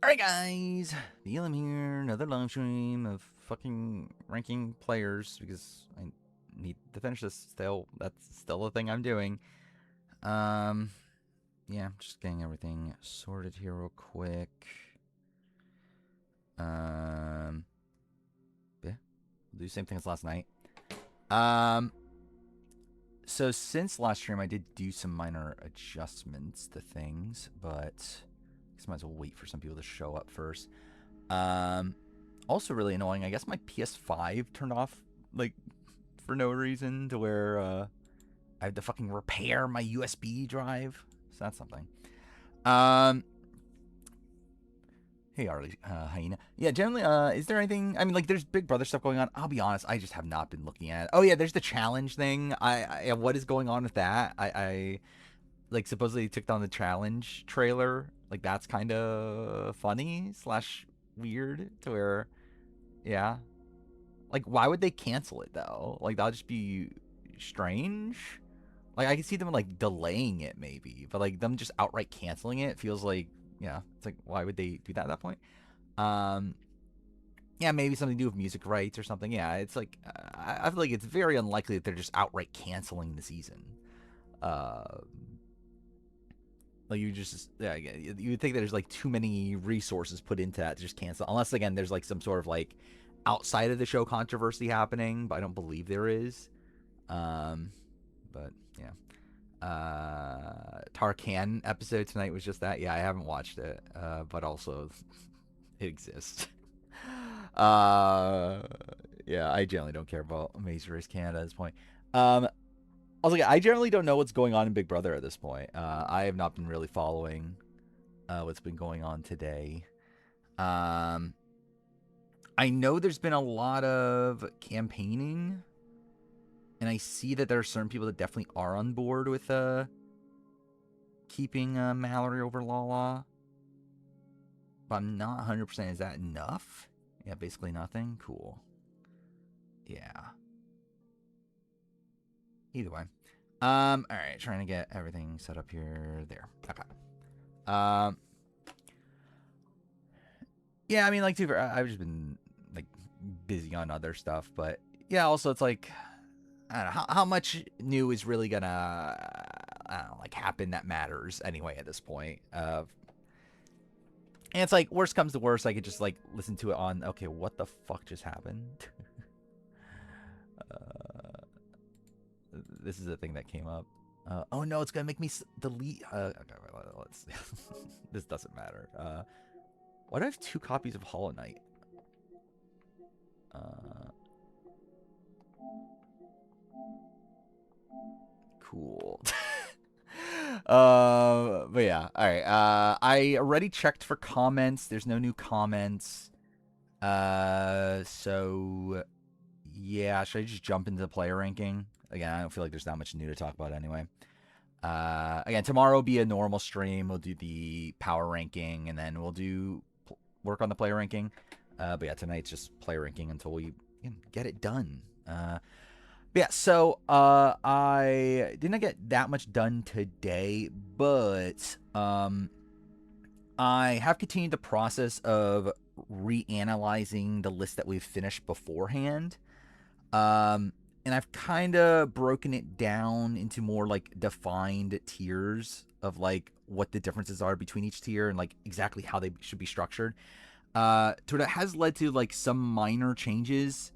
Alright guys, Neilum here, another live stream of fucking ranking players because I need to finish this still. That's still the thing I'm doing. Um, yeah, just getting everything sorted here real quick. Um, yeah, do the same thing as last night. Um, so since last stream I did do some minor adjustments to things, but I guess I might as well wait for some people to show up first. Also really annoying. I guess my PS5 turned off like for no reason to where I have to fucking repair my USB drive. So that's something. Um, hey Arlie, Hyena. Yeah, generally, is there anything? I mean, like, there's Big Brother stuff going on. I'll be honest, I just have not been looking at it. Oh yeah, there's the challenge thing. What is going on with that? I like supposedly took down the challenge trailer. Like that's kind of funny slash weird to where, yeah. Like why would they cancel it though? Like that'll just be strange. Like I can see them like delaying it maybe, but like them just outright canceling it feels like, yeah, it's like why would they do that at that point? Um, yeah, maybe something to do with music rights or something. Yeah, it's like I feel like it's very unlikely that they're just outright canceling the season. Uh, like you just yeah, you would think that there's like too many resources put into that to just cancel. Unless again there's like some sort of like outside of the show controversy happening, but I don't believe there is. Um, but yeah. Tarkan episode tonight was just that. Yeah, I haven't watched it, but also it exists. uh, yeah, I generally don't care about Amazing Race Canada at this point. Also, I generally don't know what's going on in Big Brother at this point. I have not been really following what's been going on today. Um, I know there's been a lot of campaigning, and I see that there are certain people that definitely are on board with keeping Mallory over Lala. But I'm not 100%. Is that enough? Yeah, basically nothing. Cool. Yeah. Either way. All right. Trying to get everything set up here. There. Okay. Um. Yeah, I mean, like, I've just been like busy on other stuff, but yeah. Also, it's like I don't know how much new is really gonna I don't know, like happen that matters anyway at this point. And it's like worst comes to worst, I could just like listen to it on okay, what the fuck just happened? uh, this is a thing that came up. Oh no, it's gonna make me delete. Okay, let's. This doesn't matter. Why do I have 2 copies of Hollow Knight? Uh, cool. But yeah, all right. I already checked for comments. There's no new comments. So yeah, should I just jump into the player ranking? Again, I don't feel like there's that much new to talk about anyway. Again, tomorrow will be a normal stream. We'll do the power ranking, and then we'll do work on the player ranking. But yeah, tonight's just player ranking until we get it done. Yeah, so I didn't get that much done today, but I have continued the process of reanalyzing the list that we've finished beforehand. And I've kind of broken it down into more like defined tiers of like what the differences are between each tier and like exactly how they should be structured. So that has led to like some minor changes.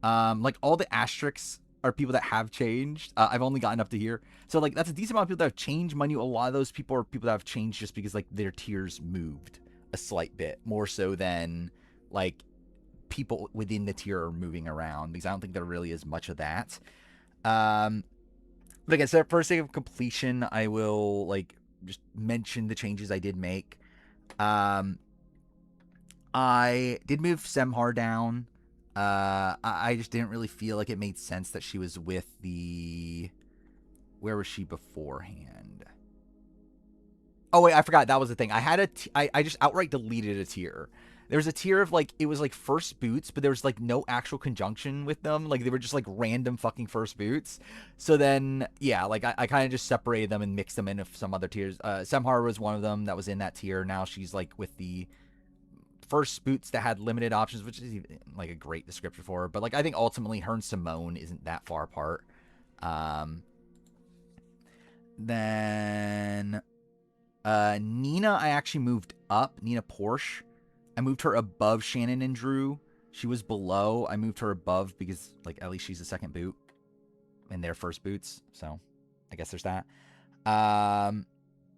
Like all the asterisks are people that have changed. I've only gotten up to here. So like that's a decent amount of people that have changed. Mind you, a lot of those people are people that have changed just because like their tiers moved a slight bit more so than like people within the tier are moving around because I don't think there really is much of that. But again, so for sake of completion, I will like just mention the changes I did make. I did move Semhar down. I just didn't really feel like it made sense that she was with the. Where was she beforehand? Oh wait, I forgot that was the thing. I had I just outright deleted a tier. There was a tier of like it was like first boots, but there was like no actual conjunction with them. Like they were just like random fucking first boots. So then yeah, like I kind of just separated them and mixed them into some other tiers. Semhar was one of them that was in that tier. Now she's like with the first boots that had limited options, which is even, like a great description for her. But like I think ultimately her and Simone isn't that far apart. Then Nina, I actually moved up. Nina Porsche, I moved her above Shannon and Drew. She was below. I moved her above because like at least she's the second boot in their first boots. So I guess there's that.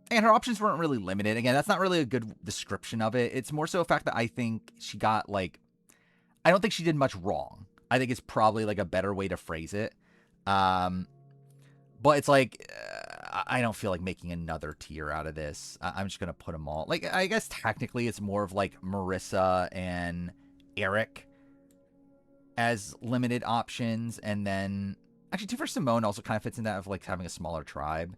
And her options weren't really limited. Again, that's not really a good description of it. It's more so a fact that I think she got like, I don't think she did much wrong. I think it's probably like a better way to phrase it. But it's like, I don't feel like making another tier out of this. I'm just going to put them all. Like, I guess technically it's more of like Marissa and Eric as limited options. And then, actually, Tifa Simone also kind of fits in that of like having a smaller tribe.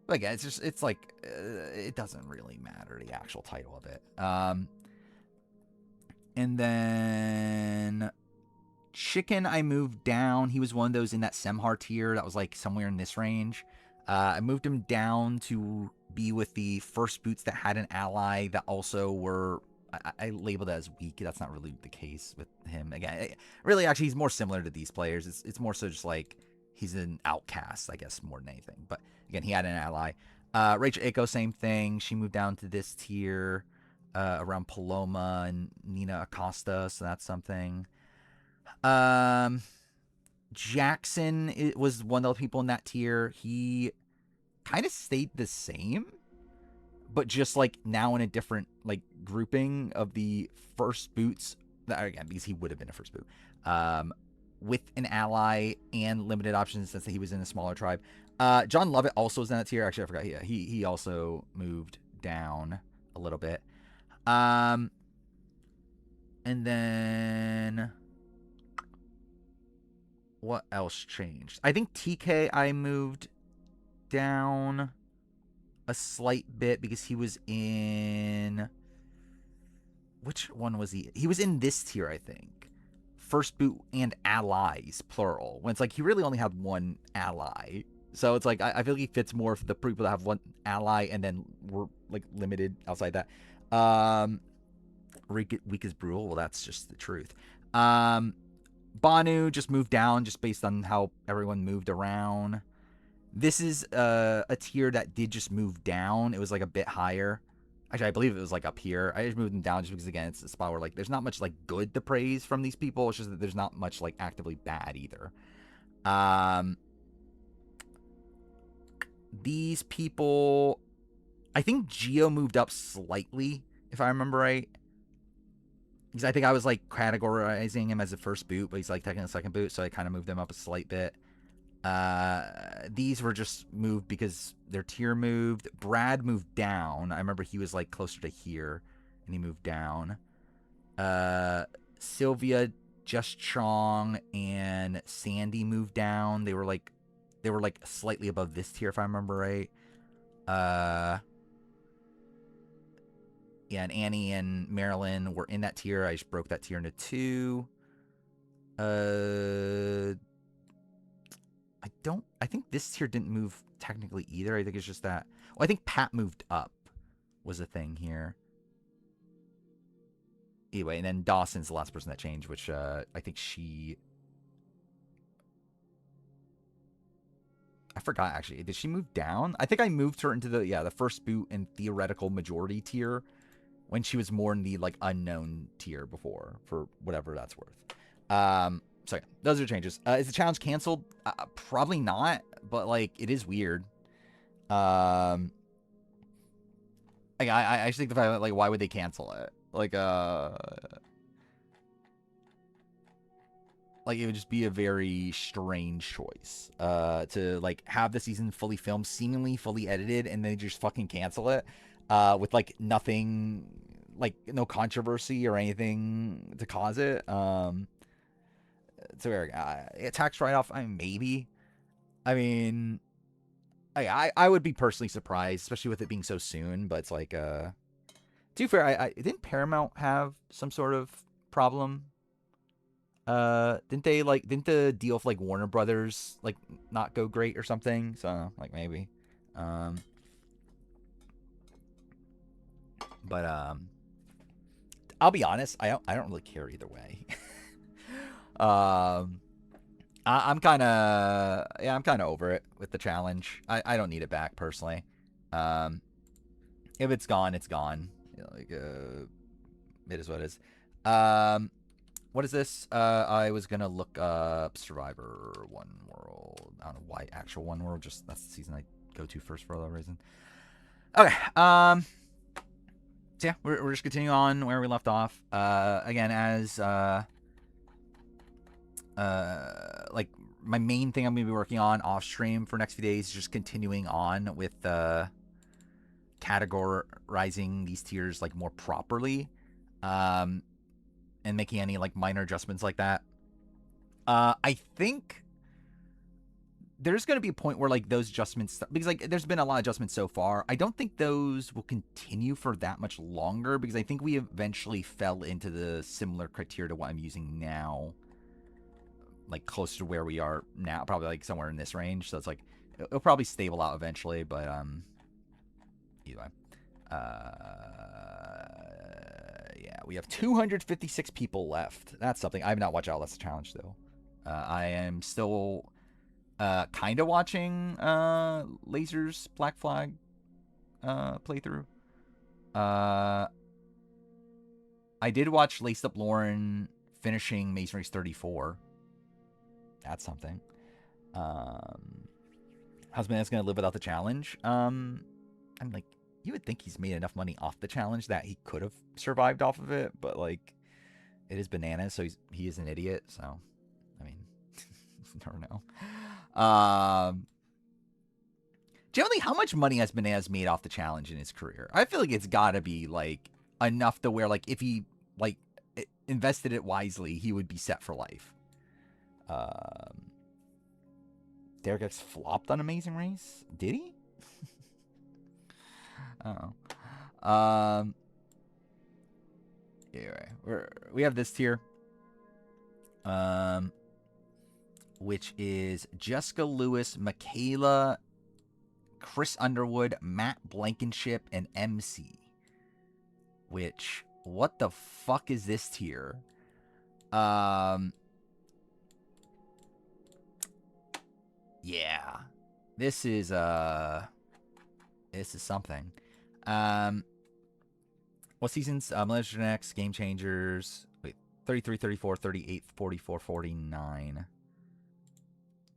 But again, it's like, it doesn't really matter, the actual title of it. And then Chicken, I moved down. He was one of those in that Semhar tier that was like somewhere in this range. I moved him down to be with the first boots that had an ally that also were, I labeled it as weak. That's not really the case with him. Again, really, actually, he's more similar to these players. It's more so just like he's an outcast, I guess, more than anything. But again, he had an ally. Rachel Aiko, same thing. She moved down to this tier around Paloma and Nina Acosta, so that's something. Jackson was one of the people in that tier. He kind of stayed the same, but just like now in a different like grouping of the first boots. That, again, because he would have been a first boot. With an ally and limited options since he was in a smaller tribe. John Lovett also was in that tier. Actually, I forgot. Yeah, he also moved down a little bit. And then what else changed? I think TK I moved down a slight bit because he was in, which one was he? He was in this tier, I think. First boot and allies, plural. When it's like he really only had one ally. So it's like I feel like he fits more for the people that have one ally and then we're like limited outside that. Weak as Brule. Well, that's just the truth. Banu just moved down just based on how everyone moved around. This is a tier that did just move down. It was like a bit higher. Actually, I believe it was like up here. I just moved them down just because, again, it's a spot where like there's not much like good to praise from these people. It's just that there's not much like actively bad either. These people, I think Gio moved up slightly, if I remember right. Because I think I was like categorizing him as a first boot, but he's like taking a second boot, so I kind of moved him up a slight bit. These were just moved because their tier moved. Brad moved down. I remember he was like closer to here, and he moved down. Sylvia, Just Chong, and Sandy moved down. They were like slightly above this tier, if I remember right. Yeah, and Annie and Marilyn were in that tier. I just broke that tier into two. I think this tier didn't move technically either. I think it's just that. Well, I think Pat moved up was a thing here. Anyway, and then Dawson's the last person that changed, which I think she. I forgot actually. Did she move down? I think I moved her into the first boot and theoretical majority tier when she was more in the like unknown tier before, for whatever that's worth. So yeah, those are changes. Is the challenge canceled? Probably not, but like it is weird. I just think the fact that like why would they cancel it? Like it would just be a very strange choice to like have the season fully filmed, seemingly fully edited, and then just fucking cancel it with like nothing, like no controversy or anything to cause it. So Eric, tax write-off, maybe. I mean, I would be personally surprised, especially with it being so soon. But it's like, to be fair, didn't Paramount have some sort of problem? Didn't the deal with like Warner Brothers like not go great or something? So like maybe, but I'll be honest. I don't really care either way. um, I'm kind of I'm kind of over it with the challenge. I don't need it back personally. Um, if it's gone, it's gone. It is what it is. Um, what is this? I was gonna look up Survivor One World. I don't know why actual One World. Just that's the season I go to first for that reason. Okay. So yeah, we're just continuing on where we left off. Again, as like my main thing I'm gonna be working on off stream for next few days is just continuing on with categorizing these tiers like more properly, and making any like minor adjustments like that. I think there's going to be a point where like those adjustments, because like there's been a lot of adjustments so far, I don't think those will continue for that much longer, because I think we eventually fell into the similar criteria to what I'm using now, like closer to where we are now, probably like somewhere in this range. So it's like it'll probably stable out eventually, but either way. Yeah, we have 256 people left. That's something. I have not watched Outlast the Challenge though. I am still kind of watching Laser's Black Flag playthrough. I did watch Laced Up Lauren finishing Mason Race 34. That's something. Husband is going to live without the challenge. I'm like, you would think he's made enough money off the challenge that he could have survived off of it, but like, it is bananas, so he is an idiot. So, I mean, never know. Generally, how much money has Bananas made off the challenge in his career? I feel like it's got to be like enough to where like if he like invested it wisely, he would be set for life. Derek X flopped on Amazing Race. Did he? Oh. Anyway, we have this tier. Which is Jessica Lewis, Michaela, Chris Underwood, Matt Blankenship, and MC. Which, what the fuck is this tier? Yeah. This is something. What seasons? Legend X, Game Changers. Wait, 33, 34, 38, 44, 49.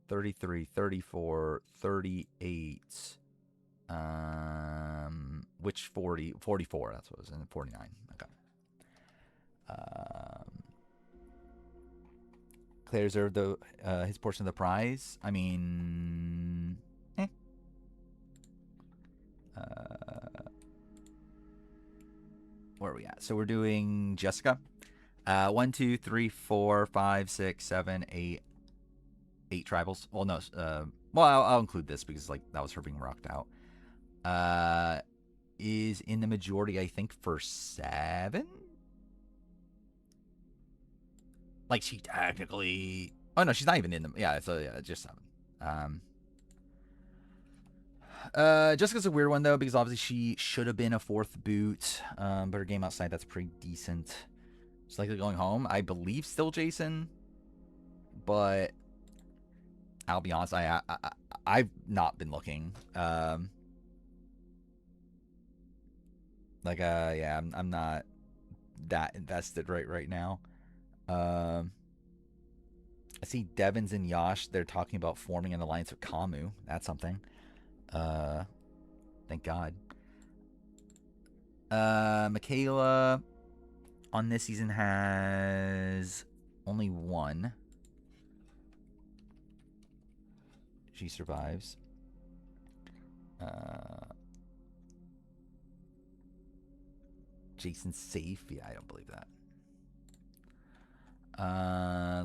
33, 34, 38. Which 40? 44, that's what it was, and 49. Okay. Claire deserved his portion of the prize. I mean, where are we at? So we're doing Jessica. 1, 2, 3, 4, 5, 6, 7, 8. 8 tribals. Well, no. Well, I'll include this because like that was her being rocked out. Is in the majority, I think, for 7. Like she technically. Oh no, she's not even in them. Yeah, so yeah, just 7. Jessica's a weird one though because obviously she should have been a 4th boot, but her game outside that's pretty decent. She's likely going home. I believe still Jason, but I'll be honest, I've not been looking. Yeah, I'm not that invested right now. I see Devins and Yash. They're talking about forming an alliance with Kamu. That's something. Thank God. Michaela on this season has only 1. She survives. Jason's safe. Yeah, I don't believe that.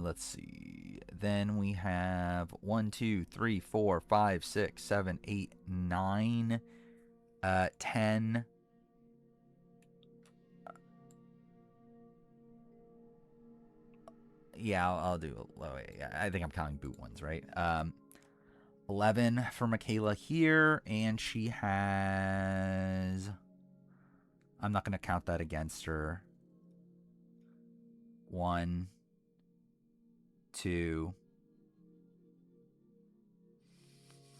Let's see. Then we have 1, 2, 3, 4, 5, 6, 7, 8, 9, 10. Yeah, I'll do. I think I'm counting boot ones, right? 11 for Michaela here, and she has. I'm not going to count that against her. 1, 2,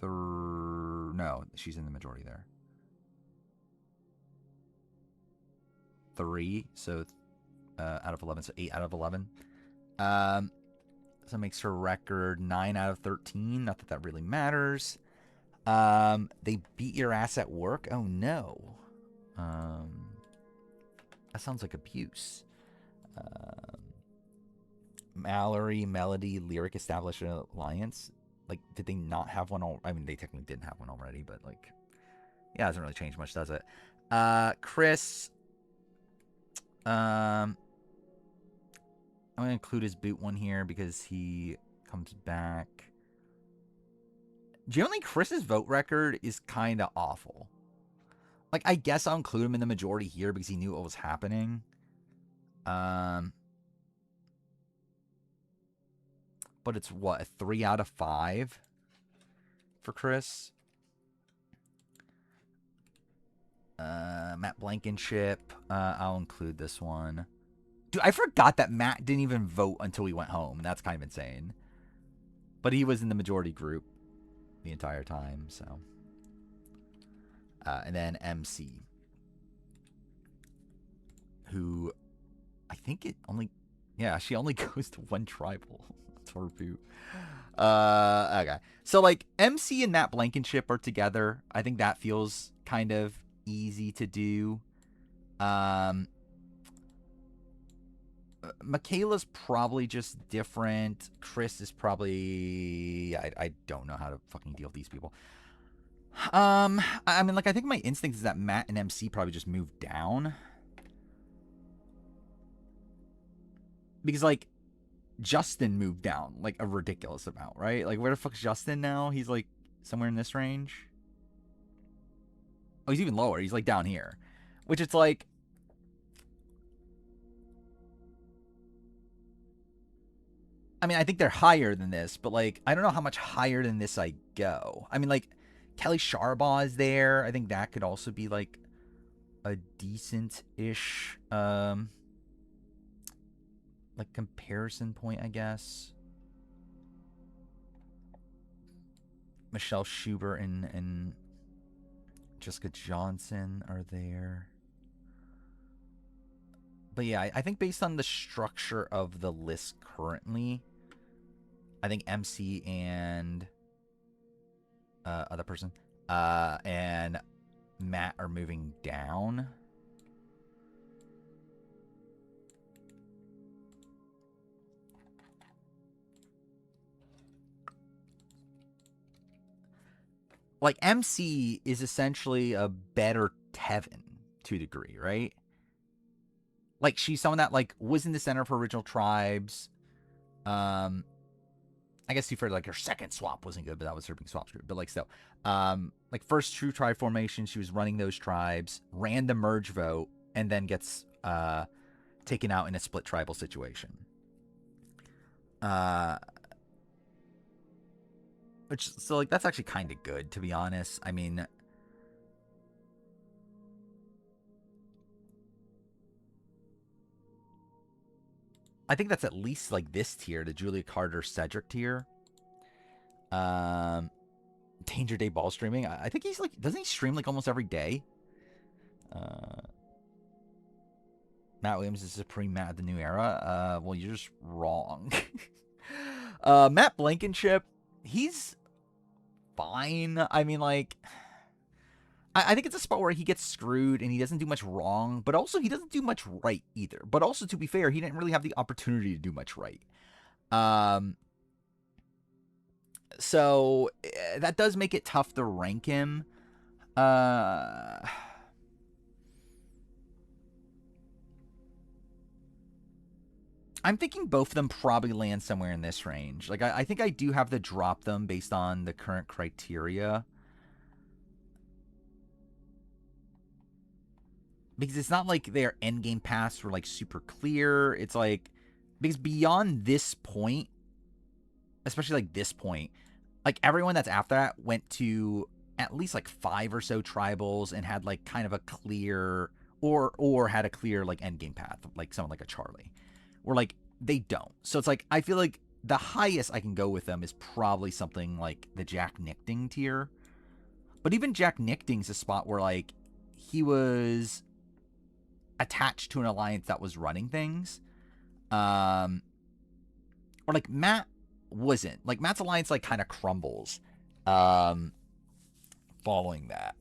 3. No, she's in the majority there. 3. So out of 11. So 8 out of 11. So that makes her record 9 out of 13. Not that that really matters. They beat your ass at work. Oh no. That sounds like abuse. Mallory, Melody, Lyric established an alliance. Like, did they not have one? I mean, they technically didn't have one already, but like, yeah, it doesn't really change much, does it? Chris. I'm gonna include his boot one here because he comes back. Generally, Chris's vote record is kind of awful. Like, I guess I'll include him in the majority here because he knew what was happening. But it's what, a 3 out of 5 for Chris. Matt Blankenship. I'll include this one. Dude, I forgot that Matt didn't even vote until we went home. That's kind of insane. But he was in the majority group the entire time, so. And then MC. Who, I think it only, yeah, she only goes to one tribal. That's her boot. Okay. So, like, MC and Matt Blankenship are together. I think that feels kind of easy to do. Michaela's probably just different. Chris is probably... I don't know how to fucking deal with these people. I mean, like, I think my instinct is that Matt and MC probably just moved down. Because, like, Justin moved down, like, a ridiculous amount, right? Like, where the fuck's Justin now? He's, like, somewhere in this range. Oh, he's even lower. He's, like, down here. Which it's, like... I mean, I think they're higher than this, but, like, I don't know how much higher than this I go. I mean, like, Kelly Sharbaugh is there. I think that could also be, like, a decent-ish, like, comparison point, I guess. Michelle Schubert and Jessica Johnson are there. But yeah, I think based on the structure of the list currently, I think MC and other person and Matt are moving down. Like, MC is essentially a better Tevin to a degree, right? Like, she's someone that, like, was in the center of her original tribes. I guess you figured, like, her second swap wasn't good, but that was her being swap screwed. But, like, still. Like, first true tribe formation, she was running those tribes, ran the merge vote, and then gets taken out in a split tribal situation. So, like, that's actually kind of good, to be honest. I mean... I think that's at least, like, this tier, the Julia Carter Cedric tier. Danger Day ball streaming. I think he's, like... Doesn't he stream, like, almost every day? Matt Williams is Supreme Matt of the New Era. Well, you're just wrong. Matt Blankenship, he's... fine. I mean, like, I think it's a spot where he gets screwed and he doesn't do much wrong, but also he doesn't do much right either. But also, to be fair, he didn't really have the opportunity to do much right. So that does make it tough to rank him. I'm thinking both of them probably land somewhere in this range. Like, I think I do have to drop them based on the current criteria. Because it's not like their endgame paths were, like, super clear. It's like, because beyond this point, especially, like, this point, like, everyone that's after that went to at least, like, 5 or so tribals and had, like, kind of a clear, or had a clear, like, endgame path, like someone like a Charlie. Where, like, they don't. So it's like I feel like the highest I can go with them is probably something like the Jack Nichting tier. But even Jack Nichting's a spot where like he was attached to an alliance that was running things. Or like Matt wasn't. Like Matt's alliance like kind of crumbles following that.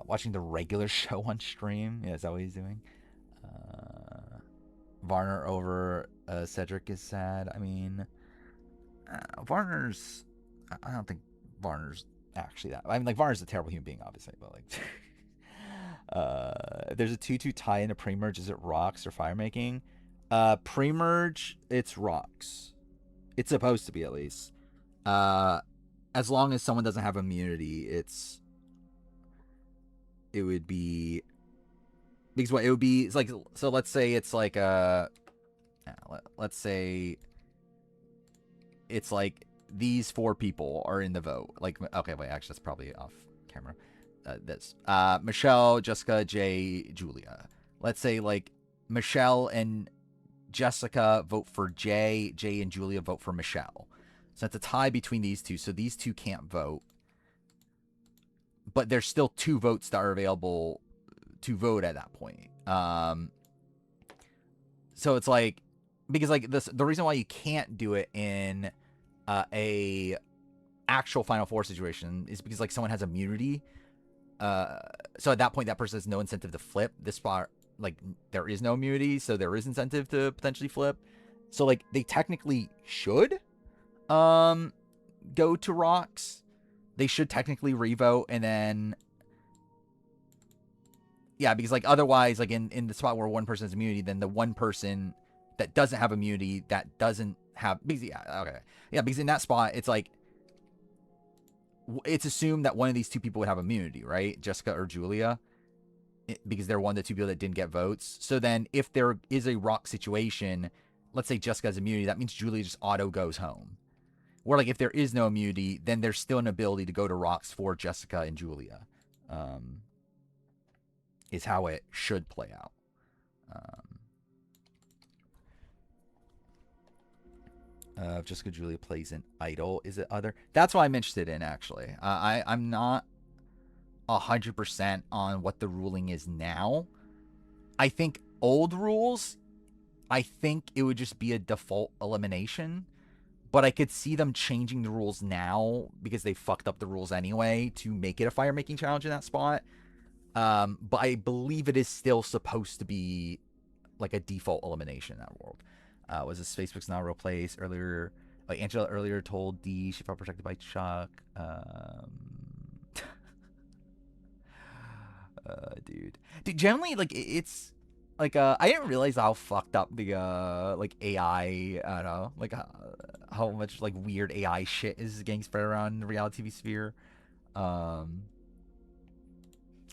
Watching the regular show on stream. Yeah, is that what he's doing? Varner over Cedric is sad. I mean, Varner's. I don't think Varner's actually that. I mean, like Varner's a terrible human being, obviously, but like, there's a 2-2 tie in a pre-merge. Is it rocks or fire making? Pre-merge, it's rocks. It's supposed to be at least. As long as someone doesn't have immunity, it would be. Because what it would be, it's like, so let's say it's like let's say it's like these 4 people are in the vote. Like, okay, wait, actually, that's probably off camera. Michelle, Jessica, Jay, Julia. Let's say like Michelle and Jessica vote for Jay, Jay and Julia vote for Michelle. So it's a tie between these two. So these two can't vote. But there's still 2 votes that are available to vote at that point. So it's like, because like the reason why you can't do it in a actual Final Four situation is because like someone has immunity. So at that point, that person has no incentive to flip. This spot, like there is no immunity, so there is incentive to potentially flip. So like they technically should go to rocks. They should technically revote, and then yeah, because like otherwise, like in the spot where one person has immunity, then the one person that doesn't have immunity, that doesn't have, because because in that spot it's like it's assumed that one of these 2 people would have immunity, right? Jessica or Julia, because they're one of the 2 people that didn't get votes. So then if there is a rock situation, let's say Jessica has immunity, that means Julia just auto goes home. Or like if there is no immunity, then there's still an ability to go to rocks for Jessica and Julia. Is how it should play out. Jessica Julia plays an idol. Is it other? That's what I'm interested in, actually. I'm not 100% on what the ruling is now. I think old rules, I think it would just be a default elimination. But I could see them changing the rules now because they fucked up the rules anyway to make it a fire making challenge in that spot. But I believe it is still supposed to be like a default elimination in that world. Was this Facebook's not a real place earlier? Like Angela earlier told D she felt protected by Chuck. Dude, generally like it's like I didn't realize how fucked up the like AI, I don't know, like how much like weird AI shit is getting spread around the reality TV sphere. I'm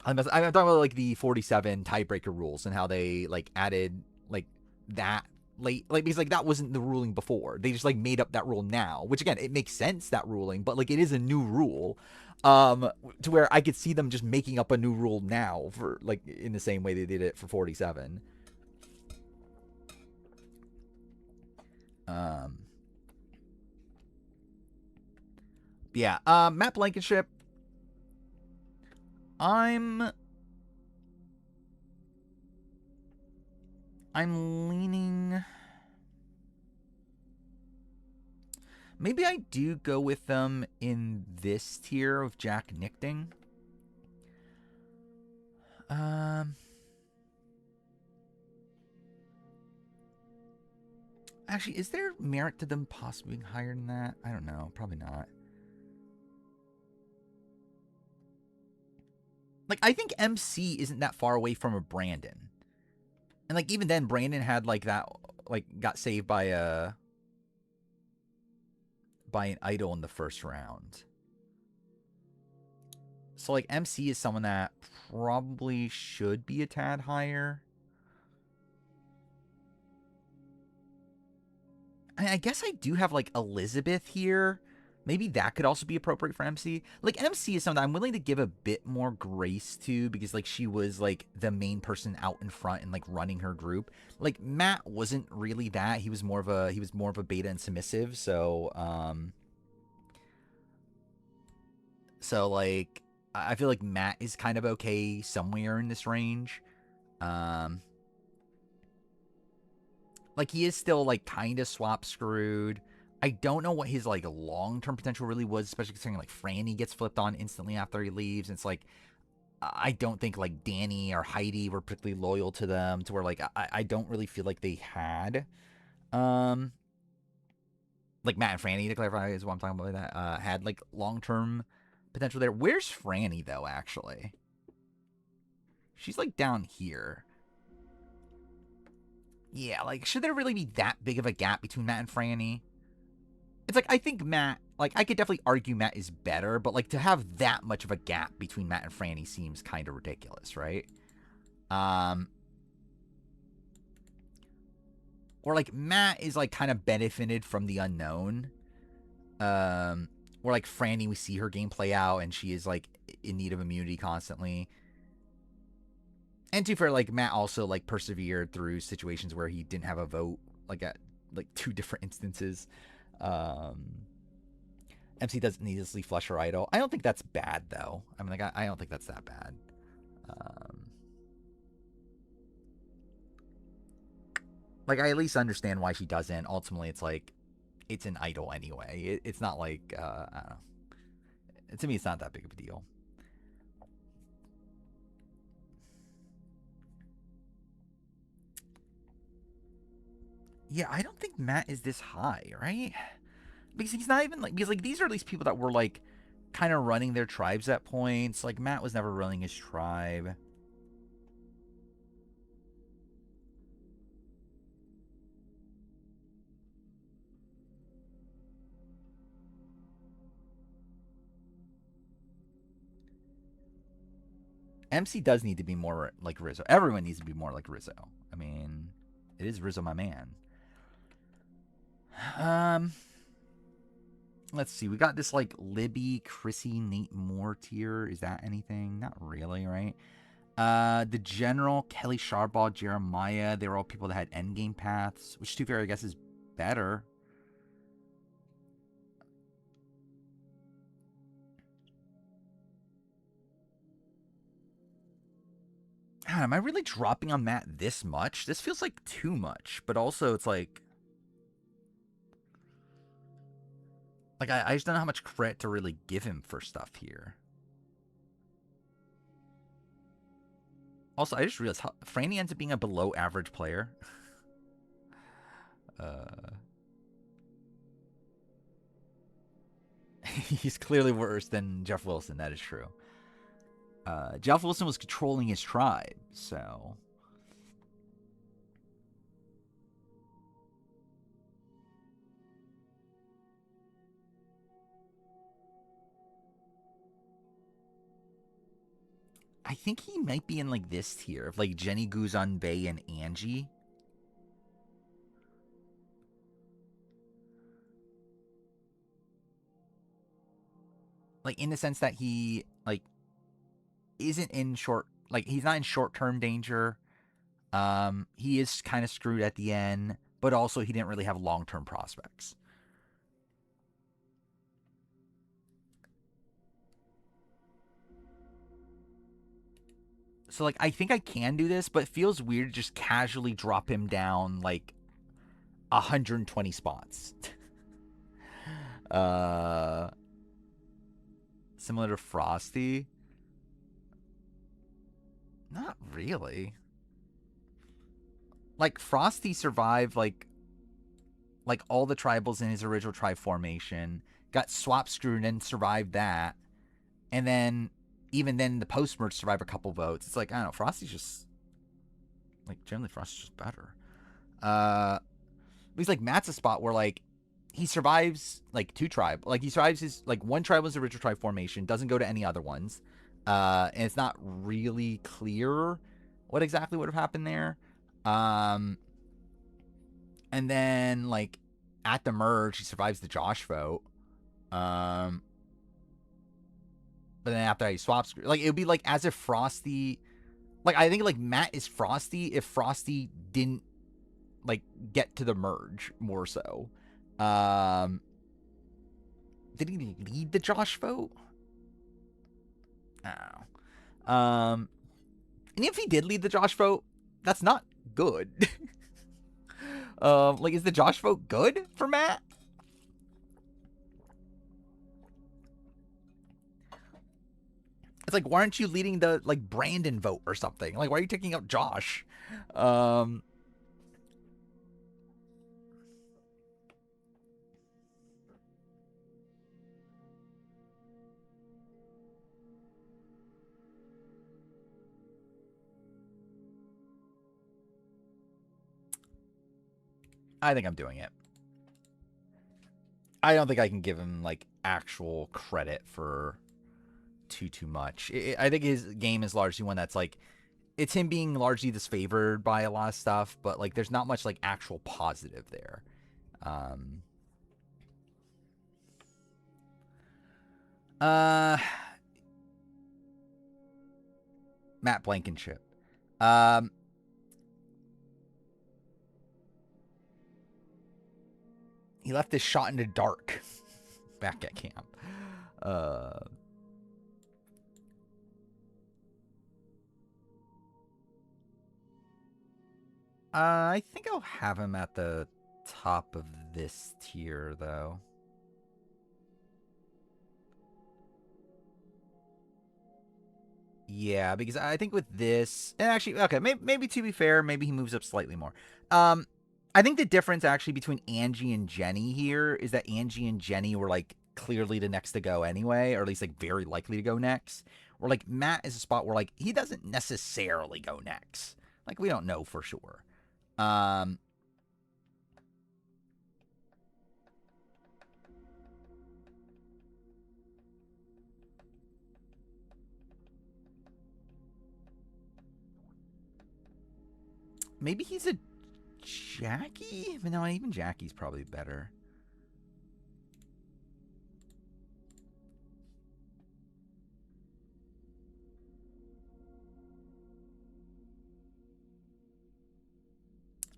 talking about like the 47 tiebreaker rules and how they like added like that late, like because like that wasn't the ruling before. They just like made up that rule now, which again it makes sense, that ruling, but like it is a new rule. To where I could see them just making up a new rule now for like in the same way they did it for 47. Yeah. Matt Blankenship. I'm leaning. Maybe I do go with them in this tier of Jack Nichting. Actually, is there merit to them possibly being higher than that? I don't know. Probably not. Like, I think MC isn't that far away from a Brandon. And, like, even then, Brandon had, like, that, like, got saved by an idol in the first round. So, like, MC is someone that probably should be a tad higher. I mean, I guess I do have, like, Elizabeth here. Maybe that could also be appropriate for MC. Like MC is something I'm willing to give a bit more grace to because like she was like the main person out in front and like running her group. Like Matt wasn't really that. He was more of a beta and submissive. So like I feel like Matt is kind of okay somewhere in this range. Um like he is still like kind of swap screwed. I don't know what his like long-term potential really was, especially considering like Franny gets flipped on instantly after he leaves. And it's like I don't think like Danny or Heidi were particularly loyal to them to where like I don't really feel like they had like Matt and Franny to clarify is what I'm talking about that had like long-term potential there. Where's Franny though actually? She's like down here. Yeah, like should there really be that big of a gap between Matt and Franny? It's like I think Matt, like I could definitely argue Matt is better, but like to have that much of a gap between Matt and Franny seems kind of ridiculous, right? Or like Matt is like kind of benefited from the unknown. Or like Franny, we see her game play out and she is like in need of immunity constantly. And to be fair, like Matt also like persevered through situations where he didn't have a vote, like at like 2 different instances. MC doesn't needlessly flush her idol. I don't think that's bad though. I mean, like I don't think that's that bad. Like I at least understand why she doesn't. Ultimately, it's like it's an idol anyway. It's not like I don't know. To me, it's not that big of a deal. Yeah, I don't think Matt is this high, right? Because he's not even like because like these are at least people that were like kind of running their tribes at points. Like Matt was never running his tribe. MC does need to be more like Rizzo. Everyone needs to be more like Rizzo. I mean, it is Rizzo, my man. Let's see. We got this like Libby, Chrissy, Nate Moore tier. Is that anything? Not really, right? The General, Kelly Sharbaugh, Jeremiah. They were all people that had endgame paths, which to be fair, I guess is better. God, am I really dropping on Matt this much? This feels like too much, but also it's like I just don't know how much credit to really give him for stuff here. Also, I just realized how Franny ends up being a below average player. He's clearly worse than Jeff Wilson. That is true. Jeff Wilson was controlling his tribe, so I think he might be in like this tier of like Jenny Guzan Bay and Angie. Like in the sense that he like isn't in short like he's not in short-term danger. He is kind of screwed at the end, but also he didn't really have long-term prospects. So like I think I can do this, but it feels weird to just casually drop him down like 120 spots. Similar to Frosty. Not really. Like Frosty survived like all the tribals in his original tribe formation, got swap screwed and survived that, and then even then the post merge survived a couple votes. It's like I don't know, Frosty's just like generally Frosty's just better. He's like Matt's a spot where like he survives like 2 tribe, like he survives his like 1 tribe was original tribe formation, doesn't go to any other ones, and it's not really clear what exactly would have happened there. And then like at the merge, he survives the Josh vote. Um, but then after he swaps, like it would be like as if Frosty, like I think like Matt is Frosty if Frosty didn't like get to the merge more so. Um, did he lead the Josh vote? Oh. And if he did lead the Josh vote, that's not good. Like is the Josh vote good for Matt? It's like, why aren't you leading the like Brandon vote or something? Like, why are you taking out Josh? Um, I think I'm doing it. I don't think I can give him like actual credit for too much. I think his game is largely one that's like it's him being largely disfavored by a lot of stuff, but like there's not much like actual positive there. Um, uh, Matt Blankenship. Um, he left this shot in the dark back at camp. Uh, I think I'll have him at the top of this tier, though. Yeah, because I think with this, and actually, okay, maybe to be fair, maybe he moves up slightly more. I think the difference actually between Angie and Jenny here is that Angie and Jenny were like clearly the next to go anyway, or at least like very likely to go next. Or like Matt is a spot where like he doesn't necessarily go next. Like we don't know for sure. Um, maybe he's a Jackie? But no, even Jackie's probably better.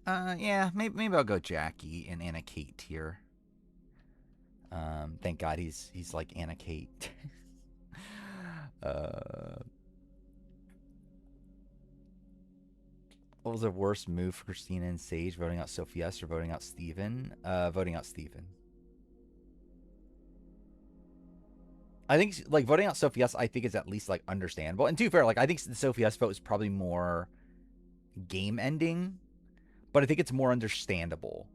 Yeah, maybe I'll go Jackie and Anna Kate here. Thank God he's like Anna Kate. uh, what was the worst move for Christina and Sage? Voting out Sophie S or voting out Steven? Voting out Steven. I think like voting out Sophie S, I think is at least like understandable. And to be fair, like I think the Sophie S vote is probably more game ending, but I think it's more understandable.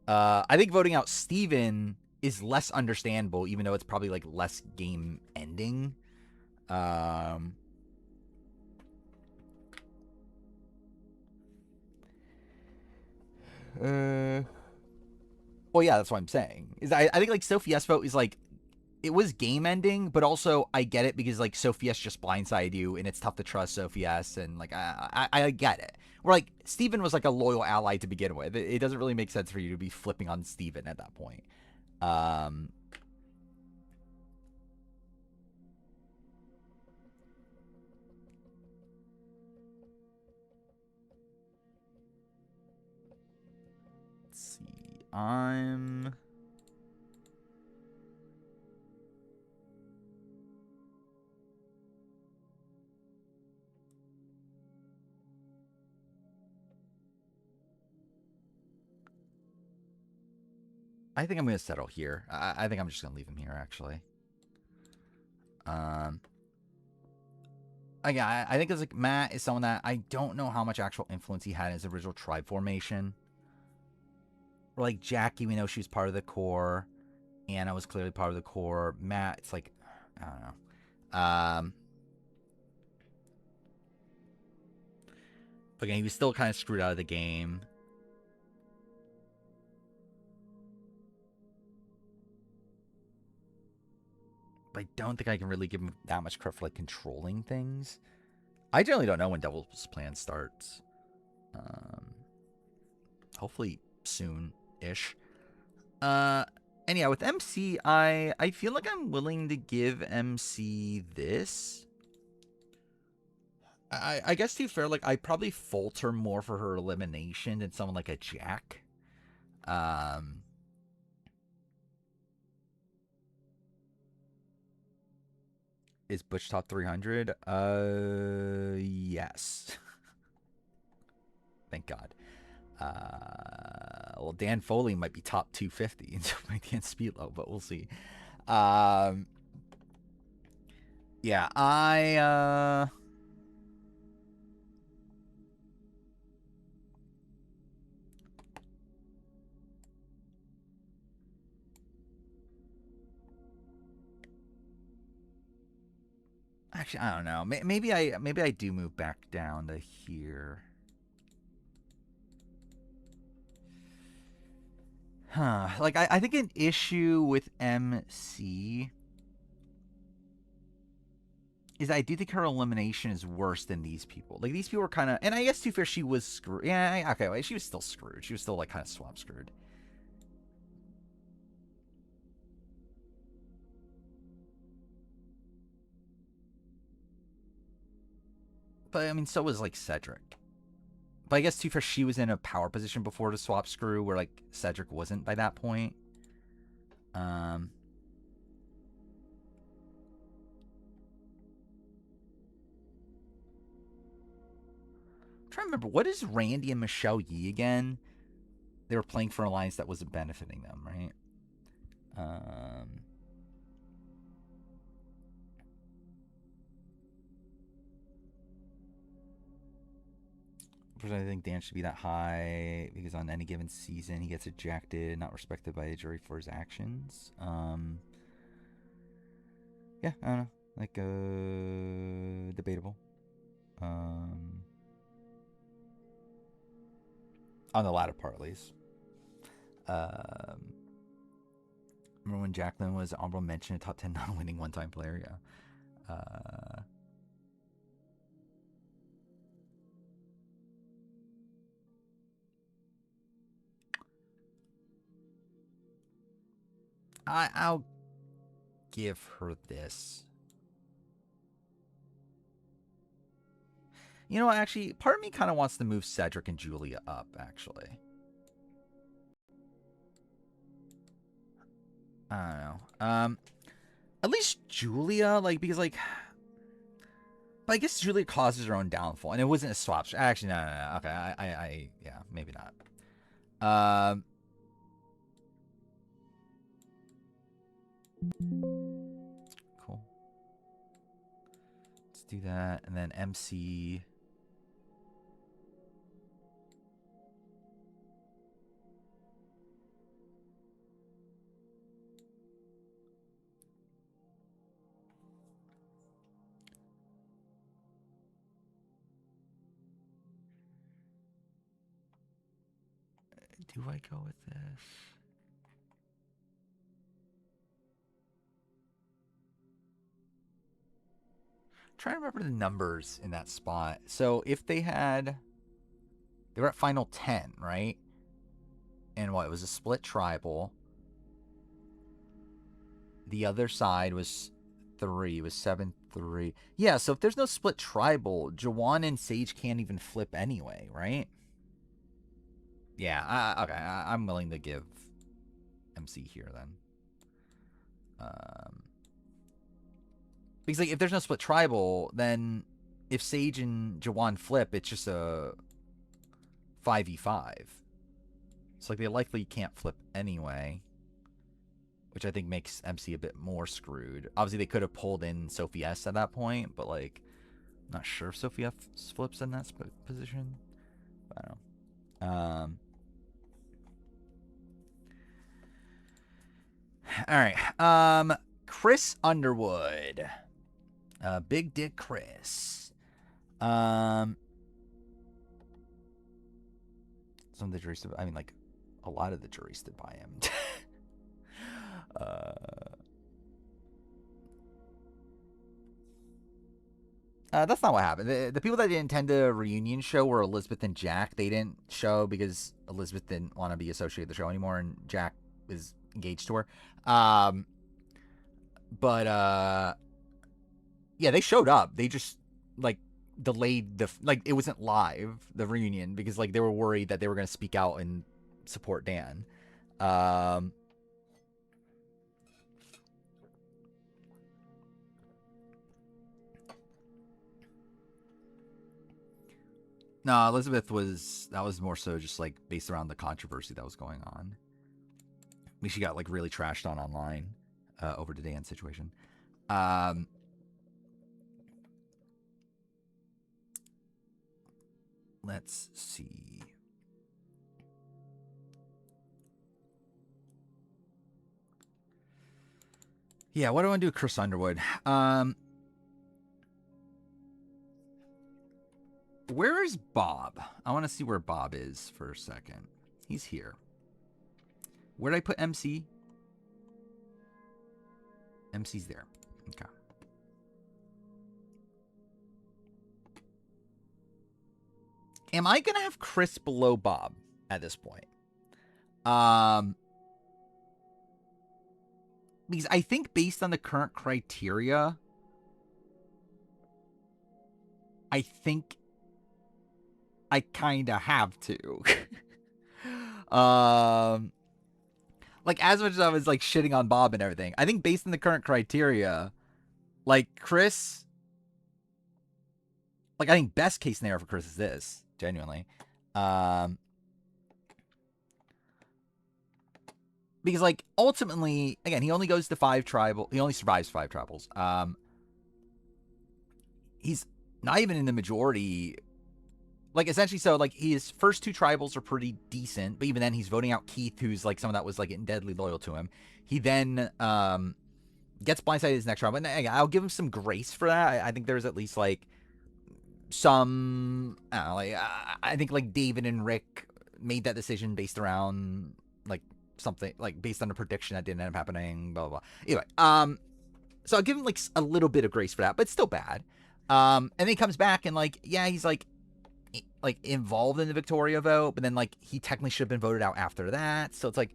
I think voting out Steven is less understandable, even though it's probably like less game ending. Well, yeah, that's what I'm saying. Is I think like Sophie S vote is like it was game ending, but also I get it because like Sophie S just blindsided you, and it's tough to trust Sophie S, and like I get it. Where like Steven was like a loyal ally to begin with. It doesn't really make sense for you to be flipping on Steven at that point. Um, let's see. I think I'm gonna settle here. I think I'm just gonna leave him here actually. Um, Again, I think it's like Matt is someone that I don't know how much actual influence he had in his original tribe formation. Like Jackie, we know she was part of the core. Anna was clearly part of the core. Matt, it's like I don't know. But again, he was still kind of screwed out of the game. But I don't think I can really give him that much credit for like controlling things. I generally don't know when Devil's Plan starts. Hopefully soon-ish. And yeah, with MC, I feel like I'm willing to give MC this. I guess to be fair, like I probably falter more for her elimination than someone like a Jack. Um, is Butch top 300? Yes. Thank God. Well, Dan Foley might be top 250 and so might get Speedlow, but we'll see. Yeah, actually I don't know. Maybe I do move back down to here. Huh. Like I think an issue with MC is I do think her elimination is worse than these people. Like these people were kind of, and I guess to be fair, she was screwed. Yeah, okay, well, she was still screwed. She was still like kind of swamp screwed. But I mean, so was like Cedric. But I guess to be fair, she was in a power position before the swap screw, where like Cedric wasn't by that point. I'm trying to remember, what is Randy and Michelle Yee again? They were playing for an alliance that wasn't benefiting them, right? I think Dan should be that high because on any given season he gets ejected, not respected by the jury for his actions. Yeah, I don't know. Like, debatable. On the latter part, at least. Remember when Jacqueline was honorable mention, top 10 non-winning one-time player? Yeah. I'll give her this. You know what, actually, part of me kind of wants to move Cedric and Julia up, actually. I don't know. At least Julia, like, because, like, but I guess Julia causes her own downfall, and it wasn't a swap. Actually, no. Okay, yeah, maybe not. Cool. Let's do that, and then MC. Do I go with this? I'm trying to remember the numbers in that spot. So if they were at final 10, right? And what, it was a split tribal. The other side was 3, it was 7-3. Yeah, so if there's no split tribal, Jawan and Sage can't even flip anyway, right? Yeah, okay, I'm willing to give MC here then. Because like if there's no split tribal, then if Sage and Jawan flip, it's just a 5v5. So like they likely can't flip anyway, which I think makes MC a bit more screwed. Obviously they could have pulled in Sophie S at that point, but like I'm not sure if Sophie F flips in that position. I don't know. All right. Chris Underwood. Big Dick Chris. Some of the juries, I mean, like, a lot of the juries stood by him. That's not what happened. The people that didn't attend the reunion show were Elizabeth and Jack. They didn't show because Elizabeth didn't want to be associated with the show anymore, and Jack is Engage tour. Um, but yeah, they showed up. They just like delayed it wasn't live, the reunion, because like they were worried that they were gonna speak out and support Dan. No, Elizabeth was more so just like based around the controversy that was going on. I mean, she got like really trashed on online over the Dan situation. Let's see. Yeah, what do I want to do with Chris Underwood? Where is Bob? I want to see where Bob is for a second. He's here. Where did I put MC? MC's there. Okay. Am I going to have Chris below Bob at this point? Because I think based on the current criteria, I think I kind of have to. Like, as much as I was like shitting on Bob and everything, I think based on the current criteria, like Chris, like I think best case scenario for Chris is this, genuinely. Because like ultimately, again, he only goes to 5 tribal. He only survives 5 tribals. He's not even in the majority. Like essentially, so like his first 2 tribals are pretty decent, but even then, he's voting out Keith, who's like someone that was like deadly loyal to him. He then gets blindsided his next tribal, and I'll give him some grace for that. I think there's at least like some, I don't know, like I think like David and Rick made that decision based around like something like based on a prediction that didn't end up happening. Blah blah blah. Anyway, so I'll give him like a little bit of grace for that, but it's still bad. And then he comes back and like, yeah, he's like involved in the Victoria vote, but then like he technically should have been voted out after that. So it's like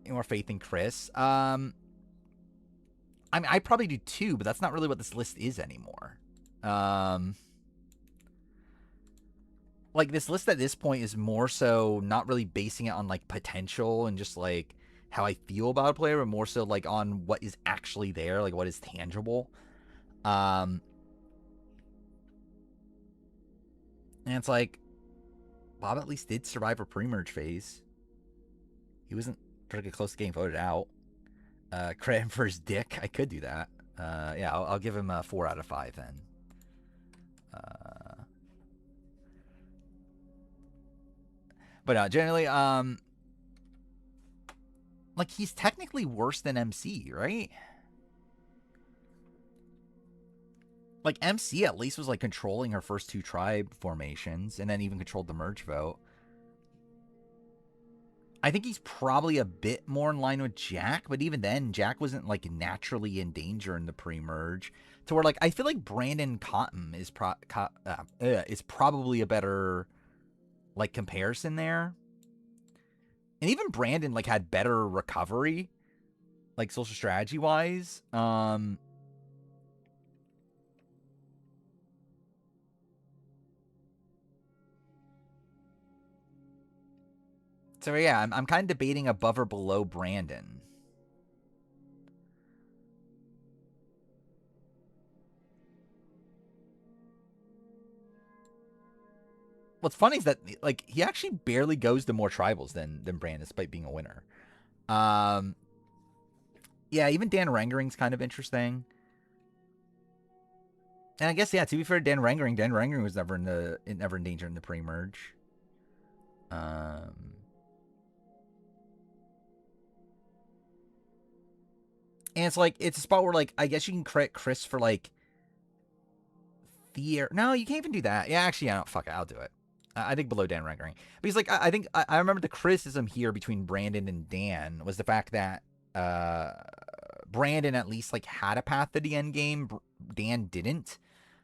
more faith in Chris. I mean, I probably do too, but that's not really what this list is anymore. Like this list at this point is more so not really basing it on like potential and just like how I feel about a player, but more so like on what is actually there, like what is tangible. And it's like Bob at least did survive a pre-merge phase. He wasn't particularly close to getting voted out. Credit for his dick. I could do that. Yeah, I'll give him a 4 out of 5 then. But generally, like he's technically worse than MC, right? Like MC at least was like controlling her first 2 tribe formations, and then even controlled the merge vote. I think he's probably a bit more in line with Jack, but even then, Jack wasn't like naturally in danger in the pre-merge. To where like I feel like Brandon Cotton is probably a better like comparison there. And even Brandon like had better recovery, like social strategy wise. So yeah, I'm kind of debating above or below Brandon. What's funny is that like he actually barely goes to more tribals than Brandon, despite being a winner. Yeah, even Dan Rengering's kind of interesting. And I guess yeah, to be fair, Dan Rengering was never in danger in the pre-merge. And it's like it's a spot where like I guess you can credit Chris for like fear. No, you can't even do that. Yeah, actually, yeah, fuck it, I'll do it. I think below Dan Rengering. Because like I think I remember the criticism here between Brandon and Dan was the fact that Brandon at least like had a path to the end game. Dan didn't.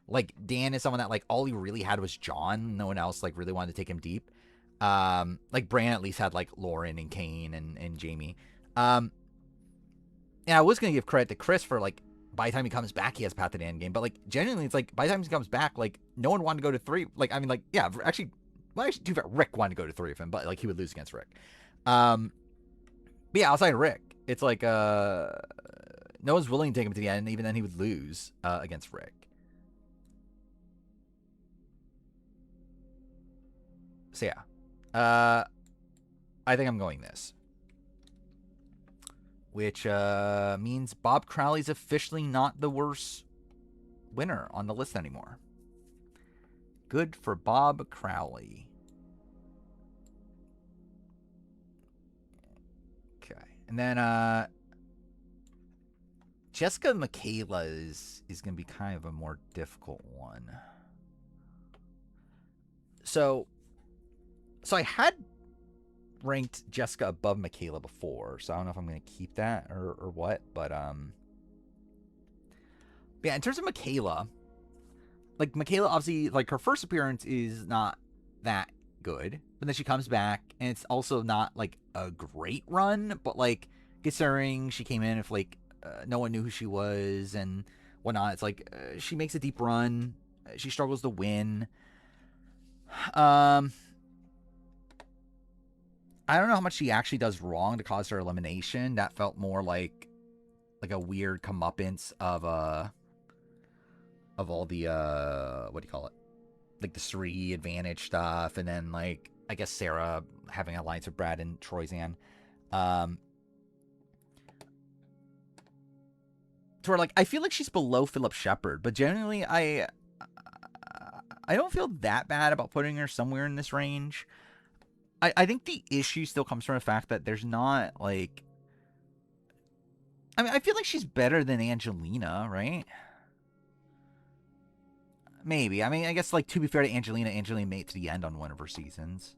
Like Dan is someone that like all he really had was John. No one else like really wanted to take him deep. Like Bran at least had like Lauren and Kane and Jamie. Um, and I was gonna give credit to Chris for like by the time he comes back, he has Path to the End game. But like genuinely, it's like by the time he comes back, like no one wanted to go to three. Like I mean, like yeah, actually, well, actually, too bad Rick wanted to go to three of him, but like he would lose against Rick. But yeah, outside of Rick, it's like no one's willing to take him to the end. And even then, he would lose against Rick. So yeah, I think I'm going this, which means Bob Crowley's officially not the worst winner on the list anymore. Good for Bob Crowley. Okay, and then Jessica Michaela is going to be kind of a more difficult one. So I had ranked Jessica above Michaela before, so I don't know if I'm going to keep that or what, but yeah, in terms of Michaela, like Michaela obviously like her first appearance is not that good, but then she comes back and it's also not like a great run, but like considering she came in if like no one knew who she was and whatnot, it's like she makes a deep run, she struggles to win. I don't know how much she actually does wrong to cause her elimination. That felt more like a weird comeuppance of all the what do you call it? Like the Sri advantage stuff, and then like I guess Sarah having an alliance with Brad and Troyzan. To where like I feel like she's below Philip Shepard, but generally I don't feel that bad about putting her somewhere in this range. I think the issue still comes from the fact that there's not like I mean I feel like she's better than Angelina, right? Maybe. I mean, I guess like to be fair to Angelina, Angelina made it to the end on one of her seasons.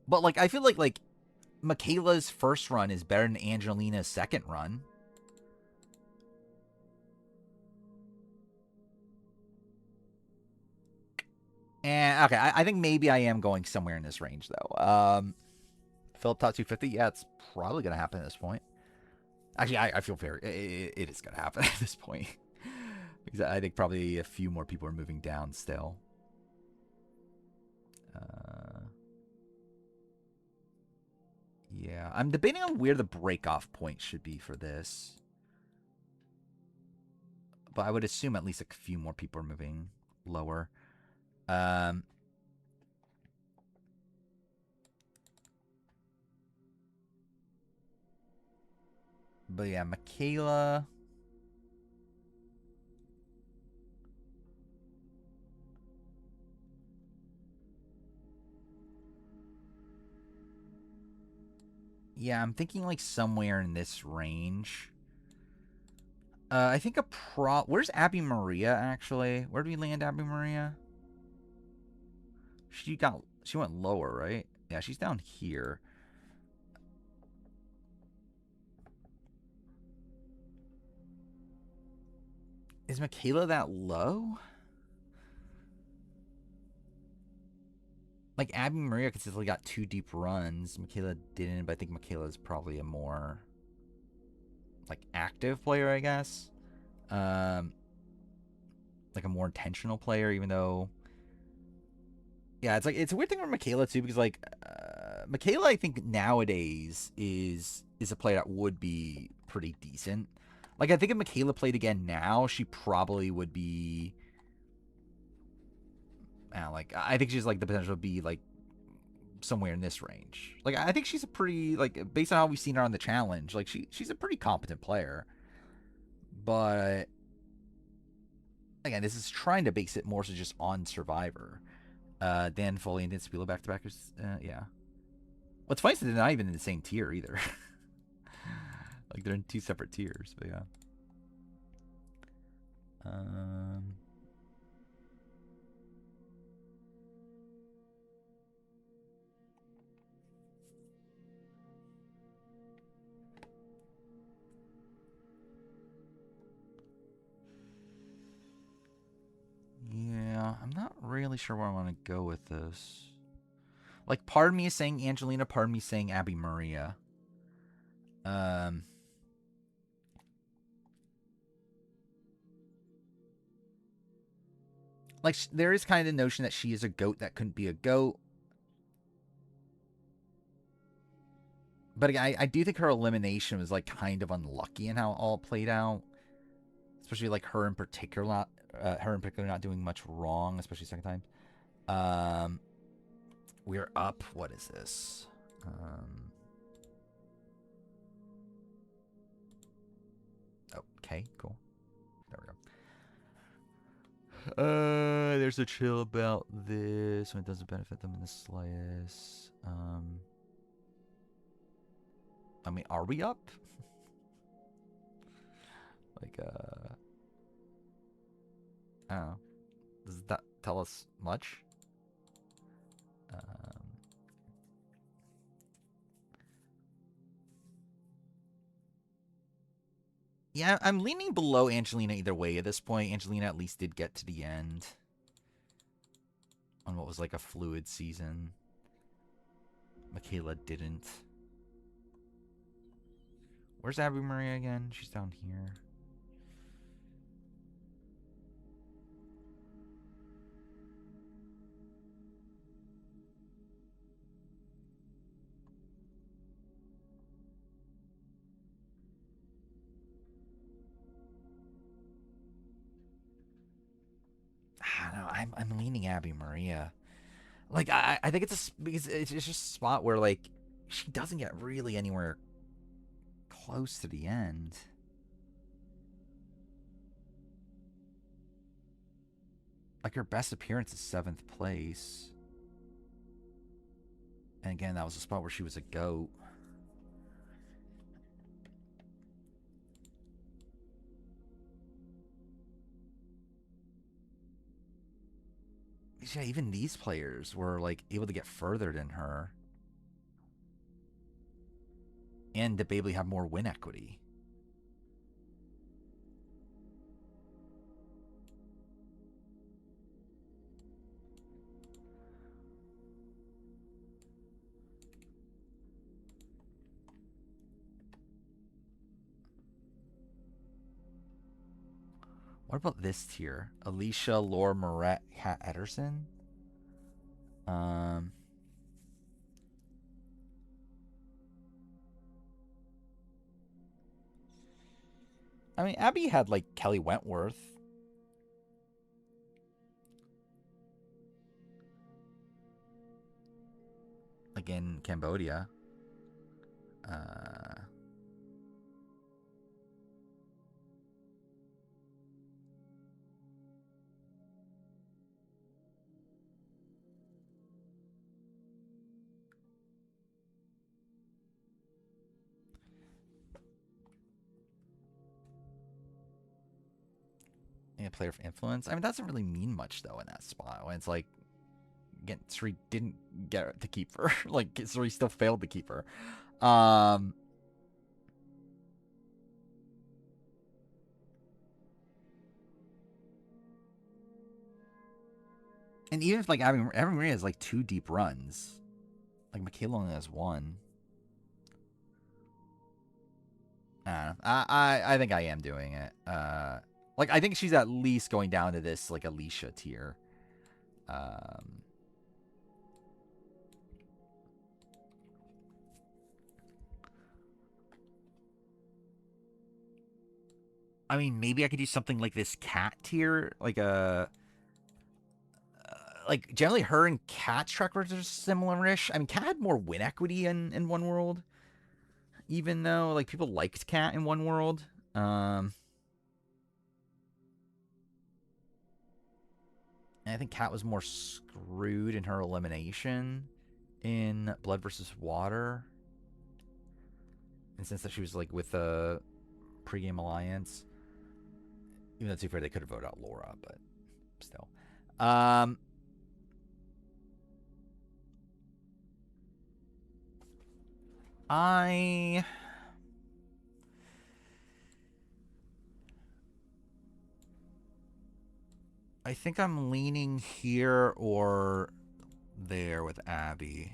But like I feel like Michaela's first run is better than Angelina's second run. And okay, I think maybe I am going somewhere in this range though. Philip top 250, yeah, it's probably gonna happen at this point. Actually, I feel very it is gonna happen at this point. Because I think probably a few more people are moving down still. Yeah, I'm debating on where the breakoff point should be for this. But I would assume at least a few more people are moving lower. But yeah, Michaela. Yeah, I'm thinking like somewhere in this range. I think where's Abby Maria actually? Where do we land Abby Maria? She went lower, right? Yeah, she's down here. Is Michaela that low? Like Abby Maria consistently got 2 deep runs. Michaela didn't, but I think Michaela's probably a more like active player, I guess. Like a more intentional player, even though yeah, it's a weird thing with Michaela too, because like Michaela I think nowadays is a player that would be pretty decent. Like I think if Michaela played again now, she probably would be like I think she's like the potential to be like somewhere in this range. Like I think she's a pretty like based on how we've seen her on the challenge, like she's a pretty competent player. But again, this is trying to base it more so just on Survivor. Dan Foley and Dan Spilo back to backers. Yeah. What's funny is they're not even in the same tier either. Like they're in 2 separate tiers, but yeah. Yeah, I'm not really really sure where I want to go with this. Like, part of me is saying Angelina, part of me is saying Abby Maria. Like, there is kind of the notion that she is a goat that couldn't be a goat. But again, I do think her elimination was like kind of unlucky in how it all played out. Especially like her in particular not doing much wrong, especially second time. We're up. What is this? Okay, cool. There we go. There's a chill about this when it doesn't benefit them in the slightest. I mean, are we up? Like, I don't know. Does that tell us much? Yeah, I'm leaning below Angelina either way at this point. Angelina at least did get to the end on what was like a fluid season. Michaela didn't. Where's Abby Maria again? She's down here. I don't know. I'm leaning Abby Maria. Like I think because it's just a spot where like she doesn't get really anywhere close to the end. Like her best appearance is 7th place. And again, that was a spot where she was a goat. Yeah, even these players were like able to get further than her. And debatably have more win equity. What about this tier? Alicia, Laura Moret, Kat Ederson? I mean, Abby had like Kelly Wentworth. Like in Cambodia. A player of influence. I mean, that doesn't really mean much though in that spot when it's like, again, Sri didn't get to keep her. Like Sri still failed to keep her. And even if like Abby Maria has like 2 deep runs, like Michaela only has 1. I think I am doing it. Like I think she's at least going down to this like Alicia tier. I mean, maybe I could do something like this Cat tier, like a. Like generally, her and Cat's track records are similar-ish. I mean, Cat had more win equity in One World, even though like people liked Cat in One World. And I think Cat was more screwed in her elimination in Blood versus Water. And since that she was like with the pregame alliance, even though too fair they could have voted out Laura, but still. I I think I'm leaning here or there with Abby.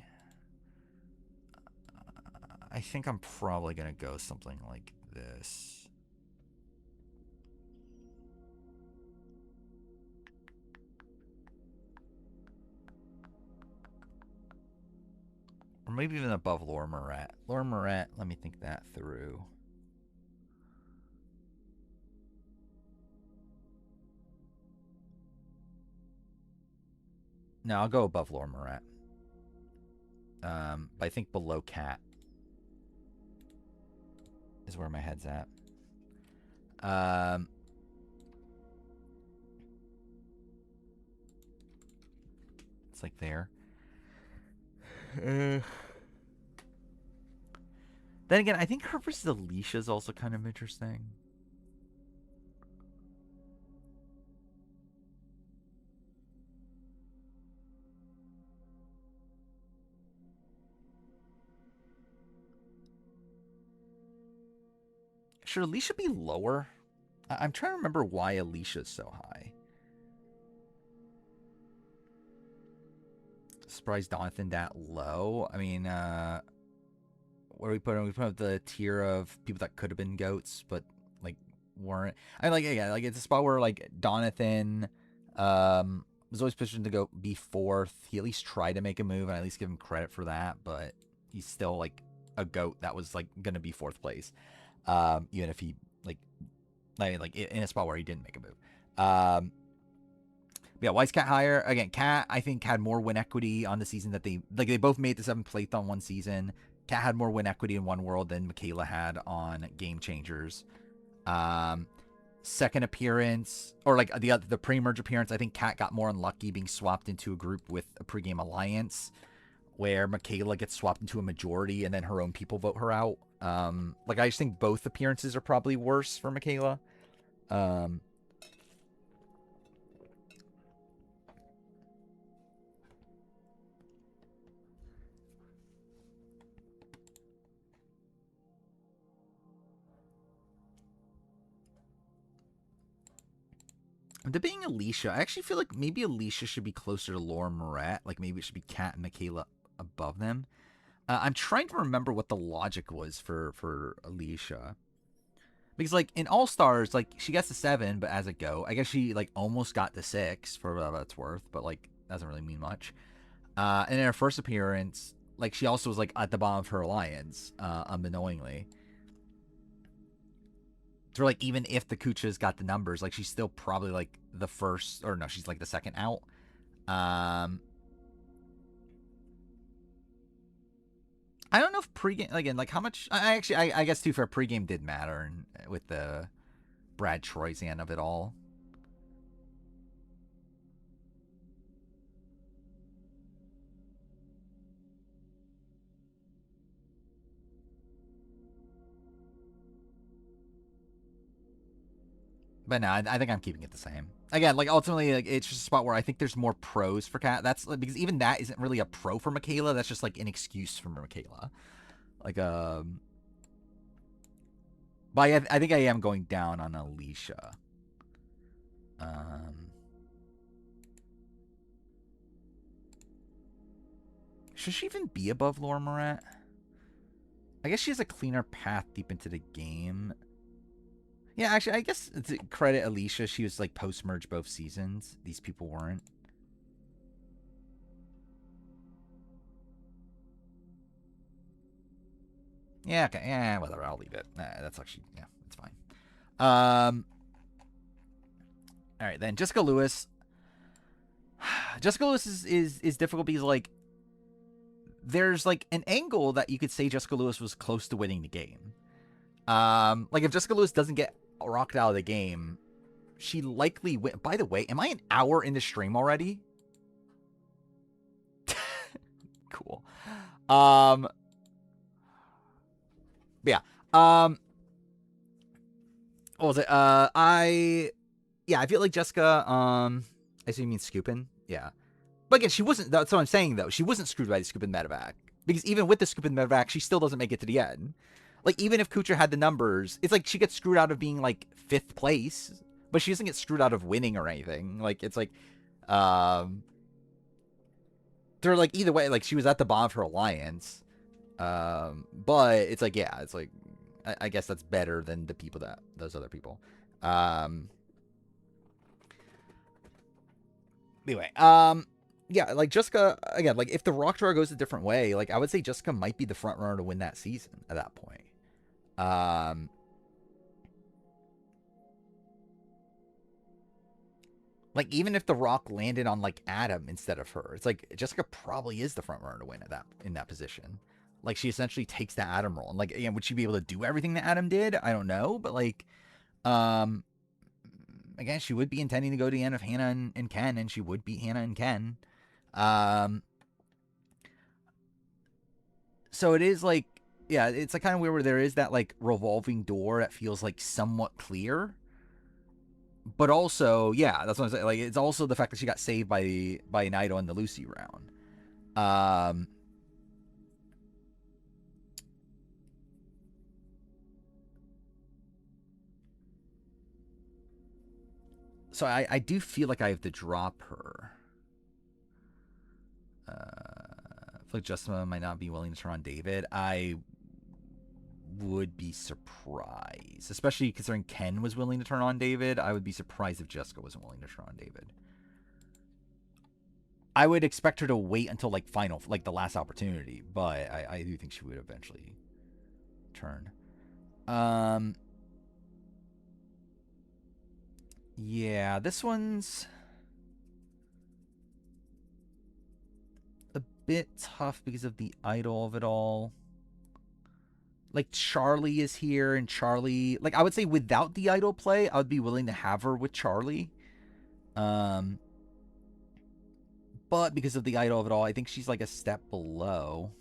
I think I'm probably going to go something like this. Or maybe even above Laura Moret. Laura Moret, let me think that through. No, I'll go above Laura Moret. But I think below Cat is where my head's at. It's like there. Then again, I think her versus Alicia is also kind of interesting. Should Alicia be lower? I'm trying to remember why Alicia's so high. Surprised Donathan that low. I mean, where do we put him? We put him the tier of people that could have been goats, but like weren't. I like, yeah, like it's a spot where like Donathan was always positioned to go be fourth. He at least tried to make a move, and I at least give him credit for that. But he's still like a goat that was like gonna be fourth place, even if he like in a spot where he didn't make a move. Yeah, why is Cat higher? Again, Cat I think had more win equity on the season that they both made the 7th place on one season. Cat had more win equity in One World than Michaela had on Game Changers. Second appearance, or like the pre-merge appearance, I think Cat got more unlucky being swapped into a group with a pregame alliance, where Michaela gets swapped into a majority and then her own people vote her out. Like I just think both appearances are probably worse for Michaela. I'm debating Alicia. I actually feel like maybe Alicia should be closer to Laura Moret. Like maybe it should be Kat and Michaela above them. I'm trying to remember what the logic was for Alicia. Because like in All Stars, like she gets to 7, but as a go, I guess she like almost got to 6 for whatever it's worth, but like doesn't really mean much. And in her first appearance, like she also was like at the bottom of her alliance, unknowingly. So like even if the Kuchas got the numbers, like she's still probably like the first, or no, she's like the second out. I don't know if pregame again, like how much. I guess too, for pregame did matter with the Brad Troisian of it all. But no, I think I'm keeping it the same. Again, like ultimately, like, it's just a spot where I think there's more pros for Kat. That's because even that isn't really a pro for Michaela. That's just like an excuse for Michaela. Like but I think I am going down on Alicia. Should she even be above Laura Moret? I guess she has a cleaner path deep into the game. Yeah, actually, I guess to credit Alicia, she was like post-merge both seasons. These people weren't. Yeah, okay. Yeah, whatever. I'll leave it. That's actually, yeah, that's fine. All right, then Jessica Lewis. Jessica Lewis is difficult because like there's like an angle that you could say Jessica Lewis was close to winning the game. Like if Jessica Lewis doesn't get rocked out of the game, she likely win. By the way, am I an hour in the stream already? Cool. Yeah. What was it? I feel like Jessica. I assume you mean Scoopin. Yeah. But again, she wasn't. That's what I'm saying though. She wasn't screwed by the Scoopin medevac, because even with the Scoopin medevac, she still doesn't make it to the end. Like even if Kuchar had the numbers, it's like she gets screwed out of being like 5th place but she doesn't get screwed out of winning or anything. Like it's like, um, they're like either way. Like she was at the bottom of her alliance, but it's like yeah, it's like I guess that's better than the people that those other people. Um, anyway, yeah, like Jessica again. Like if the Rock Draw goes a different way, like I would say Jessica might be the front runner to win that season at that point. Like even if the Rock landed on like Adam instead of her, it's like Jessica probably is the front runner to win at that in that position. Like she essentially takes the Adam role. And like, yeah, would she be able to do everything that Adam did? I don't know, but like, um, again, she would be intending to go to the end of Hannah and Ken, and she would beat Hannah and Ken. Um, so it is like, yeah, it's like kind of weird where there is that like revolving door that feels like somewhat clear, but also, yeah, that's what I'm saying. Like, it's also the fact that she got saved by Naito in the Lucy round. So I do feel like I have to drop her. I feel like Jessica might not be willing to turn on David. I would be surprised, especially considering Ken was willing to turn on David. I would be surprised if Jessica wasn't willing to turn on David. I would expect her to wait until like final, like the last opportunity, but I do think she would eventually turn. Yeah, this one's a bit tough because of the idol of it all. Like Charlie is here, and Charlie, like I would say without the idol play, I would be willing to have her with Charlie. But because of the idol of it all, I think she's like a step below.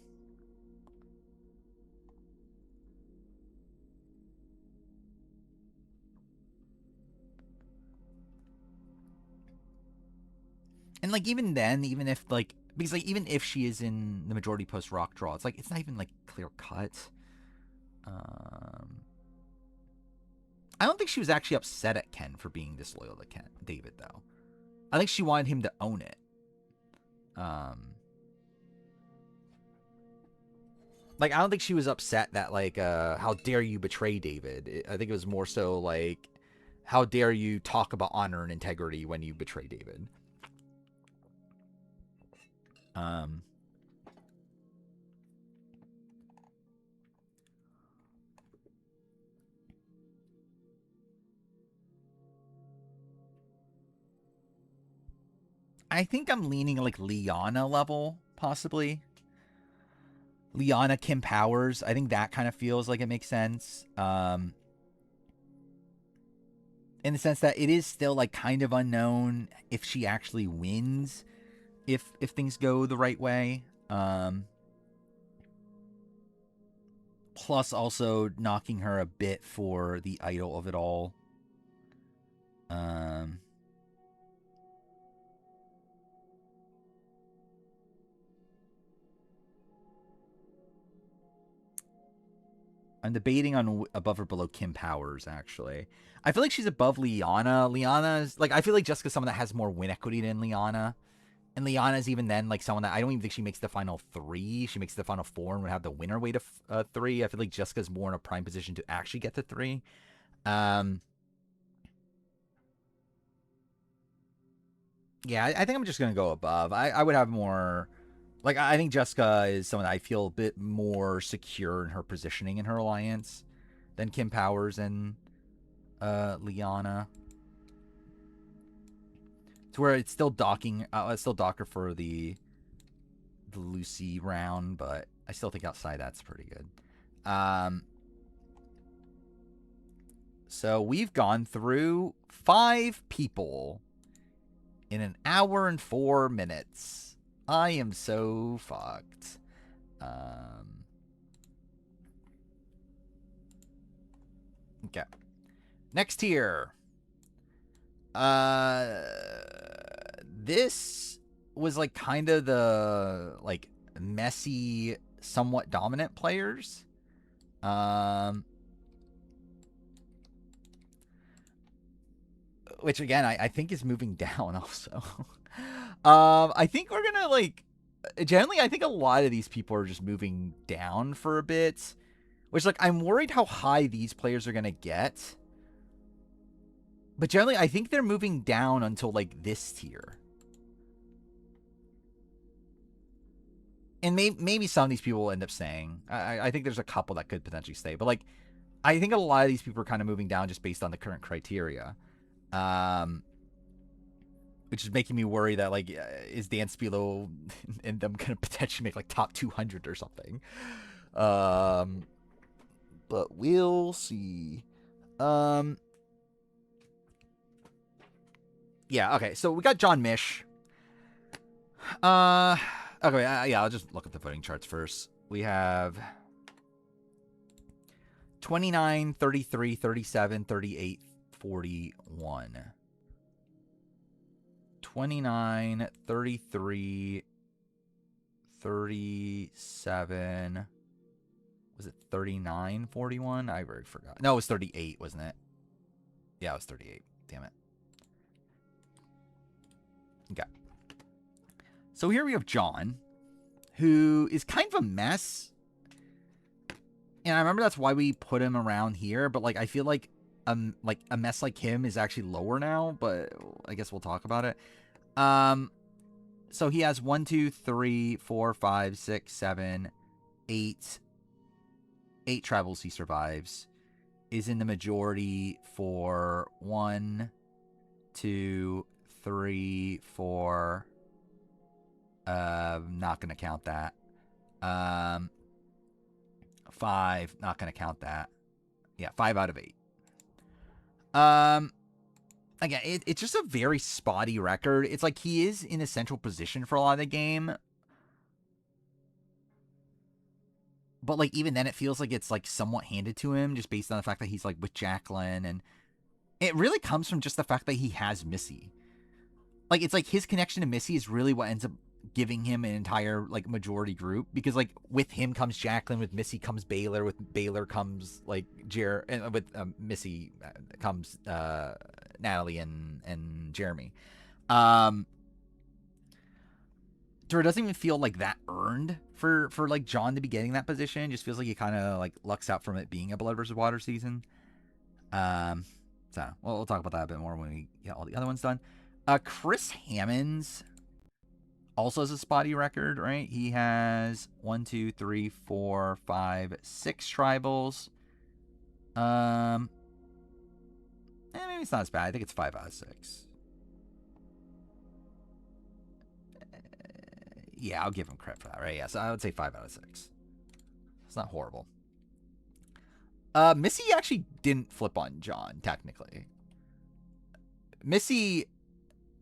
And like even then, even if like because like even if she is in the majority post Rock Draw, it's like it's not even like clear cut. I don't think she was actually upset at Ken for being disloyal to David though. I think she wanted him to own it. Like I don't think she was upset that like how dare you betray David. I think it was more so like how dare you talk about honor and integrity when you betray David. I think I'm leaning like Liana level, possibly. Liana Kim Powers. I think that kind of feels like it makes sense. In the sense that it is still like kind of unknown if she actually wins, if things go the right way. Plus also knocking her a bit for the idol of it all. I'm debating on above or below Kim Powers, actually. I feel like she's above Liana. Liana's, like, I feel like Jessica's someone that has more win equity than Liana. And Liana's even then, like, someone that I don't even think she makes the final 3. She makes the final 4 and would have the winner way to 3. I feel like Jessica's more in a prime position to actually get to 3. Yeah, I think I'm just going to go above. I would have more. Like, I think Jessica is someone I feel a bit more secure in her positioning in her alliance than Kim Powers and Liana. To where it's still docking, it's still docker for the Lucy round, but I still think outside that's pretty good. So we've gone through 5 people in an hour and 4 minutes. I am so fucked. Okay. Next tier. This was like kind of the like messy, somewhat dominant players. which again I think is moving down also. I think we're gonna like generally I think a lot of these people are just moving down for a bit, which like I'm worried how high these players are gonna get. But generally I think they're moving down until like this tier. And maybe some of these people will end up staying. I think there's a couple that could potentially stay, but like I think a lot of these people are kind of moving down just based on the current criteria. Which is making me worry that like is Dan Spilo and them gonna potentially make like top 200 or something. But we'll see. Yeah, okay. So we got John Mish. Okay, yeah, I'll just look at the voting charts first. We have 29, 33, 37, 38, 41. 29, 33, 37. Was it 39, 41? I already forgot. No, it was 38, wasn't it? Yeah, it was 38. Damn it. Okay. So here we have John, who is kind of a mess. And I remember that's why we put him around here, but like I feel like a mess like him is actually lower now, but I guess we'll talk about it. So he has 1, 2, 3, 4, 5, 6, 7, 8 tribals he survives. Is in the majority for 1, 2, 3, 4. Not gonna count that. 5, not gonna count that. Yeah, 5 out of 8. Again, it's just a very spotty record. It's like he is in a central position for a lot of the game. But like even then it feels like it's like somewhat handed to him just based on the fact that he's like with Jacqueline, and it really comes from just the fact that he has Missy. Like it's like his connection to Missy is really what ends up giving him an entire like majority group, because like with him comes Jacqueline, with Missy comes Baylor, with Baylor comes like and with Missy comes Natalie and Jeremy. So it doesn't even feel like that earned for like John to be getting that position. It just feels like he kind of like lucks out from it being a Blood versus Water season. So we'll talk about that a bit more when we get all the other ones done. Chris Hammonds also has a spotty record, right? He has 1, 2, 3, 4, 5, 6 tribals. Maybe it's not as bad. I think it's 5 out of 6. Yeah, I'll give him credit for that, right? Yeah, so I would say 5 out of 6. It's not horrible. Missy actually didn't flip on John, technically. Missy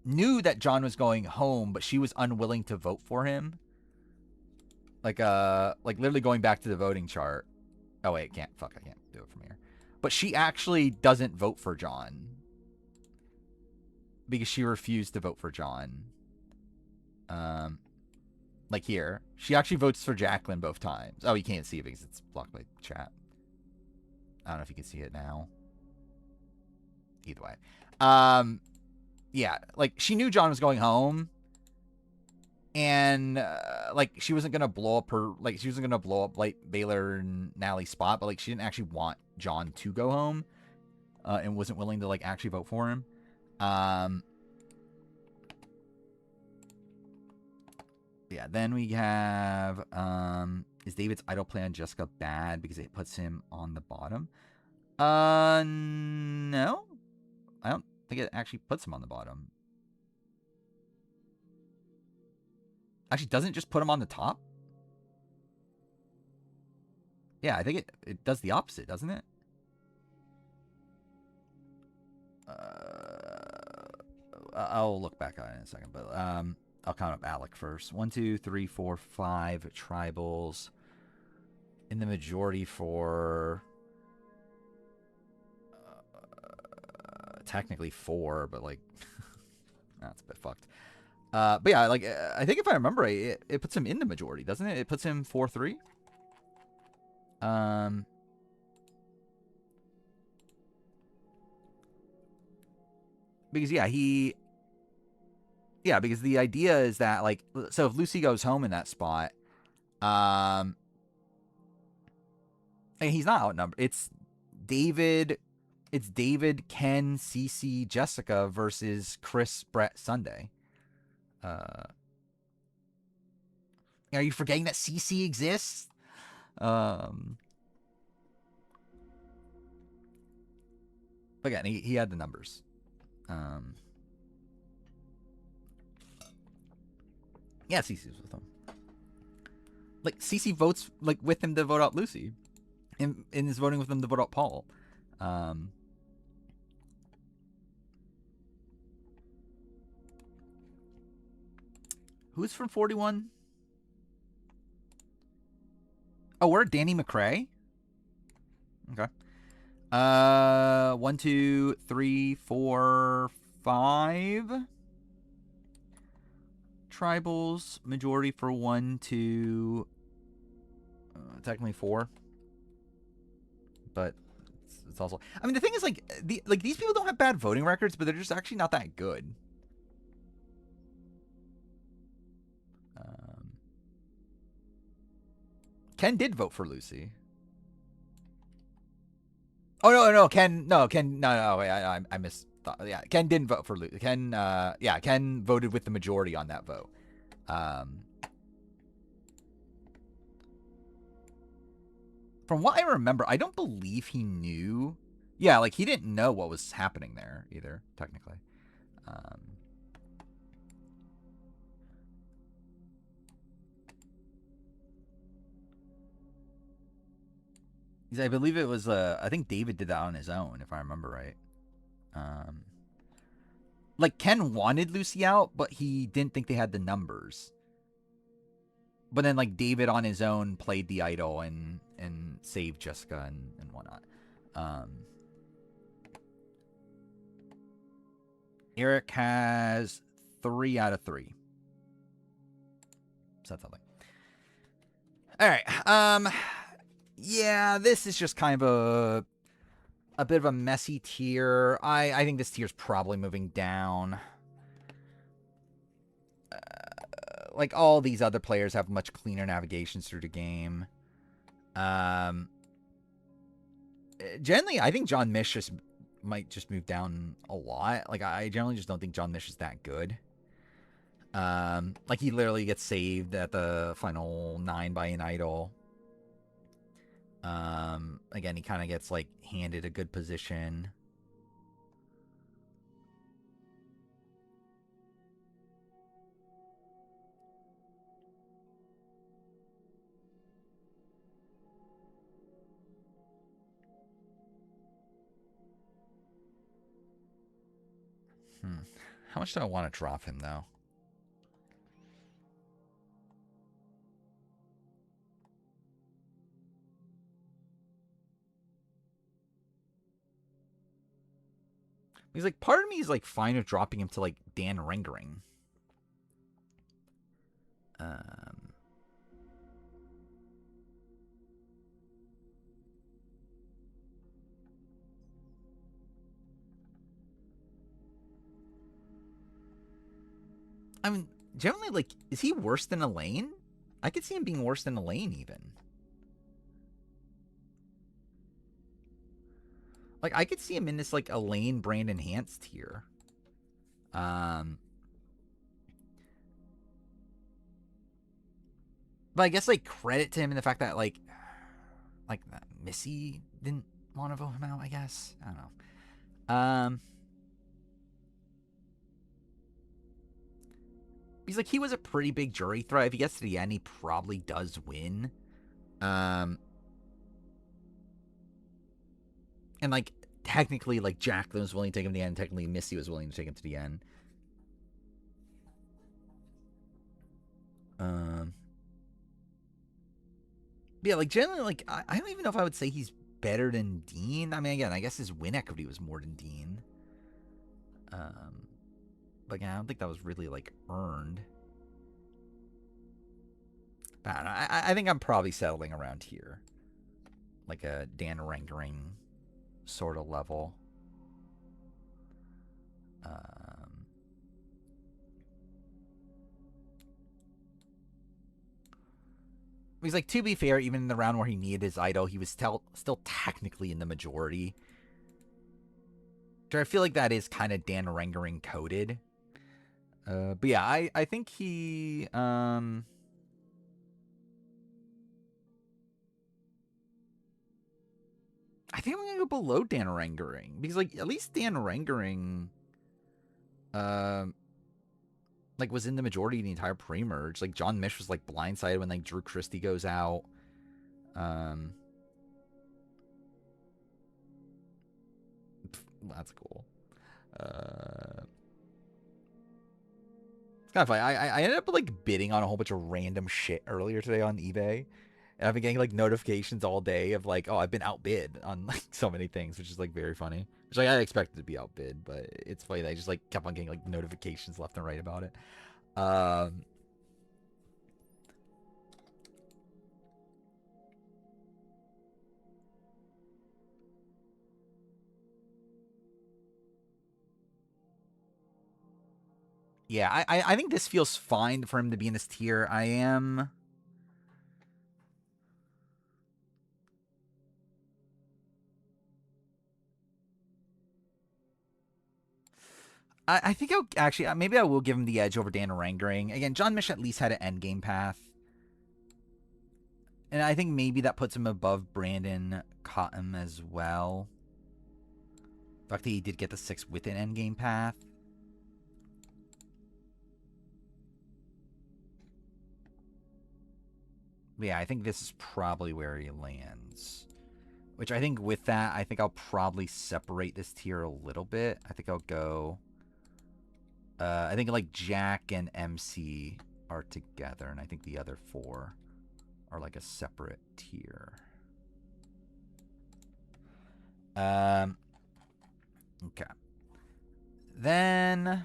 knew that John was going home, but she was unwilling to vote for him. Like literally going back to the voting chart. Oh wait, I can't do it from here. But she actually doesn't vote for John because she refused to vote for John. Like here, she actually votes for Jacqueline both times. Oh, you can't see it because it's blocked by chat. I don't know if you can see it now. Either way, yeah, like she knew John was going home, and like she wasn't gonna blow up like Baylor and Natalie's spot, but like she didn't actually want John to go home, and wasn't willing to like actually vote for him. Yeah, then we have is David's idle plan Jessica bad because it puts him on the bottom? No, I don't think it actually puts him on the bottom. Actually, doesn't it just put him on the top? Yeah, I think it does the opposite, doesn't it? I'll look back on it in a second, but I'll count up Alec first. 1, 2, 3, 4, 5 tribals in the majority for technically 4, but like that's a bit fucked. But yeah, like I think if I remember right, it puts him in the majority, doesn't it? It puts him 4-3. Because because the idea is that, like, so if Lucy goes home in that spot, and he's not outnumbered. It's David, Ken, Cece, Jessica versus Chris, Brett, Sunday. Are you forgetting that Cece exists? Again, he had the numbers. Yeah, Cece's with him. Like, Cece votes like with him to vote out Lucy, and is voting with him to vote out Paul. Who's from 41? Oh, we're Danny McRae. Okay. 1, 2, 3, 4, 5 tribals. Majority for 1, 2, technically 4. But it's also. I mean, the thing is, like, these people don't have bad voting records, but they're just actually not that good. Ken did vote for Lucy. Oh no, Ken, no, wait, I missed. Yeah, Ken didn't vote for Lucy. Ken voted with the majority on that vote. From what I remember, I don't believe he knew. Yeah, like, he didn't know what was happening there either, technically. I believe it was, I think David did that on his own, if I remember right. Like, Ken wanted Lucy out, but he didn't think they had the numbers. But then, like, David on his own played the idol and saved Jessica and whatnot. Eric has 3 out of 3. So that's something. All right. Yeah, this is just kind of a bit of a messy tier. I think this tier's probably moving down. Like, all these other players have much cleaner navigations through the game. Generally, I think John Mish might just move down a lot. Like, I generally just don't think John Mish is that good. Like, he literally gets saved at the final 9 by an idol. Again, he kind of gets, like, handed a good position. How much do I want to drop him, though? He's like, part of me is, like, fine with dropping him to, like, Dan Ringering. I mean, generally, like, is he worse than Elaine? I could see him being worse than Elaine, even. Like, I could see him in this, like, Elaine Brandon Hance tier. But I guess, like, credit to him in the fact that, like Missy didn't want to vote him out, I guess. I don't know. He's like, he was a pretty big jury threat. If he gets to the end, he probably does win. And, like, technically, like, Jacqueline was willing to take him to the end. Technically, Missy was willing to take him to the end. Yeah, like, generally, like, I don't even know if I would say he's better than Dean. I mean, again, I guess his win equity was more than Dean. But yeah, I don't think that was really, like, earned. But I don't know. I think I'm probably settling around here. Like a Dan Ringering sort of level. He's like, to be fair, even in the round where he needed his idol, he was still technically in the majority. So I feel like that is kind of Dan Rengering coded. But yeah, I think he I think I'm gonna go below Dan Rengering because like at least Dan Rengering like was in the majority of the entire pre-merge. Like John Mish was like blindsided when like Drew Christie goes out. That's cool. It's kind of funny. I ended up like bidding on a whole bunch of random shit earlier today on eBay. And I've been getting like notifications all day of like, oh, I've been outbid on like so many things, which is like very funny. Which like I expected to be outbid, but it's funny that I just like kept on getting like notifications left and right about it. Yeah, I think this feels fine for him to be in this tier. I think I'll actually maybe I will give him the edge over Dan Rangering. Again, John Mish at least had an end game path. And I think maybe that puts him above Brandon Cotton as well. The fact that he did get the 6 with an end game path. But yeah, I think this is probably where he lands. Which I think with that, I think I'll probably separate this tier a little bit. I think I'll go... I think like Jack and MC are together, and I think the other 4 are like a separate tier. Okay. Then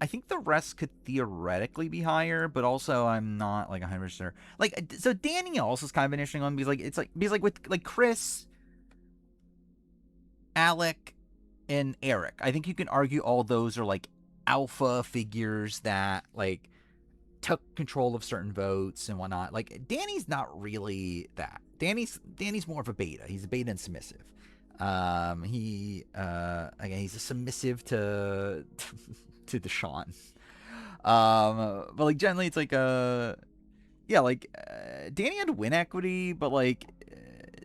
I think the rest could theoretically be higher, but also I'm not like 100% sure. Like, so Danny also is kind of an interesting one because like with like Chris, Alec, and Eric, I think you can argue all those are like alpha figures that like took control of certain votes and whatnot. Like Danny's not really that. Danny's more of a beta. He's a beta and submissive. Again, he's a submissive to to Deshaun. But like generally it's like Danny had win equity, but like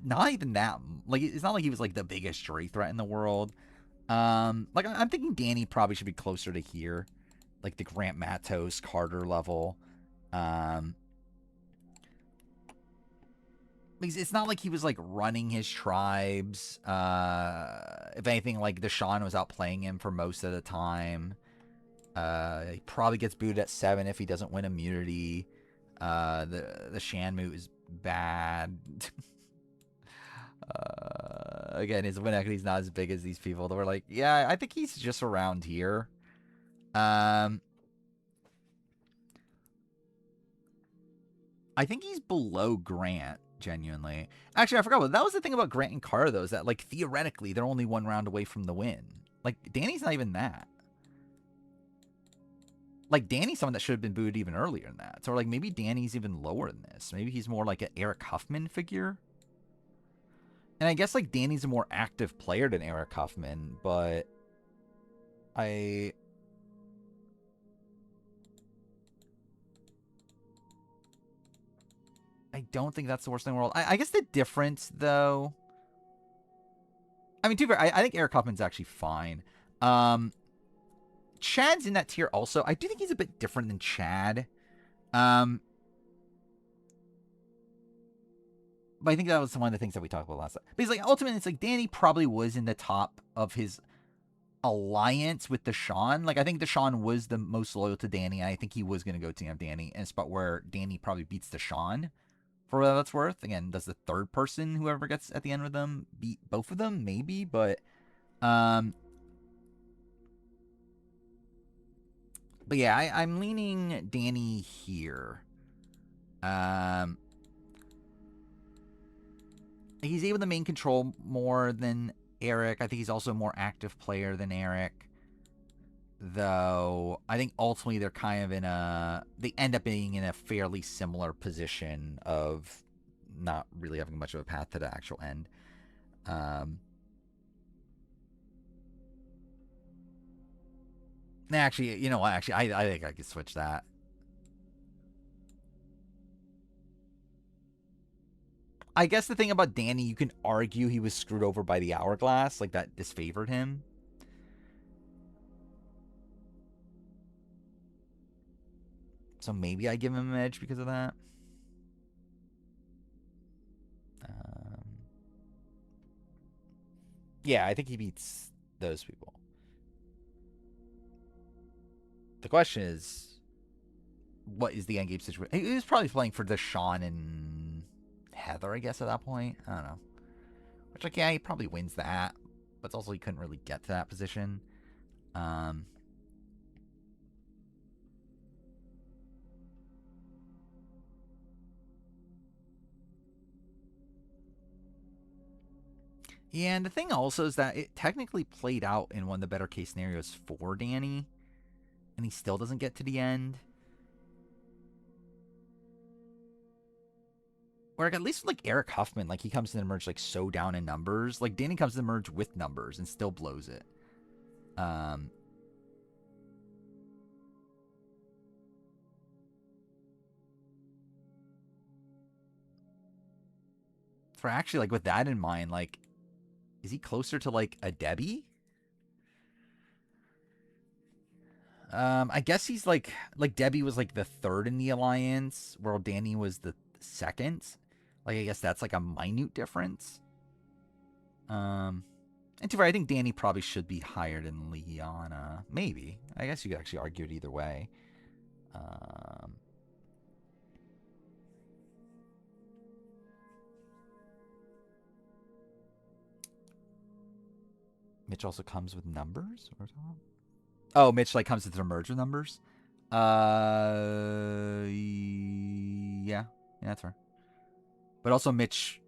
not even that. Like it's not like he was like the biggest jury threat in the world. Like I'm thinking Danny probably should be closer to here, like the Grant Matos Carter level. Because it's not like he was like running his tribes. If anything, like Deshaun was outplaying him for most of the time. He probably gets booted at 7 if he doesn't win immunity. The Shanmu is bad. Again, his win equity is not as big as these people. That were like, yeah, I think he's just around here. I think he's below Grant, genuinely. Actually, I forgot. That was the thing about Grant and Carter, though, is that, like, theoretically, they're only 1 round away from the win. Like, Danny's not even that. Like, Danny's someone that should have been booted even earlier than that. So, like, maybe Danny's even lower than this. Maybe he's more like an Eric Huffman figure. And I guess, like, Danny's a more active player than Eric Huffman, but I don't think that's the worst thing in the world. I guess the difference, though... I mean, to be fair, I think Eric Huffman's actually fine. Chad's in that tier also. I do think he's a bit different than Chad. But I think that was one of the things that we talked about last time. But he's like, ultimately, it's like Danny probably was in the top of his alliance with Deshaun. Like, I think Deshaun was the most loyal to Danny, and I think he was going to go team up Danny in a spot where Danny probably beats Deshaun, for what that's worth. Again, does the third person, whoever gets at the end with them, beat both of them? Maybe, but yeah, I'm leaning Danny here. He's able to main control more than Eric. I think he's also a more active player than Eric. Though I think ultimately they're kind of they end up being in a fairly similar position of not really having much of a path to the actual end. Actually, you know what? Actually, I think I could switch that. I guess the thing about Danny, you can argue he was screwed over by the hourglass, like that disfavored him. So maybe I give him an edge because of that. Yeah, I think he beats those people. The question is, what is the endgame situation? He was probably playing for Deshawn and Heather, I guess, at that point. I don't know. Which, like, yeah, he probably wins that. But it's also he couldn't really get to that position. Yeah, and the thing also is that it technically played out in one of the better case scenarios for Danny, and he still doesn't get to the end. Where like, at least like Eric Huffman, like he comes to the merge like so down in numbers. Like Danny comes to the merge with numbers and still blows it. For actually like with that in mind, like is he closer to like a Debbie? I guess he's like Debbie was like the third in the alliance, while Danny was the second. Like I guess that's like a minute difference. And to be fair, I think Danny probably should be higher than Liana. Maybe. I guess you could actually argue it either way. Mitch also comes with numbers? Oh, Mitch like comes with the merger numbers? Yeah, that's fair. But also Mitch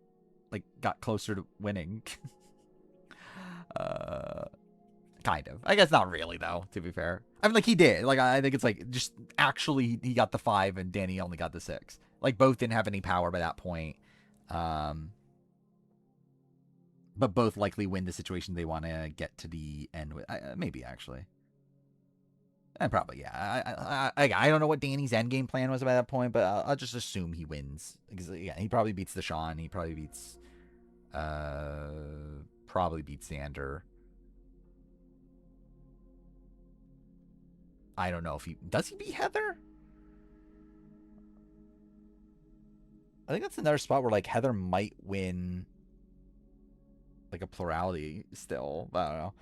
like got closer to winning. Kind of. I guess not really though, to be fair. I mean like he did. Like I think it's like just actually he got the 5 and Danny only got the 6. Like both didn't have any power by that point. But both likely win the situation they want to get to the end with. Maybe actually. Probably, yeah. I don't know what Danny's endgame plan was by that point, but I'll just assume he wins. Because, yeah, he probably beats Deshawn. He probably beats Xander. I don't know if he... Does he beat Heather? I think that's another spot where, like, Heather might win, like, a plurality still. I don't know.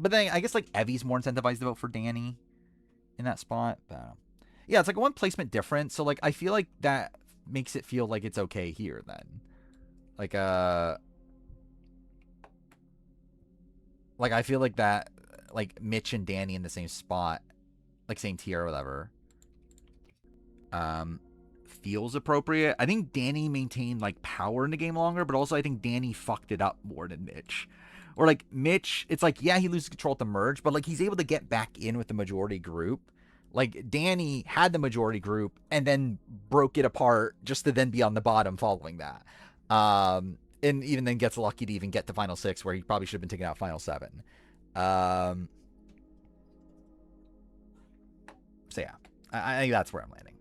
But then I guess, like, Evie's more incentivized to vote for Danny in that spot. But I don't know. Yeah, it's like a one placement difference. So, like, I feel like that makes it feel like it's okay here then. Like, I feel like that, like, Mitch and Danny in the same spot, like, same tier or whatever, feels appropriate. I think Danny maintained, like, power in the game longer, but also I think Danny fucked it up more than Mitch. Or, like, Mitch, it's like, yeah, he loses control at the merge, but, like, he's able to get back in with the majority group. Like, Danny had the majority group and then broke it apart just to then be on the bottom following that. And even then gets lucky to even get to Final 6, where he probably should have been taking out Final 7. So, yeah. I think that's where I'm landing.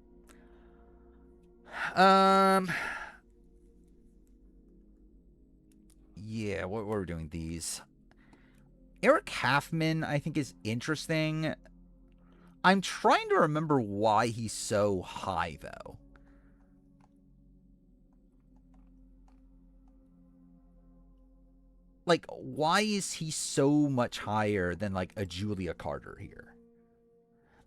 Yeah, what were we doing these? Eric Halfman, I think, is interesting. I'm trying to remember why he's so high, though. Like, why is he so much higher than, like, a Julia Carter here?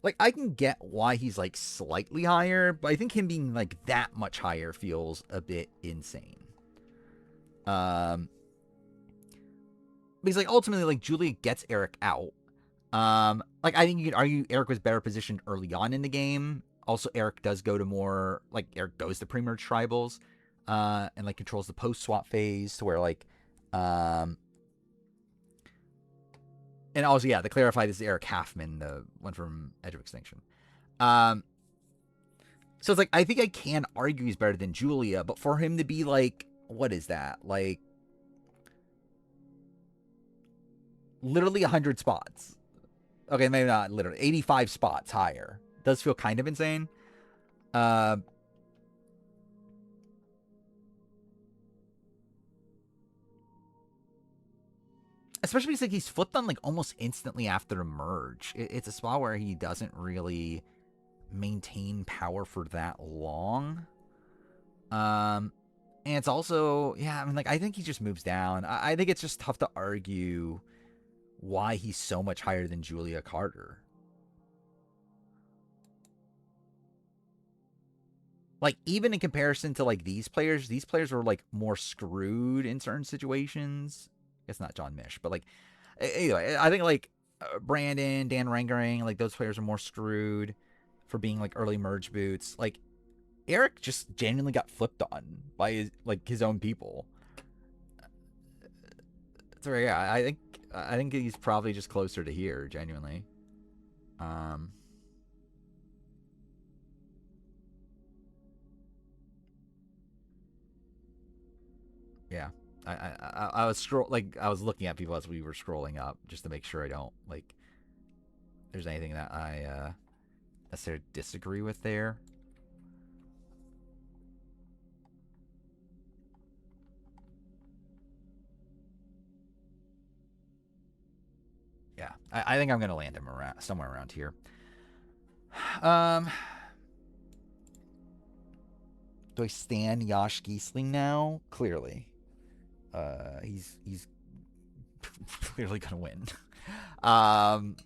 Like, I can get why he's, like, slightly higher, but I think him being, like, that much higher feels a bit insane. Because, like, ultimately, like, Julia gets Eric out. Like, I think you could argue Eric was better positioned early on in the game. Also, Eric does go to more, like, Eric goes to pre-merge tribals, and, like, controls the post-swap phase to where, like, Um, and also, yeah, to clarify, this is Eric Halfman, the one from Edge of Extinction. Um, so it's like, I think I can argue he's better than Julia, but for him to be like, what is that? Like, literally 100 spots. Okay, maybe not literally. 85 spots higher. Does feel kind of insane. Uh, especially because like, he's flipped on like almost instantly after the merge. It's a spot where he doesn't really maintain power for that long. And it's also, yeah, I mean, like, I think he just moves down. I think it's just tough to argue why he's so much higher than Julia Carter. Like, even in comparison to like these players were like more screwed in certain situations. It's not John Mish, but like, anyway, I think like Brandon, Dan Rangering, like those players are more screwed for being like early merge boots. Like, Eric just genuinely got flipped on by his own people. So yeah, I think he's probably just closer to here, genuinely. Um, yeah, I was I was looking at people as we were scrolling up just to make sure I don't like there's anything that I necessarily disagree with there. Yeah, I think I'm gonna land him around somewhere around here. Um, do I stand Yash Giesling now? Clearly, he's clearly gonna win. um,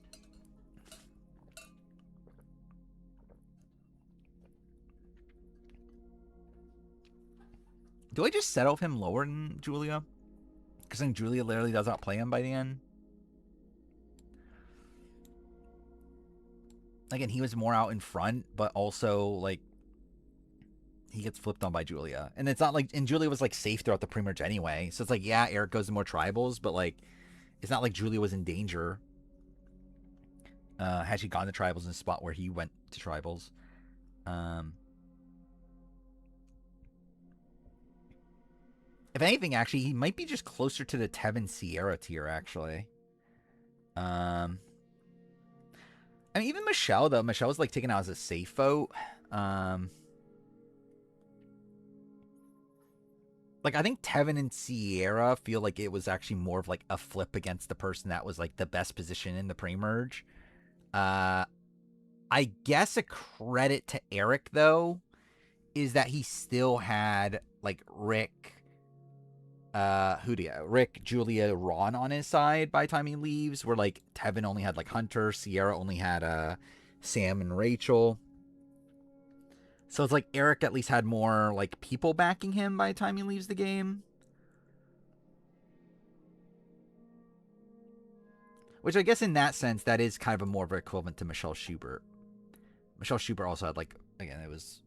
do I just settle him lower than Julia? Because then Julia literally does not play him by the end. Again, he was more out in front, but also like he gets flipped on by Julia, and it's not like and Julia was like safe throughout the pre-merge anyway. So it's like yeah, Eric goes to more tribals, but like it's not like Julia was in danger. Had she gone to tribals in a spot where he went to tribals. Um, if anything, actually, he might be just closer to the Tevin Sierra tier, actually. Um, I mean, even Michelle, though. Michelle was, like, taken out as a safe vote. Like, I think Tevin and Sierra feel like it was actually more of, like, a flip against the person that was, like, the best position in the pre-merge. I guess a credit to Eric, though, is that he still had, like, Rick, Rick, Julia, Ron on his side by the time he leaves, where like Tevin only had like Hunter, Sierra only had Sam and Rachel. So it's like Eric at least had more like people backing him by the time he leaves the game. Which I guess in that sense, that is kind of a more of an equivalent to Michelle Schubert. Michelle Schubert also had like, again, it was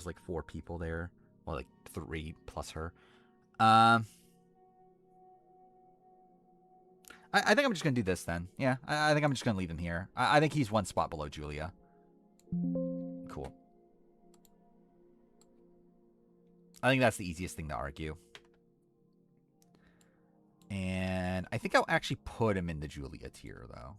like 4 people there. Well, like 3 plus her. Um, I think I'm just gonna do this then. Yeah, I think I'm just gonna leave him here. I think he's 1 spot below Julia. Cool. I think that's the easiest thing to argue. And I think I'll actually put him in the Julia tier, though.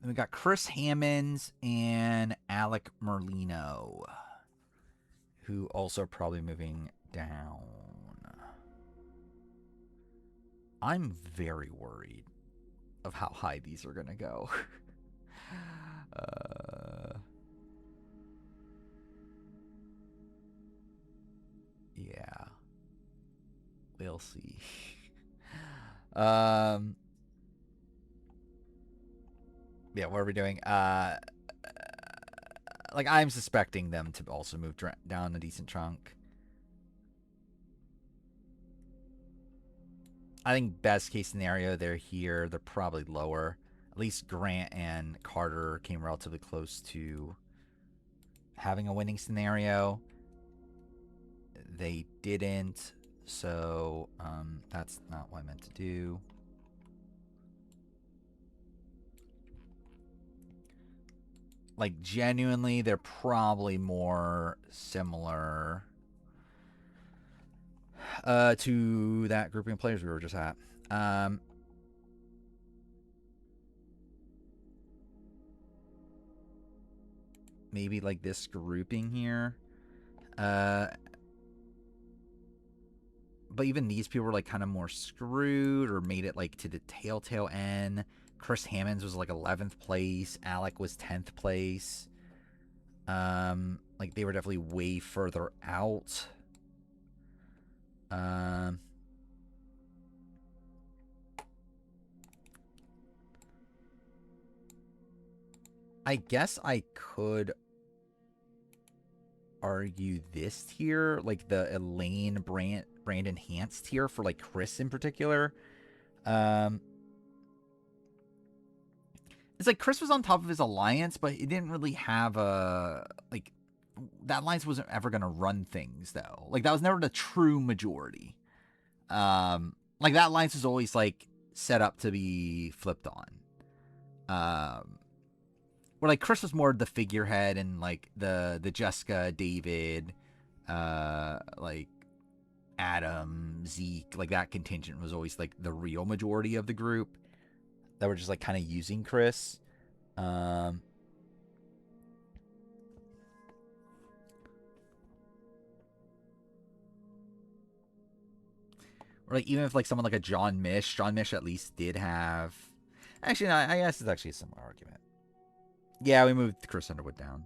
Then we got Chris Hammonds and Alec Merlino, who also are probably moving down. I'm very worried of how high these are going to go. Yeah. We'll see. Yeah, what are we doing? Like, I'm suspecting them to also move down a decent chunk. I think best case scenario, they're here. They're probably lower. At least Grant and Carter came relatively close to having a winning scenario. they didn't. So that's not what I meant to do. Like, genuinely, they're probably more similar to that grouping of players we were just at. Maybe like this grouping here. But even these people were like kind of more screwed or made it like to the tail end. Chris Hammonds was like 11th place. Alec was 10th place. Like they were definitely way further out. I guess I could argue this tier, like the Elaine Brandon Hance tier for like Chris in particular. It's like Chris was on top of his alliance, but he didn't really have a like that alliance wasn't ever gonna run things though. Like that was never the true majority. Like that alliance was always like set up to be flipped on. Where like Chris was more the figurehead and like the Jessica, David, like Adam, Zeke, like that contingent was always like the real majority of the group that were just like kind of using Chris. Or like even if like someone like a John Mish at least did have. Actually, no, I guess it's actually a similar argument. Yeah, we moved Chris Underwood down.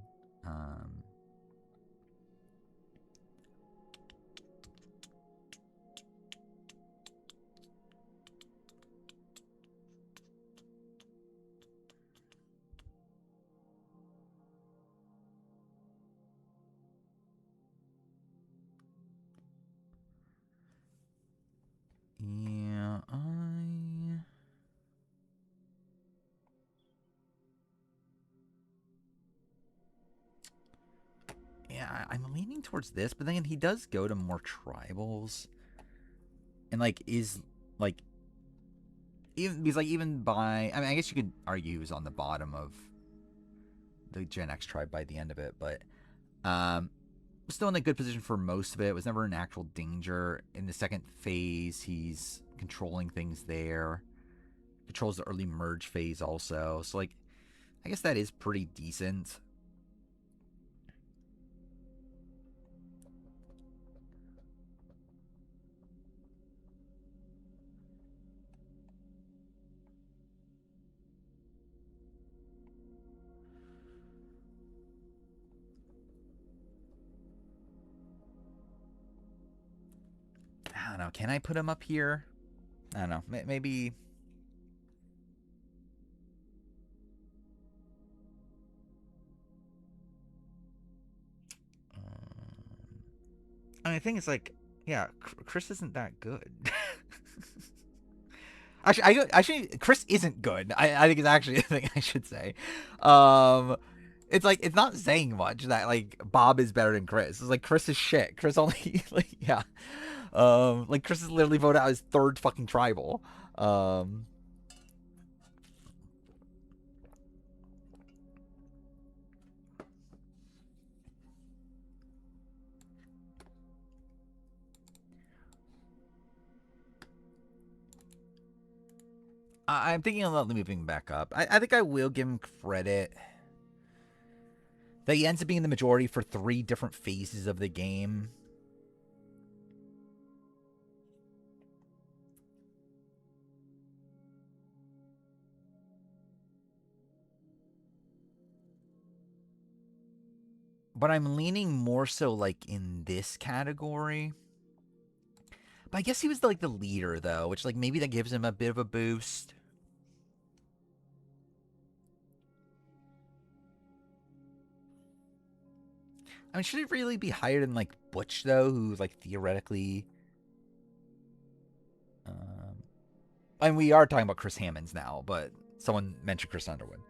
Yeah, I'm leaning towards this, but then he does go to more tribals, and like is like even by I mean I guess you could argue he was on the bottom of the Gen X tribe by the end of it, but still in a good position for most of it. Was never in actual danger. In the second phase, he's controlling things there. Controls the early merge phase also. So like I guess that is pretty decent. I don't know. Can I put him up here? I don't know. Maybe. I mean, the thing is, like, yeah, Chris isn't that good. actually, Chris isn't good. I think it's actually a thing I should say. It's like it's not saying much that like Bob is better than Chris. It's like Chris is shit. Chris only like yeah. Like Chris is literally voted out as third fucking tribal. I'm thinking about moving back up. I think I will give him credit that he ends up being the majority for 3 different phases of the game. But I'm leaning more so like in this category. But I guess he was like the leader though, which like maybe that gives him a bit of a boost. I mean, should it really be higher than like Butch though, who's like theoretically? And we are talking about Chris Hammonds now, but someone mentioned Chris Underwood.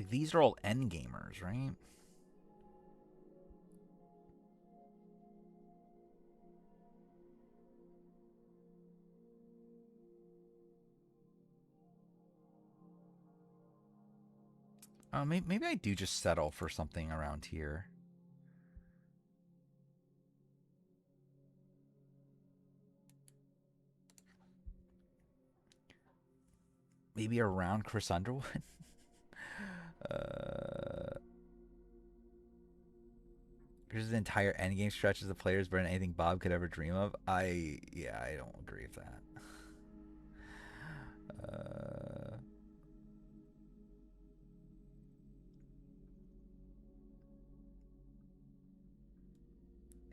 Like, these are all end gamers, right? Maybe I do just settle for something around here. Maybe around Chris Underwood. Here's an entire endgame stretch as the players better than anything Bob could ever dream of. I don't agree with that.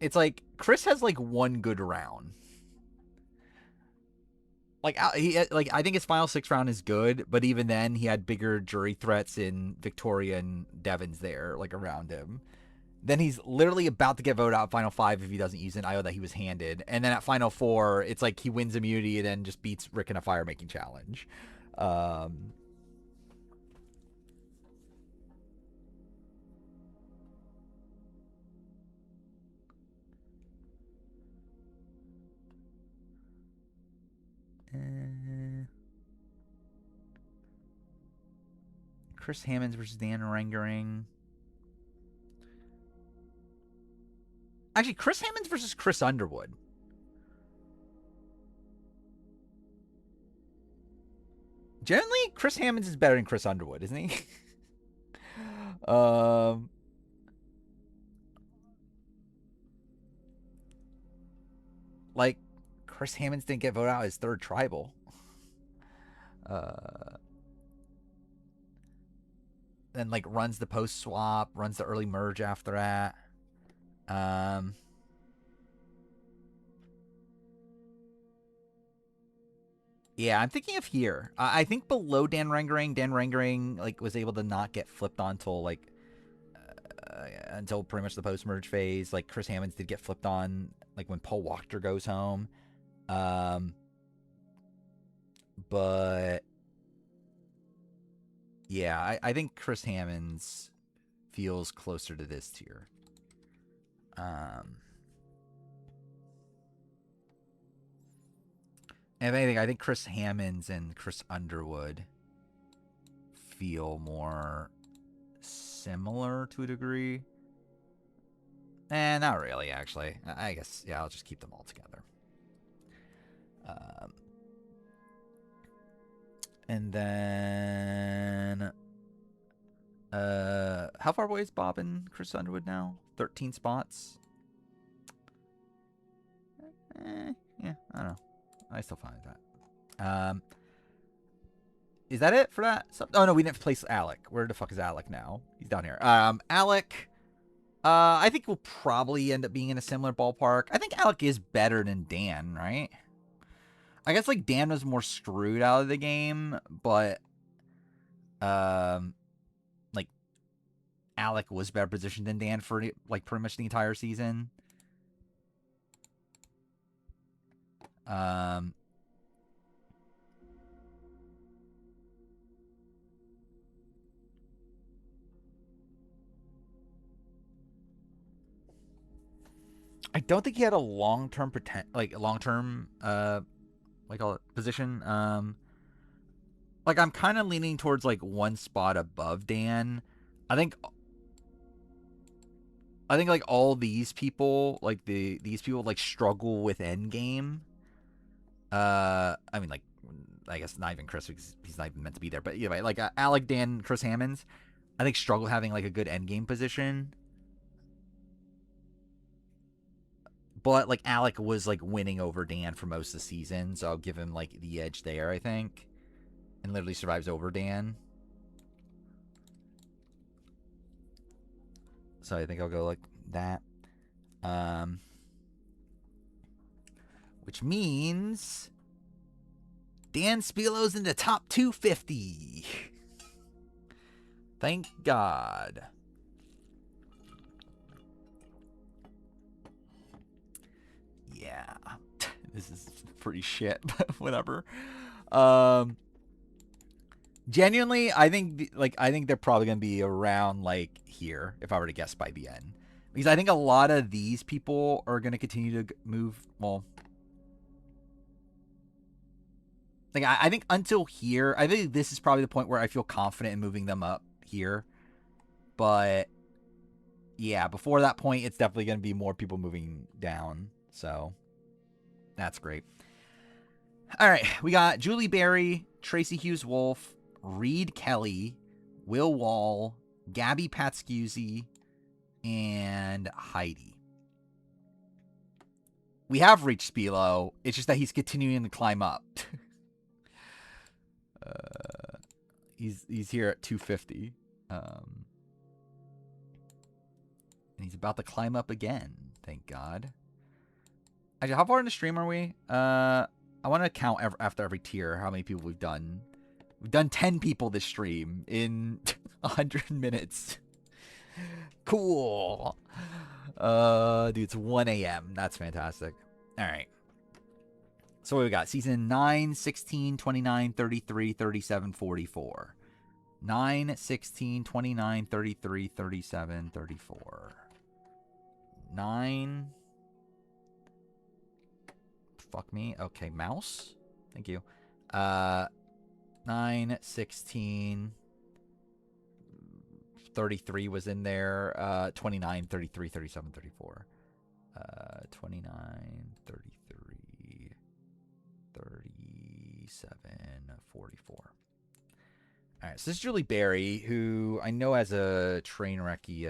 It's like Chris has like one good round. Like I think his final 6 round is good, but even then he had bigger jury threats in Victoria and Devon's there, like around him. Then he's literally about to get voted out final 5 if he doesn't use an IO that he was handed. And then at final 4, it's like he wins immunity and then just beats Rick in a fire making challenge. Chris Hammonds versus Dan Rengering. Actually, Chris Hammonds versus Chris Underwood. Generally, Chris Hammonds is better than Chris Underwood, isn't he? Like, Chris Hammonds didn't get voted out as 3rd tribal. Then, like, runs the post swap, runs the early merge after that. Yeah, I'm thinking of here. I think below Dan Rengering, like, was able to not get flipped on until pretty much the post merge phase. Like, Chris Hammonds did get flipped on, like, when Paul Wachter goes home. But yeah, I think Chris Hammonds feels closer to this tier. If anything, I think Chris Hammonds and Chris Underwood feel more similar to a degree. Not really, actually. I guess, yeah, I'll just keep them all together. And then, how far away is Bob and Chris Underwood now? 13 spots. Yeah, I don't know. I still find that. Is that it for that? Oh no, we didn't place Alec. Where the fuck is Alec now? He's down here. Alec. I think we'll probably end up being in a similar ballpark. I think Alec is better than Dan, right? I guess like Dan was more screwed out of the game, but like Alec was better positioned than Dan for like pretty much the entire season. I don't think he had a long-term position. Like I'm kind of leaning towards like one spot above Dan. I think like all these people, like these people like struggle with endgame. I mean, like, I guess not even Chris because he's not even meant to be there. But anyway, like Alec, Dan, Chris Hammonds, I think struggle having like a good endgame position. But like Alec was like winning over Dan for most of the season, so I'll give him like the edge there, I think. And literally survives over Dan. So I think I'll go like that. Which means Dan Spilo's in the top 250. Thank God. Yeah. This is pretty shit, but whatever. Genuinely, I think I think they're probably gonna be around like here if I were to guess by the end, because I think a lot of these people are gonna continue to move. Well, like I think until here, I think this is probably the point where I feel confident in moving them up here. But yeah, before that point, it's definitely gonna be more people moving down. So that's great. All right, we got Julie Berry, Tracy Hughes Wolf, Reed Kelly, Will Wall, Gabby Patscusi, and Heidi. We have reached Spilo. It's just that he's continuing to climb up. He's here at 250. And he's about to climb up again. Thank God. Actually, how far in the stream are we? I want to count after every tier how many people we've done. We've done 10 people this stream in 100 minutes. Cool. Dude, it's 1 a.m. That's fantastic. All right. So what we got? Season 9, 16, 29, 33, 37, 44. 9, 16, 29, 33, 37, 34. 9. Fuck me. Okay, mouse. Thank you. 9, 16, 33 was in there. 29, 33, 37, 34. 29, 33, 37, 44. All right, so this is Julie Berry, who I know has a train wrecky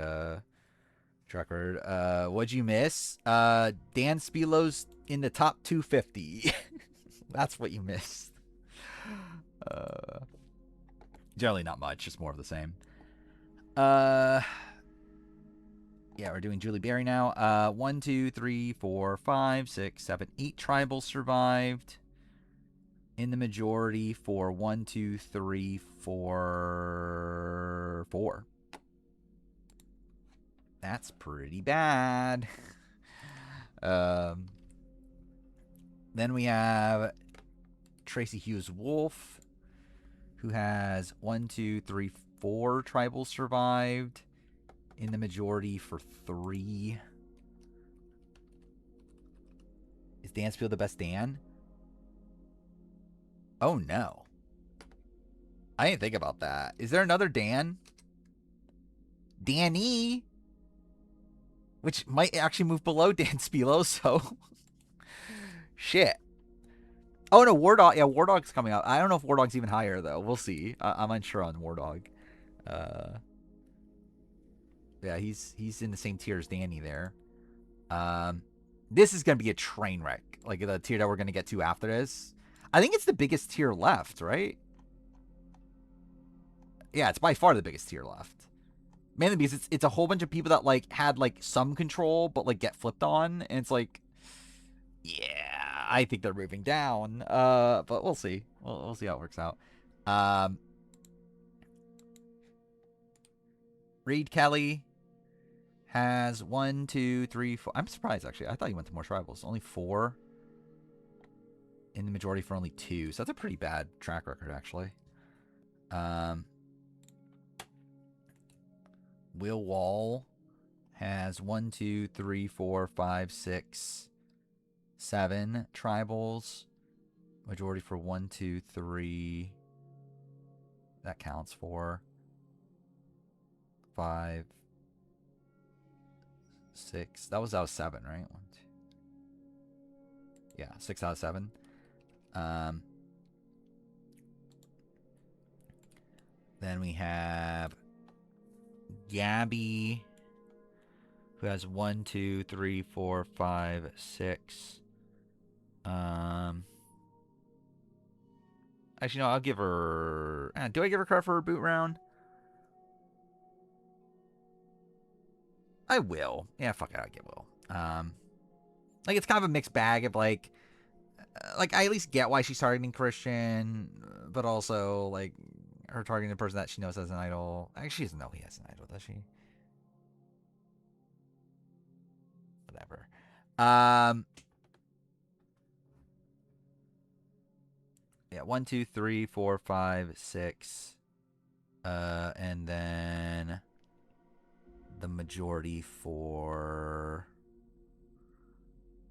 track record. What'd you miss? Dan Spilo's in the top 250. That's what you missed. Generally not much, just more of the same. Yeah, we're doing Julie Berry now. 1, 2, 3, 4, 5, 6, 7, 8 tribals survived. In the majority for 1, 2, 3, 4, 4. That's pretty bad. Then we have Tracy Hughes Wolf, who has 1, 2, 3, 4 tribals survived. In the majority for 3. Is Dan Spiel the best Dan? Oh no. I didn't think about that. Is there another Dan? Danny? Which might actually move below Dan Spilo, so. Shit. Oh no, War Dog. Yeah, War Dog's coming out. I don't know if War Dog's even higher, though. We'll see. I'm unsure on War Dog. Yeah, he's in the same tier as Danny there. This is going to be a train wreck. Like the tier that we're going to get to after this. I think it's the biggest tier left, right? Yeah, it's by far the biggest tier left. Mainly because it's a whole bunch of people that like had like some control but like get flipped on, and it's like, yeah, I think they're moving down. But we'll see. We'll see how it works out. Reed Kelly has 1, 2, 3, 4. I'm surprised actually. I thought he went to more tribals. Only 4. In the majority for only 2. So that's a pretty bad track record actually. Will Wall has 1, 2, 3, 4, 5, 6, 7 tribals. Majority for 1, 2, 3. That counts for 5, 6. That was out of 7, right? 1, 2. Yeah, 6 out of 7. Then we have Gabby, who has 1, 2, 3, 4, 5, 6. Actually, no, I'll give her. Do I give her credit for her boot round? I will. Yeah, fuck it, I'll give Will. Like it's kind of a mixed bag of like I at least get why she's targeting Christian, but also like her targeting the person that she knows has an idol. Actually, she doesn't know he has an idol, does she? Whatever. Yeah, Yeah, 1, 2, 3, 4, 5, 6. And then the majority for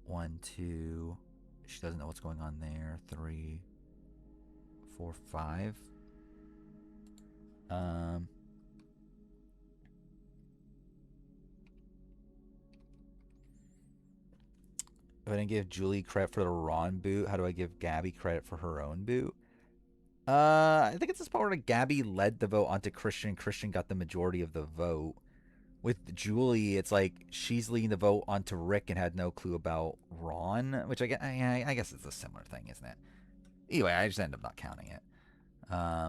1, 2. She doesn't know what's going on there. 3, 4, 5. If I didn't give Julie credit for the Ron boot, how do I give Gabby credit for her own boot? I think it's this part where Gabby led the vote onto Christian. Christian got the majority of the vote. With Julie, it's like she's leading the vote onto Rick and had no clue about Ron, which I guess it's a similar thing, isn't it? Anyway, I just ended up not counting it. I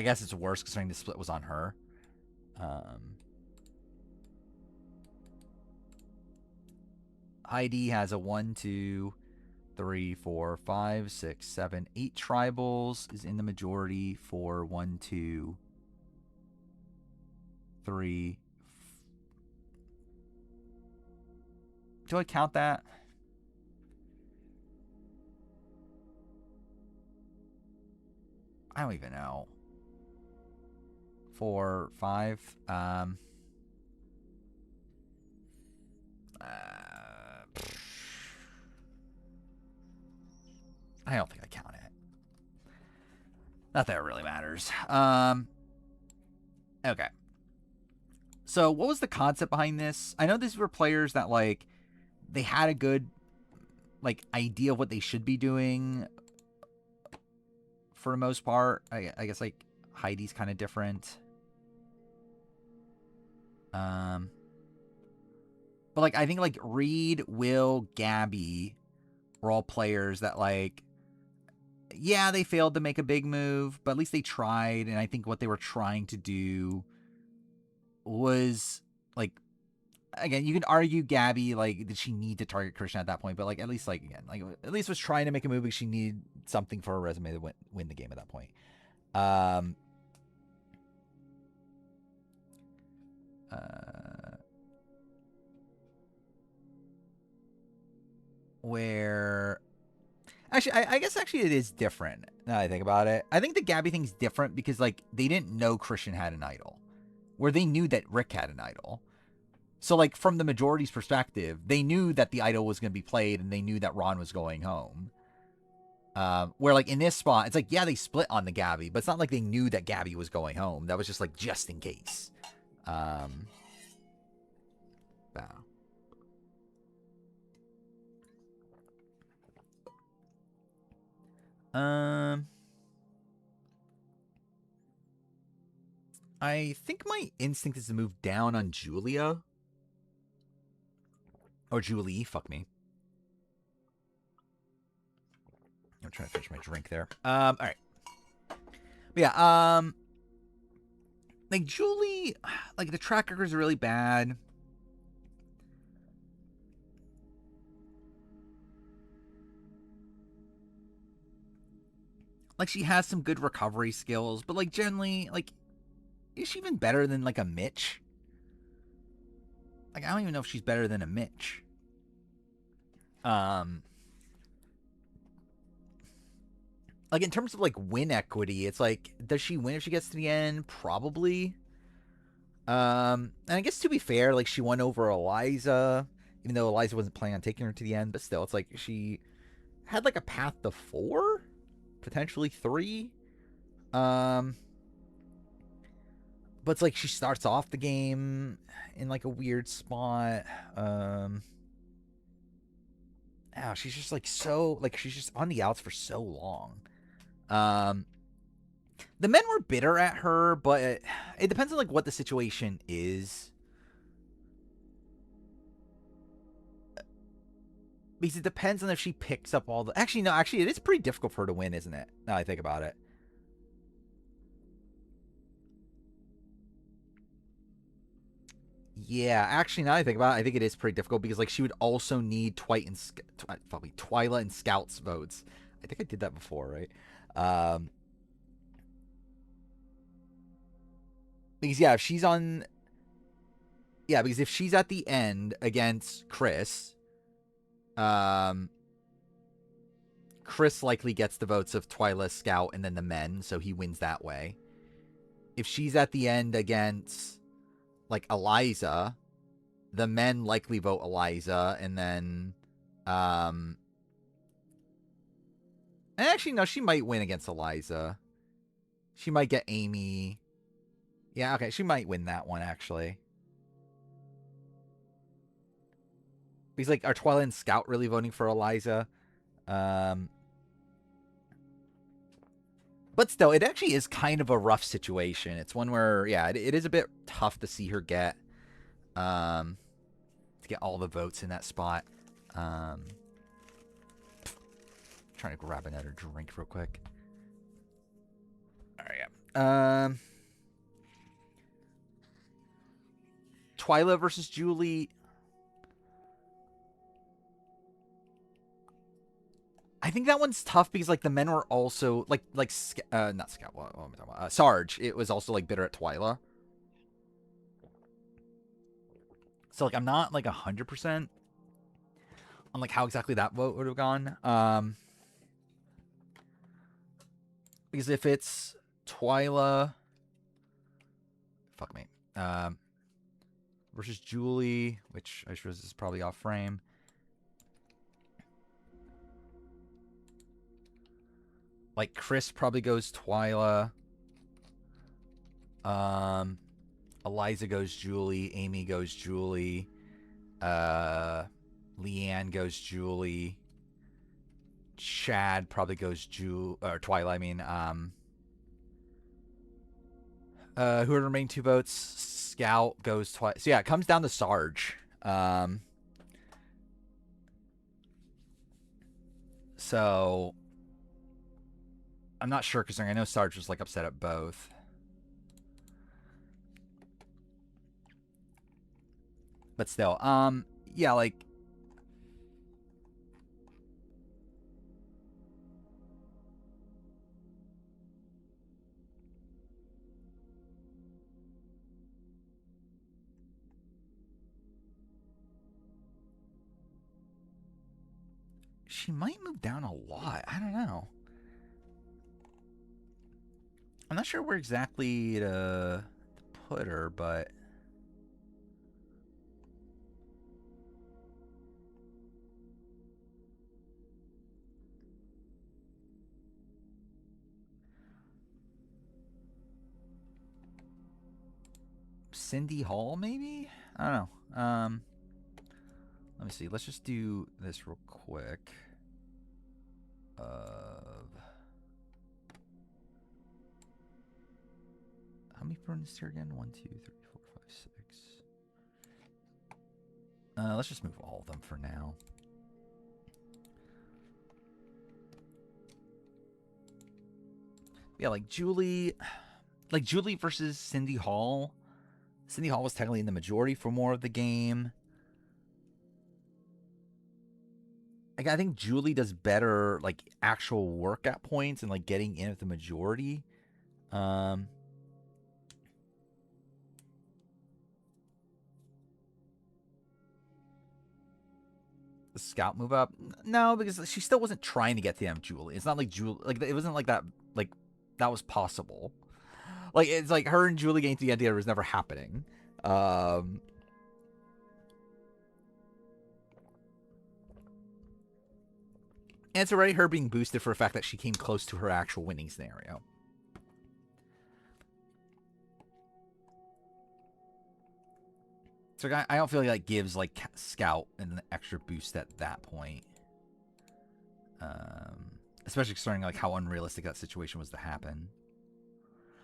guess it's worse considering the split was on her. Heidi has a 1, 2, 3, 4, 5, 6, 7, 8 tribals, is in the majority for 1, 2, 3. Do I count that? I don't even know. 4, 5. I don't think I count it. Not that it really matters. Okay. So what was the concept behind this? I know these were players that, like, they had a good, like, idea of what they should be doing for the most part. I guess, like, Heidi's kind of different. But, like, I think, like, Reed, Will, Gabby were all players that, like, yeah, they failed to make a big move, but at least they tried. And I think what they were trying to do was, like, again, you can argue Gabby, like, did she need to target Christian at that point? But, like, at least, like, again, like, at least was trying to make a move because she needed something for her resume to win the game at that point. Where actually, I guess actually it is different now that I think about it. I think the Gabby thing's different because, like, they didn't know Christian had an idol, where they knew that Rick had an idol. So, like, from the majority's perspective, they knew that the idol was going to be played and they knew that Ron was going home. Where, like, in this spot, it's like, yeah, they split on the Gabby, but it's not like they knew that Gabby was going home. That was just, like, just in case. Bow. I think my instinct is to move down on Julia. Or Julie, fuck me. I'm trying to finish my drink there. Alright. Yeah, like, Julie, like, the track record is really bad. Like, she has some good recovery skills, but, like, generally, like, is she even better than, like, a Mitch? Like, I don't even know if she's better than a Mitch. Like, in terms of, like, win equity, it's like, does she win if she gets to the end? Probably. And I guess, to be fair, like, she won over Eliza, even though Eliza wasn't planning on taking her to the end, but still, it's like she had, like, a path to 4, potentially 3. But it's like she starts off the game in, like, a weird spot. She's just, like, so, like, she's just on the outs for so long. The men were bitter at her, but it depends on, like, what the situation is. Because it depends on if she picks up all the... Actually, no, actually, it is pretty difficult for her to win, isn't it? Now I think about it. Yeah, actually, now I think about it, I think it is pretty difficult because, like, she would also need Twyla and Scout's votes. I think I did that before, right? Because, yeah, if she's on... Yeah, because if she's at the end against Chris, Chris likely gets the votes of Twyla, Scout, and then the men, so he wins that way. If she's at the end against, like, Eliza, the men likely vote Eliza, and then, and actually, no, she might win against Eliza. She might get Amy. Yeah, okay, she might win that one, actually. Because, like, are Twyla and Scout really voting for Eliza? But still, it actually is kind of a rough situation. It's one where, yeah, it is a bit tough to see her get, to get all the votes in that spot. Trying to grab another drink real quick. All right, yeah. Twyla versus Julie. I think that one's tough because, like, the men were also like not Scout. What am I talking about? Sarge. It was also like bitter at Twyla. So, like, I'm not like 100% on like how exactly that vote would have gone. Because if it's Twyla, fuck me, versus Julie, which I suppose is probably off frame. Like, Chris probably goes Twyla. Eliza goes Julie. Amy goes Julie. Leanne goes Julie. Chad probably goes Twyla. I mean, who are the remaining 2 votes? Scout goes Twyla. So yeah, it comes down to Sarge. So I'm not sure because I know Sarge was like upset at both. But still, yeah, like, she might move down a lot. I don't know. I'm not sure where exactly to put her, but Cindy Hall, maybe? I don't know. Let me see. Let's just do this real quick. How many burdens here again? 1, 2, 3, 4, 5, 6. Let's just move all of them for now. Yeah, like Julie versus Cindy Hall. Cindy Hall was technically in the majority for more of the game. Like, I think Julie does better, like, actual work at points and like getting in at the majority. The Scout move up? No, because she still wasn't trying to get to Julie. It's not like Julie, like, it wasn't like that, like, that was possible. Like, it's like her and Julie getting to the end together was never happening. And it's already her being boosted for the fact that she came close to her actual winning scenario. So I don't feel like that gives, like, Scout an extra boost at that point. Especially considering, like, how unrealistic that situation was to happen.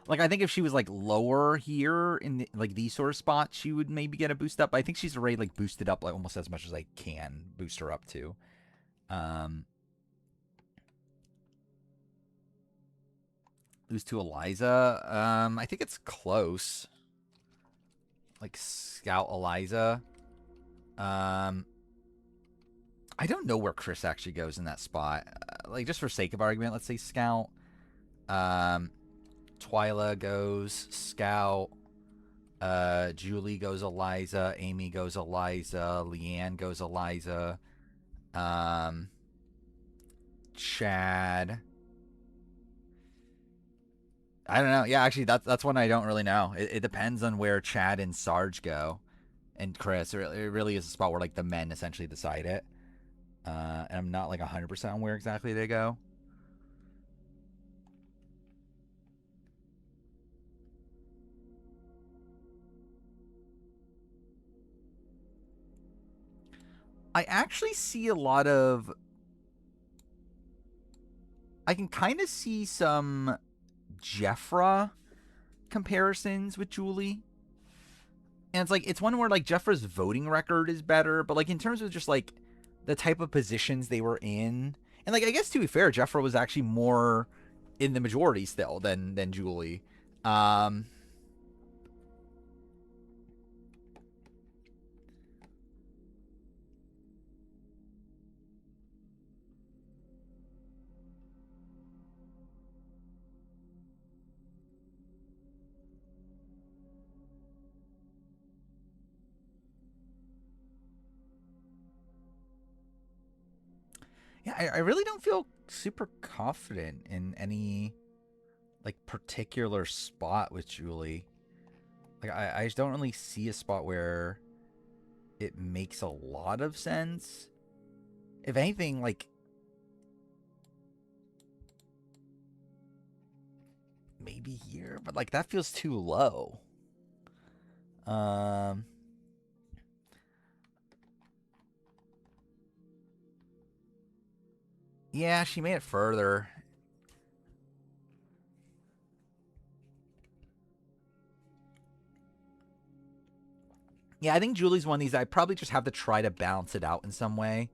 Like, I think if she was, like, lower here in, like, these sort of spots, she would maybe get a boost up. But I think she's already, like, boosted up, like, almost as much as I can boost her up to. Lose to Eliza. I think it's close. Like, Scout Eliza. I don't know where Chris actually goes in that spot. Like, just for sake of argument, let's say Scout. Twyla goes Scout. Julie goes Eliza. Amy goes Eliza. Leanne goes Eliza. Chad. I don't know. Yeah, actually, that's one I don't really know. It depends on where Chad and Sarge go, and Chris. It really is a spot where like the men essentially decide it. And I'm not like 100% on where exactly they go. I actually see a lot of. I can kind of see some Jeffra comparisons with Julie. And it's like it's one where like Jeffra's voting record is better, but like in terms of just like the type of positions they were in, and like I guess to be fair, Jeffra was actually more in the majority still than Julie. Um, yeah, I really don't feel super confident in any like particular spot with Julie. Like I just don't really see a spot where it makes a lot of sense. If anything, like maybe here, but like that feels too low. Um, yeah, she made it further. Yeah, I think Julie's one of these I probably just have to try to balance it out in some way.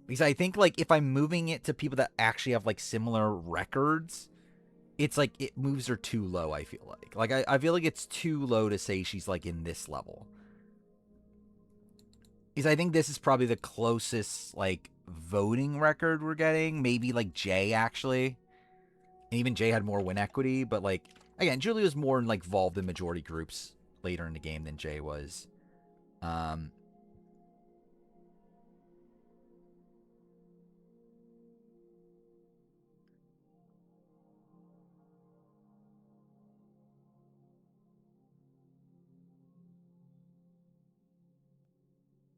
Because I think like if I'm moving it to people that actually have like similar records, it's like it moves her too low, I feel like. Like I feel like it's too low to say she's like in this level. Because I think this is probably the closest like voting record we're getting. Maybe like Jay actually. And even Jay had more win equity, but like again, Julie was more like involved in majority groups later in the game than Jay was. Um,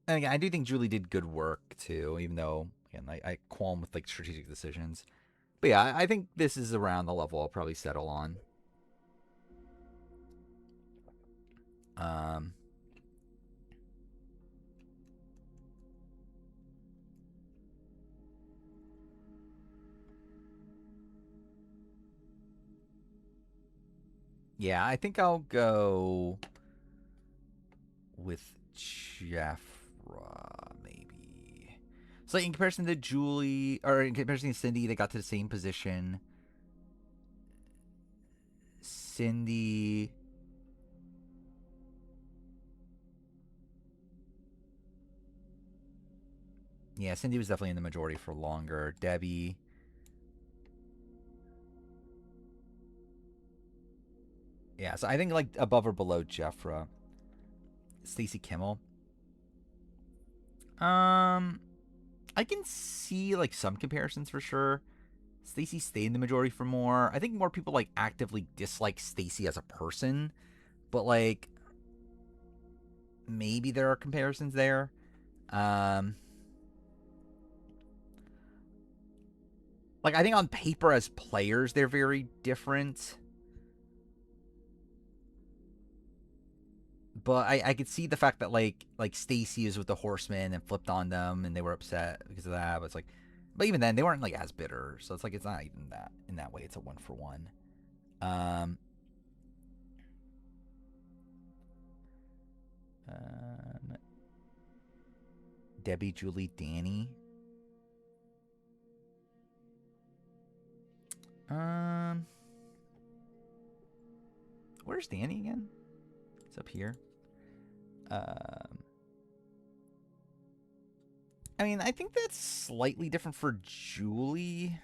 and again, I do think Julie did good work too, even though again I qualm with like strategic decisions. But yeah, I think this is around the level I'll probably settle on. Um, yeah, I think I'll go with Jeffra, maybe. So like, in comparison to Julie, or in comparison to Cindy, they got to the same position. Cindy. Yeah, Cindy was definitely in the majority for longer. Debbie. Yeah, so I think like above or below Jeffra. Stacy Kimmel. Um, I can see like some comparisons for sure. Stacy stayed in the majority for more. I think more people like actively dislike Stacy as a person, but like maybe there are comparisons there. Um, like I think on paper as players they're very different. But I could see the fact that like Stacy is with the Horsemen and flipped on them and they were upset because of that. But it's like, but even then they weren't like as bitter, so it's like it's not even that in that way. It's a 1-for-1. Um, um, Debbie, Julie, Danny. Um, where's Danny again? It's up here. Um, I mean, I think that's slightly different for Julie.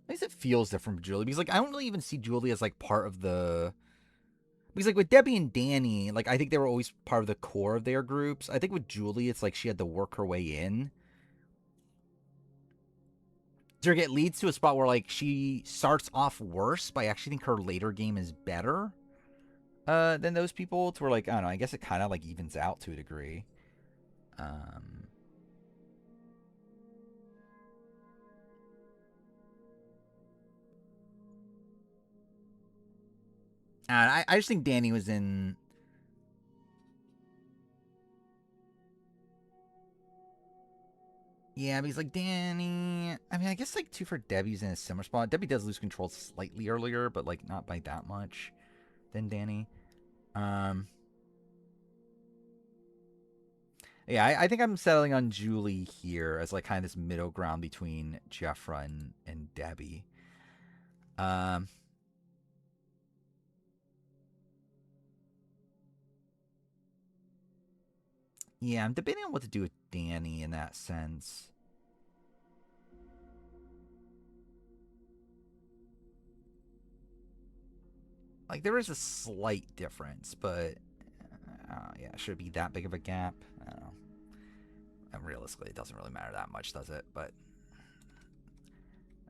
At least it feels different for Julie because like I don't really even see Julie as like part of the because like with Debbie and Danny, like I think they were always part of the core of their groups. I think with Julie, it's like she had to work her way in. It leads to a spot where like she starts off worse, but I actually think her later game is better than those people. To where like I don't know, I guess it kind of like evens out to a degree. Um, and I just think Danny was in. Yeah, but he's like Danny. I mean, I guess like two for Debbie's in a similar spot. Debbie does lose control slightly earlier, but like not by that much than Danny. Um, yeah, I think I'm settling on Julie here as like kind of this middle ground between Jeffra and Debbie. Um, yeah, I'm debating on what to do with Danny in that sense. Like there is a slight difference, but yeah, should it be that big of a gap? I don't know. And realistically, it doesn't really matter that much, does it? But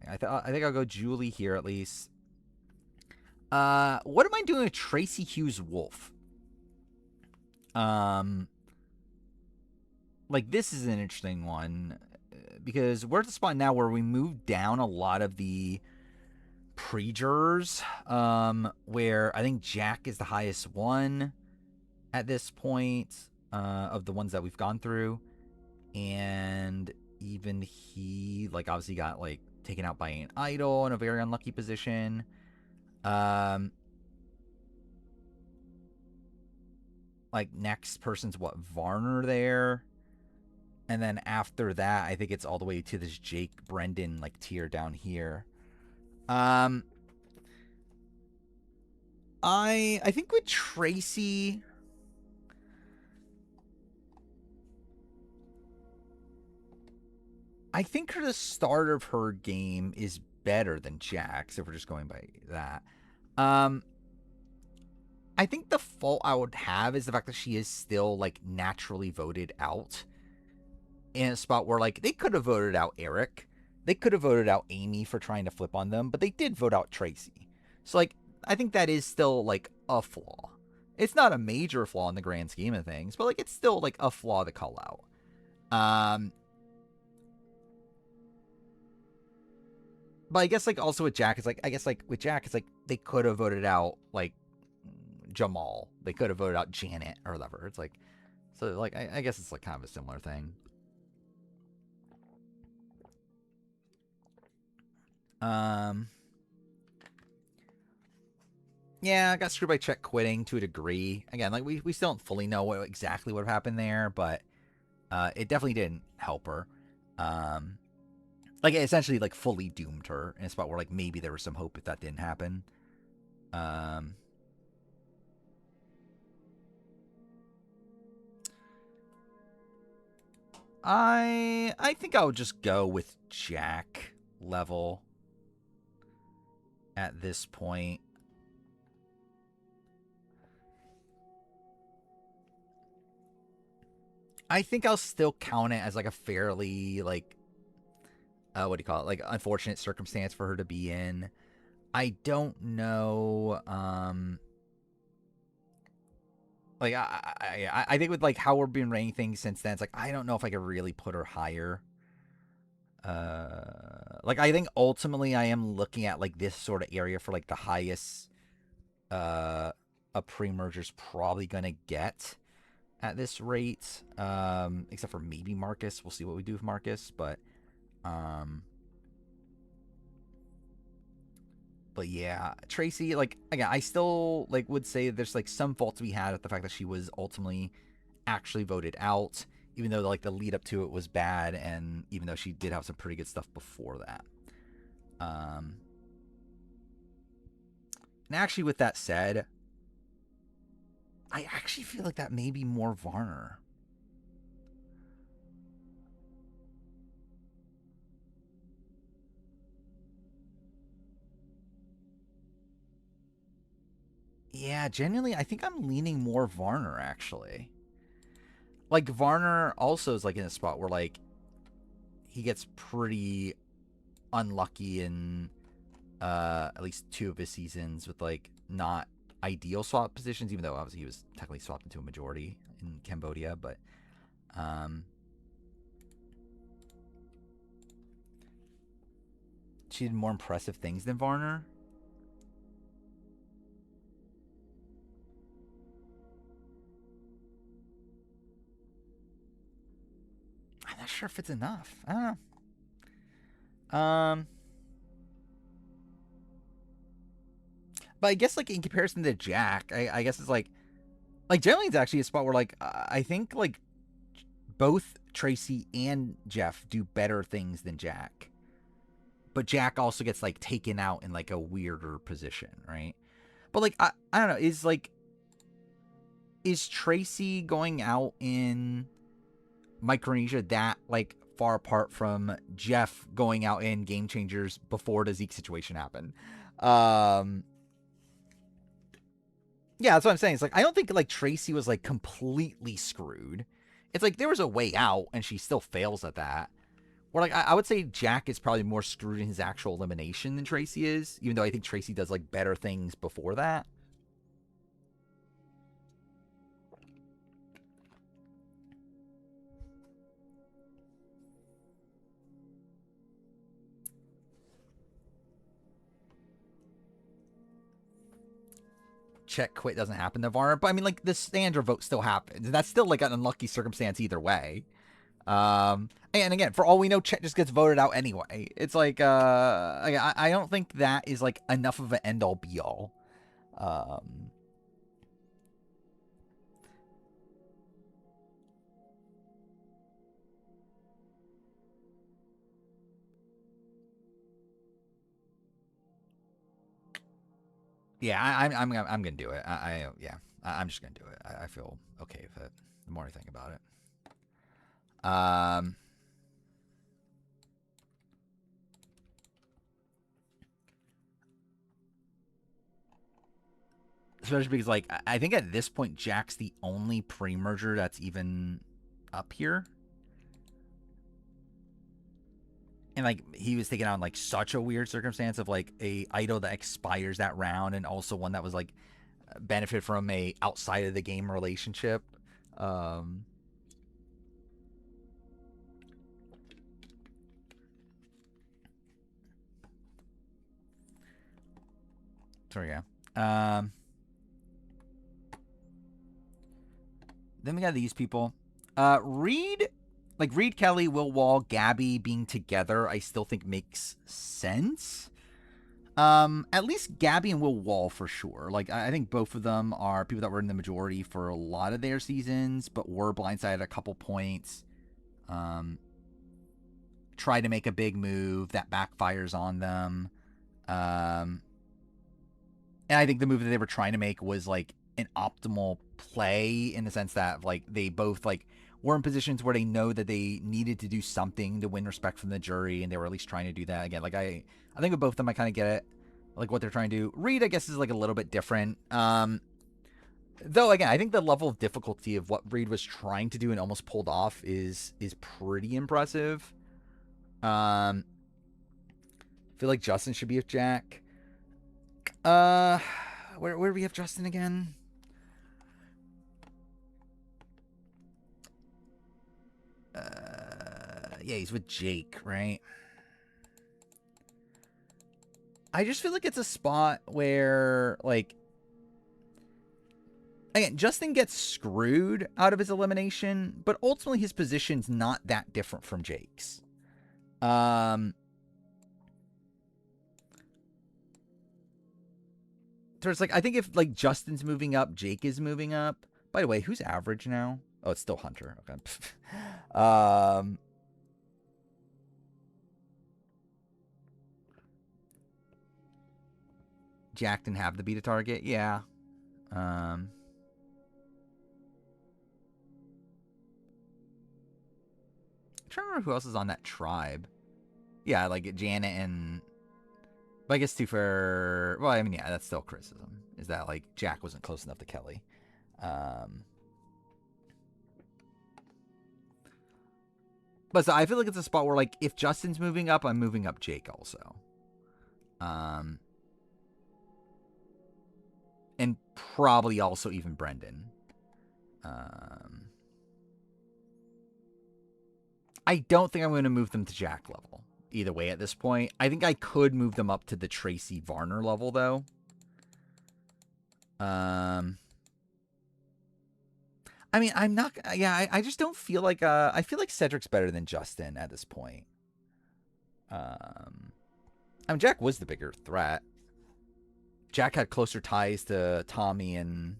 I think I'll go Julie here at least. What am I doing with Tracy Hughes Wolf? Like this is an interesting one because we're at the spot now where we move down a lot of the pre-jurors, where I think Jack is the highest one at this point of the ones that we've gone through, and even he like obviously got like taken out by an idol in a very unlucky position. Like next person's what, Varner there, and then after that I think it's all the way to this Jake Brendan like tier down here. I think with Tracy, I think the start of her game is better than Jack's, if we're just going by that. I think the fault I would have is the fact that she is still like naturally voted out in a spot where like they could have voted out Eric, they could have voted out Amy for trying to flip on them, but they did vote out Tracy. So like I think that is still like a flaw. It's not a major flaw in the grand scheme of things, but like it's still like a flaw to call out. But I guess like also with Jack, it's like I guess like with Jack, it's like they could have voted out like Jamal. They could have voted out Janet or whatever. It's like so like I guess it's like kind of a similar thing. Yeah, I got screwed by Chet quitting to a degree. Again, like we still don't fully know what exactly what happened there, but it definitely didn't help her. Like it essentially like fully doomed her in a spot where like maybe there was some hope if that didn't happen. I think I would just go with Jack level at this point. I think I'll still count it as like a fairly like what do you call it? Like unfortunate circumstance for her to be in. I don't know. Like I think with like how we're been rating things since then, it's like I don't know if I could really put her higher. Like I think ultimately I am looking at like this sort of area for like the highest a pre-merger's probably gonna get at this rate. Except for maybe Marcus. We'll see what we do with Marcus, but yeah, Tracy, like again, I still like would say there's like some fault to be had with the fact that she was ultimately actually voted out, even though like the lead up to it was bad, and even though she did have some pretty good stuff before that. And actually, with that said, I actually feel like that may be more Varner. Yeah, genuinely, I think I'm leaning more Varner actually. Like Varner also is like in a spot where like he gets pretty unlucky in at least 2 of his seasons with like not ideal swap positions, even though obviously he was technically swapped into a majority in Cambodia, but she did more impressive things than Varner. I'm not sure if it's enough. I don't know. But I guess like in comparison to Jack, I guess it's like generally it's actually a spot where like I think like both Tracy and Jeff do better things than Jack. But Jack also gets like taken out in like a weirder position, right? But like I don't know, is Tracy going out in Micronesia that like far apart from Jeff going out in Game Changers before the Zeke situation happened? Yeah, that's what I'm saying. It's like I don't think like Tracy was like completely screwed. It's like there was a way out, and she still fails at that. Or like I would say Jack is probably more screwed in his actual elimination than Tracy is, even though I think Tracy does like better things before that. Check quit doesn't happen to Varner, but I mean like the Sandra vote still happens. That's still like an unlucky circumstance either way. And again, for all we know, Chet just gets voted out anyway. It's like, I don't think that is like enough of an end all be all. Yeah, I'm gonna do it. I'm just gonna do it. I feel okay with it. The more I think about it. Especially because like I think at this point Jack's the only pre-merger that's even up here. And like he was taken out in like such a weird circumstance of like a idol that expires that round, and also one that was like benefit from a outside of the game relationship. So yeah. Then we got these people. Reed Kelly, Will Wall, Gabby being together, I still think makes sense. At least Gabby and Will Wall for sure. Like I think both of them are people that were in the majority for a lot of their seasons, but were blindsided a couple points. Try to make a big move that backfires on them. And I think the move that they were trying to make was like an optimal play in the sense that like they both like were in positions where they know that they needed to do something to win respect from the jury, and they were at least trying to do that. Again, like I think with both of them I kind of get it, like what they're trying to do. Reed, I guess, is like a little bit different. Though again, I think the level of difficulty of what Reed was trying to do and almost pulled off is pretty impressive. I feel like Justin should be with Jack. Where do we have Justin again? Yeah, he's with Jake, right? I just feel like it's a spot where, like, again, Justin gets screwed out of his elimination, but ultimately his position's not that different from Jake's. So it's like, I think if, like, Justin's moving up, Jake is moving up. By the way, who's average now? Oh, it's still Hunter. Okay. Jack didn't have the beat a target. Yeah. I'm trying to remember who else is on that tribe. Yeah, like Janet and. But I guess too for. Well, I mean, yeah, that's still criticism. Is that like Jack wasn't close enough to Kelly. But But so I feel like it's a spot where, like, if Justin's moving up, I'm moving up Jake also. And probably also even Brendan. I don't think I'm going to move them to Jack level either way at this point. I think I could move them up to the Tracy Varner level, though. I mean, I'm not. Yeah, I just don't feel like. I feel like Cedric's better than Justin at this point. I mean, Jack was the bigger threat. Jack had closer ties to Tommy and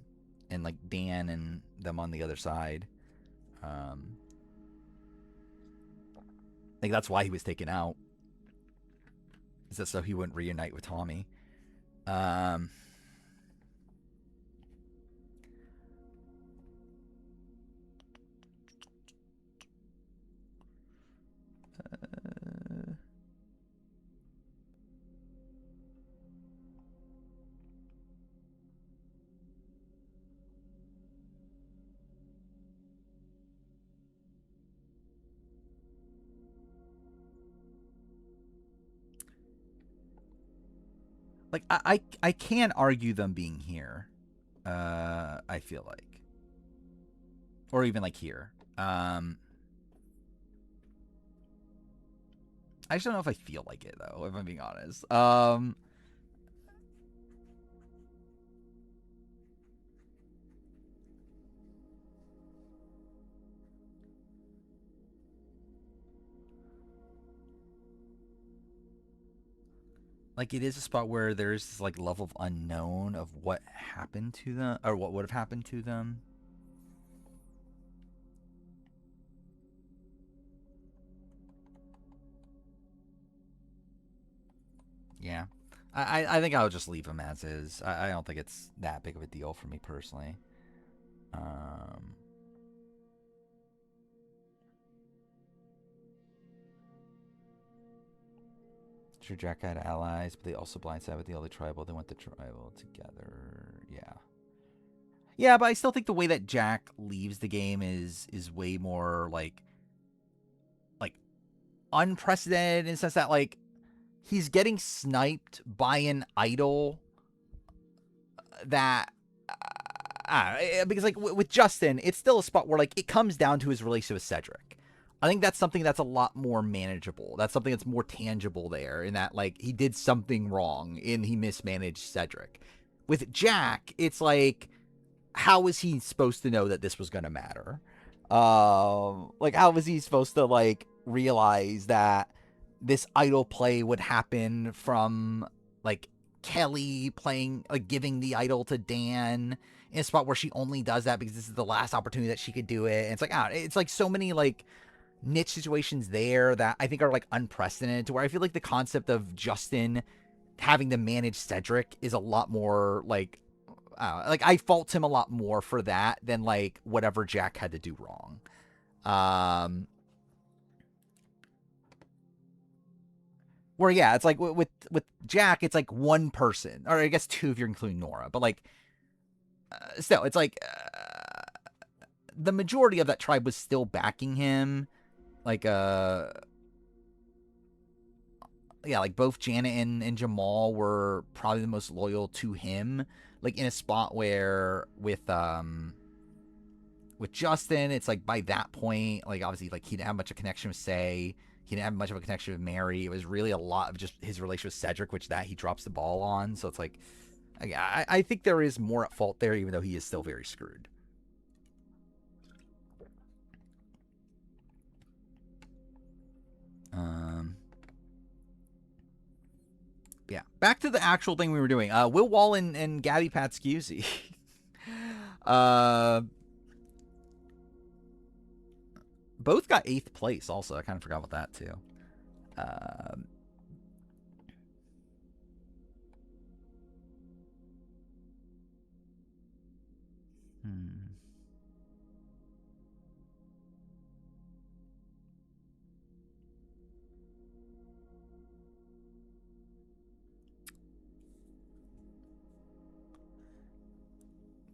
like Dan and them on the other side. I think that's why he was taken out. Is that so he wouldn't reunite with Tommy? Like I can't argue them being here. I feel like, or even like here. I just don't know if I feel like it though, if I'm being honest. Like it is a spot where there's this like level of unknown of what happened to them or what would have happened to them. Yeah. I think I'll just leave him as is. I don't think it's that big of a deal for me personally. Sure, Jack had allies, but they also blindsided with the other tribal. They went to tribal together. Yeah. Yeah, but I still think the way that Jack leaves the game is way more like unprecedented in the sense that like he's getting sniped by an idol that because like with Justin, it's still a spot where like it comes down to his relationship with Cedric. I think that's something that's a lot more manageable. That's something that's more tangible there in that like he did something wrong and he mismanaged Cedric. With Jack, it's like how was he supposed to know that this was going to matter? Like how was he supposed to like realize that this idol play would happen from like Kelly playing like giving the idol to Dan in a spot where she only does that because this is the last opportunity that she could do it. And it's like it's like so many like niche situations there that I think are like unprecedented to where I feel like the concept of Justin having to manage Cedric is a lot more like I fault him a lot more for that than like whatever Jack had to do wrong. Where yeah, it's like with Jack, it's like one person, or I guess two if you're including Nora, but like still, it's like the majority of that tribe was still backing him. Like yeah, like both Janet and Jamal were probably the most loyal to him. Like in a spot where with Justin, it's like by that point, like obviously like he didn't have much of a connection with Say. He didn't have much of a connection with Mary. It was really a lot of just his relationship with Cedric, which that he drops the ball on. So it's like I think there is more at fault there, even though he is still very screwed. Yeah. Back to the actual thing we were doing. Will Wall and Gabby Patscusi. Both got 8th place also. I kind of forgot about that too.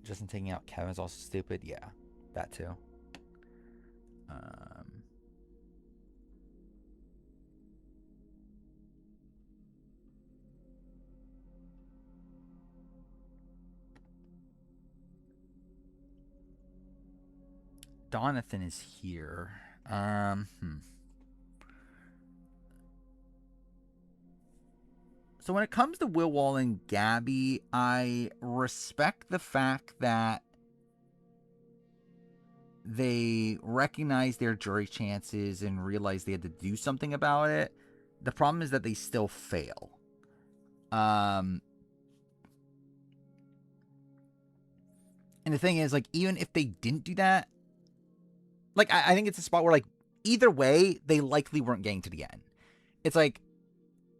Justin taking out Kevin's also stupid. Yeah, that too. Donathan is here. So when it comes to Will Wall and Gabby, I respect the fact that they recognize their jury chances and realize they had to do something about it. The problem is that they still fail. And the thing is, like, even if they didn't do that, like, I think it's a spot where, like, either way, they likely weren't getting to the end. It's like,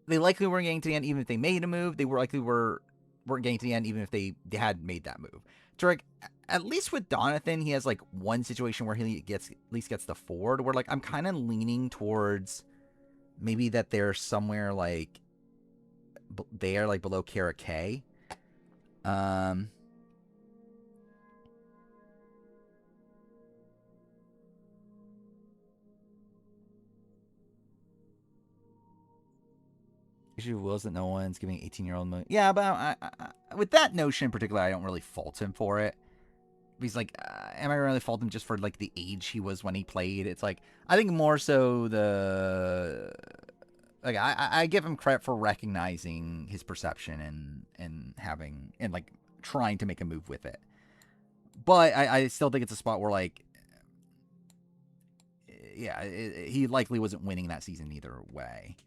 they likely weren't getting to the end even if they made a move. They weren't getting to the end even if they had made that move. So, like, at least with Donathan, he has, like, one situation where he at least gets the forward, where, like, I'm kind of leaning towards maybe that they're somewhere, like, there, like, below Kara K. Issue Will is that no one's giving 18-year-old money. Yeah, but I, with that notion in particular, I don't really fault him for it. He's like, am I really fault him just for, like, the age he was when he played? It's like, I think more so like, I give him credit for recognizing his perception and having, and, like, trying to make a move with it. But I still think it's a spot where, like, yeah, he likely wasn't winning that season either way.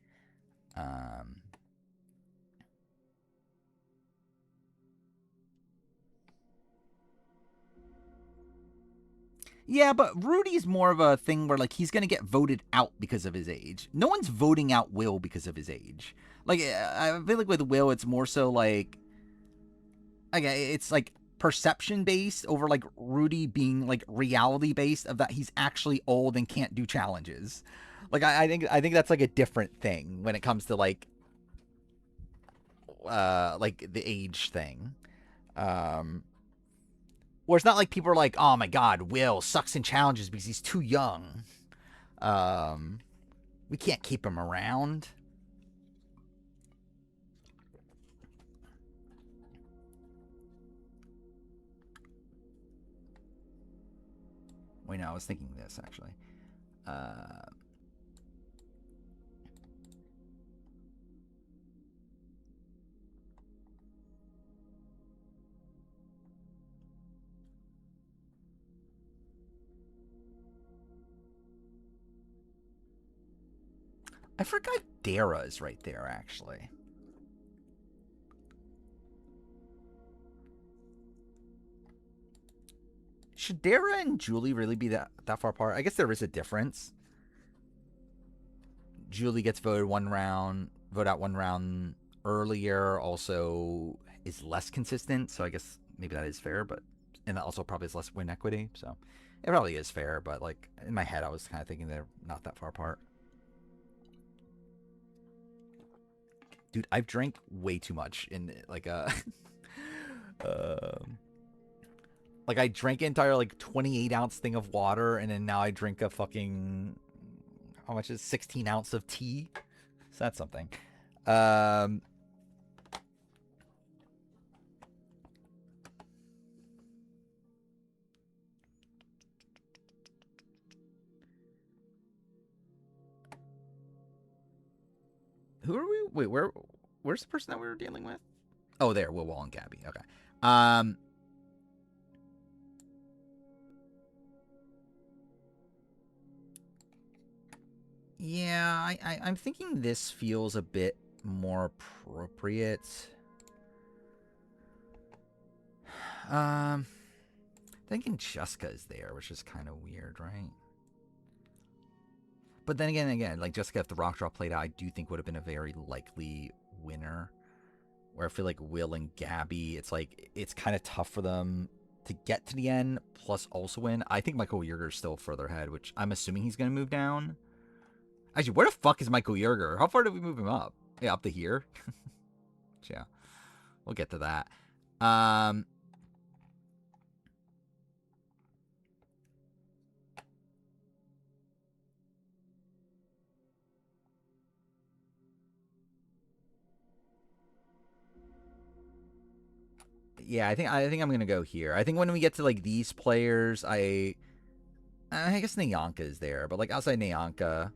Yeah, but Rudy's more of a thing where, like, he's going to get voted out because of his age. No one's voting out Will because of his age. Like, I feel like with Will, it's more so, like, it's, like, perception based over, like, Rudy being, like, reality based of that he's actually old and can't do challenges. Like, I think that's, like, a different thing when it comes to, like the age thing. Where it's not like people are like, oh my god, Will sucks in challenges because he's too young. We can't keep him around. Wait, no, I was thinking this, actually. I forgot Dara's right there, actually. Should Dara and Julie really be that far apart? I guess there is a difference. Julie gets voted out one round earlier, also is less consistent, so I guess maybe that is fair, but and that also probably has less win equity, so it probably is fair, but, like, in my head I was kind of thinking they're not that far apart. Dude, I've drank way too much in, like, like, I drank an entire, like, 28-ounce thing of water, and then now I drink a fucking, how much is 16 ounce of tea? So that's something. Who are we? Wait, where's the person that we were dealing with? Oh, there, Will Wall and Gabby. Okay. Yeah, I'm thinking this feels a bit more appropriate. Thinking Jessica is there, which is kind of weird, right? But then again, like, Jessica, if the rock drop played out, I do think would have been a very likely winner. Where I feel like Will and Gabby, it's like, it's kind of tough for them to get to the end, plus also win. I think Michael Yerger's still further ahead, which I'm assuming he's going to move down. Actually, where the fuck is Michael Yerger? How far did we move him up? Yeah, up to here. Yeah, we'll get to that. Yeah, I think I'm gonna go here. I think when we get to, like, these players, I I guess Nyanka is there, but like outside Nyanka,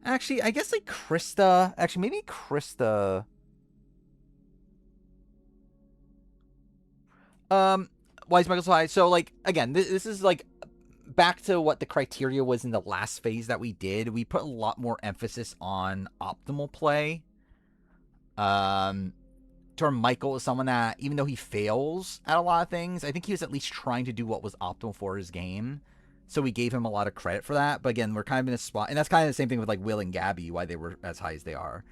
actually, I guess like Krista. Actually, maybe Krista. Um, Wise Michael's High. So like again, this is like back to what the criteria was in the last phase that we did. We put a lot more emphasis on optimal play. Term Michael is someone that, even though he fails at a lot of things, I think he was at least trying to do what was optimal for his game. So we gave him a lot of credit for that. But again, we're kind of in a spot, and that's kind of the same thing with like Will and Gabby, why they were as high as they are,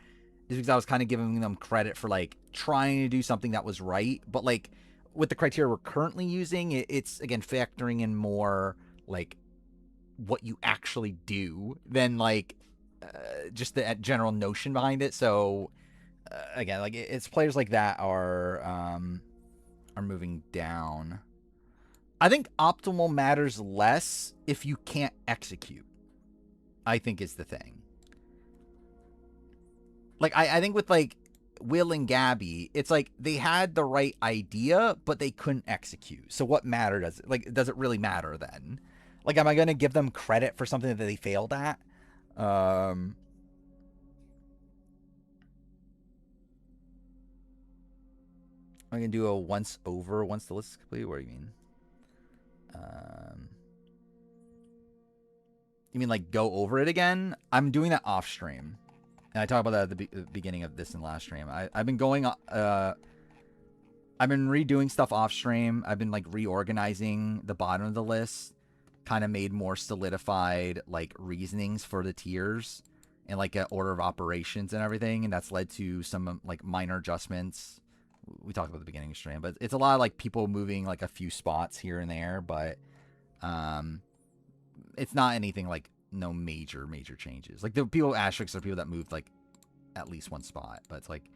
is because I was kind of giving them credit for like trying to do something that was right. But like with the criteria we're currently using, it's again factoring in more like what you actually do than like just the general notion behind it. So again, like it's players like that are moving down. I think optimal matters less if you can't execute, I think is the thing. Like I think with like Will and Gabby, it's like they had the right idea, but they couldn't execute. So what matter does it? Like, does it really matter then? Like, am I going to give them credit for something that they failed at? I'm gonna do a once over once the list is complete. What do you mean? You mean like go over it again? I'm doing that off stream, and I talked about that at the beginning of this and last stream. I've been going. I've been redoing stuff off stream. I've been like reorganizing the bottom of the list, kind of made more solidified like reasonings for the tiers and like an order of operations and everything, and that's led to some like minor adjustments. We talked about the beginning of stream, but it's a lot of like people moving like a few spots here and there, but it's not anything like no major changes. Like the people asterisks are people that moved like at least one spot, but it's like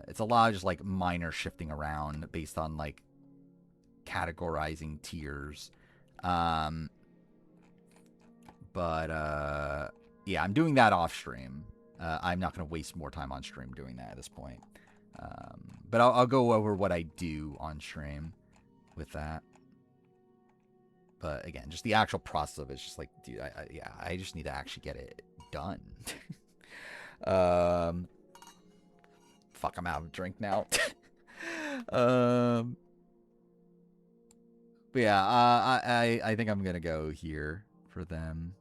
it's a lot of just like minor shifting around based on like categorizing tiers. But yeah, I'm doing that off stream. I'm not going to waste more time on stream doing that at this point. But I'll go over what I do on stream with that. But again, just the actual process of it's just like, dude, I just need to actually get it done. Fuck, I'm out of drink now. But yeah, I think I'm gonna go here for them.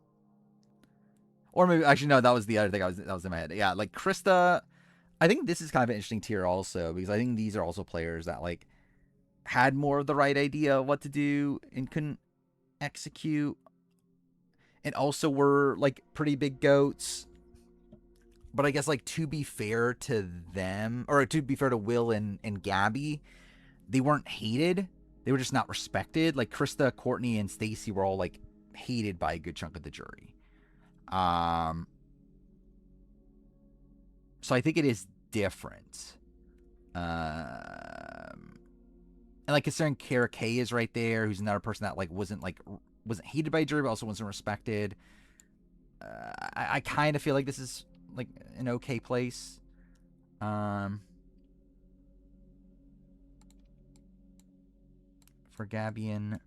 Or maybe actually no, that was the other thing that was in my head. Yeah, like Krista. I think this is kind of an interesting tier also because I think these are also players that like had more of the right idea of what to do and couldn't execute, and also were like pretty big goats. But I guess like to be fair to them, or to be fair to Will and Gabby, they weren't hated. They were just not respected. Like Krista, Courtney, and Stacy were all like hated by a good chunk of the jury. So I think it is different. And like considering Kara K is right there, who's another person that like wasn't hated by a jury, but also wasn't respected. I kind of feel like this is like an okay place. For Gabby and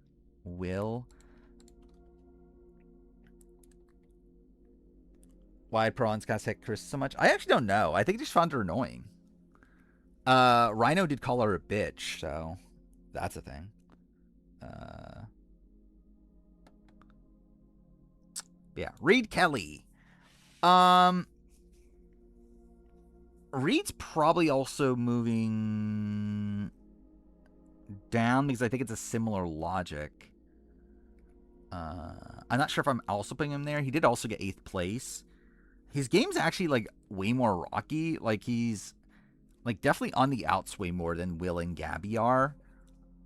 Will. Why prawns got hit Chris so much? I actually don't know. I think I just found her annoying. Rhino did call her a bitch, so that's a thing. Yeah, Reed Kelly. Reed's probably also moving down because I think it's a similar logic. I'm not sure if I'm also putting him there. He did also get 8th place. His game's actually like way more rocky. Like he's like definitely on the outs way more than Will and Gabby are.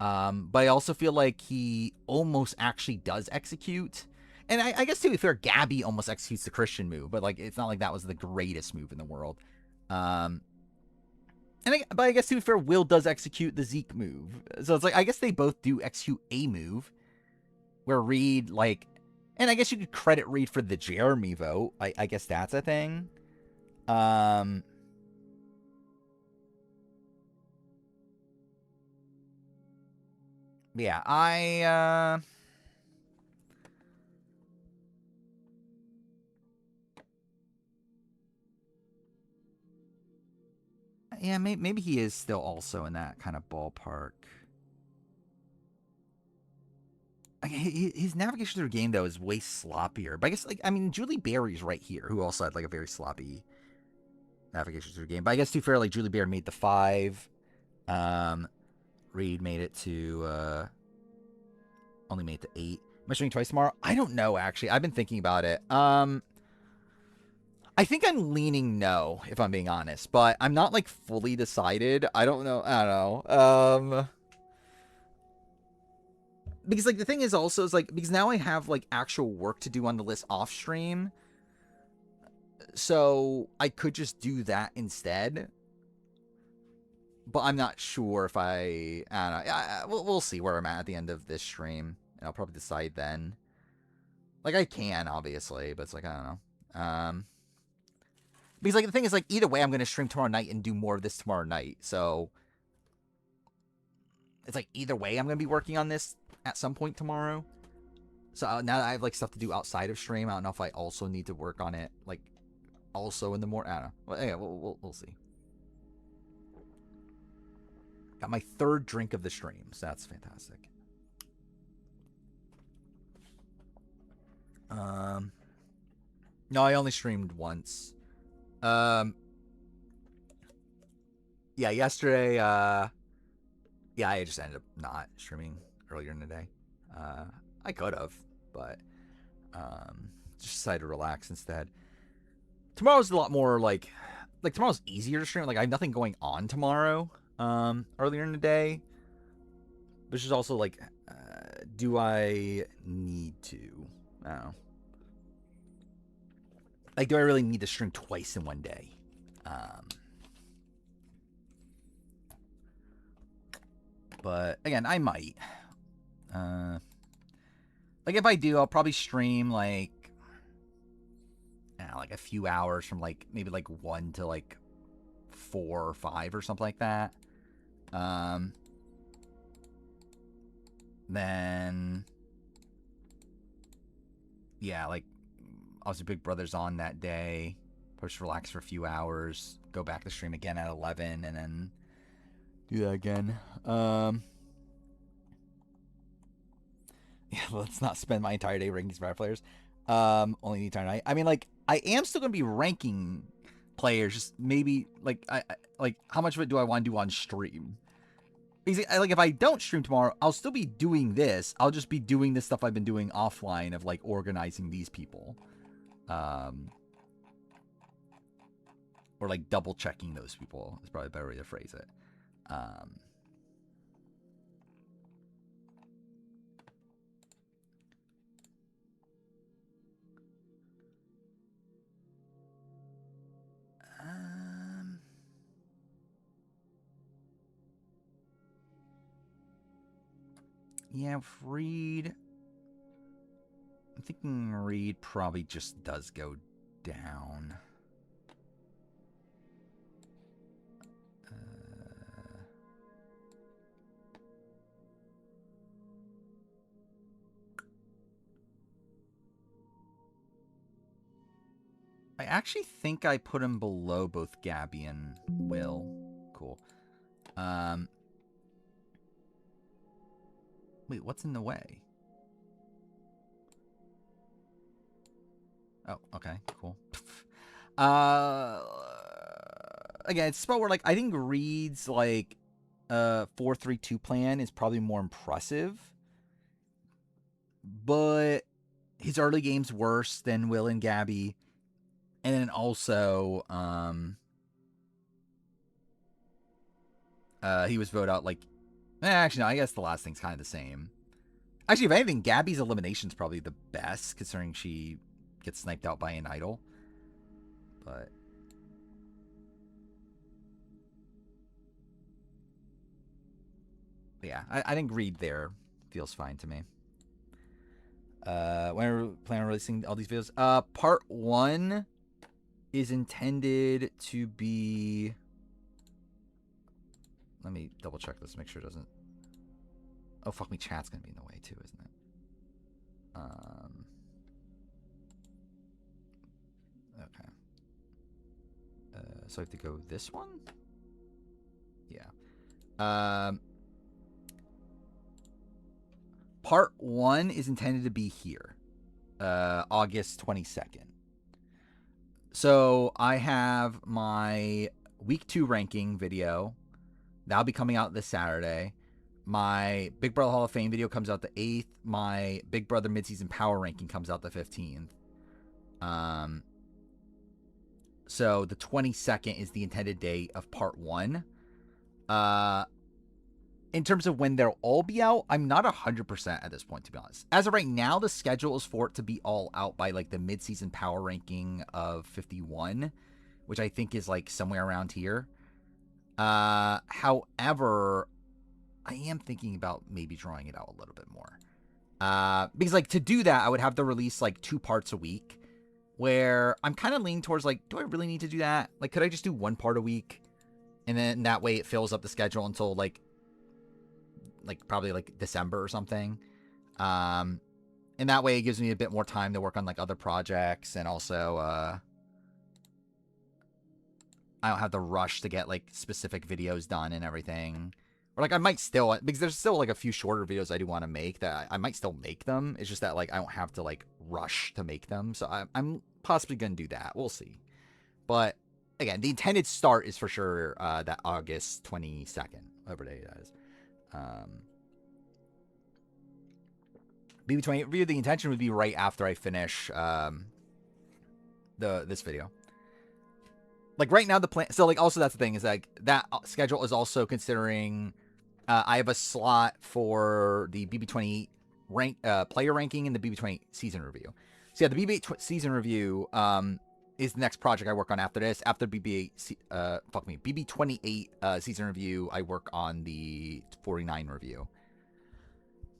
But I also feel like he almost actually does execute. And I guess to be fair, Gabby almost executes the Christian move, but like it's not like that was the greatest move in the world. But I guess to be fair, Will does execute the Zeke move. So it's like I guess they both do execute a move. Where Reed like, and I guess you could credit Reed for the Jeremy vote. I guess that's a thing. Yeah, Yeah, maybe he is still also in that kind of ballpark. His navigation through the game though is way sloppier. But I guess Julie Berry's right here, who also had like a very sloppy navigation through the game. But I guess to be fair, like Julie Berry made the 5. Reed made it to only made it to 8. Am I streaming twice tomorrow? I don't know actually. I've been thinking about it. I think I'm leaning no, if I'm being honest, but I'm not like fully decided. I don't know. Because like the thing is also is like because now I have like actual work to do on the list off stream, so I could just do that instead. But I'm not sure if I don't know. We'll see where I'm at the end of this stream, and I'll probably decide then. Like I can obviously, but it's like I don't know. Because like the thing is like either way I'm going to stream tomorrow night and do more of this tomorrow night. So it's like either way I'm going to be working on this at some point tomorrow. So now that I have like stuff to do outside of stream, I don't know if I also need to work on it like also in the morning. I don't know. Well, yeah, we'll see. Got my 3rd drink of the stream, so that's fantastic. No, I only streamed once. Yeah, yesterday, yeah, I just ended up not streaming earlier in the day. I could have, but just decided to relax instead. Tomorrow's a lot more like tomorrow's easier to stream. Like I have nothing going on tomorrow. Earlier in the day, which is also like, do I need to? I don't know. Like, do I really need to stream twice in one day? But again, I might. Like if I do, I'll probably stream like, like a few hours from like maybe like 1 to like 4 or 5 or something like that. Then yeah, like obviously Big Brother's on that day. Probably just relax for a few hours, go back to stream again at 11, and then do that again. Yeah, let's not spend my entire day ranking Survivor players. Only the entire night. I mean, like, I am still gonna be ranking players. Just maybe like I like how much of it do I want to do on stream? Because like if I don't stream tomorrow, I'll still be doing this. I'll just be doing this stuff I've been doing offline of like organizing these people, or like double checking those people is probably a better way to phrase it. Yeah, Reed. I'm thinking Reed probably just does go down. I actually think I put him below both Gabby and Will. Cool. Wait, what's in the way? Oh, okay, cool. Again, it's a spot where like I think Reed's like 4-3-2 plan is probably more impressive, but his early game's worse than Will and Gabby, and then also he was voted out like. Actually, no. I guess the last thing's kind of the same. Actually, if anything, Gabby's elimination's probably the best, considering she gets sniped out by an idol. But yeah, I think Reed there feels fine to me. When are we planning on releasing all these videos? Part 1 is intended to be. Let me double check this, make sure it doesn't. Oh, fuck me, chat's gonna be in the way too, isn't it? Okay. So I have to go this one? Part 1 is intended to be here, August 22nd. So I have my week 2 ranking video. That'll be coming out this Saturday. My Big Brother Hall of Fame video comes out the 8th. My Big Brother Midseason Power Ranking comes out the 15th. So the 22nd is the intended date of part 1. In terms of when they'll all be out, I'm not 100% at this point, to be honest. As of right now, the schedule is for it to be all out by like the mid-season power ranking of 51, which I think is like somewhere around here. However, I am thinking about maybe drawing it out a little bit more. Because like to do that, I would have to release like 2 parts a week, where I'm kind of leaning towards like, do I really need to do that? Like, could I just do 1 part a week? And then that way it fills up the schedule until like probably like December or something. And that way it gives me a bit more time to work on like other projects, and also I don't have the rush to get like specific videos done and everything. Or like I might still, because there's still like a few shorter videos I do want to make that I might still make them. It's just that like I don't have to like rush to make them. So I'm possibly going to do that. We'll see. But again, the intended start is for sure that August 22nd, whatever day it is. BB28 review, the intention would be right after I finish this video. Like right now the plan, so like also that's the thing, is like that schedule is also considering I have a slot for the BB28 player ranking and the BB28 season review. So yeah, the BB8 season review is the next project I work on after this. After BB28 season review, I work on the 49 review.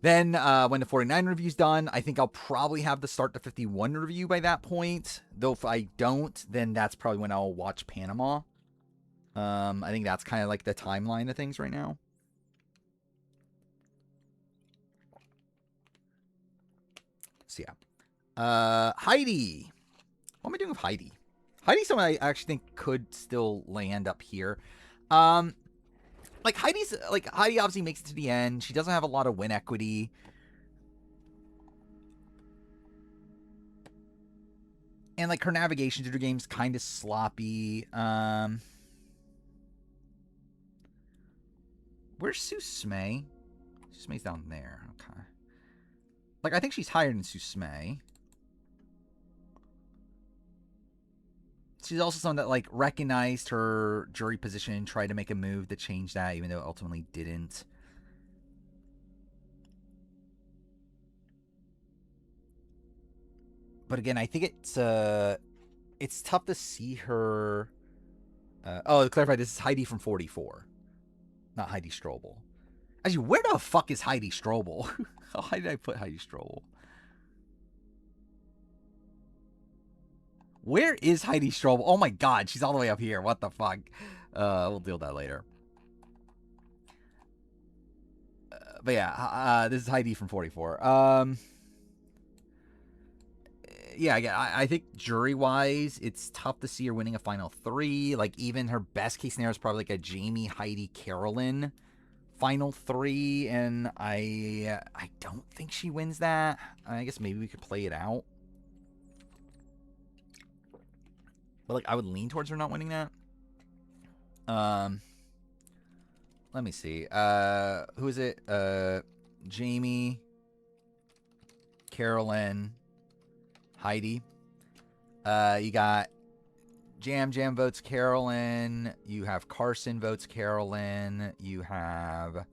Then when the 49 review's done, I think I'll probably have the start to 51 review by that point. Though if I don't, then that's probably when I'll watch Panama. I think that's kind of like the timeline of things right now. So yeah. Heidi. What am I doing with Heidi? Heidi's someone I actually think could still land up here. Like Heidi obviously makes it to the end. She doesn't have a lot of win equity. And like her navigation through the game's kind of sloppy. Where's Susmay? Susmay's down there. Okay. Like I think she's higher than Susmay. She's also someone that like recognized her jury position and tried to make a move to change that, even though it ultimately didn't. But again, I think it's tough to see her. To clarify, this is Heidi from 44, not Heidi Strobel. Actually, where the fuck is Heidi Strobel? Why did I put Heidi Strobel? Where is Heidi Strobel? Oh my god, she's all the way up here. What the fuck? We'll deal with that later. But yeah, this is Heidi from 44. Yeah, again, I think jury-wise, it's tough to see her winning a final 3. Like, even her best-case scenario is probably like a Jamie, Heidi, Carolyn final 3, and I don't think she wins that. I guess maybe we could play it out. But, like, I would lean towards her not winning that. Let me see. Who is it? Jamie, Carolyn, Heidi. You got Jam votes Carolyn. You have Carson votes Carolyn. You have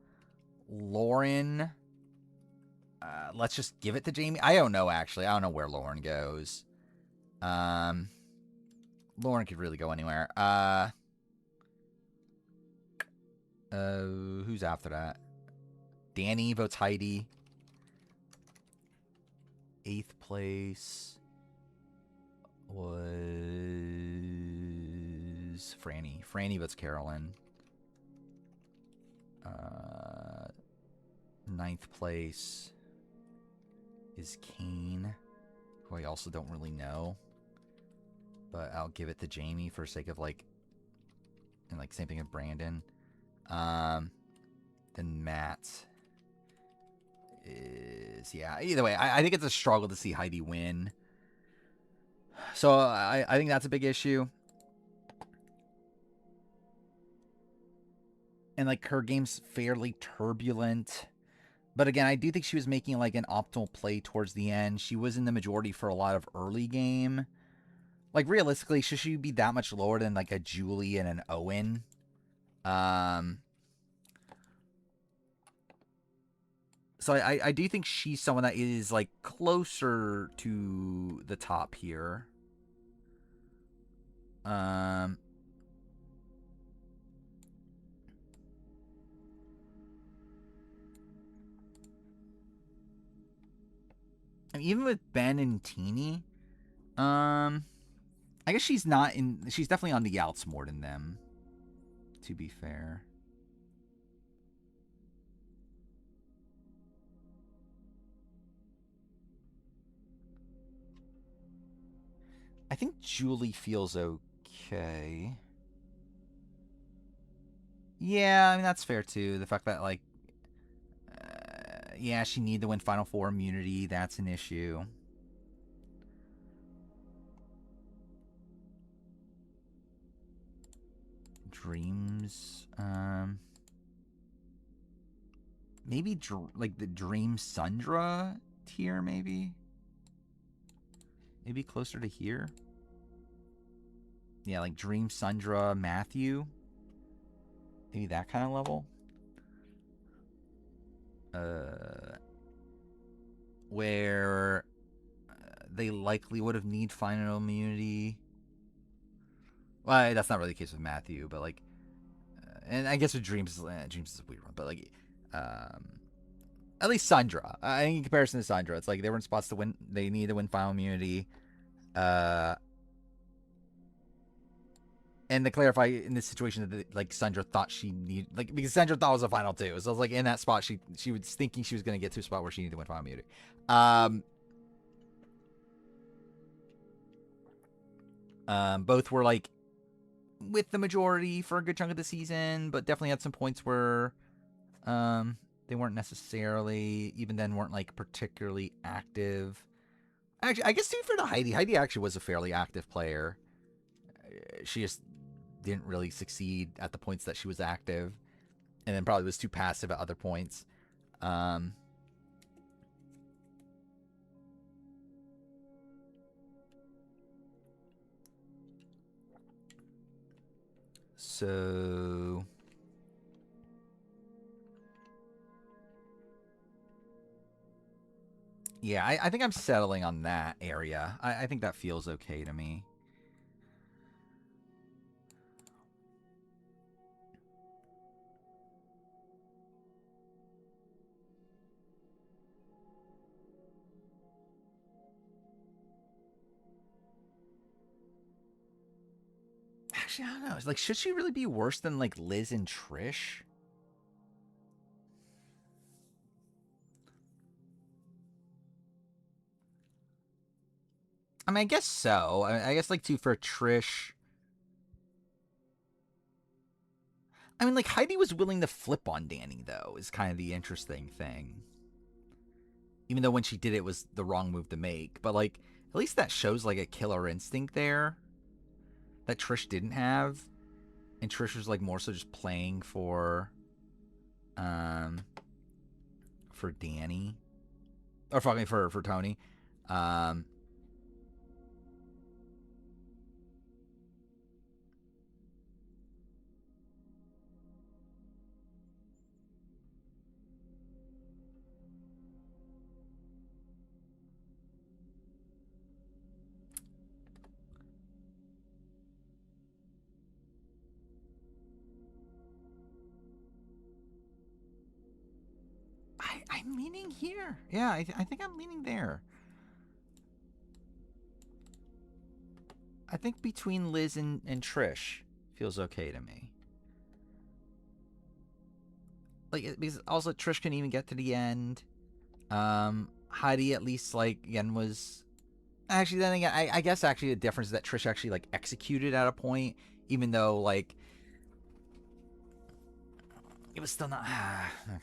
Lauren. Let's just give it to Jamie. I don't know, actually. I don't know where Lauren goes. Lauren could really go anywhere. Who's after that? Danny votes Heidi. 8th place was Franny. Franny votes Carolyn. 9th place is Kane, who I also don't really know. But I'll give it to Jamie for sake of like, and like same thing with Brandon. than Matt is. Yeah, either way, I think it's a struggle to see Heidi win. So I think that's a big issue. And like her game's fairly turbulent. But again, I do think she was making like an optimal play towards the end. She was in the majority for a lot of early game. Like realistically, should she be that much lower than like a Julie and an Owen? So I do think she's someone that is like closer to the top here. And even with Ben and Teeny, I guess she's not in. She's definitely on the outs more than them. To be fair. I think Julie feels okay. Yeah, I mean that's fair too. The fact that like, yeah, she need to win Final Four immunity. That's an issue. Dreams, maybe like the Dream Sundra tier, maybe closer to here. Yeah, like Dream Sundra Matthew, maybe that kind of level. Where they likely would have need final immunity. Well, that's not really the case with Matthew, but like, and I guess with Dreams, Dreams is a weird one, but like, at least Sundra. I think in comparison to Sundra, it's like they were in spots to win. They need to win final immunity. And to clarify, in this situation, that like Sundra thought she needed, like because Sundra thought it was a final two, so it was like in that spot she was thinking she was going to get to a spot where she needed to win final immunity. Both were like with the majority for a good chunk of the season, but definitely had some points where they weren't necessarily, even then, weren't like particularly active. Actually, I guess too for the Heidi actually was a fairly active player. She just didn't really succeed at the points that she was active, and then probably was too passive at other points. So yeah, I think I'm settling on that area. I think that feels okay to me. Actually, I don't know. It's like, should she really be worse than like Liz and Trish? I mean, I guess so. I guess like too for Trish. I mean, like Heidi was willing to flip on Danny though, is kind of the interesting thing. Even though when she did it was the wrong move to make, but like at least that shows like a killer instinct there that Trish didn't have, and Trish was like more so just playing for Danny, or fucking for Tony. I'm leaning here. Yeah, I think I'm leaning there. I think between Liz and Trish feels okay to me. Like, because also Trish couldn't even get to the end. Heidi at least like again was actually then again I guess actually the difference is that Trish actually like executed at a point, even though like It was still not. Okay.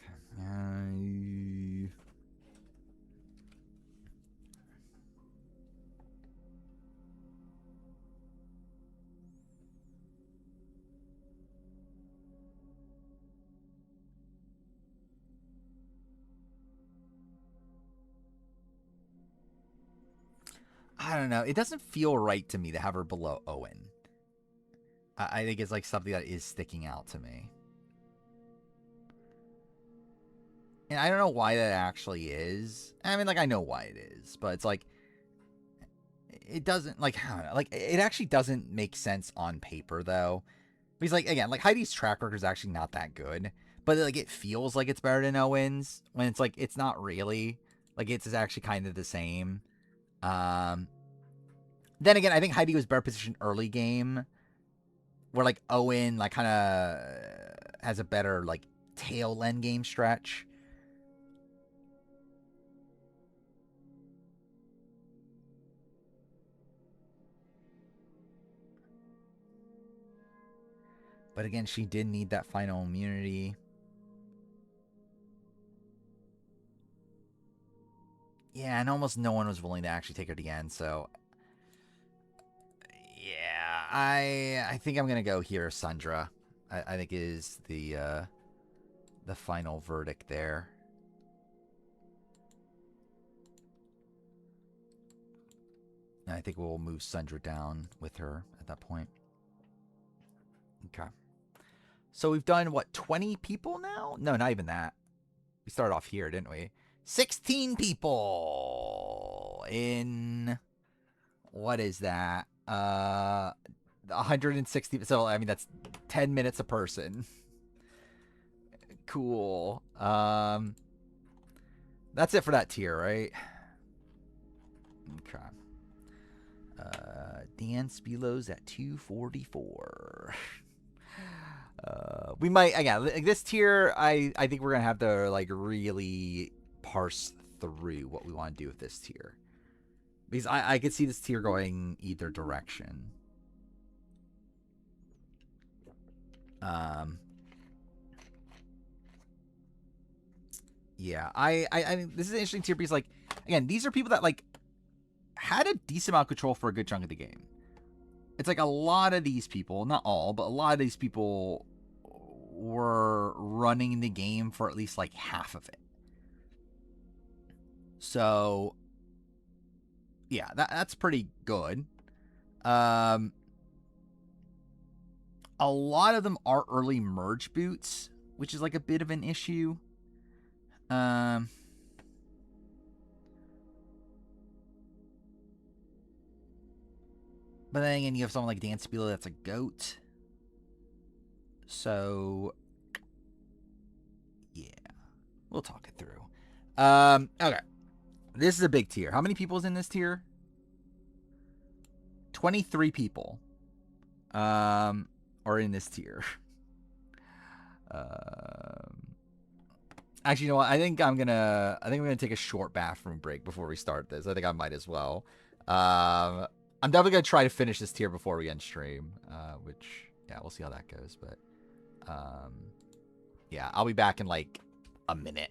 I don't know. It doesn't feel right to me to have her below Owen. I think it's like something that is sticking out to me. And I don't know why that actually is. I mean, like, I know why it is, but it's like, it doesn't, like, I don't know. Like, it actually doesn't make sense on paper, though. Because, like, again, like, Heidi's track record is actually not that good, but, like, it feels like it's better than Owen's when it's, like, it's not really. Like, it's actually kind of the same. Um, then again, I think Heidi was better positioned early game, where, like, Owen, like, kind of has a better, like, tail end game stretch. But again, she did need that final immunity. Yeah, and almost no one was willing to actually take it again, so yeah, I think I'm gonna go here, Sundra. I think is the final verdict there. And I think we'll move Sundra down with her at that point. Okay. So we've done what, 20 people now? No, not even that. We started off here, didn't we? 16 people in what is that? 160. So I mean that's 10 minutes a person. Cool. That's it for that tier, right? Okay. Dan Spilo's at 244. We might again like this tier. I think we're gonna have to like really parse through what we want to do with this tier because I could see this tier going either direction. Yeah, I think this is an interesting tier because like again these are people that like had a decent amount of control for a good chunk of the game. It's like a lot of these people, not all, but a lot of these people were running the game for at least like half of it. So, yeah, that's pretty good. A lot of them are early merge boots, which is like a bit of an issue. But then again, you have someone like Dan Spieler that's a goat. So, yeah, we'll talk it through. Okay. This is a big tier. How many people is in this tier? 23 people are in this tier. Actually, you know what? I think I'm gonna take a short bathroom break before we start this. I think I might as well. I'm definitely gonna try to finish this tier before we end stream. Which yeah, we'll see how that goes. But yeah, I'll be back in like a minute.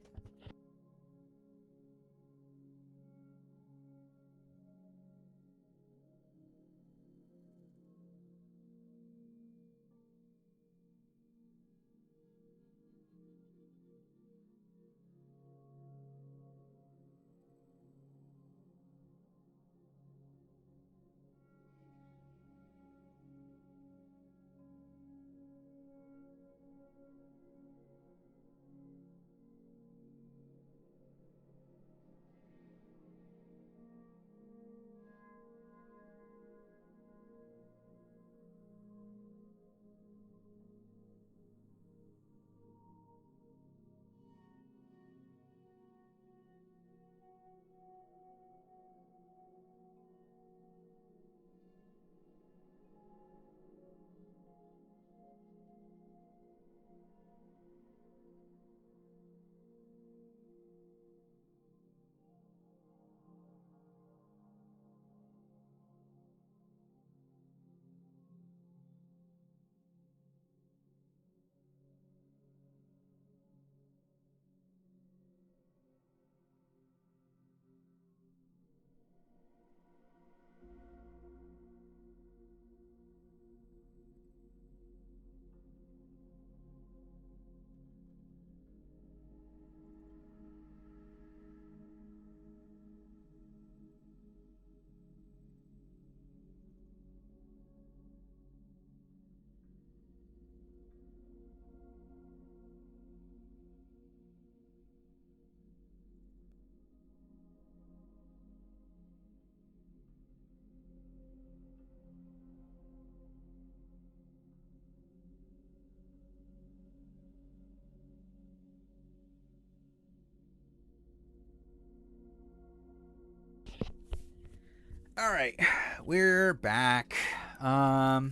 All right, we're back. Got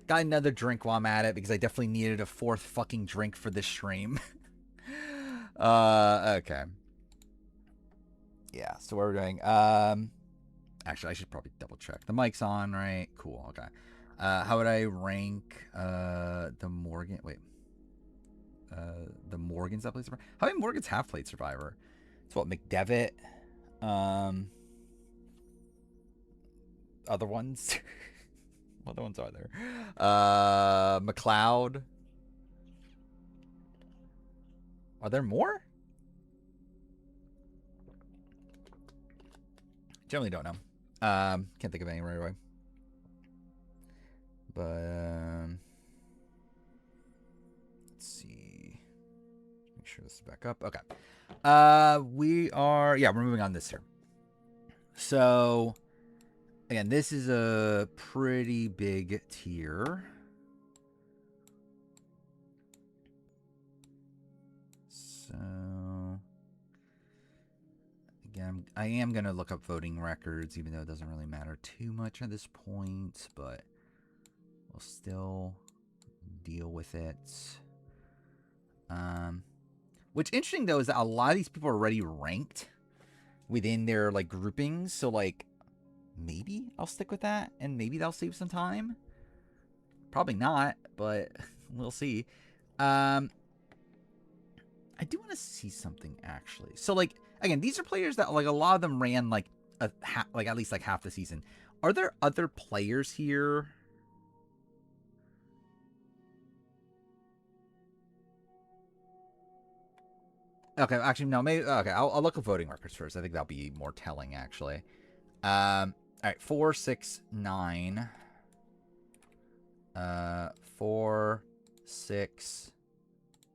another drink while I'm at it because I definitely needed a fourth fucking drink for this stream. Okay. Yeah, so what we're doing. Actually, I should probably double check. The mic's on, right? Cool. Okay. How would I rank the Morgan? Wait. The Morgans that play Survivor. How many Morgans have played Survivor? It's what, McDevitt. Other ones. What other ones are there? McLeod. Are there more? Generally don't know. Can't think of any right away. But let's see. Make sure this is back up. Okay. We're moving on this here. So again, this is a pretty big tier. So again, I am going to look up voting records, even though it doesn't really matter too much at this point, but we'll still deal with it. What's interesting though is that a lot of these people are already ranked within their like groupings, so like maybe I'll stick with that and maybe that'll save some time. Probably not, but we'll see. I do want to see something actually. So like again, these are players that like a lot of them ran like at least like half the season. Are there other players here? Okay, actually no, maybe okay. I'll look at voting records first. I think that'll be more telling actually. All right, 4, 6, 9. 4, 6,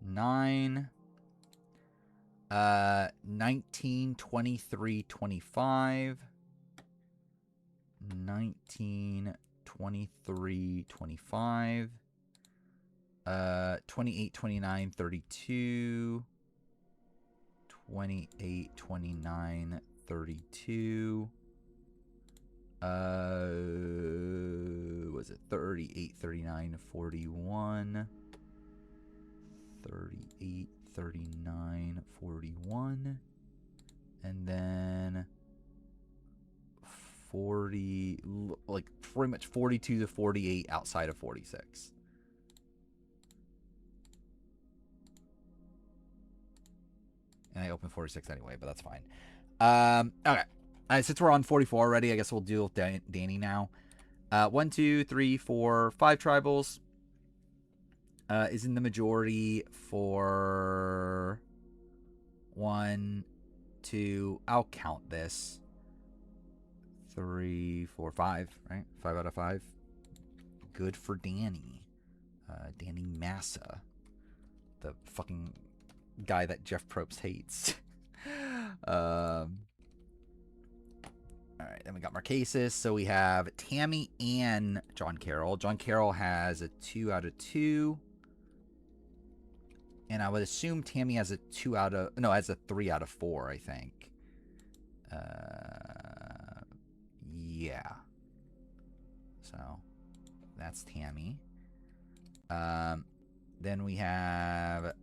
9. 19, 23, 25. 19, 23, 25. 28, 29, 32. 28, 29, 32. Was it 38, 39, 41? 38, 39, 41. And then 40, like pretty much 42 to 48 outside of 46. And I opened 46 anyway, but that's fine. Okay. Since we're on 44 already, I guess we'll deal with Danny now. 1, 2, 3, 4, 5 tribals. Is in the majority for 1, 2. I'll count this. 3, 4, 5. Right, 5 out of 5. Good for Danny. Danny Massa, the fucking guy that Jeff Probst hates. All right, then we got Marquesas. So we have Tammy and John Carroll. John Carroll has a 2 out of 2. And I would assume Tammy has a 3 out of 4, I think. Yeah. So that's Tammy. Then we have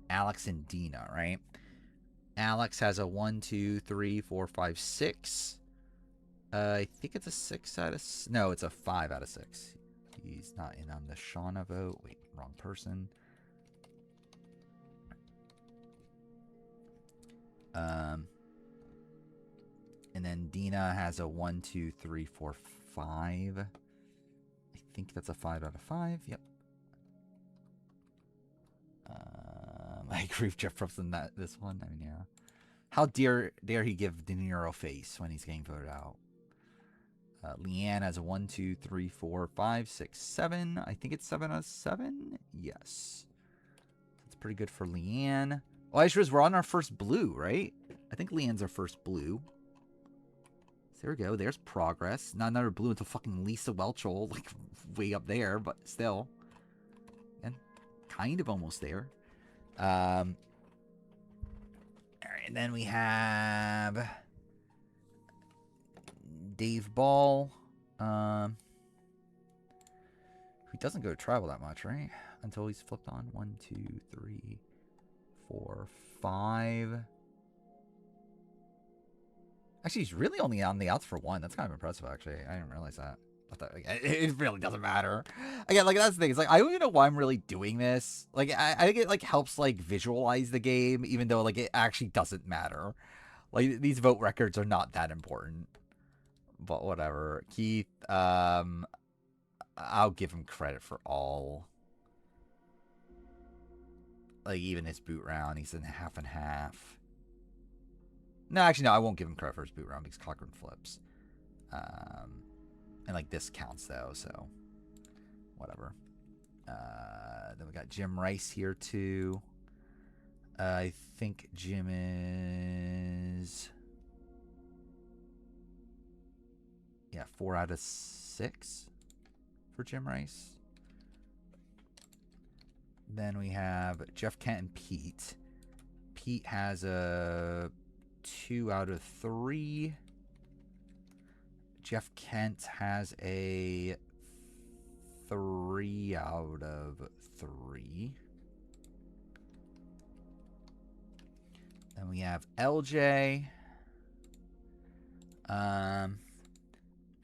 Alex and Dina, right? Alex has a 1, 2, 3, 4, 5, 6. I think it's a 6 out of... No, it's a 5 out of 6. He's not in on the Shauna vote. Wait, wrong person. And then Dina has a 1, 2, 3, 4, 5. I think that's a 5 out of 5. Yep. I agree with Jeff Probst on this one. I mean, yeah. How dare he give De Niro face when he's getting voted out? Leanne has a 1, 2, 3, 4, 5, 6, 7. I think it's 7 out of 7. Yes. That's pretty good for Leanne. Oh, I suppose we're on our first blue, right? I think Leanne's our first blue. So there we go. There's progress. Not another blue until fucking Lisa Welchel, like way up there, but still. And kind of almost there. All right, and then we have Dave Ball. He doesn't go to tribal that much, right? Until he's flipped on 1, 2, 3, 4, 5. Actually, he's really only on the outs for 1. That's kind of impressive, actually. I didn't realize that. I thought, like, it really doesn't matter. Again, like, that's the thing. It's like, I don't even know why I'm really doing this. Like, I think it, like, helps, like, visualize the game, even though, like, it actually doesn't matter. Like, these vote records are not that important. But whatever. Keith, I'll give him credit for all. Like, even his boot round, he's in half and half. No, actually, no, I won't give him credit for his boot round because Cochran flips. And, like, this counts, though, so whatever. Then we got Jim Rice here, too. I think Jim is... Yeah, 4 out of 6 for Jim Rice. Then we have Jeff Kent and Pete. Pete has a 2 out of 3. Jeff Kent has a 3 out of 3. Then we have LJ.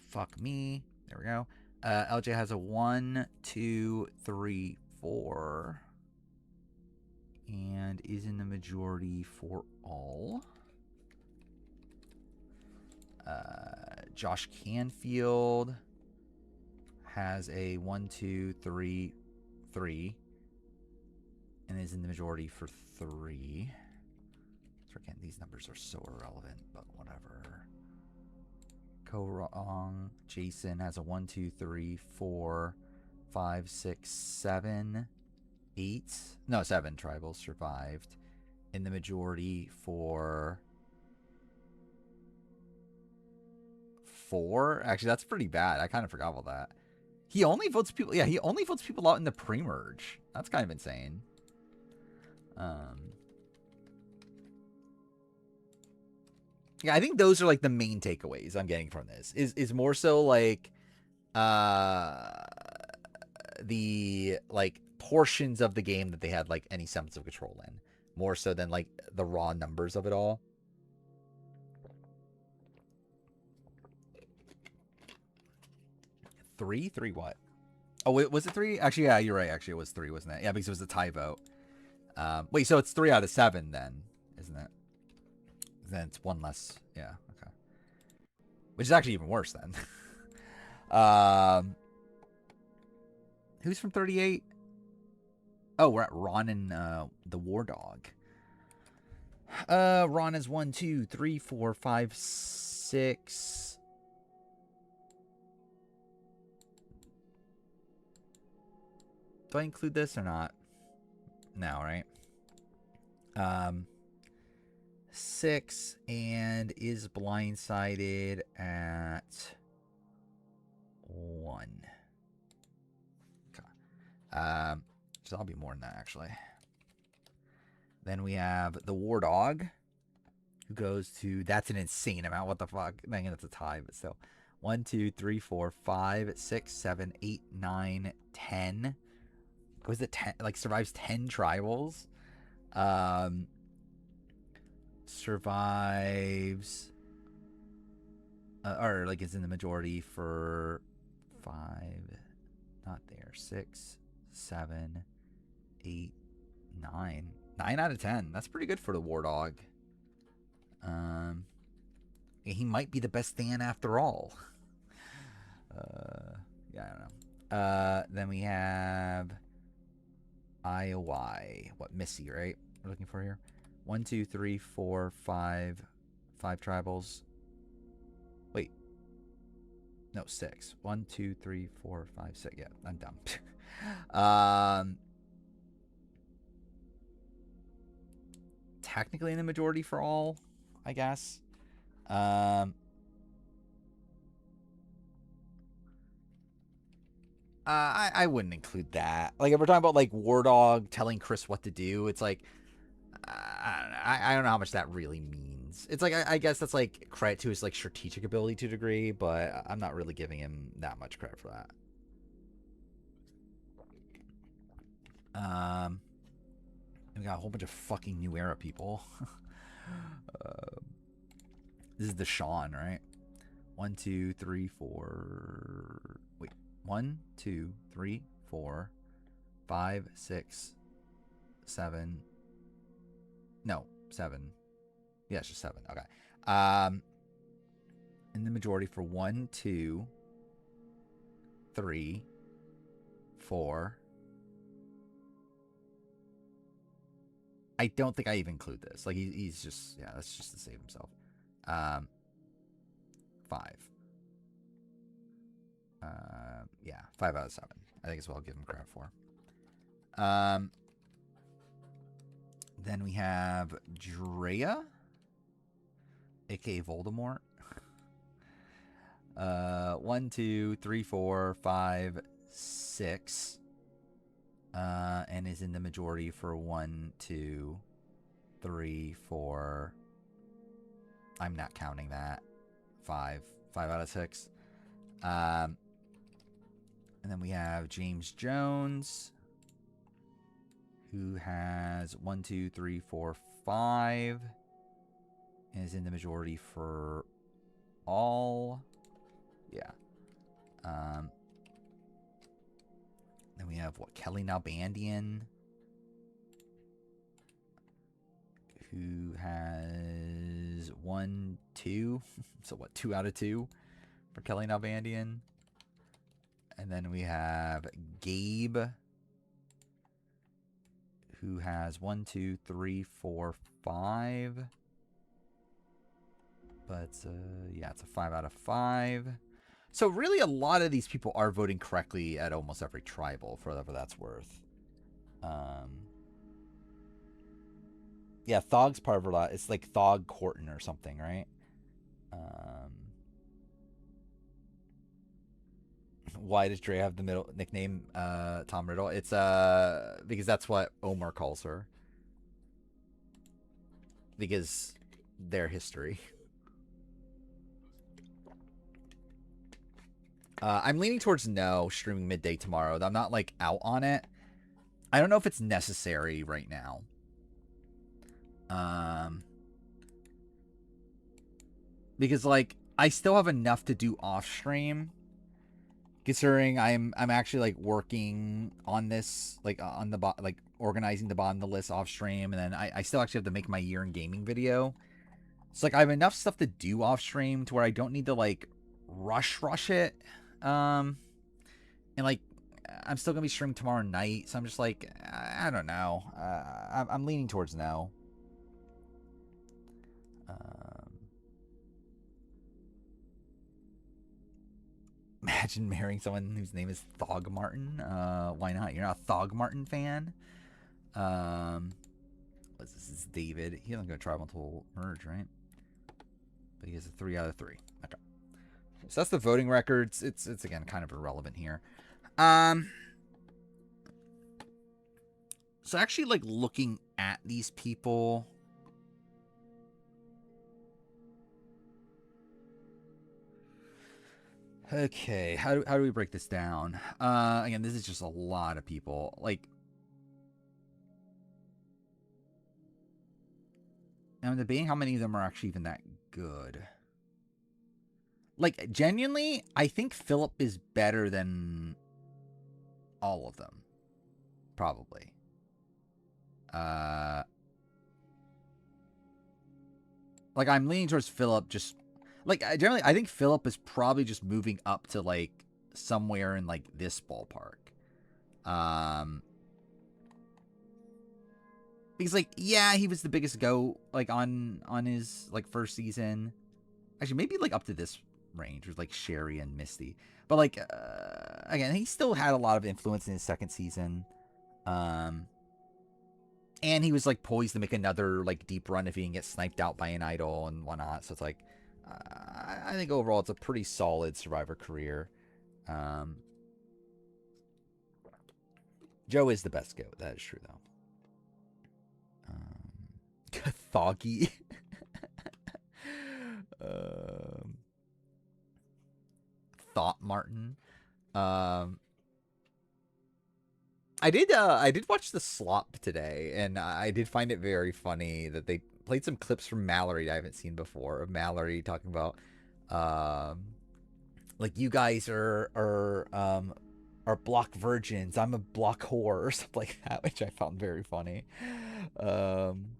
Fuck me. There we go. LJ has a 1, 2, 3, 4. And is in the majority for all. Josh Canfield has a 1, 2, 3, 3. And is in the majority for 3. So again, these numbers are so irrelevant, but whatever. Wrong. Jason has a 1, 2, 3, 4, 5, 6, 7, 8. No, 7 tribals survived. In the majority for 4. Actually, that's pretty bad. I kind of forgot about that. He only votes people. Yeah, he only votes people out in the pre-merge. That's kind of insane. Yeah, I think those are like the main takeaways I'm getting from this. Is more so like the like portions of the game that they had like any semblance of control in. More so than like the raw numbers of it all. Three what? Oh, was it 3? Actually, yeah, you're right. Actually, it was 3, wasn't it? Yeah, because it was a tie vote. Wait, so it's 3 out of 7 then, isn't it? Then it's 1 less. Yeah, okay. Which is actually even worse then. Who's from 38? Oh, we're at Ron and the War Dog. Ron is 1, 2, 3, 4, 5, 6. Do I include this or not? No, right? 6 and is blindsided at 1. Okay. So that'll be more than that, actually. Then we have the War Dog, who goes to... That's an insane amount. What the fuck? I think it's a tie, but still. 1, 2, 3, 4, 5, 6, 7, 8, 9, 10. Goes to 10, like survives 10 tribals. Survives or like is in the majority for 5, not there, 6, 7, 8, 9 out of 10. That's pretty good for the War Dog. He might be the best Than after all. Yeah, I don't know. Then we have IOI. What, Missy, right? We're looking for here. 1, 2, 3, 4, 5 tribals. Wait. No, 6. 1, 2, 3, 4, 5, 6. Yeah, I'm dumb. Technically in the majority for all, I guess. I wouldn't include that. Like, if we're talking about, like, War Dog telling Chris what to do, it's like, I don't know how much that really means. wins. It's like I guess that's like credit to his like strategic ability to a degree, but I'm not really giving him that much credit for that. We got a whole bunch of fucking New Era people. This is the Sean, right? 1, 2, 3, 4. Wait, 1, 2, 3, 4, 5, 6, 7. No, 7. Yeah, it's just 7. Okay. In the majority for 1, 2, 3, 4. I don't think I even include this. Like he's just, yeah, that's just to save himself. 5. Yeah, 5 out of 7. I think is what I'll give him credit for. Then we have Drea, aka Voldemort. 1, 2, 3, 4, 5, 6. And is in the majority for 1, 2, 3, 4. I'm not counting that. 5 out of 6. And then we have James Jones, who has 1, 2, 3, 4, 5. And is in the majority for all. Yeah. Then we have Kelly Nalbandian, who has 1, 2. So 2 out of 2 for Kelly Nalbandian. And then we have Gabe, who has 1, 2, 3, 4, 5. But yeah, it's a 5 out of 5. So really a lot of these people are voting correctly at almost every tribal, for whatever that's worth. Yeah, Thog's part of a lot. It's like Thog Corton or something, right? Why does Dre have the middle nickname Tom Riddle? It's because that's what Omar calls her. Because their history. I'm leaning towards no, streaming midday tomorrow. I'm not like out on it. I don't know if it's necessary right now. Because like I still have enough to do off stream, considering I'm actually like working on this, like on the like organizing the bottom of the list off stream, and then I still actually have to make my year in gaming video. So like I have enough stuff to do off stream to where I don't need to like rush it. And like I'm still gonna be streaming tomorrow night, so I'm just like I don't know. I'm leaning towards no. Imagine marrying someone whose name is Thog Martin. Why not? You're not a Thog Martin fan. What's this? This is David. He doesn't go tribal until merge, right? But he has a 3 out of 3. Okay. So that's the voting records. It's again kind of irrelevant here. So actually, like looking at these people. Okay, how do we break this down? Again, this is just a lot of people. Like, I'm debating how many of them are actually even that good. Like, genuinely, I think Philip is better than all of them. Probably. Like, I'm leaning towards Philip just... Like, generally, I think Philip is probably just moving up to, like, somewhere in, like, this ballpark. Because, like, yeah, he was the biggest GOAT, like, on his, like, first season. Actually, maybe, like, up to this range with, like, Sherry and Misty. But, like, again, he still had a lot of influence in his second season. And he was, like, poised to make another, like, deep run if he didn't get sniped out by an idol and whatnot. So it's, like, I think overall it's a pretty solid Survivor career. Joe is the best GOAT. That is true, though. Thoggy. Um, Thought Martin. Um, I did watch the Slop today, and I did find it very funny that they played some clips from Mallory I haven't seen before, of Mallory talking about, um, like, you guys are block virgins. I'm a block whore or something like that, which I found very funny. Um,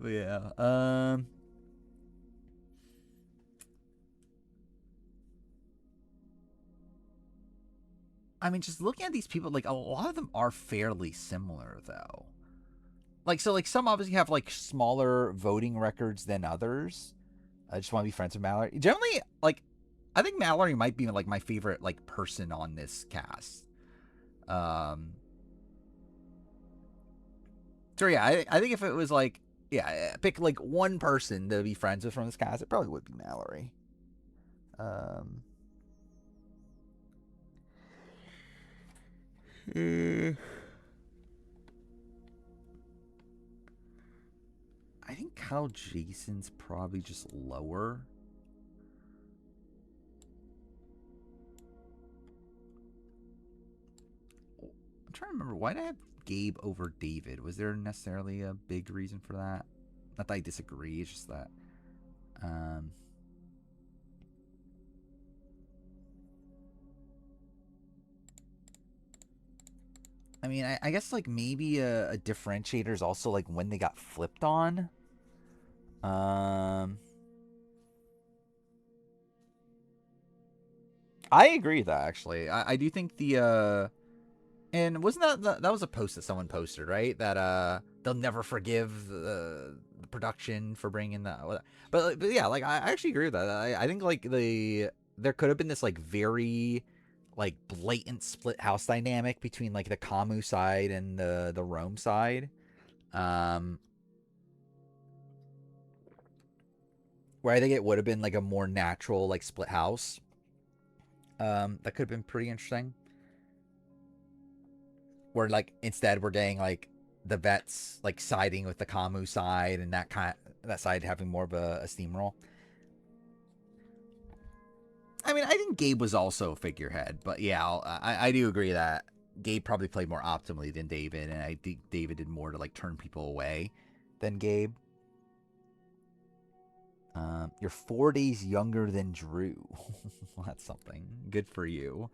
yeah. I mean, just looking at these people, like, a lot of them are fairly similar, though. Like, so, like, some obviously have, like, smaller voting records than others. I just want to be friends with Mallory. Generally, like, I think Mallory might be, like, my favorite, like, person on this cast. So, yeah, I think if it was, like, yeah, pick, like, one person to be friends with from this cast, it probably would be Mallory. I think Kyle Jason's probably just lower. I'm trying to remember, why did I have Gabe over David? Was there necessarily a big reason for that? Not that I disagree, it's just that. I mean, I guess, like, maybe a differentiator is also, like, when they got flipped on. I agree with that, actually. I do think and wasn't that was a post that someone posted, right? That they'll never forgive the production for bringing that. But yeah, like, I actually agree with that. I think, like, there could have been this, like, very, like, blatant split house dynamic between, like, the Kamu side and the Rome side. Where I think it would have been, like, a more natural, like, split house. That could have been pretty interesting. Where, like, instead we're getting, like, the vets, like, siding with the Kamu side, and that side having more of a steamroll. I mean, I think Gabe was also a figurehead, but yeah, I do agree that Gabe probably played more optimally than David, and I think David did more to, like, turn people away than Gabe. You're 4 days younger than Drew. Well, that's something. Good for you.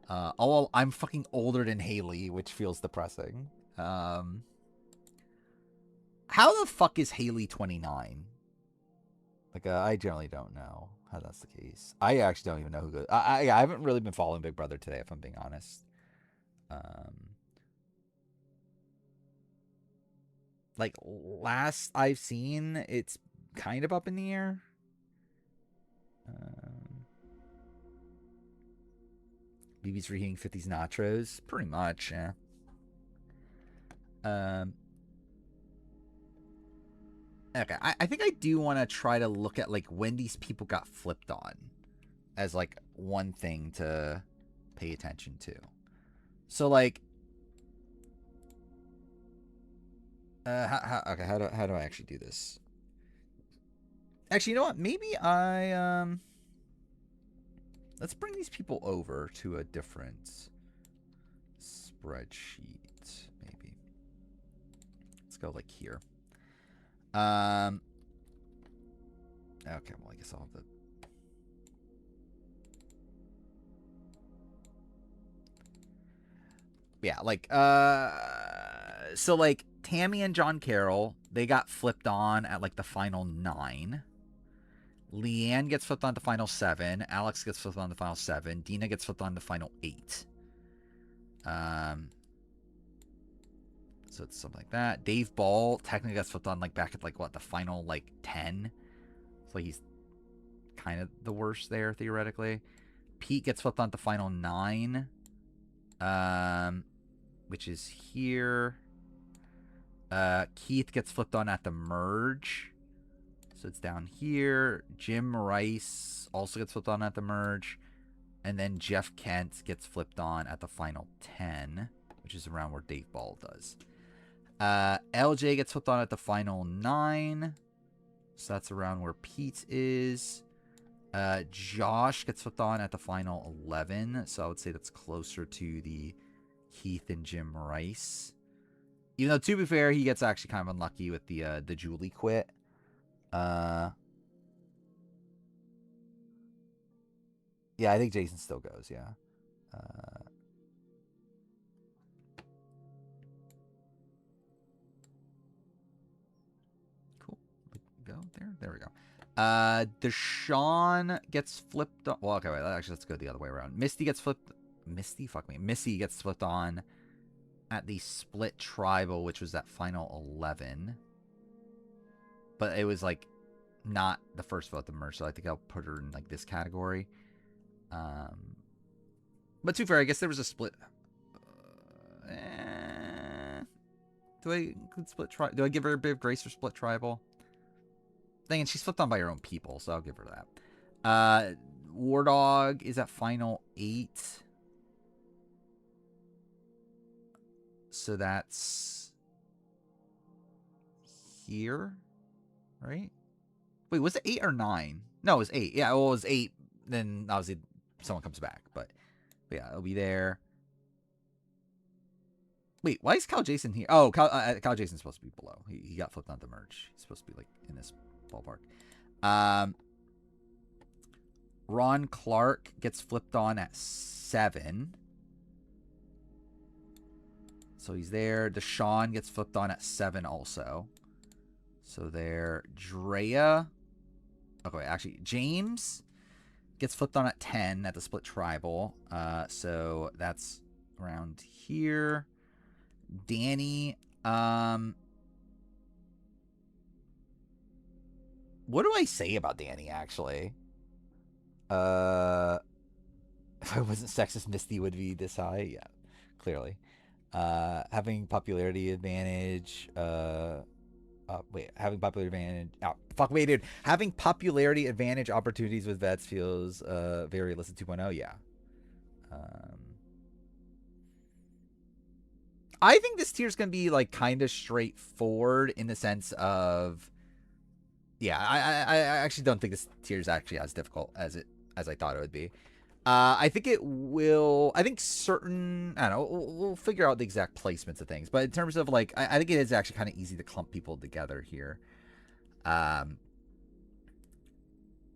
Oh, I'm fucking older than Haley, which feels depressing. How the fuck is Haley 29? Like, I generally don't know how that's the case. I actually don't even know who goes. I haven't really been following Big Brother today, if I'm being honest. Like, last I've seen, it's kind of up in the air. BB's reheating 50s nachos, pretty much. Yeah. Okay, I think I do want to try to look at, like, when these people got flipped on as, like, one thing to pay attention to. So, like, how do I actually do this? Actually, you know what? Maybe let's bring these people over to a different spreadsheet. Maybe let's go, like, here. Okay, well, I guess I'll have the. Yeah, like, so, like, Tammy and John Carroll, they got flipped on at, like, the final 9. Leanne gets flipped on the final 7. Alex gets flipped on the final 7. Dina gets flipped on the final 8. So it's something like that. Dave Ball technically gets flipped on, like, back at, like, what, the final, like, 10. So he's kind of the worst there, theoretically. Pete gets flipped on the final 9. Which is here. Keith gets flipped on at the merge. So it's down here. Jim Rice also gets flipped on at the merge. And then Jeff Kent gets flipped on at the final 10, which is around where Dave Ball does. LJ gets flipped on at the final 9. So that's around where Pete is. Josh gets flipped on at the final 11. So I would say that's closer to the Keith and Jim Rice. Even though, to be fair, he gets actually kind of unlucky with the Julie quit. Yeah, I think Jason still goes, yeah. Cool. Go there. There we go. Deshaun gets flipped on. Well, okay, wait. Actually, let's go the other way around. Misty gets flipped. Missy gets flipped on at the split tribal, which was that final 11. But it was like not the first vote to merge, so I think I'll put her in like this category. But to be fair, I guess there was a split. Do I include split tribal? Do I give her a bit of grace for split tribal? Dang it, she's flipped on by her own people, so I'll give her that. War Dog is at final 8. So that's here, right? Wait, was it 8 or 9? No, it was 8. Yeah, well, it was 8. Then obviously someone comes back, but yeah, it'll be there. Wait, why is Cal Jason here? Oh, Cal Jason's supposed to be below. He got flipped on the merge. He's supposed to be like in this ballpark. Ron Clark gets flipped on at 7. So he's there. Deshaun gets flipped on at 7 also. So there. Drea. Okay, actually, James gets flipped on at 10 at the split tribal. So that's around here. Danny. What do I say about Danny, actually? If I wasn't sexist, Misty would be this high. Yeah, clearly. Having popularity advantage. Having popularity advantage. Oh, fuck, wait, dude. Having popularity advantage opportunities with vets feels very illicit 2.0. Yeah. I think this tier is going to be like kind of straightforward in the sense of, yeah, I actually don't think this tier is actually as difficult as I thought it would be. I think it will. I think certain. I don't know. We'll figure out the exact placements of things, but in terms of like, I think it is actually kind of easy to clump people together here. What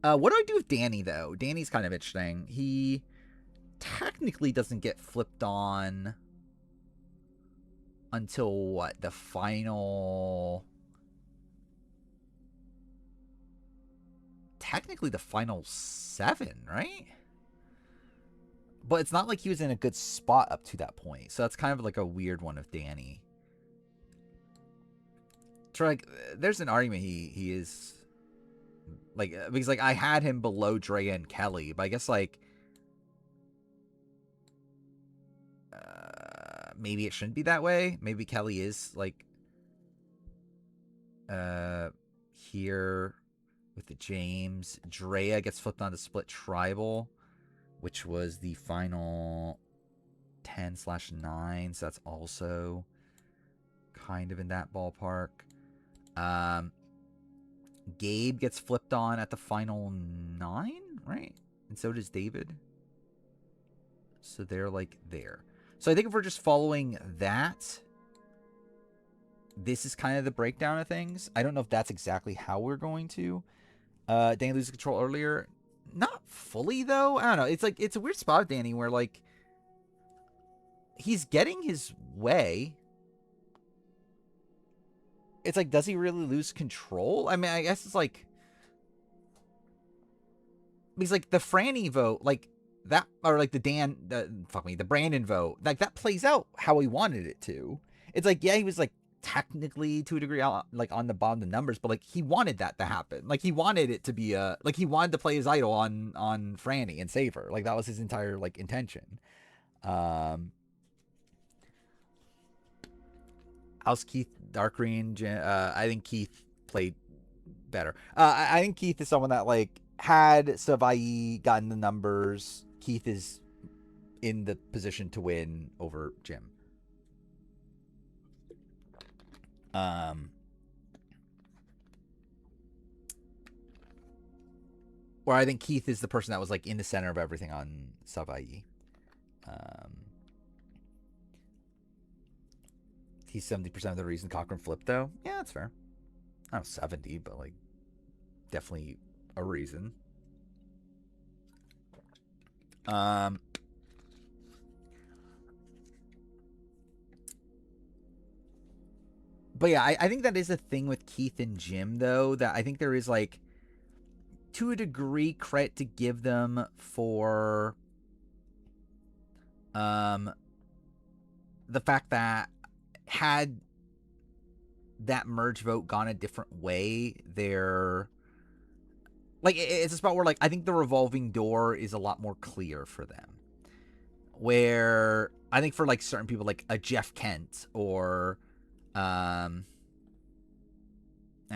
do I do with Danny though? Danny's kind of interesting. He technically doesn't get flipped on until what? The final. Technically, the final 7, right? But it's not like he was in a good spot up to that point. So that's kind of like a weird one of Danny. So like, there's an argument he is like, because like I had him below Drea and Kelly, but I guess like maybe it shouldn't be that way. Maybe Kelly is like here with the James. Drea gets flipped on the split tribal, which was the final 10/9. So that's also kind of in that ballpark. Gabe gets flipped on at the final 9, right? And so does David. So they're like there. So I think if we're just following that, this is kind of the breakdown of things. I don't know if that's exactly how we're going to. Danny loses control earlier. Not fully, though. I don't know. It's like, it's a weird spot of Danny where, like, he's getting his way. It's like, does he really lose control? I mean, I guess it's like, because like the Franny vote, like that, or like the Brandon vote, like that plays out how he wanted it to. It's like, yeah, he was like technically to a degree like on the bottom of the numbers, but like he wanted that to happen. Like he wanted it to be like he wanted to play his idol on Franny and save her. Like that was his entire like intention. How's Keith Darkgreen? I think Keith played better. I think Keith is someone that like had Savai gotten the numbers, Keith is in the position to win over Jim. Um, where I think Keith is the person that was like in the center of everything on Savaii. Um, he's 70% of the reason Cochrane flipped, though. Yeah, that's fair. I don't know, 70, but like definitely a reason. Um, but yeah, I think that is a thing with Keith and Jim, though, that I think there is like, to a degree, credit to give them for the fact that had that merge vote gone a different way, they're like, it's a spot where like I think the revolving door is a lot more clear for them. Where I think for like certain people, like a Jeff Kent or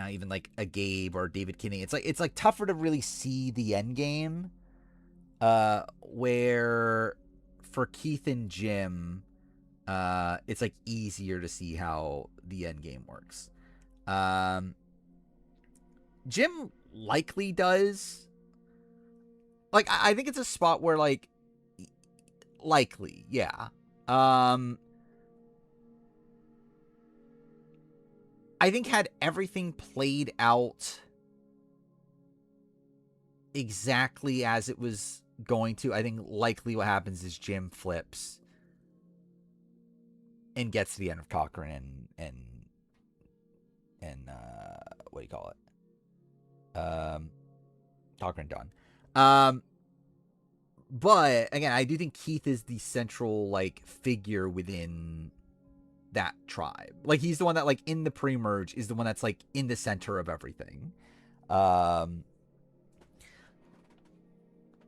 even like a Gabe or David Kinney, it's like tougher to really see the end game. Where for Keith and Jim, it's like easier to see how the end game works. Jim likely does. Like, I think it's a spot where like likely, yeah. I think had everything played out exactly as it was going to, I think likely what happens is Jim flips and gets to the end of Cochrane and what do you call it? Cochrane done. But again, I do think Keith is the central like figure within that tribe. Like he's the one that like in the pre-merge is the one that's like in the center of everything.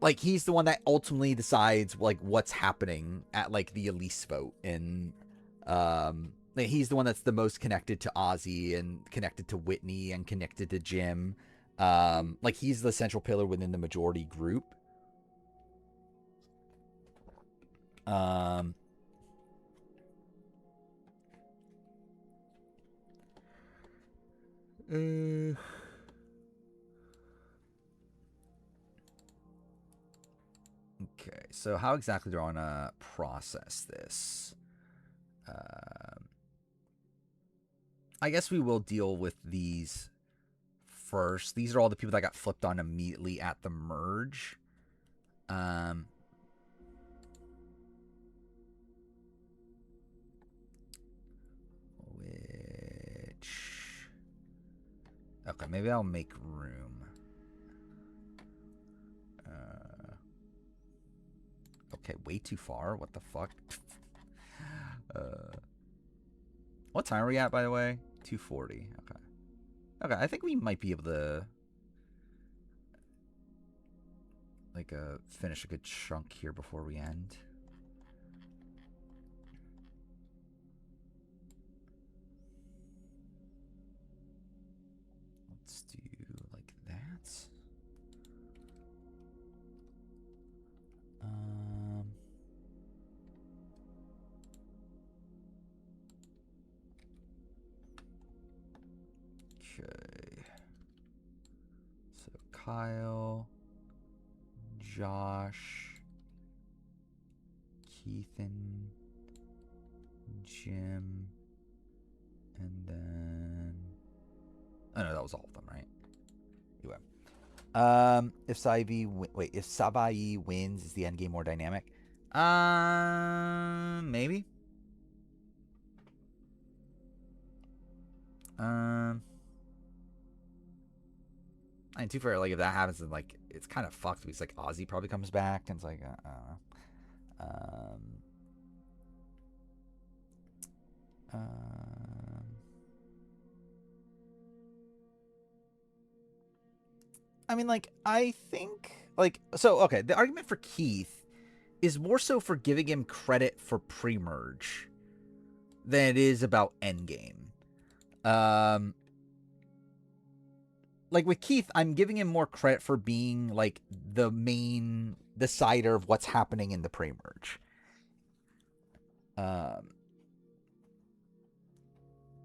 Like he's the one that ultimately decides like what's happening at like the Elise vote, and like, he's the one that's the most connected to Ozzy and connected to Whitney and connected to Jim. Like he's the central pillar within the majority group. Okay, so how exactly do I want to process this? I guess we will deal with these first. These are all the people that got flipped on immediately at the merge. Okay, maybe I'll make room. Okay, way too far. What the fuck? What time are we at, by the way? 2:40. Okay. Okay, I think we might be able to like finish a good chunk here before we end. Let's do like that. Okay. So Kyle, Josh, Keithan, Jim, and then oh no, that was all of them, right? Anyway. If Savaii wins, is the end game more dynamic? Maybe. I mean, too fair, like if that happens, then like it's kind of fucked because like Ozzy probably comes back and it's like I don't know. I mean, like I think like so. Okay, the argument for Keith is more so for giving him credit for pre-merge than it is about endgame. Like with Keith, I'm giving him more credit for being like the main decider of what's happening in the pre-merge.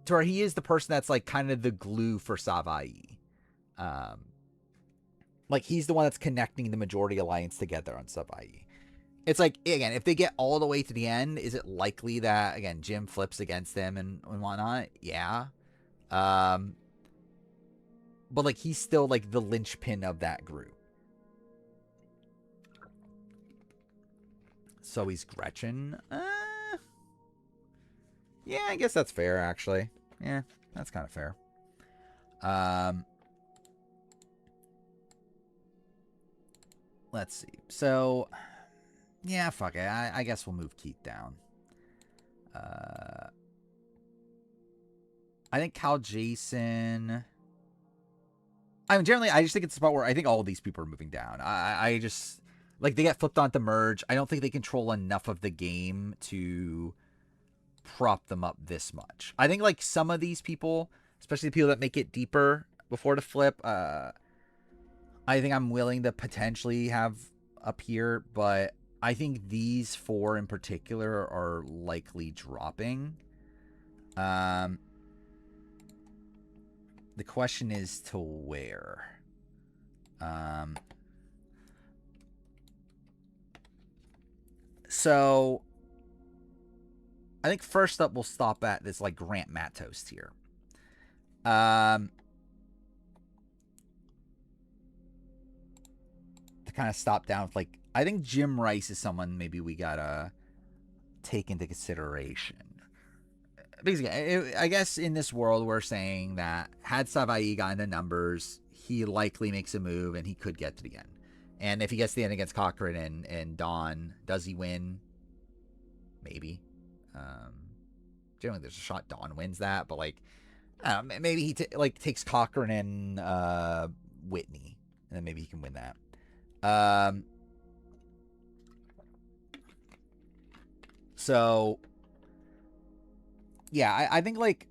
to where he is the person that's like kind of the glue for Savai. Like he's the one that's connecting the majority alliance together on Savai. It's like, again, if they get all the way to the end, is it likely that, again, Jim flips against them and whatnot? Yeah. But like he's still like the linchpin of that group. So he's Gretchen. Yeah, I guess that's fair, actually. Yeah, that's kind of fair. Let's see. So, yeah, fuck it. I guess we'll move Keith down. I think Cal Jason. I mean, generally, I just think it's a spot where I think all of these people are moving down. I just like they get flipped onto merge. I don't think they control enough of the game to prop them up this much. I think like some of these people, especially the people that make it deeper before the flip, I think I'm willing to potentially have up here, but I think these four in particular are likely dropping. The question is to where. So I think first up we'll stop at this like Grant Matos tier. To kind of stop down with like, I think Jim Rice is someone maybe we gotta take into consideration. Basically, I guess in this world we're saying that had Savai gotten the numbers, he likely makes a move and he could get to the end. And if he gets to the end against Cochran and Dawn, does he win? Maybe. Generally, there's a shot Dawn wins that, but like, maybe he takes Cochran and Whitney, and then maybe he can win that. So yeah, I think like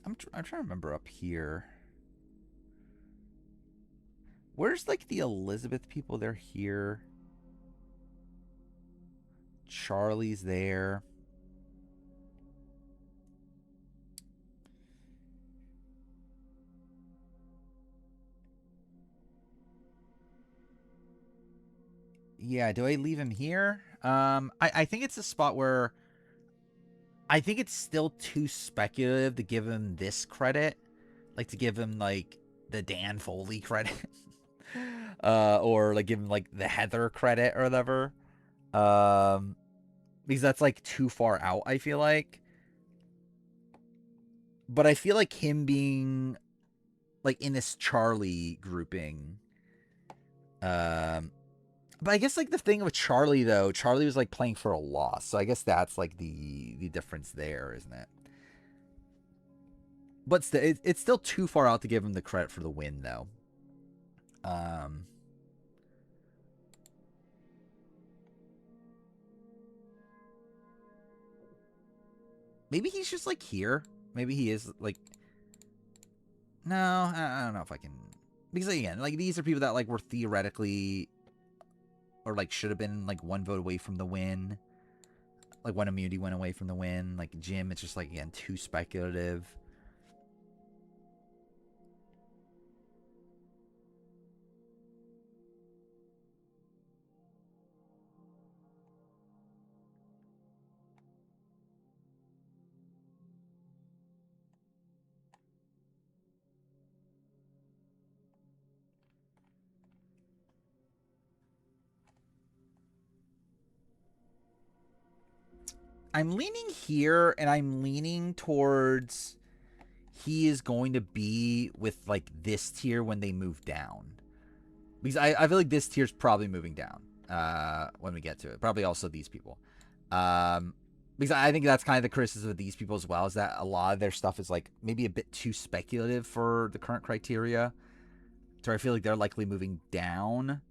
I'm trying to remember up here. Where's like the Elizabeth people? They're here. Charlie's there. Yeah, do I leave him here? I think it's a spot where I think it's still too speculative to give him this credit. Like to give him like the Dan Foley credit. Or like give him like the Heather credit or whatever. Because that's like too far out, I feel like. But I feel like him being like in this Charlie grouping. But I guess like the thing with Charlie though, Charlie was like playing for a loss. So I guess that's like the difference there, isn't it? But it's still too far out to give him the credit for the win though. Maybe he's just like here. Maybe he is like. No, I don't know if I can. Because again, like these are people that like were theoretically, or like should have been like one vote away from the win. Like one immunity went away from the win. Like Jim, it's just like again too speculative. I'm leaning here, and I'm leaning towards he is going to be with like this tier when they move down, because I feel like this tier is probably moving down when we get to it. Probably also these people, because I think that's kind of the criticism of these people as well, is that a lot of their stuff is like maybe a bit too speculative for the current criteria. So I feel like they're likely moving down.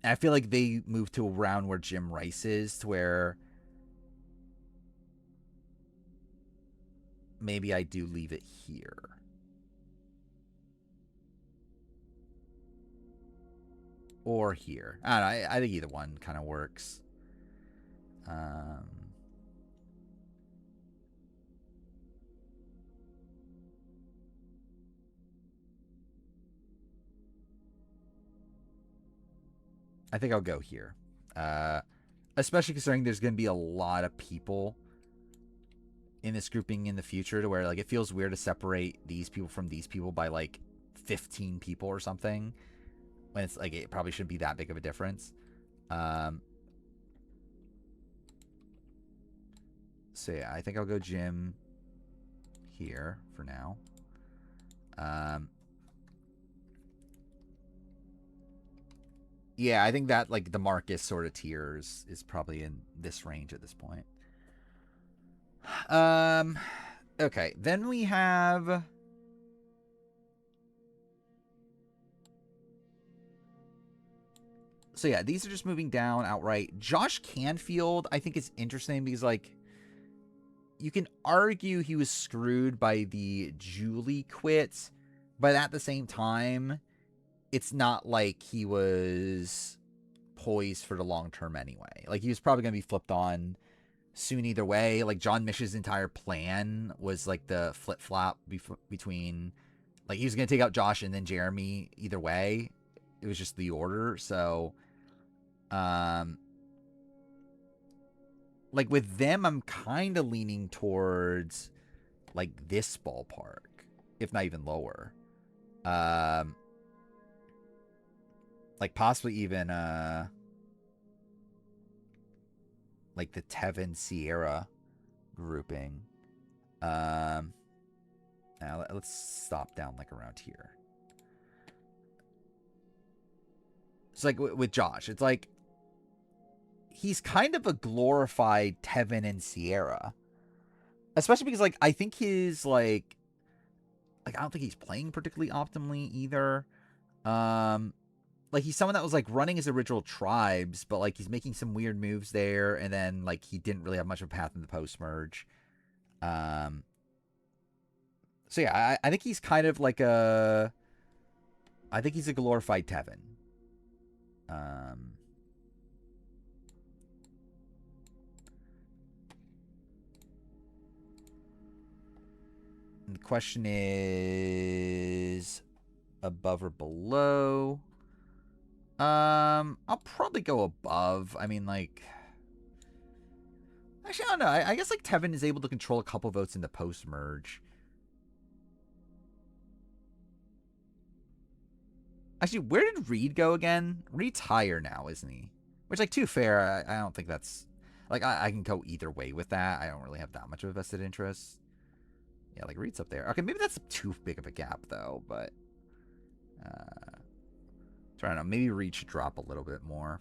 I feel like they move to around where Jim Rice is, to where maybe I do leave it here. or here. I don't know. I think either one kind of works. I think I'll go here. Especially considering there's going to be a lot of people in this grouping in the future to where like it feels weird to separate these people from these people by like 15 people or something when it's like it probably shouldn't be that big of a difference. So yeah, I think I'll go Jim here for now. Yeah, I think that like the Marcus sort of tiers is probably in this range at this point. Okay, then we have so yeah, these are just moving down outright. Josh Canfield, I think is interesting because like you can argue he was screwed by the Julie quit, but at the same time, it's not like he was poised for the long term anyway. Like he was probably going to be flipped on soon either way. Like John Mish's entire plan was like the flip flop between like he was going to take out Josh and then Jeremy either way. It was just the order. So, like with them, I'm kind of leaning towards like this ballpark, if not even lower. Like possibly even like the Tevin Sierra grouping. Now let's stop down like around here. It's like with Josh, it's like he's kind of a glorified Tevin and Sierra, especially because like I think his like I don't think he's playing particularly optimally either. Like he's someone that was like running his original tribes, but like he's making some weird moves there, and then like he didn't really have much of a path in the post merge. So yeah, I think he's kind of like I think he's a glorified Tevin. And the question is above or below. I'll probably go above. I mean, like, actually, I don't know. I guess like Tevin is able to control a couple votes in the post merge. Actually, where did Reed go again? Reed's higher now, isn't he? Which, like, too fair. I don't think that's like I can go either way with that. I don't really have that much of a vested interest. Yeah, like Reed's up there. Okay, maybe that's too big of a gap though. But I don't know. Maybe Reed should drop a little bit more.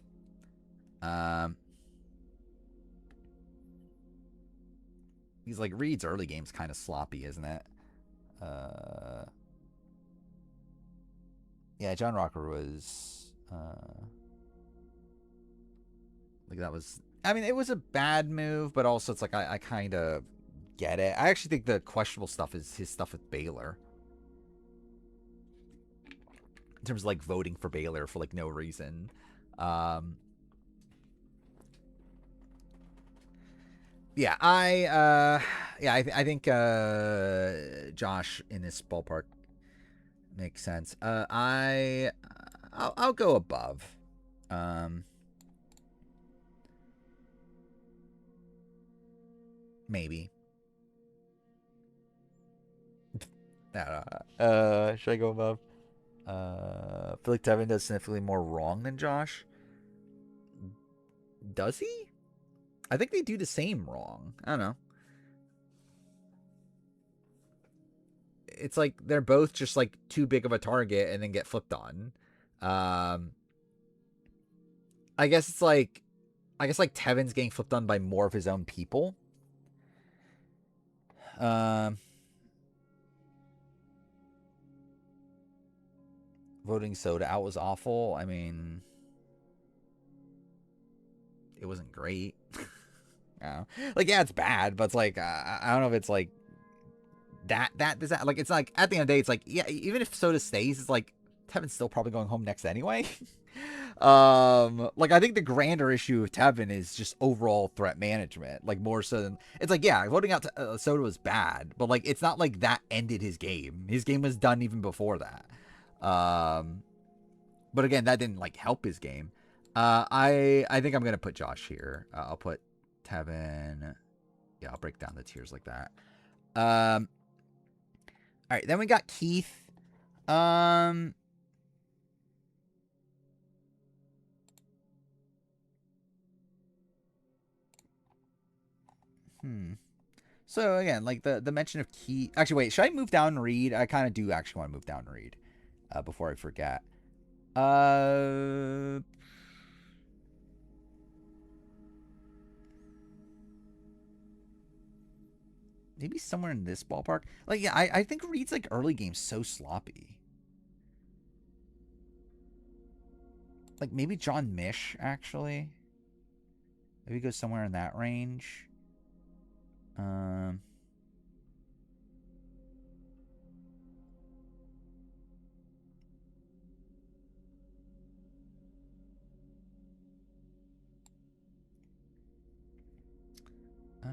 He's like Reed's early game's kind of sloppy, isn't it? Yeah, John Rocker was like that was. I mean, it was a bad move, but also it's like I kind of get it. I actually think the questionable stuff is his stuff with Baylor. In terms of like voting for Baylor for like no reason. Yeah, I think Josh in this ballpark makes sense. I'll go above. Maybe. Should I go above? I feel like Tevin does significantly more wrong than Josh. Does he? I think they do the same wrong. I don't know. It's like they're both just like too big of a target and then get flipped on. I guess it's like Tevin's getting flipped on by more of his own people. Voting Soda out was awful. I mean, it wasn't great. Like, yeah, it's bad, but it's like I don't know if it's like that does that like it's like at the end of the day, it's like yeah, even if Soda stays, it's like Tevin's still probably going home next anyway. Like I think the grander issue of Tevin is just overall threat management, like more so than it's like yeah, voting out Soda was bad, but like it's not like that ended his game. His game was done even before that. But again, that didn't like help his game. I think I'm gonna put Josh here. I'll put Tevin. Yeah, I'll break down the tiers like that. All right, then we got Keith. Um, So again, like the mention of Keith. Actually, wait, should I move down and read? I kind of do actually want to move down and read, before I forget. Uh, Maybe somewhere in this ballpark. Like, yeah, I think Reed's like early game so sloppy. Like maybe John Mish actually. Maybe go somewhere in that range. Um. Uh,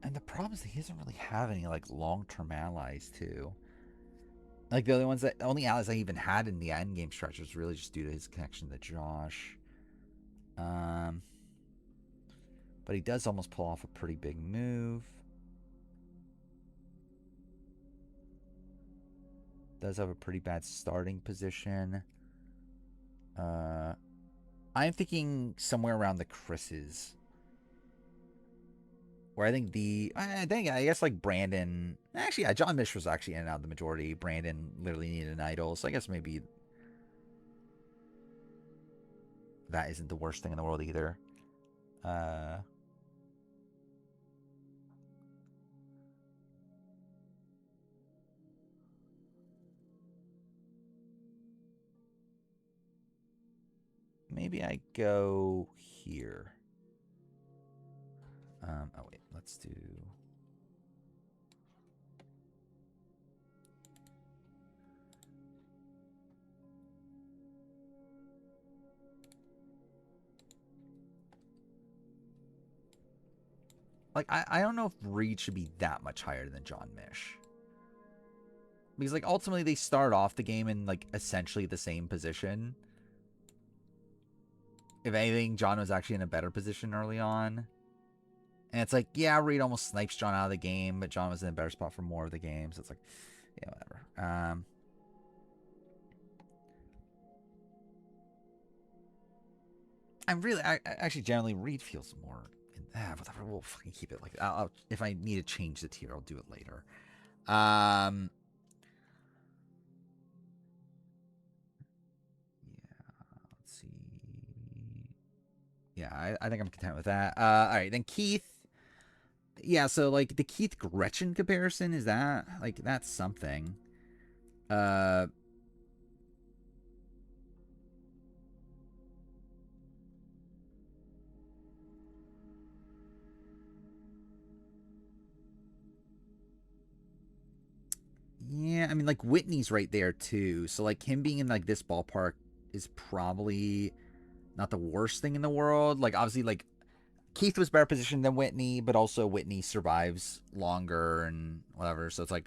and the problem is that he doesn't really have any like long-term allies too. Like the only allies I even had in the end game stretch was really just due to his connection to Josh. Um, but he does almost pull off a pretty big move. Does have a pretty bad starting position. I'm thinking somewhere around the Chris's. Where I guess like Brandon. Actually, yeah, John Mish was actually in and out the majority. Brandon literally needed an idol, so I guess maybe that isn't the worst thing in the world either. Uh, Maybe I go here. Oh wait, let's do. Like I don't know if Reed should be that much higher than John Mish. Because like ultimately they start off the game in like essentially the same position. If anything, John was actually in a better position early on. And it's like, yeah, Reed almost snipes John out of the game, but John was in a better spot for more of the game. So it's like, yeah, whatever. I actually generally Reed feels more. Whatever. We'll fucking keep it like that. If I need to change the tier, I'll do it later. Yeah, let's see. Yeah, I think I'm content with that. All right, then Keith. Yeah, so like the Keith Gretchen comparison, is that like that's something. Uh Yeah, I mean like Whitney's right there too. So like him being in like this ballpark is probably not the worst thing in the world. Like obviously like Keith was better positioned than Whitney, but also Whitney survives longer and whatever. So it's like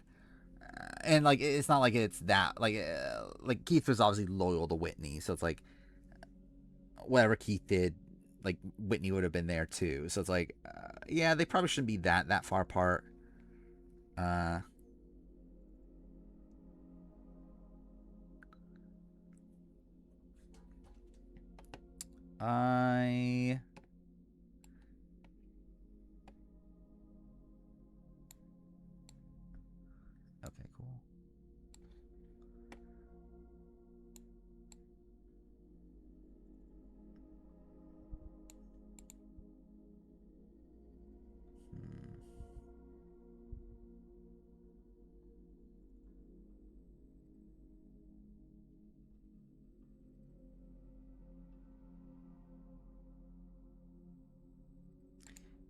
and like it's not like it's that like Keith was obviously loyal to Whitney. So it's like whatever Keith did, like Whitney would have been there too. So it's like yeah, they probably shouldn't be that far apart. Uh I Okay, cool.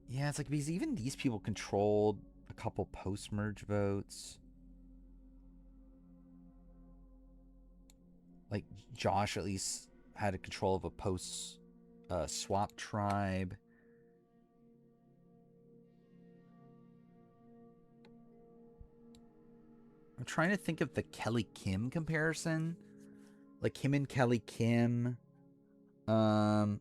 Yeah, it's like because even these people controlled a couple post-merge votes. Like Josh at least had a control of a post swap tribe. I'm trying to think of the Kelly Kim comparison. Like him and Kelly Kim. Um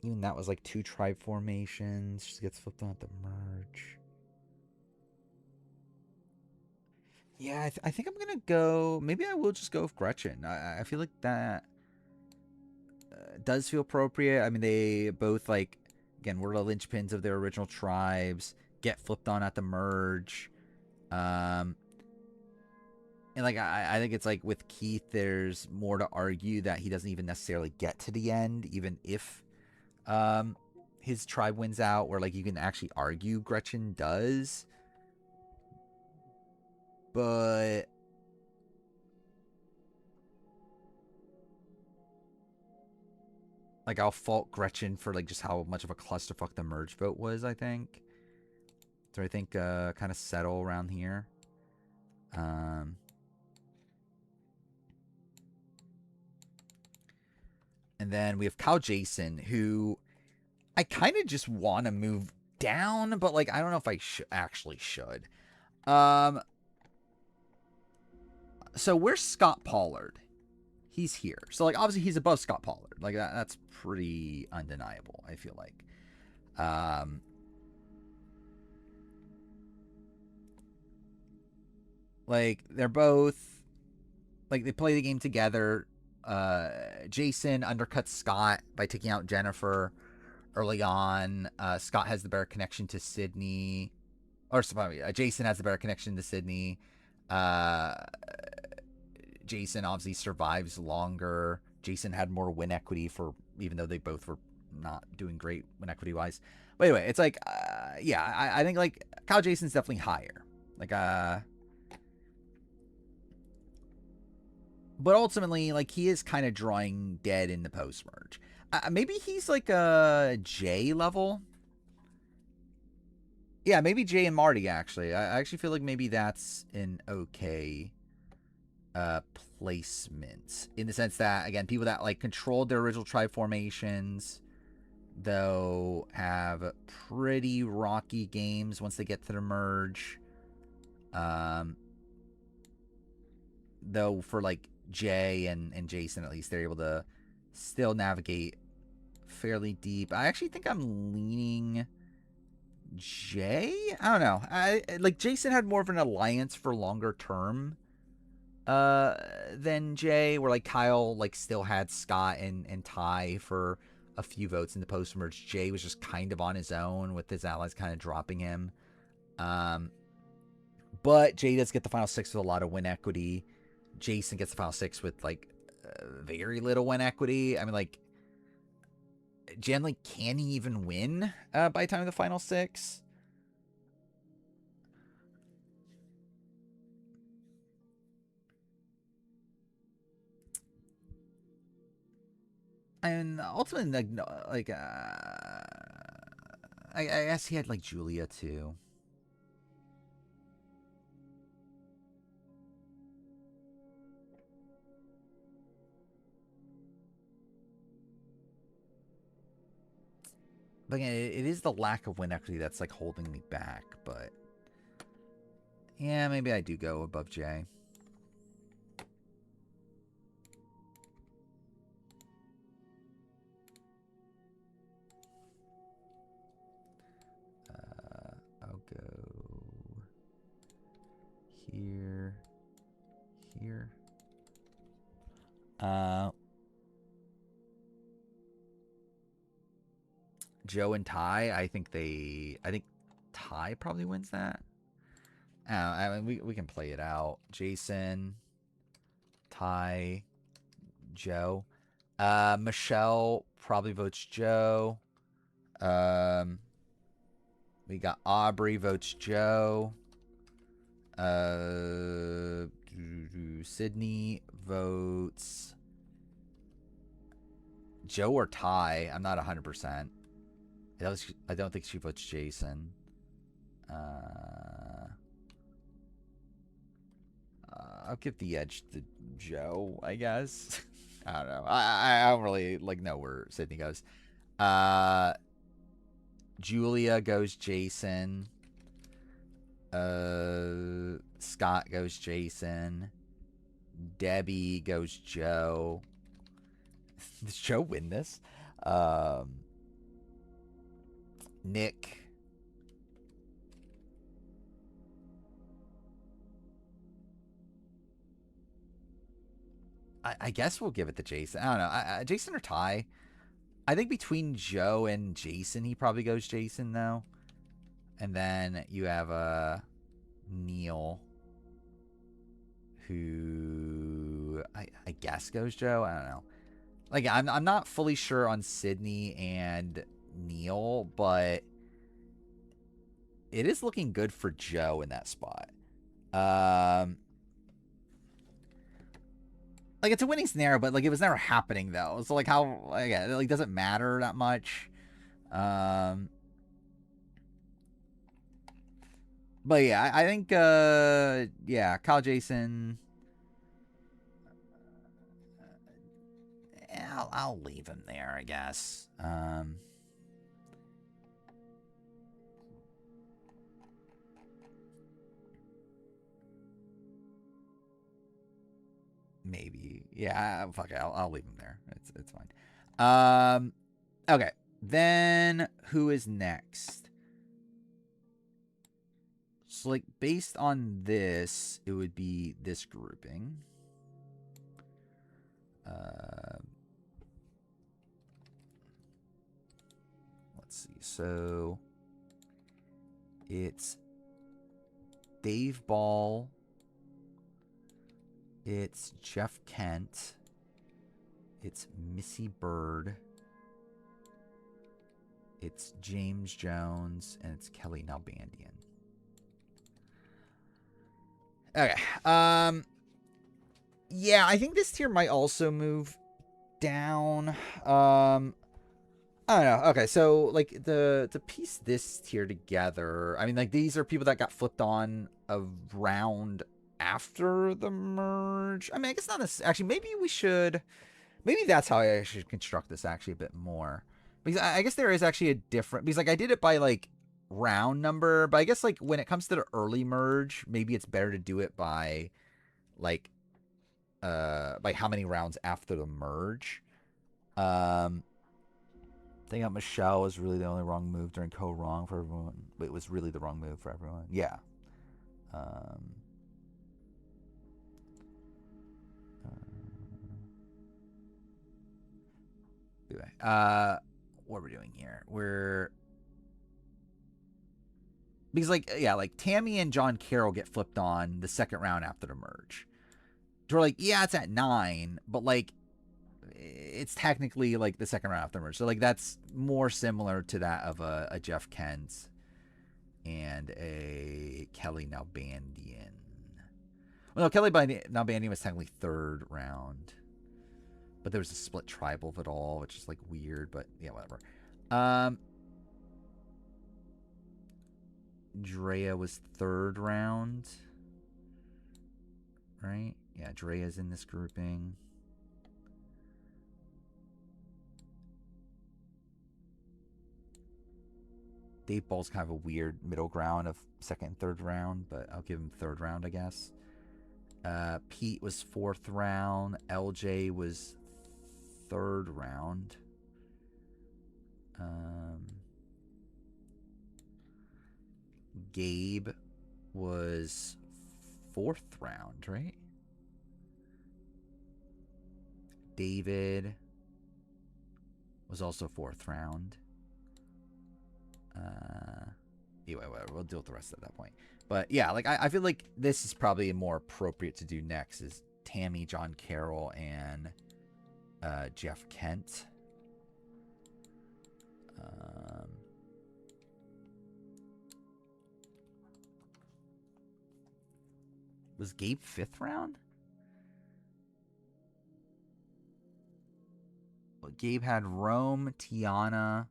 Even that was like 2 tribe formations. Just gets flipped on at the merge. Yeah, I think I'm gonna go. Maybe I will just go with Gretchen. I feel like that does feel appropriate. I mean, they both like again were the linchpins of their original tribes. Get flipped on at the merge. Um, and like I think it's like with Keith, there's more to argue that he doesn't even necessarily get to the end, even if um his tribe wins out. Where like you can actually argue Gretchen does, but like I'll fault Gretchen for like just how much of a clusterfuck the merge vote was. I think so. I think kind of settle around here. Um, and then we have Kyle Jason, who I kind of just want to move down, but like I don't know if I actually should. Um, so where's Scott Pollard? He's here. So like obviously he's above Scott Pollard. Like that's pretty undeniable. I feel like. Um, like they're both like they play the game together. Jason undercuts Scott by taking out Jennifer early on. Scott has the better connection to Sydney, or sorry, Jason has the better connection to Sydney. Uh, Jason obviously survives longer. Jason had more win equity for even though they both were not doing great win equity wise. But anyway, it's like yeah, I think like Kyle Jason's definitely higher. Like but ultimately, like he is kind of drawing dead in the post merge. Maybe he's like a J level. Yeah, maybe Jay and Marty. Actually, I actually feel like maybe that's an okay uh placement in the sense that again, people that like controlled their original tribe formations, though, have pretty rocky games once they get to the merge. Um, though for like Jay and Jason, at least they're able to still navigate fairly deep. I actually think I'm leaning Jay. I don't know. I like Jason had more of an alliance for longer term uh than Jay, where like Kyle like still had Scott and Ty for a few votes in the post merge. Jay was just kind of on his own with his allies kind of dropping him. Um but Jay does get the final 6 with a lot of win equity. Jason gets the final 6 with like very little win equity. I mean, like, generally, can he even win by the time of the final 6? And ultimately, like, I guess he had like Julia too. But again, it is the lack of win equity that's like holding me back. But yeah, maybe I do go above Jay. I'll go here, here. Joe and Ty, I think Ty probably wins that. I mean, we can play it out. Jason, Ty, Joe. Michelle probably votes Joe. Um, we got Aubrey votes Joe. Uh, Sydney votes Joe or Ty. I'm not 100%. I don't think she votes Jason. I'll give the edge to Joe, I guess. I don't know. I don't really know where Sydney goes. Julia goes Jason. Scott goes Jason. Debbie goes Joe. Does Joe win this? Nick. I guess we'll give it to Jason. I don't know. Jason or Ty? I think between Joe and Jason, he probably goes Jason, though. And then you have Neil, who I guess goes Joe. I don't know. Like, I'm not fully sure on Sydney and Neil, but it is looking good for Joe in that spot. Like, it's a winning scenario, but like it was never happening though. So like how like doesn't matter that much. But yeah, I think yeah, Kyle Jason. I'll leave him there, I guess. Maybe. Yeah, fuck it. I'll leave him there. It's fine. Okay. Then who is next? So like based on this, it would be this grouping. Let's see. So it's Dave Ball. It's Jeff Kent. It's Missy Bird. It's James Jones. And it's Kelly Nalbandian. Okay. Yeah, I think this tier might also move down. I don't know. Okay, so like to piece this tier together, I mean, like these are people that got flipped on around after the merge. I mean, I guess not necessarily. Actually, maybe that's how I should construct this actually a bit more. Because I guess there is actually a different, because like I did it by like round number, but I guess like when it comes to the early merge, maybe it's better to do it by like by how many rounds after the merge. I think Michelle was really the only wrong move during wrong for everyone. But it was really the wrong move for everyone. Yeah. Anyway, what are we doing here? Because like yeah, like Tammy and John Carroll get flipped on the second round after the merge. So we're like, yeah, it's at 9, but like it's technically like the second round after the merge. So like that's more similar to that of a Jeff Kent and a Kelly Nalbandian. Well, no, Kelly Nalbandian was technically third round. But there was a split tribal of it all, which is like weird, but yeah, whatever. Drea was third round. Right? Yeah, Drea's in this grouping. Dave Ball's kind of a weird middle ground of second and third round, but I'll give him third round, I guess. Pete was fourth round. LJ was third round. Gabe was fourth round, right? David was also fourth round. Anyway, we'll deal with the rest at that point. But yeah, like I feel like this is probably more appropriate to do next is Tammy, John Carroll, and Jeff Kent. Was Gabe fifth round? Gabe had Rome, Tiana.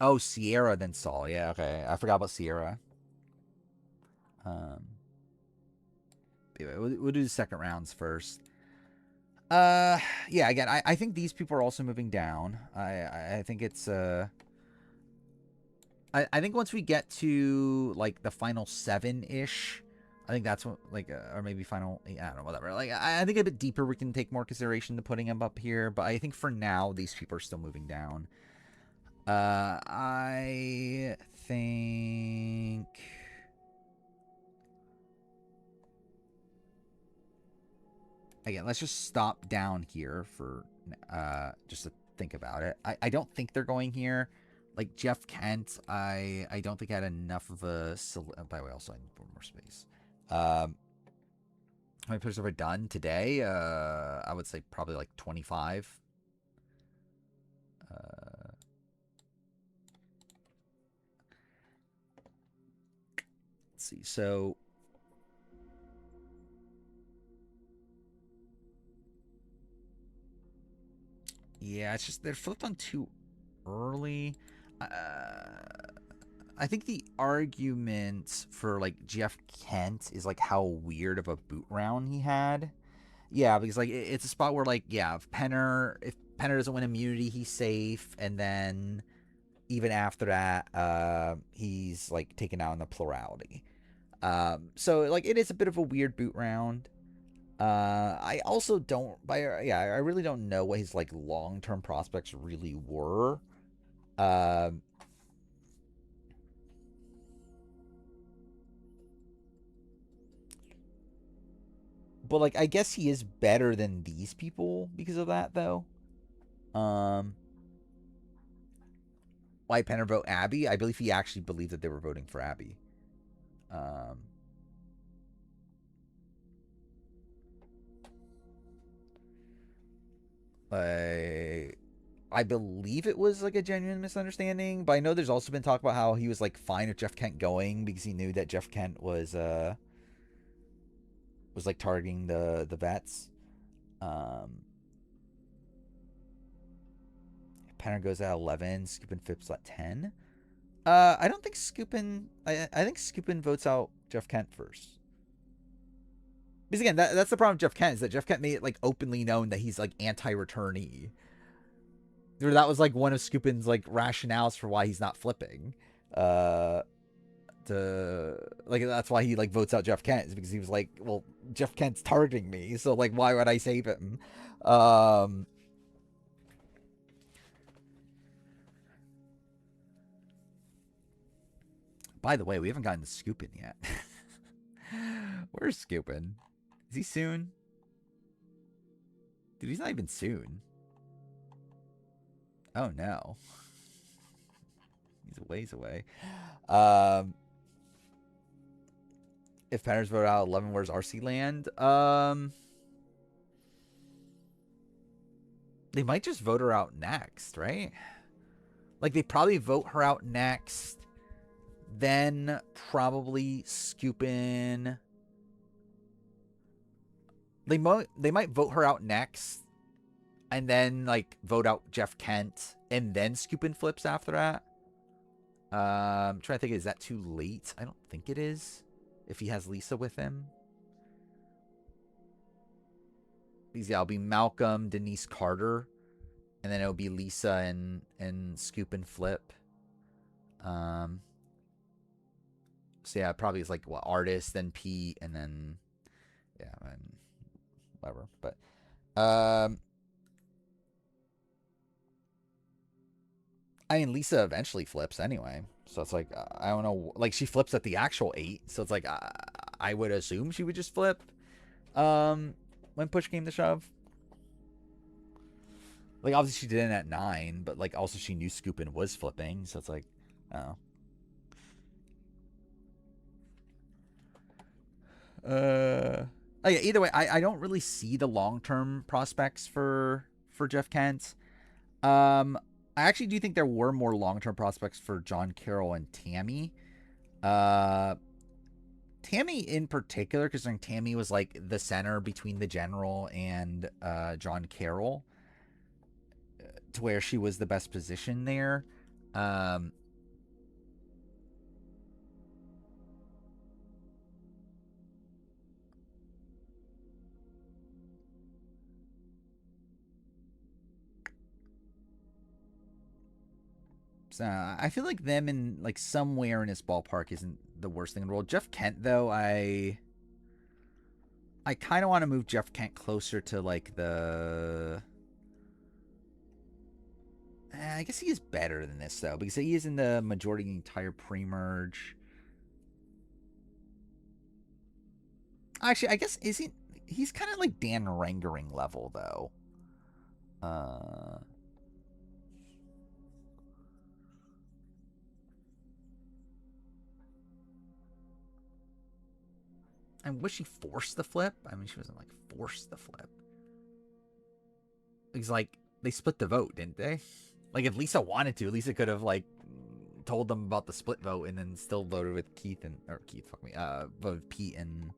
Oh, Sierra, then Saul. Yeah, okay. I forgot about Sierra. Anyway, we'll do the second rounds first. Yeah. Again, I think these people are also moving down. I think it's I think once we get to like the final 7-ish, I think that's what like or maybe final 8, I don't know, whatever. Like I think a bit deeper we can take more consideration to putting him up here, but I think for now these people are still moving down. I think again, let's just stop down here for just to think about it. I don't think they're going here. Like Jeff Kent, I don't think had enough of a. By the way, also I need more space. How many players have I done today? I would say probably like 25. Let's see. So yeah, it's just they're flipped on too early. I think the argument for like Jeff Kent is like how weird of a boot round he had. Yeah, because like it's a spot where like yeah, if Penner doesn't win immunity, he's safe, and then even after that, he's like taken out in the plurality. So like it is a bit of a weird boot round. I also don't I really don't know what his like long-term prospects really were. But like I guess he is better than these people because of that though. Why Penner vote Abby? I believe he actually believed that they were voting for Abby. I believe it was like a genuine misunderstanding, but I know there's also been talk about how he was like fine with Jeff Kent going because he knew that Jeff Kent was like targeting the vets. Penner goes at 11, Scoopin Phipps at 10. I don't think Scoopin. I think Scoopin votes out Jeff Kent first. Because again, that's the problem with Jeff Kent is that Jeff Kent made it like openly known that he's like anti-returnee. That was like one of Scoopin's like rationales for why he's not flipping. To like that's why he like votes out Jeff Kent is because he was like, well, Jeff Kent's targeting me, so like why would I save him? By the way, we haven't gotten to Scoopin yet. Where's Scoopin? Is he soon? Dude, he's not even soon. Oh no. He's a ways away. If Penner's vote out 11, where's RC land? They might just vote her out next, right? Like they probably vote her out next, then probably Scoopin. They might vote her out next, and then like vote out Jeff Kent, and then Scoopin flips after that. I'm trying to think, is that too late? I don't think it is. If he has Lisa with him. Because yeah, it'll be Malcolm, Denise Carter, and then it'll be Lisa and Scoopin flip. So yeah, probably it's like what Artist, then Pete, and then yeah, and whatever. But I mean, Lisa eventually flips anyway. So it's like, I don't know. Like, she flips at the actual 8. So it's like, I would assume she would just flip when push came to shove. Like, obviously, she did it at 9. But, like, also she knew Scoopin was flipping. So it's like, oh. Oh yeah, either way, I don't really see the long-term prospects for Jeff Kent. I actually do think there were more long-term prospects for John Carroll and Tammy. Tammy in particular, because Tammy was like the center between the general and John Carroll, to where she was the best position there. Um, so I feel like them in like somewhere in this ballpark isn't the worst thing in the world. Jeff Kent, though, I kind of want to move Jeff Kent closer to like the. I guess he is better than this though, because he is in the majority of the entire pre-merge. Actually, I guess is he? He's kind of like Dan Rangering level though. Uh, I wish he forced the flip. I mean, she wasn't like forced the flip. He's like they split the vote, didn't they? Like if Lisa wanted to, Lisa could have like told them about the split vote and then still voted with Keith and or Keith, fuck me, voted Pete and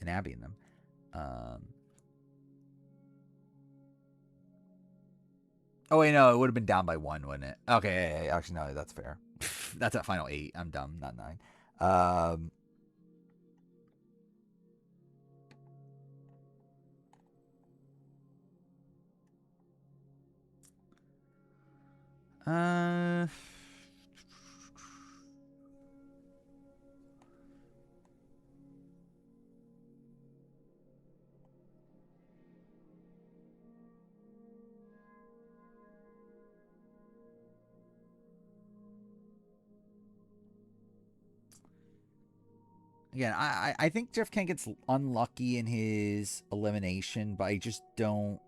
Abby and them. Oh wait, no, it would have been down by one, wouldn't it? Okay, actually no, that's fair. That's at final 8. I'm dumb, not 9. Um, uh, again, I think Jeff Kent gets unlucky in his elimination, but I just don't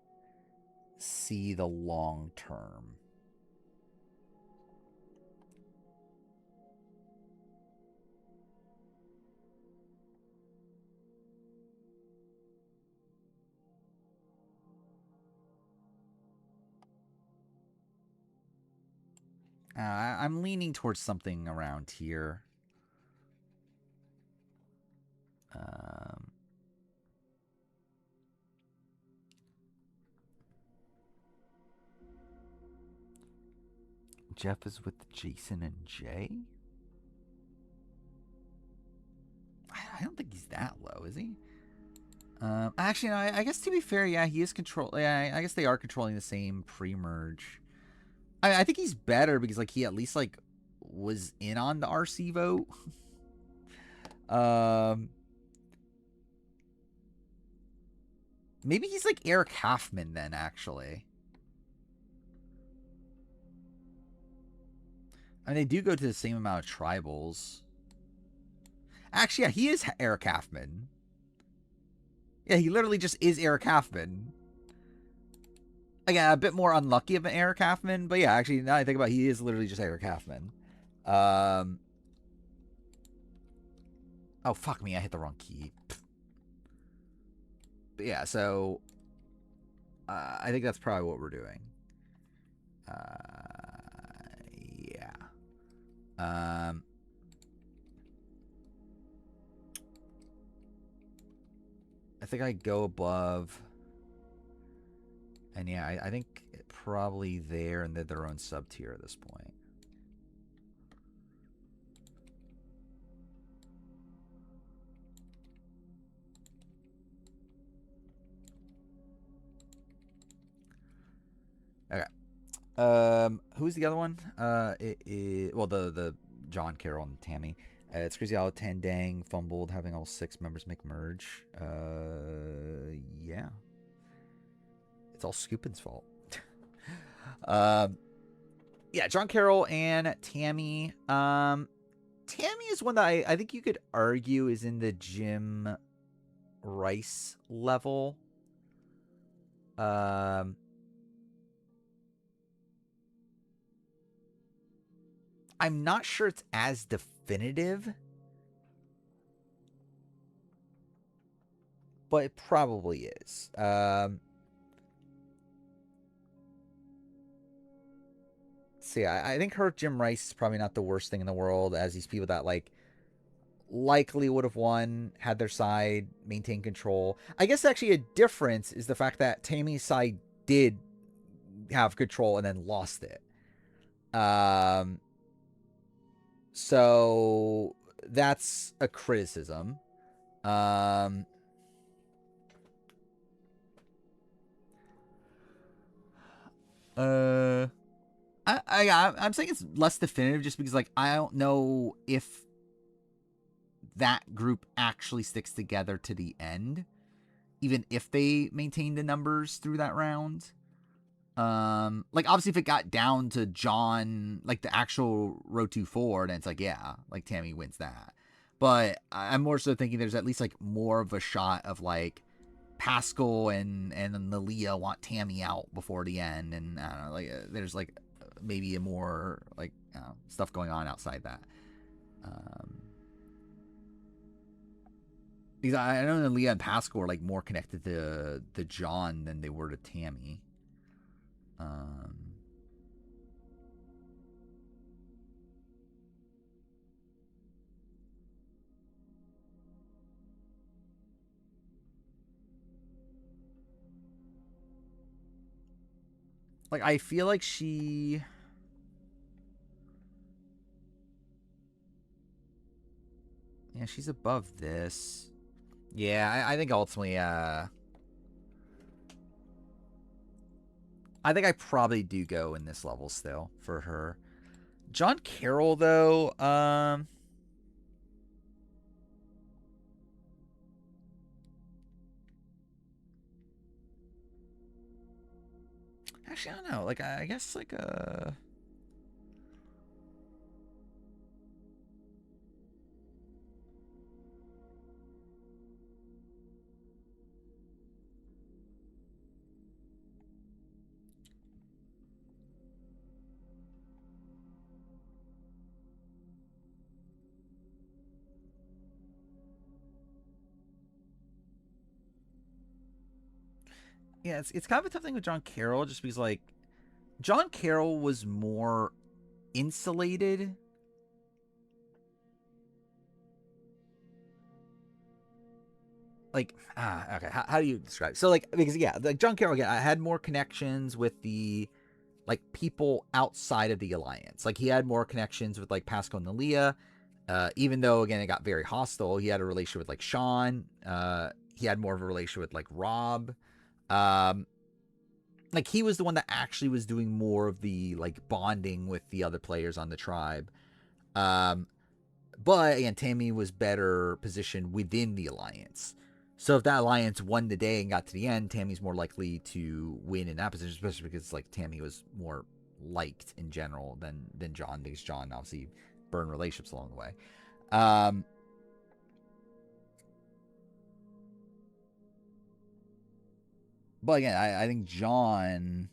see the long term. I'm leaning towards something around here. Um, Jeff is with Jason and Jay. I don't think he's that low, is he? Actually, no, I guess to be fair, yeah, he is control. Yeah, I guess they are controlling the same pre-merge. I think he's better because like he at least like was in on the RC vote. um, maybe he's like Eric Halfman then. Actually, I mean they do go to the same amount of tribals. Actually, yeah, he is Eric Halfman. Yeah, he literally just is Eric Halfman. Again, a bit more unlucky of an Eric Halfman, but yeah, actually, now I think about it, he is literally just Eric Halfman. Oh, fuck me, I hit the wrong key. But yeah, so I think that's probably what we're doing. Yeah. I think I go above. And yeah, I think probably there, and they're their own sub tier at this point. Okay. Who's the other one? It is well the John Carroll and Tammy. It's crazy how Tandang fumbled, having all 6 members make merge. Yeah, it's all Scoopin's fault. Yeah, John Carroll and Tammy. Tammy is one that I think you could argue is in the Jim Rice level. I'm not sure it's as definitive, but it probably is. So yeah, I think her Jim Rice is probably not the worst thing in the world, as these people that like likely would have won had their side maintained control. I guess actually a difference is the fact that Tammy's side did have control and then lost it. So that's a criticism. I'm saying it's less definitive just because like I don't know if that group actually sticks together to the end, even if they maintain the numbers through that round. Like obviously if it got down to John, like the actual Road to 4, then it's like, yeah, like Tammy wins that. But I'm more so thinking there's at least like more of a shot of like Pascal and Nalia want Tammy out before the end, and I don't know, like there's like maybe a more like stuff going on outside that. Because I know Nalia and Pascal are like more connected to John than they were to Tammy. Like I feel like she's above this. Yeah, I think ultimately, I think I probably do go in this level still for her. John Carroll, though, actually, I don't know. Like, I guess, like, yeah, it's kind of a tough thing with John Carroll just because, like, John Carroll was more insulated. Like, okay, how do you describe it? So, like, because, yeah, like, John Carroll, again, I had more connections with the, like, people outside of the Alliance. Like, he had more connections with, like, Pascal and Nalia. Even though, again, it got very hostile, he had a relationship with, like, Sean. He had more of a relationship with, like, Rob. Um, like, he was the one that actually was doing more of the, like, bonding with the other players on the tribe. Um, but, again, Tammy was better positioned within the Alliance. So if that alliance won the day and got to the end, Tammy's more likely to win in that position, especially because like Tammy was more liked in general than John, because John obviously burned relationships along the way. But again, I think John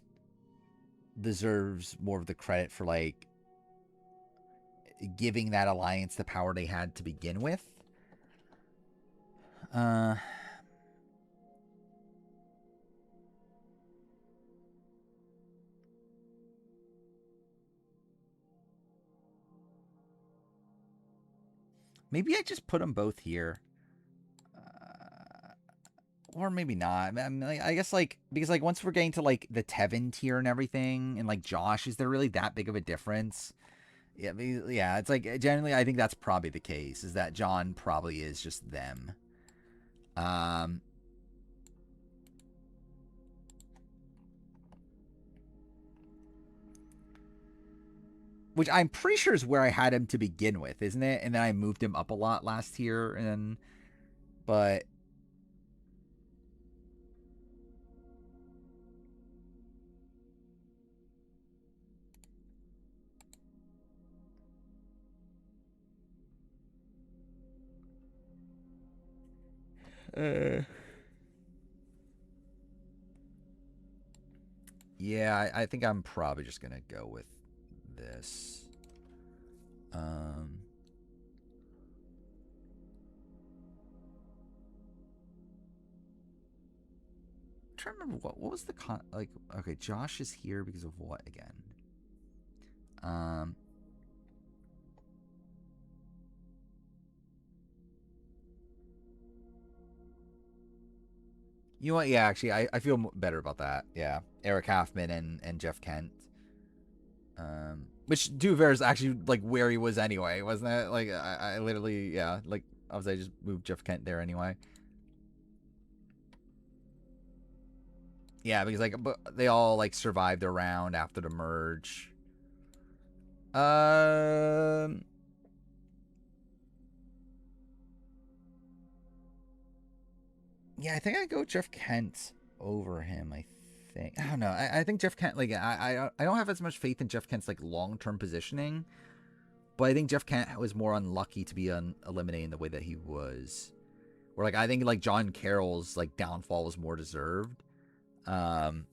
deserves more of the credit for like giving that alliance the power they had to begin with. Maybe I just put them both here. Or maybe not. I mean, I guess like because like once we're getting to like the Tevin tier and everything, and like Josh, is there really that big of a difference? Yeah, yeah. It's like generally, I think that's probably the case. Is that John probably is just them. Which I'm pretty sure is where I had him to begin with, isn't it? And then I moved him up a lot last year, and but yeah, I think I'm probably just gonna go with this. I'm trying to remember what was the like. Okay, Josh is here because of what again? You know what? Yeah, actually, I feel better about that. Yeah, Eric Halfman and Jeff Kent. Which Duvers actually like where he was anyway, wasn't it? Like I literally like I just moved Jeff Kent there anyway. Yeah, because like they all like survived their round after the merge. Yeah, I think I go Jeff Kent over him. I think I don't know. I think Jeff Kent like I don't have as much faith in Jeff Kent's like long term positioning, but I think Jeff Kent was more unlucky to be eliminated the way that he was. Where like I think like John Carroll's like downfall was more deserved. Um,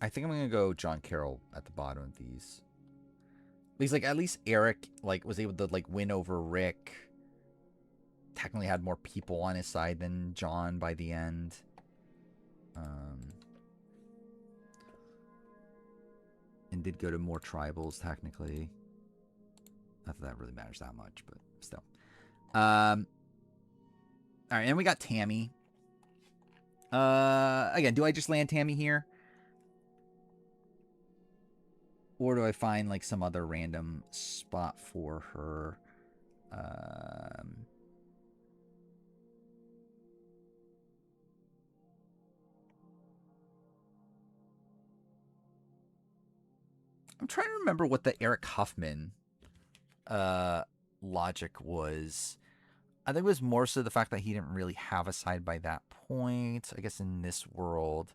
I think I'm gonna go John Carroll at the bottom of these. At least Eric like was able to like win over Rick. Technically had more people on his side than John by the end. And did go to more tribals technically. Not that really matters that much, but still. All right, and we got Tammy. Again, do I just land Tammy here? Or do I find like some other random spot for her? I'm trying to remember what the Eric Huffman logic was. I think it was more so the fact that he didn't really have a side by that point. I guess in this world,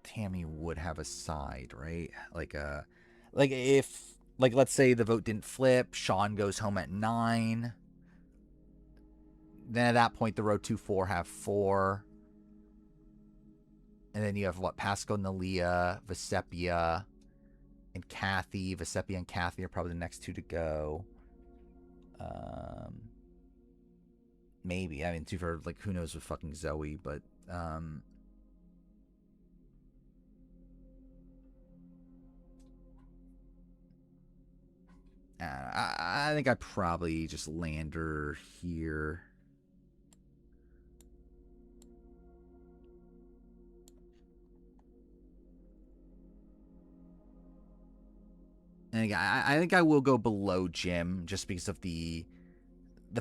Tammy would have a side, right? Like if like let's say the vote didn't flip, Sean goes home at 9. Then at that point the row 2-4 have 4. And then you have what? Pascal, Nalia, Vesepia, and Kathy. Vesepia and Kathy are probably the next 2 to go. Maybe. I mean, too for like who knows with fucking Zoe, but I think I probably just land her here. And again, I think I will go below Jim just because of the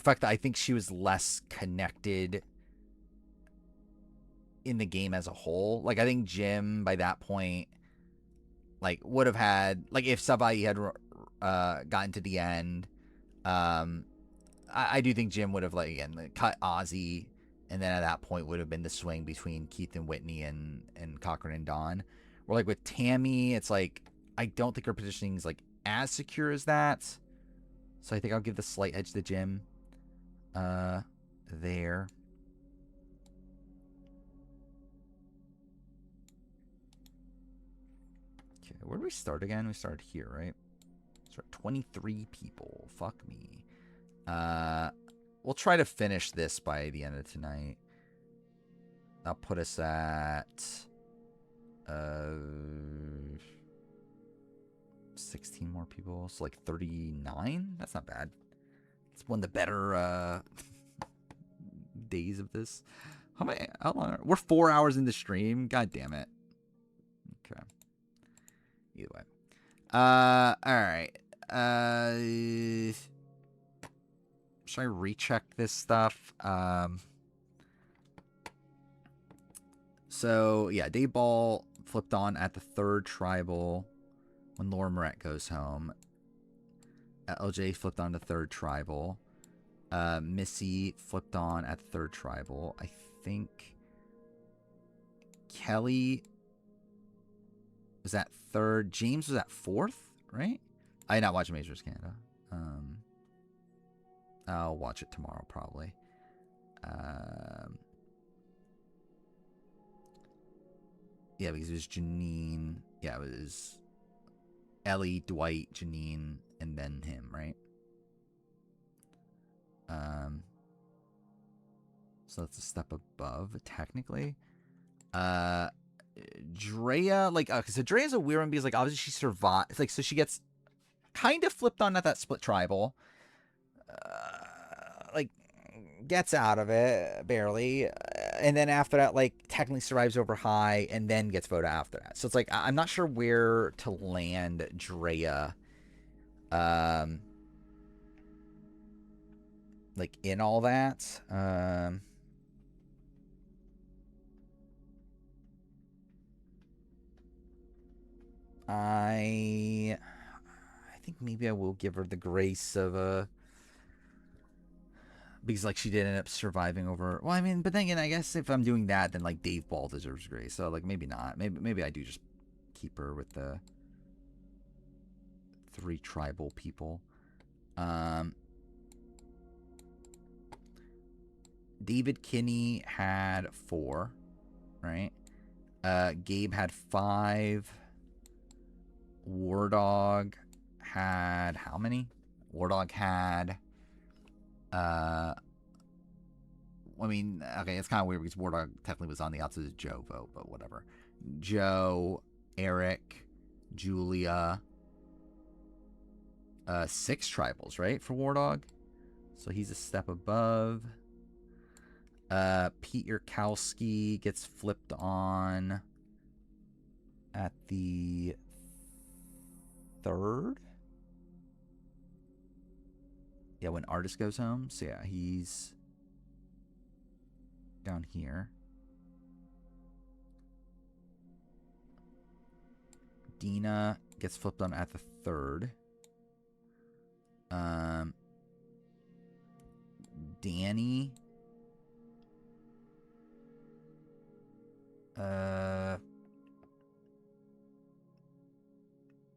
fact that I think she was less connected in the game as a whole. Like I think Jim by that point like would have had like if Savai had gotten to the end, I do think Jim would have like again cut Ozzy, and then at that point would have been the swing between Keith and Whitney and Cochran and Don. Where like with Tammy, it's like I don't think her positioning is like as secure as that. So I think I'll give the slight edge to Jim. There. Okay, where do we start again? We start here, right? Start 23 people. Fuck me. We'll try to finish this by the end of tonight. That'll put us at 16 more people. So like 39? That's not bad. It's one of the better days of this. How long we're 4 hours in the stream. God damn it. Okay. Either way. Alright. Should I recheck this stuff? So yeah, Dayball flipped on at the 3rd tribal when Laura Moret goes home. LJ flipped on the 3rd tribal. Missy flipped on at the 3rd tribal. I think Kelly was at 3rd. James was at 4th, right? I did not watch Majors Canada. I'll watch it tomorrow probably. Yeah, because it was Janine. Yeah, it was Ellie, Dwight, Janine, and then him, right? So that's a step above, technically. Drea, like, so Drea's a weird one because, like, obviously she survives. Like, so she gets kind of flipped on at that split tribal. Like, gets out of it, barely. And then after that, like, technically survives over high and then gets voted after that. So it's like, I'm not sure where to land Drea. Like, in all that. I think maybe I will give her the grace of a, because like she did end up surviving over. Well, I mean, but then again, I guess if I'm doing that, then like Dave Ball deserves grace. So like maybe not. Maybe I do just keep her with the 3 tribal people. David Kinney had 4, right? Gabe had 5. War Dog had how many? War Dog had I mean, okay, it's kind of weird because War Dog technically was on the outside of Joe vote, but whatever. Joe, Eric, Julia, 6 tribals, right, for War Dog? So he's a step above. Pete Yurkowski gets flipped on at the 3rd. Yeah, when Artist goes home. So yeah, he's down here. Dina gets flipped on at the 3rd. Danny.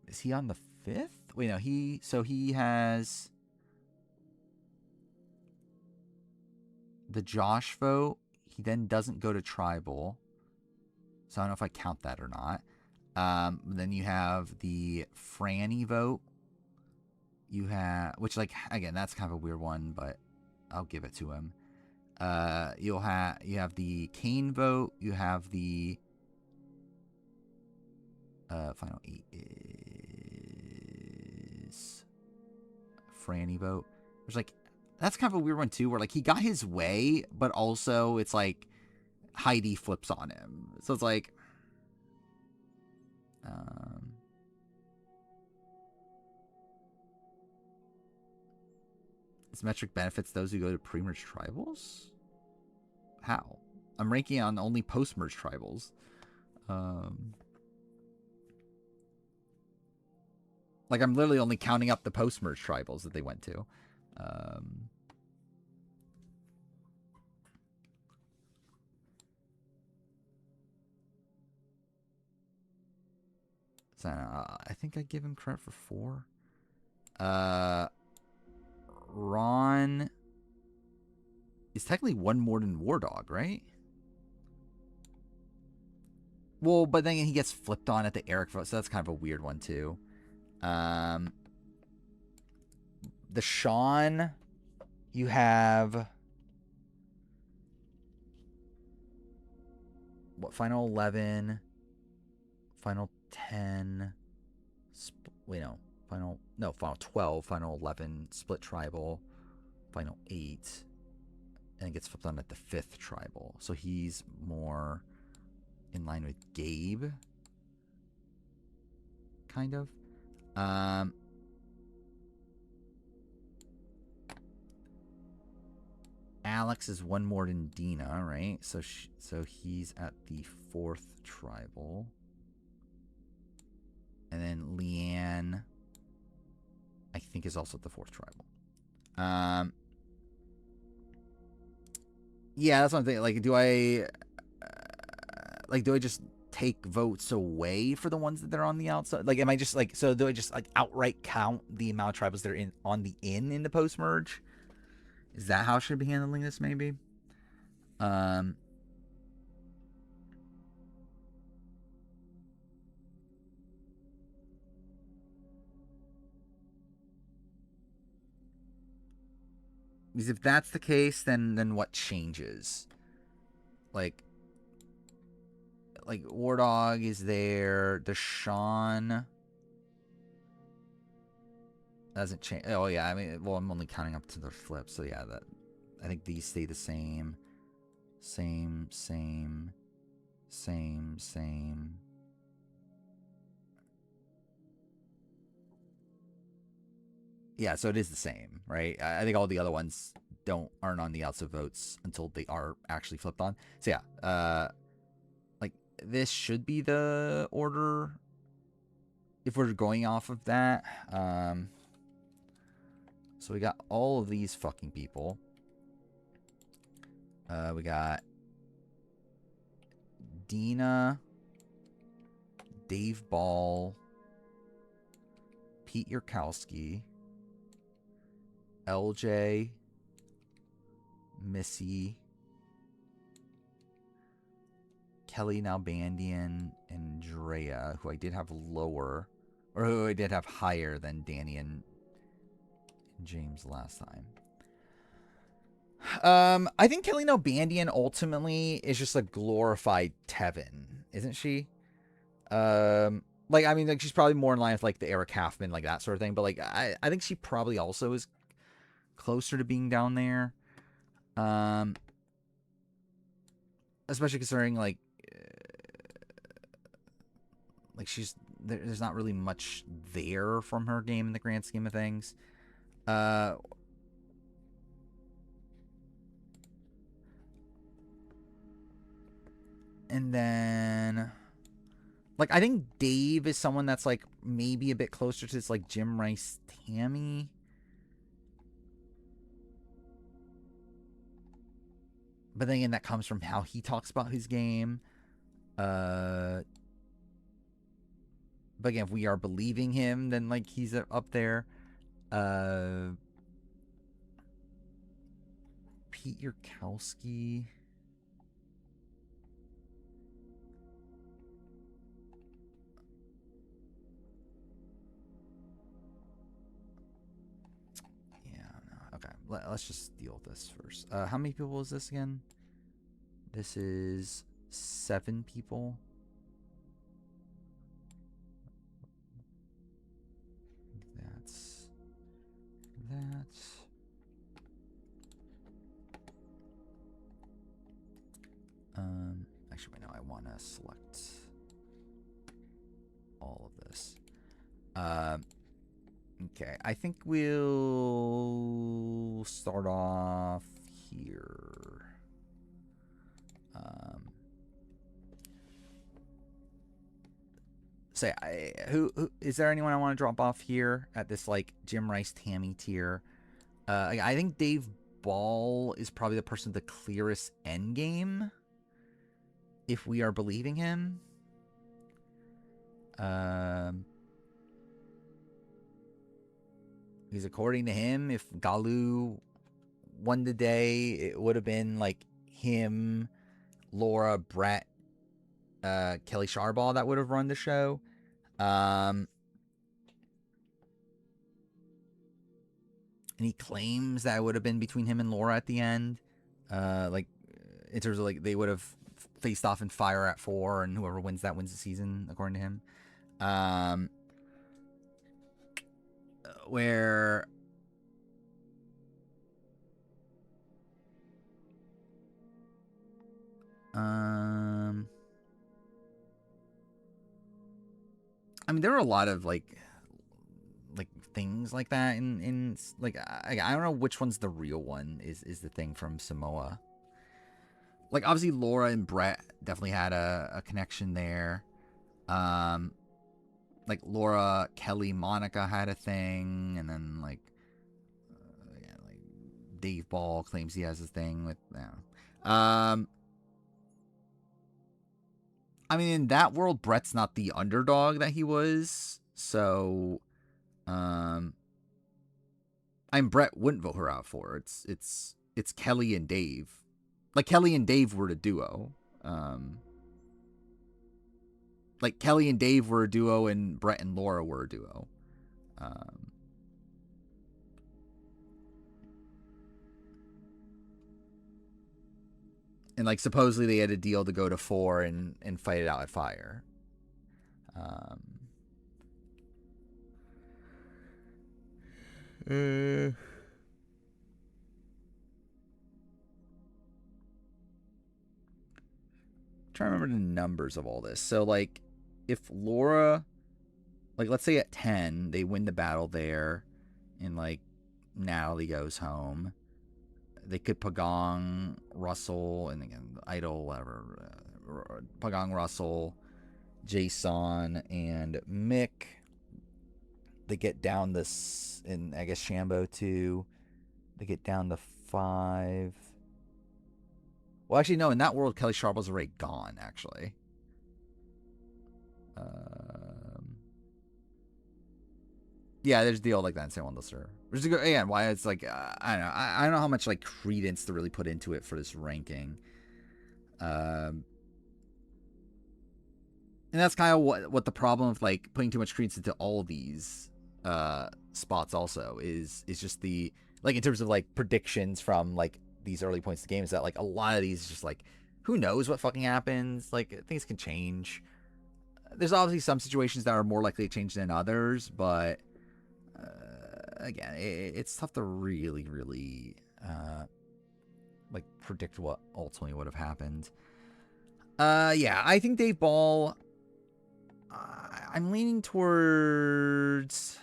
Is he on the 5th? Wait, no, he has the Josh vote. He then doesn't go to tribal. So I don't know if I count that or not. Then you have the Franny vote. You have, which, like, again, that's kind of a weird one, but I'll give it to him. You have the Kane vote. You have the final 8 is Franny vote. There's like, that's kind of a weird one too, where like he got his way, but also it's like Heidi flips on him. So it's like, this metric benefits those who go to pre-merge tribals? How? I'm ranking on only post-merge tribals. Like, I'm literally only counting up the post-merge tribals that they went to. So I think I give him credit for 4. Ron is technically 1 more than War Dog, right? Well, but then he gets flipped on at the Eric vote, so that's kind of a weird one too. The Sean, you have what? Final 11, final 10. Final 12, final 11, split tribal, final 8, and it gets flipped on at the 5th tribal. So he's more in line with Gabe, kind of. Alex is 1 more than Dina, right? So he's at the 4th tribal. And then Leanne, I think, is also at the 4th tribal. Yeah, that's what I'm thinking. Like, do I just take votes away for the ones that are on the outside? Like, am I just like, so do I just like outright count the amount of tribals that are on the in the post merge? Is that how I should be handling this? Maybe. Because if that's the case, then what changes? Like War Dog is there. Deshaun doesn't change. Oh yeah, I mean, well, I'm only counting up to the flip, so yeah, that I think these stay the same. Same. Yeah, so it is the same, right? I think all the other ones aren't on the outs of votes until they are actually flipped on. So yeah, like this should be the order if we're going off of that. So we got all of these fucking people. We got Dina, Dave Ball, Pete Yurkowski, LJ, Missy, Kelly Nalbandian, and Drea, who I did have lower, or who I did have higher than Danny and James last time. I think Kelly Nalbandian ultimately is just a glorified Tevin, isn't she? Like, I mean, like, she's probably more in line with, like, the Eric Halfman, like, that sort of thing. But, like, I think she probably also is closer to being down there. Especially considering, like there's not really much there from her game in the grand scheme of things. And then, like, I think Dave is someone that's, like, maybe a bit closer to this, like, Jim Rice Tammy. But then again, that comes from how he talks about his game. But again, if we are believing him, then, like, he's up there. Pete Yurkowski. Yeah, no. Okay, let's just deal with this first. How many people is this again? This is 7 people. That's that. Actually, wait, no, I want to select all of this. Okay, I think we'll start off here. Say, who is there anyone I want to drop off here at this, like, Jim Rice Tammy tier? I think Dave Ball is probably the person with the clearest end game, if we are believing him. Because according to him, if Galu won the day, it would have been like him, Laura, Brett, Kelly Sharbaugh that would have run the show. And he claims that it would have been between him and Laura at the end. Like, in terms of, like, they would have faced off in Fire at 4, and whoever wins that wins the season, according to him. Where I mean, there are a lot of like things like that in like, I don't know which one's the real one. Is the thing from Samoa. Like, obviously Laura and Brett definitely had a connection there. Like, Laura, Kelly, Monica had a thing, and then like Dave Ball claims he has a thing with I mean, in that world, Brett's not the underdog that he was, so I'm Brett wouldn't vote her out for. It's Kelly and Dave. Like, Kelly and Dave were a duo. Like, Kelly and Dave were a duo, and Brett and Laura were a duo. And like supposedly they had a deal to go to 4 and fight it out at fire. Um, uh, trying to remember the numbers of all this. So like if Laura, like let's say at 10 they win the battle there and like Natalie goes home, they could Pagong, Russell, and again Idol, whatever, Pagong, Russell, Jason, and Mick. They get down this, and I guess Shambo too. They get down to 5. Well, actually, no. In that world, Kelly Sharp was already gone. Actually, yeah, there's a deal like that in San Juan del Sur. Which is good. Again, why it's like I don't know. I don't know how much like credence to really put into it for this ranking. And that's kind of what the problem of like putting too much credence into all of these spots also is just the like in terms of like predictions from like these early points of the game is that like a lot of these is just like who knows what fucking happens, like things can change. There's obviously some situations that are more likely to change than others, but again it's tough to really like predict what ultimately would have happened. Yeah, I think Dave Ball, I'm leaning towards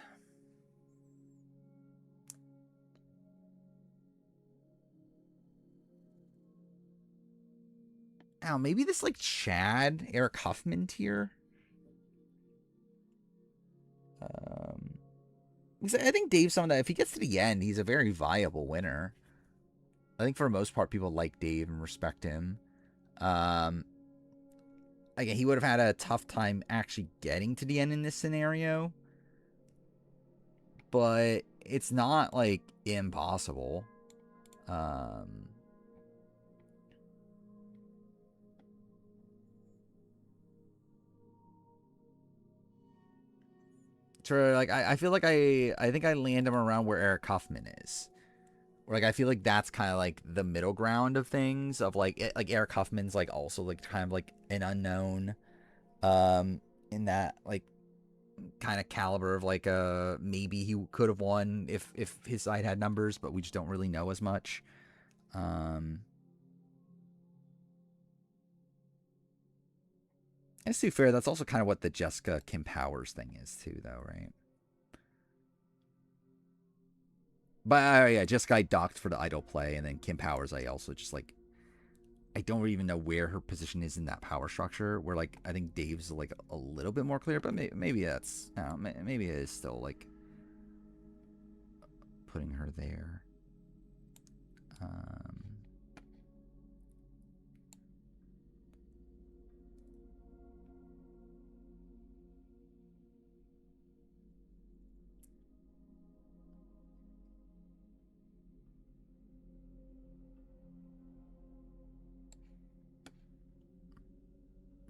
maybe this like Chad, Eric Huffman tier. Because I think Dave's someone that if he gets to the end, he's a very viable winner. I think for the most part, people like Dave and respect him. Again, he would have had a tough time actually getting to the end in this scenario, but it's not like impossible. Like I feel like I think I land him around where Eric Huffman is. Like I feel like that's kind of like the middle ground of things of like Eric Huffman's like also like kind of like an unknown in that like kind of caliber of like maybe he could have won if his side had numbers, but we just don't really know as much. And to be fair, that's also kind of what the Jessica Kim Powers thing is too, though, right? But yeah, Jessica I docked for the idol play, and then Kim Powers I also just like I don't even know where her position is in that power structure. Where like I think Dave's like a little bit more clear, but maybe that's maybe it is still like putting her there.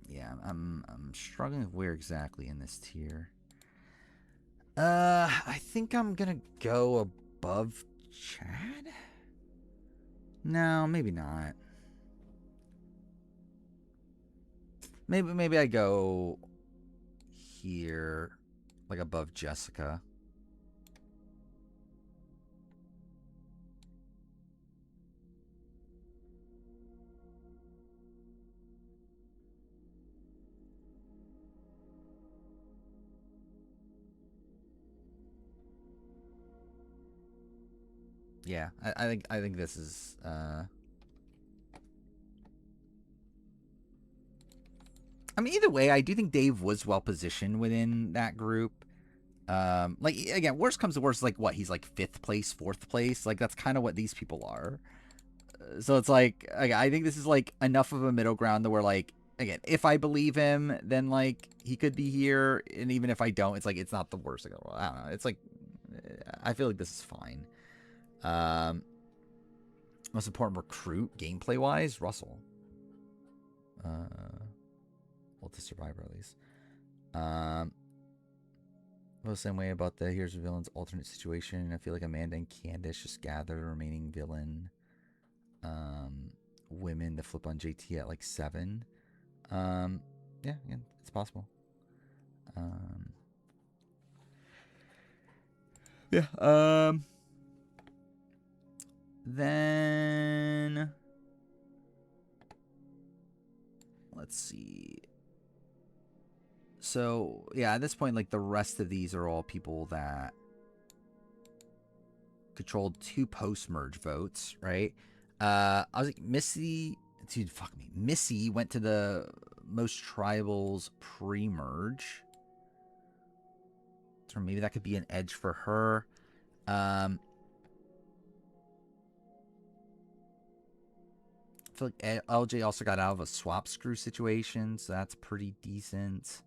Yeah, I'm struggling with where exactly in this tier. I think I'm gonna go above Chad. No, maybe not. Maybe I go here, like above Jessica. Yeah, I think this is I mean, either way, I do think Dave was well positioned within that group. Like again, worst comes to worst, like what he's like 5th place, 4th place. Like that's kind of what these people are. So it's like I think this is like enough of a middle ground to where like again, if I believe him, then like he could be here, and even if I don't, it's like it's not the worst. Like, I don't know. It's like I feel like this is fine. Most important recruit gameplay wise, Russell. Well, to Survivor at least. The same way about the Here's a Villain's alternate situation. I feel like Amanda and Candace just gather the remaining villain. women to flip on JT at like 7. Yeah, it's possible. Yeah. Then let's see. So yeah, at this point, like the rest of these are all people that controlled 2 post-merge votes, right? I was like, Missy, dude, fuck me. Missy went to the most tribals pre-merge. So maybe that could be an edge for her. I feel like LJ also got out of a swap screw situation, so that's pretty decent.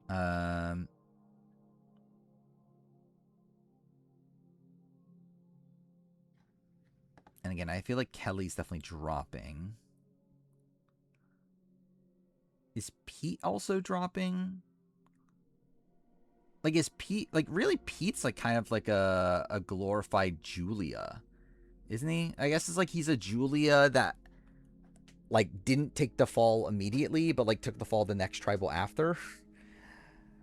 And again, I feel like Kelly's definitely dropping. Is Pete also dropping? Like, is Pete, like, really Pete's like kind of like a glorified Julia, isn't he? I guess it's like he's a Julia that like didn't take the fall immediately, but like took the fall the next tribal after.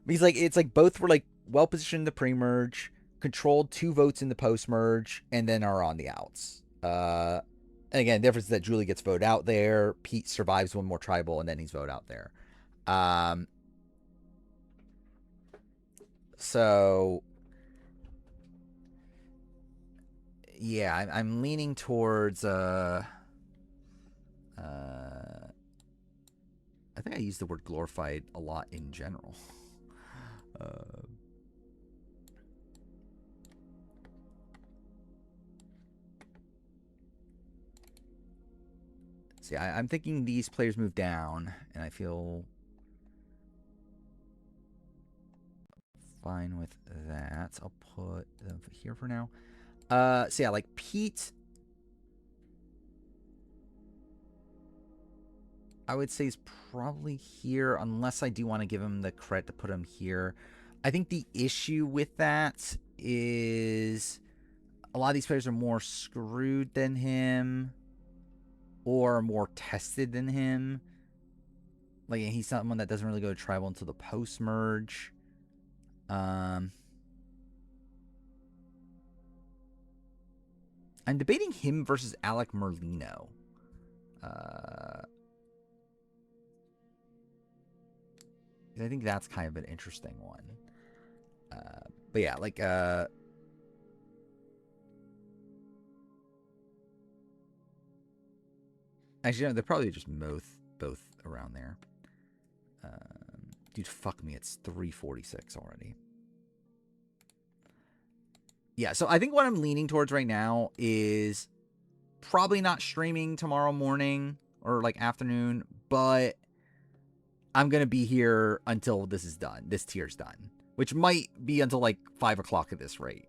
He's like, it's like both were like well positioned in the pre-merge, controlled 2 votes in the post-merge, and then are on the outs. And again, the difference is that Julie gets voted out there. Pete survives 1 more tribal, and then he's voted out there. So yeah, I'm leaning towards I think I use the word glorified a lot in general. See, I'm thinking these players move down, and I feel fine with that. I'll put them here for now. So yeah, like Pete, I would say is probably here, unless I do want to give him the credit to put him here. I think the issue with that is a lot of these players are more screwed than him or more tested than him. Like, he's someone that doesn't really go to tribal until the post-merge. I'm debating him versus Alec Merlino. I think that's kind of an interesting one. But yeah, like actually, no, they're probably just both around there. Dude, fuck me, it's 3:46 already. Yeah, so I think what I'm leaning towards right now is probably not streaming tomorrow morning or like afternoon, but I'm going to be here until this is done. This tier's done, which might be until like 5 o'clock at this rate.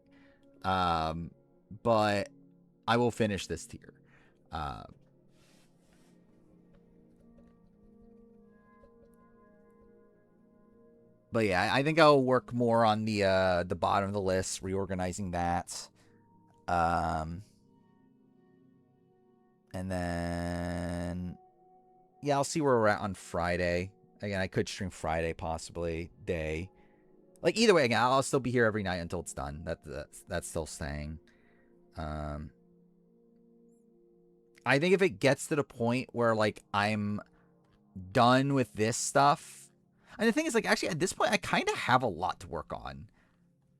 But I will finish this tier. But yeah, I think I'll work more on the bottom of the list, reorganizing that. And then yeah, I'll see where we're at on Friday. Again, I could stream Friday possibly day. Like either way, again, I'll still be here every night until it's done. That's still staying. I think if it gets to the point where like I'm done with this stuff, and the thing is, like, actually at this point I kind of have a lot to work on.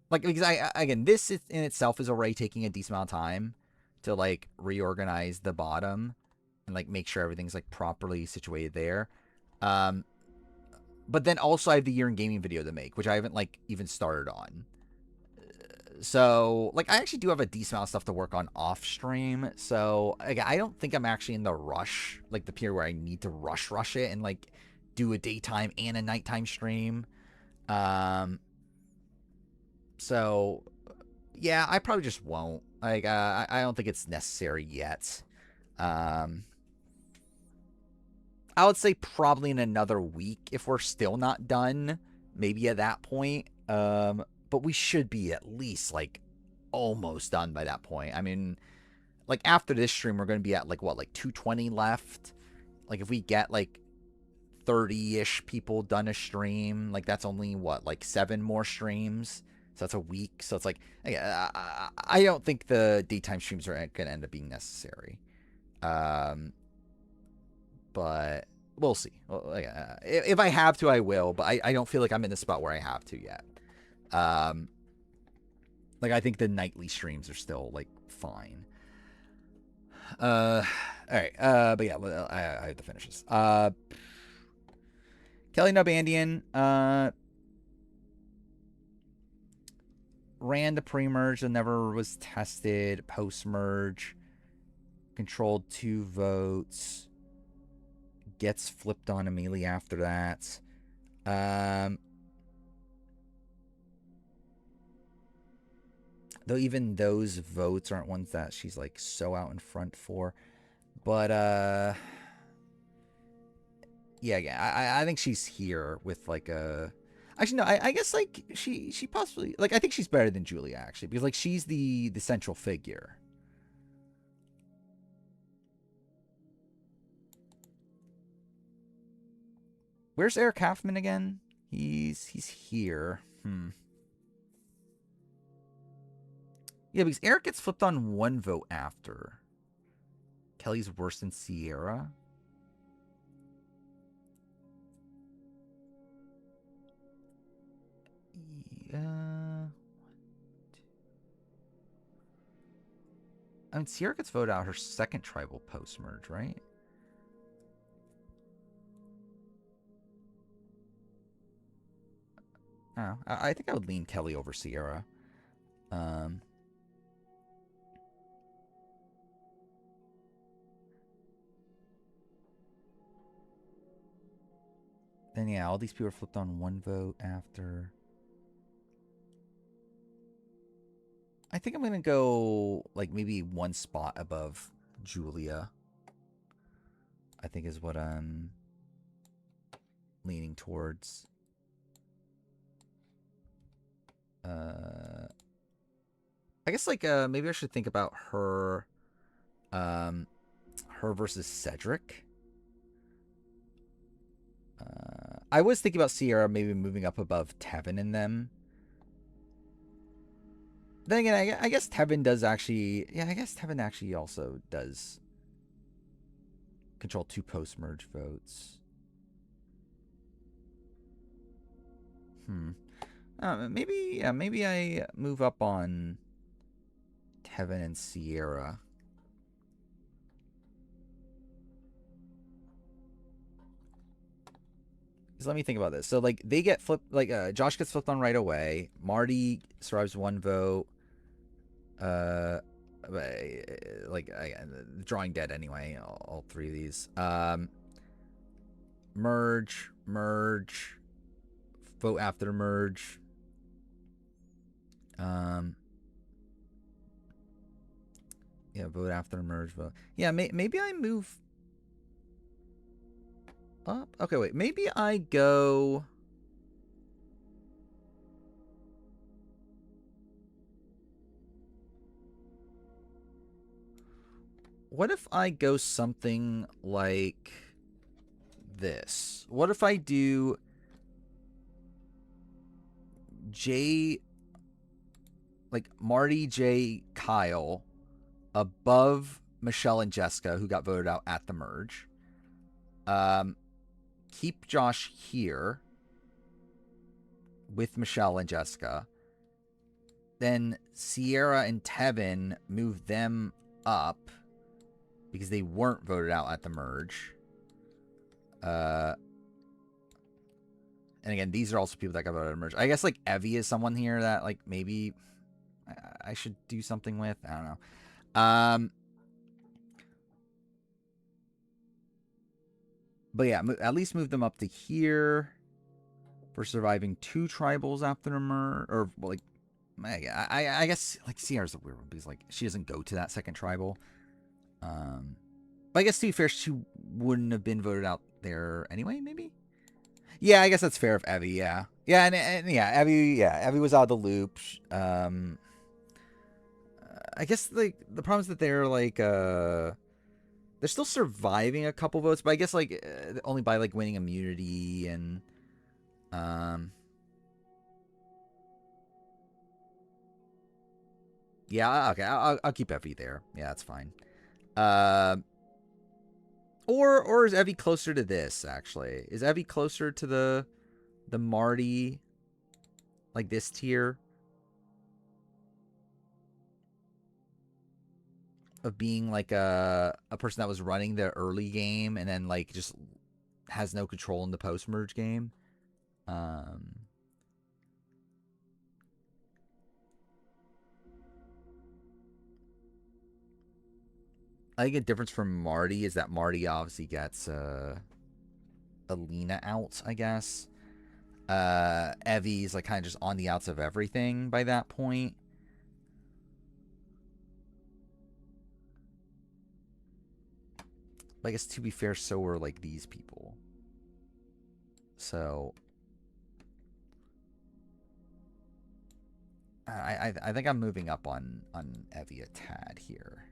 Like, because again, this in itself is already taking a decent amount of time to like reorganize the bottom and like make sure everything's like properly situated there. But then also I have the year in gaming video to make, which I haven't like even started on. So like I actually do have a decent amount of stuff to work on off stream. So again, I don't think I'm actually in the rush, like the period where I need to rush it and like do a daytime and a nighttime stream. So yeah, I probably just won't. Like I don't think it's necessary yet. I would say probably in another week if we're still not done. Maybe at that point. But we should be at least like almost done by that point. I mean, like after this stream, we're going to be at like what, like 220 left. Like if we get like 30-ish people done a stream, like that's only what, like 7 more streams. So that's a week. So it's like, I don't think the daytime streams are going to end up being necessary. But we'll see. If I have to, I will. But I don't feel like I'm in the spot where I have to yet. Like I think the nightly streams are still like fine. All right. But yeah, I have to finish this. Kelly Nubandian ran the pre-merge and never was tested. Post-merge controlled 2 votes. Gets flipped on immediately after that. Though even those votes aren't ones that she's like so out in front for. But yeah, I think she's here with like a. Actually, no, I guess like she possibly, like, I think she's better than Julia actually, because like she's the central figure. Where's Eric Halfman again? He's here. Yeah, because Eric gets flipped on 1 vote after. Kelly's worse than Sierra. Yeah. I mean, Sierra gets voted out her second tribal post-merge, right? Oh, I think I would lean Kelly over Sierra. Then yeah, all these people are flipped on 1 vote after. I think I'm gonna go like maybe 1 spot above Julia. I think is what I'm leaning towards. I guess like maybe I should think about her versus Cedric. I was thinking about Sierra maybe moving up above Tevin in them. Then again, I guess Tevin does actually. Yeah, I guess Tevin actually also does control 2 post-merge votes. Maybe I move up on Tevin and Sierra. Just let me think about this. So like they get flipped, like Josh gets flipped on right away. Marty survives 1 vote. Drawing dead anyway. All 3 of these. Merge, vote after merge. Yeah, vote after merge. Vote. Yeah, maybe I move up. Okay, wait. Maybe I go. What if I go something like this? What if I do Marty, Jay, Kyle above Michelle and Jessica, who got voted out at the merge. Keep Josh here with Michelle and Jessica. Then Sierra and Tevin move them up because they weren't voted out at the merge. And again, these are also people that got voted out at the merge. I guess like Evie is someone here that like maybe I should do something with. I don't know. But yeah, at least move them up to here for surviving 2 tribals after a merge. Or like, I guess like Sierra's a weird one because like she doesn't go to that second tribal. But I guess to be fair, she wouldn't have been voted out there anyway. Maybe. Yeah, I guess that's fair of Evie. Yeah, and yeah, Evie was out of the loop. I I guess like the problem is that they're like they're still surviving a couple votes, but I guess like only by like winning immunity and yeah, okay, I'll keep Evie there. Yeah, that's fine. Or is Evie closer to this actually? Is Evie closer to the Marty, like this tier of being like a person that was running the early game and then like just has no control in the post merge game? I think a difference from Marty is that Marty obviously gets Alina out, I guess. Evie's like kind of just on the outs of everything by that point. But I guess to be fair, so were like these people. So I think I'm moving up on Evie a tad here.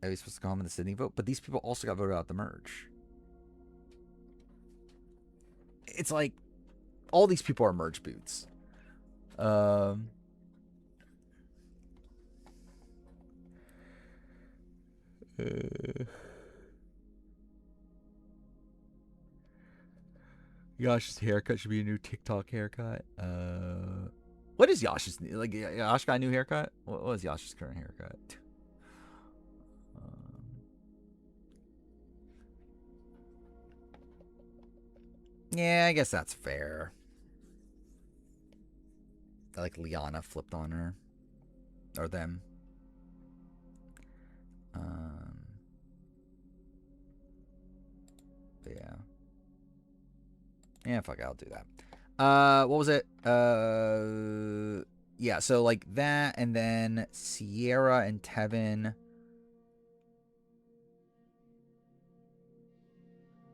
Evie's supposed to go home in the Sydney vote, but these people also got voted out the merge. It's like all these people are merge boots. Yash's haircut should be a new TikTok haircut. What is Yash's like? Yash got a new haircut. What was Yash's current haircut? Yeah, I guess that's fair. Like Liana flipped on her or them. But yeah. Yeah, fuck it, I'll do that. What was it? Yeah, so like that, and then Sierra and Tevin.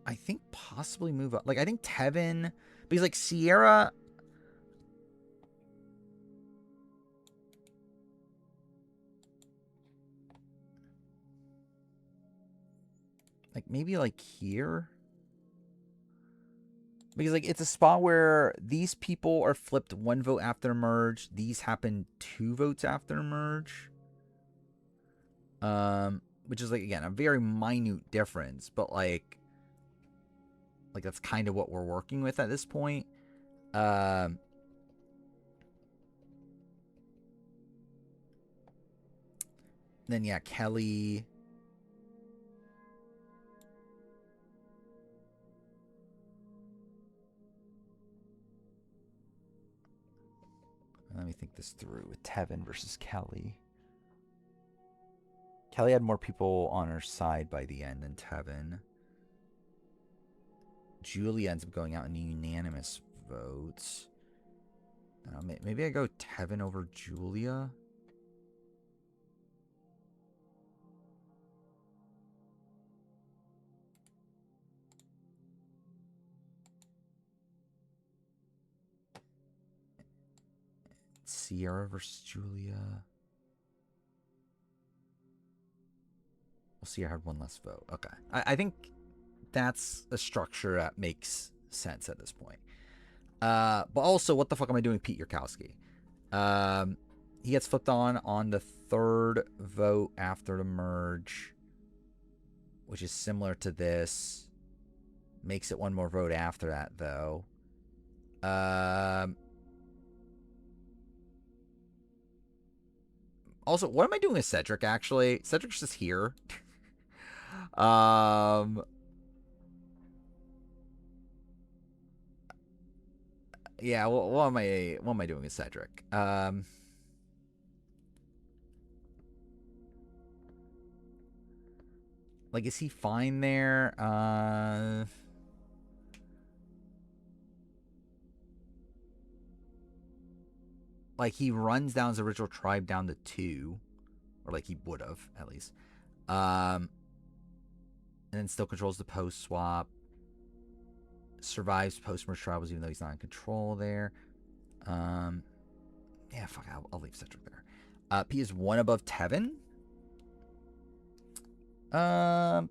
I think possibly move up. Like, I think Tevin, because like Sierra. Like, maybe like here. Because like it's a spot where these people are flipped 1 vote after merge. These happen 2 votes after merge. Which is like again a very minute difference, but like that's kind of what we're working with at this point. Then yeah, Kelly. Let me think this through with Tevin versus Kelly. Kelly had more people on her side by the end than Tevin. Julie ends up going out in unanimous votes. Maybe I go Tevin over Julia. Sierra versus Julia. Well, Sierra had 1 less vote. Okay. I think that's a structure that makes sense at this point. But also, what the fuck am I doing, Pete Yurkowski? He gets flipped on the 3rd vote after the merge, which is similar to this. Makes it 1 more vote after that, though. Also, what am I doing with Cedric, actually? Cedric's just here. Yeah, what am I doing with Cedric? Like, is he fine there? Like, he runs down his original tribe down to 2. Or, like, he would have, at least. And then still controls the post swap. survives post-merge tribals even though he's not in control there. Yeah, fuck, I'll leave Cedric there. P is 1 above Tevin. I'm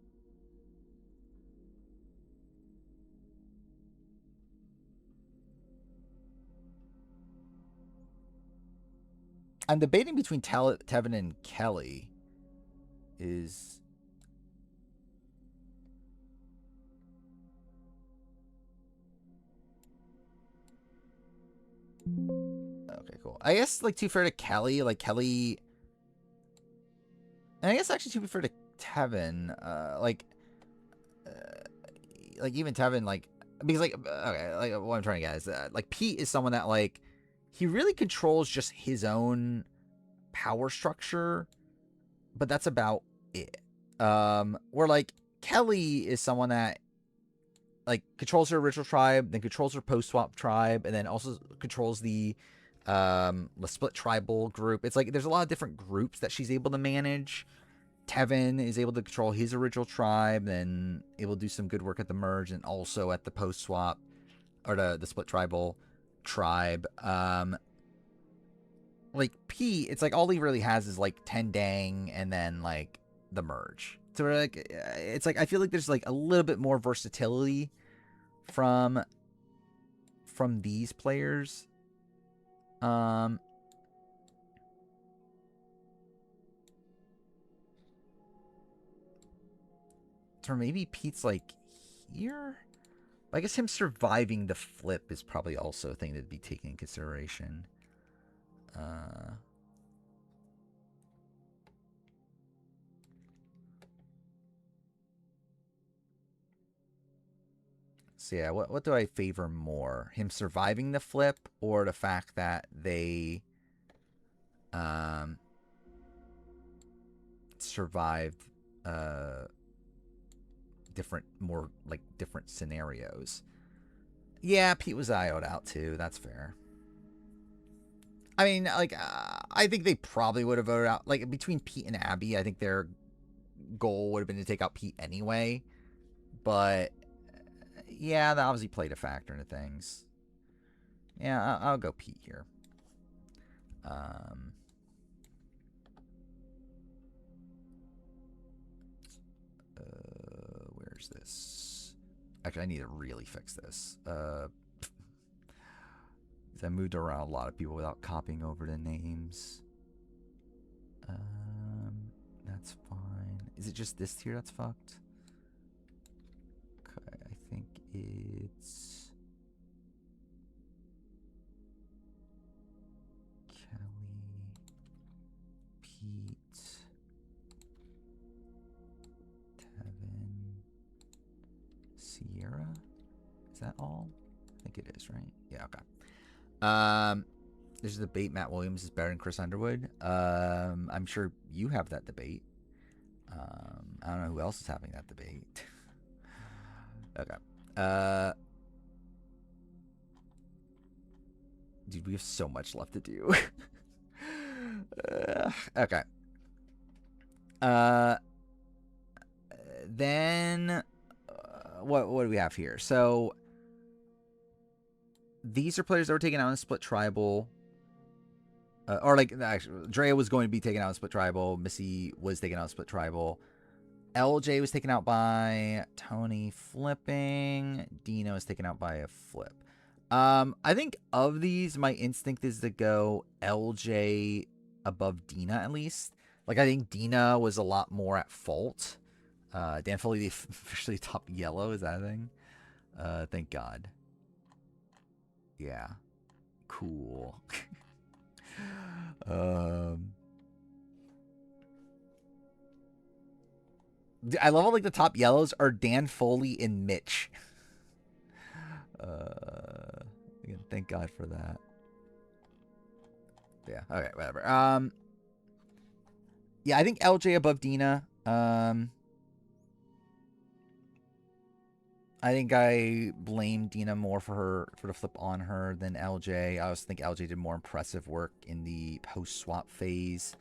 debating between Tevin and Kelly. Is okay, cool. I guess like to be fair to Kelly, like Kelly, and I guess actually to be fair to Tevin, like even Tevin, like because like okay, like what I'm trying to get is like Pete is someone that like he really controls just his own power structure, but that's about it. Where like Kelly is someone that like controls her original tribe, then controls her post swap tribe, and then also controls the split tribal group. It's like there's a lot of different groups that she's able to manage. Tevin is able to control his original tribe, then able to do some good work at the merge and also at the post swap or the split tribal tribe. Like Pete, it's like all he really has is like Tendang and then like the merge. So like it's like I feel like there's like a little bit more versatility from these players. Or maybe Pete's like here. I guess him surviving the flip is probably also a thing to be taken in consideration. So yeah, what do I favor more? Him surviving the flip or the fact that they survived different scenarios? Yeah, Pete was IO'd out too. That's fair. I mean, like, I think they probably would have voted out. Like, between Pete and Abby, I think their goal would have been to take out Pete anyway. But, yeah, that obviously played a factor into things. Yeah, I'll go Pete here. Where's this? Actually, I need to really fix this. I moved around a lot of people without copying over the names. That's fine. Is it just this tier that's fucked? Okay, I think it's Kelly, Pete, Tevin, Sierra. Is that all? I think it is, right? Yeah, okay. There's a debate. Matt Williams is better than Chris Underwood. I'm sure you have that debate. I don't know who else is having that debate. Okay. Dude, we have so much left to do. Okay. Then what do we have here? So these are players that were taken out in Split Tribal. Or like actually, Drea was going to be taken out in Split Tribal. Missy was taken out in Split Tribal. LJ was taken out by Tony flipping. Dino was taken out by a flip. I think of these, my instinct is to go LJ above Dina at least. Like I think Dina was a lot more at fault. Dan Foley officially top yellow, is that a thing? Thank God. Yeah. Cool. I love how like the top yellows are Dan Foley and Mitch. Again, thank God for that. Yeah. Okay. Whatever. Yeah, I think LJ above Dina. I think I blame Dina more for the flip on her than LJ. I also think LJ did more impressive work in the post swap phase.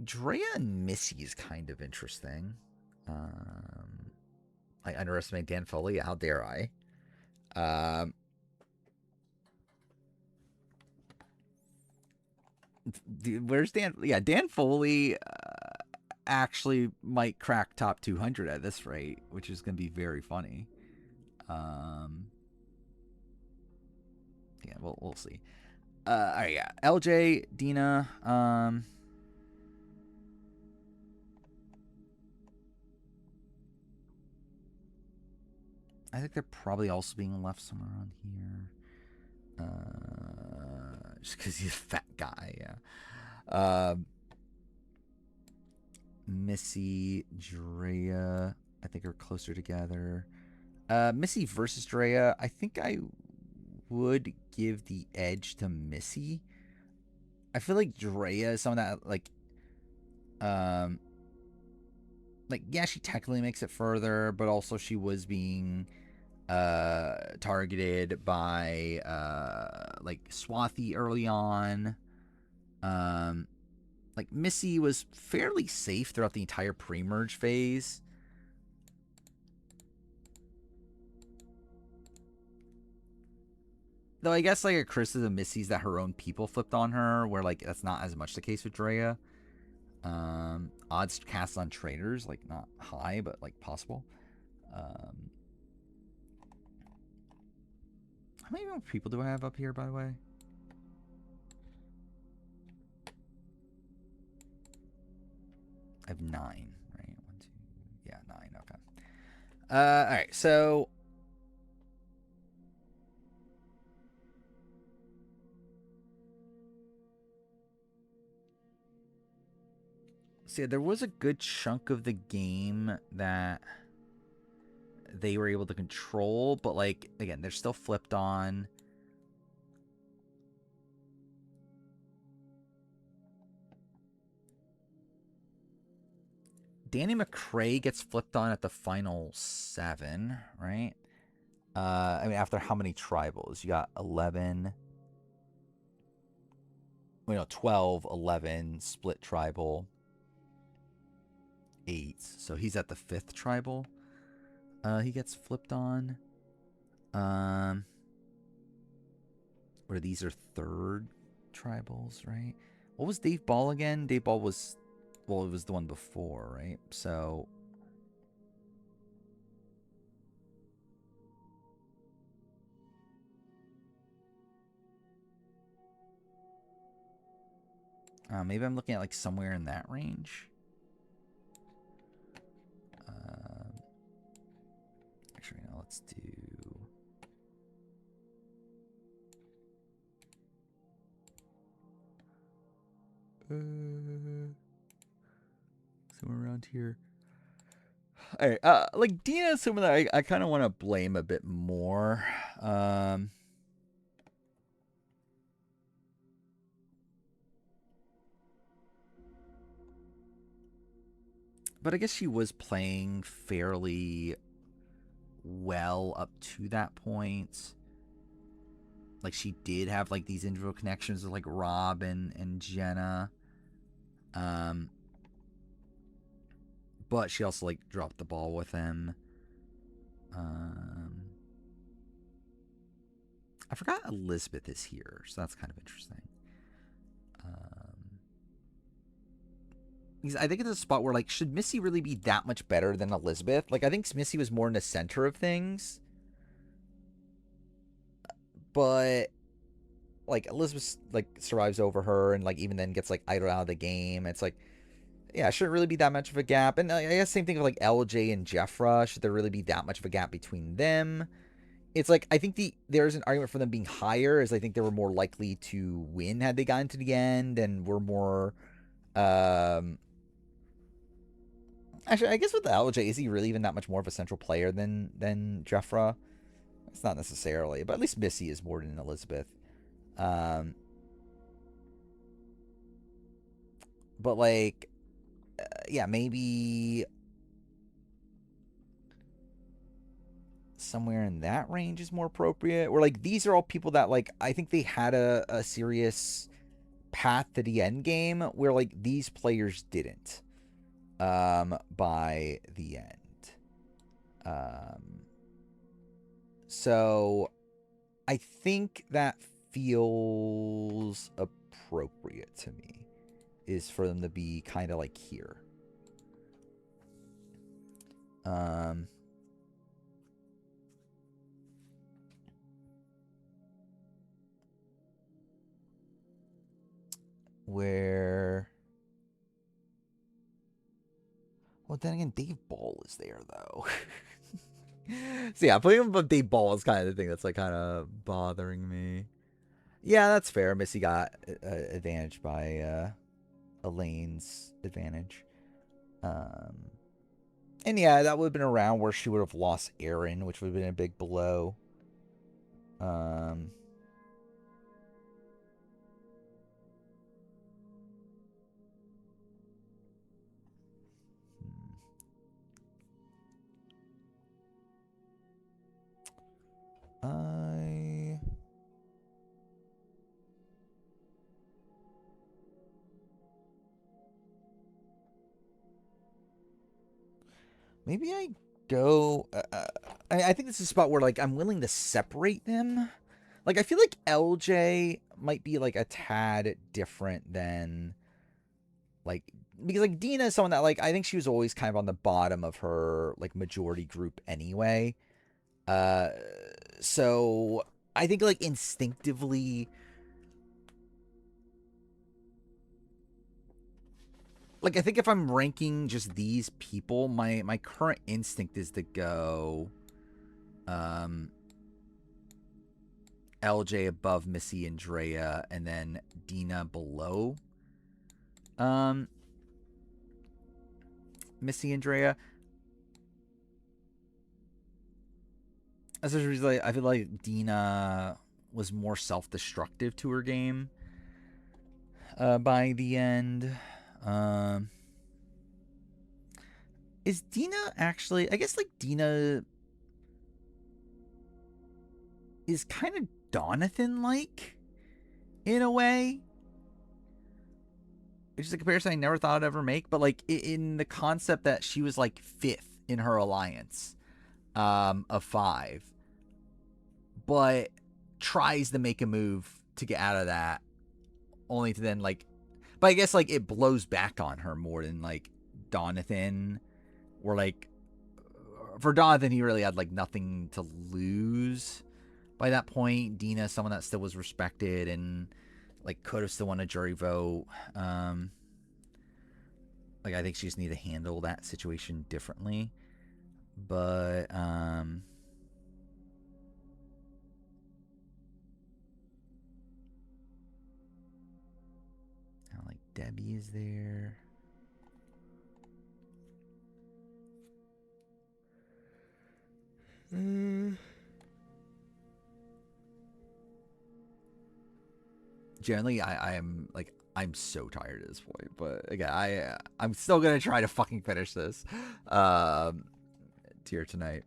Drea and Missy is kind of interesting. I underestimate Dan Foley. How dare I? Um, where's Dan? Yeah, Dan Foley actually might crack top 200 at this rate, which is going to be very funny. Yeah, we'll see. All right, yeah. LJ, Dina. I think they're probably also being left somewhere on here. Just because he's a fat guy, yeah. Missy, Drea, I think are closer together. Missy versus Drea, I think I would give the edge to Missy. I feel like Drea is someone that yeah, she technically makes it further, but also she was being targeted by like Swathi early on. Like Missy was fairly safe throughout the entire pre-merge phase. Though I guess like a criticism of Missy's that her own people flipped on her, where like that's not as much the case with Drea. Odds cast on traders, like not high, but like possible. How many more people do I have up here, by the way? I have 9, right? 1, 2, yeah, 9. Okay. All right. So yeah, there was a good chunk of the game that they were able to control, but like again, they're still flipped on. Danny McRae gets flipped on at the final 7, right? I mean, after how many tribals? You got 11. 12, 11, split tribal, 8. So he's at the 5th tribal. He gets flipped on. Where these are 3rd tribals, right? What was Dave Ball again? Dave Ball was, well, it was the one before, right? So maybe I'm looking at like somewhere in that range. Actually, no, let's do. Somewhere around here. All right, like Dina is someone that I kind of want to blame a bit more. But I guess she was playing fairly well up to that point. Like she did have like these individual connections with like Rob and Jenna. But she also like dropped the ball with him. I forgot Elizabeth is here, so that's kind of interesting. I think it's a spot where like, should Missy really be that much better than Elizabeth? Like, I think Missy was more in the center of things, but like Elizabeth like survives over her and like even then gets like idled out of the game. It's like, yeah, shouldn't really be that much of a gap. And I guess same thing with like LJ and Jeffra. Should there really be that much of a gap between them? It's like I think there's an argument for them being higher, as I think they were more likely to win had they gotten to the end and were more. Actually, I guess with the LJ, is he really even that much more of a central player than Jeffra? It's not necessarily, but at least Missy is more than Elizabeth. But like, yeah, maybe somewhere in that range is more appropriate. Or like these are all people that like I think they had a serious path to the end game where like these players didn't by the end. So I think that feels appropriate to me, is for them to be kind of like here. Where, well, then again, Dave Ball is there though. So yeah, putting him above Dave Ball is kind of the thing that's like kind of bothering me. Yeah, that's fair. Missy got advantage by Elaine's advantage. And yeah, that would have been around where she would have lost Aaron, which would have been a big blow. Maybe I go. I think this is a spot where like I'm willing to separate them. Like I feel like LJ might be like a tad different than like, because like Dina is someone that like I think she was always kind of on the bottom of her like majority group anyway. So I think like instinctively, like I think if I'm ranking just these people, my current instinct is to go LJ above Missy and Drea, and then Dina below Missy and Drea. Essentially, I feel like Dina was more self-destructive to her game by the end. Is Dina actually... I guess, like, Dina is kind of Donathan-like, in a way. Which is a comparison I never thought I'd ever make, but, like, in the concept that she was, like, 5th in her alliance of 5, but tries to make a move to get out of that, only to then, like... But I guess, like, it blows back on her more than, like, Donathan, where, like, for Donathan, he really had, like, nothing to lose by that point. Dina, someone that still was respected and, like, could have still won a jury vote. Like, I think she just needed to handle that situation differently. But, like, Debbie is there. Generally, I'm like, I'm so tired at this point, but again, I'm still gonna try to fucking finish this tier tonight.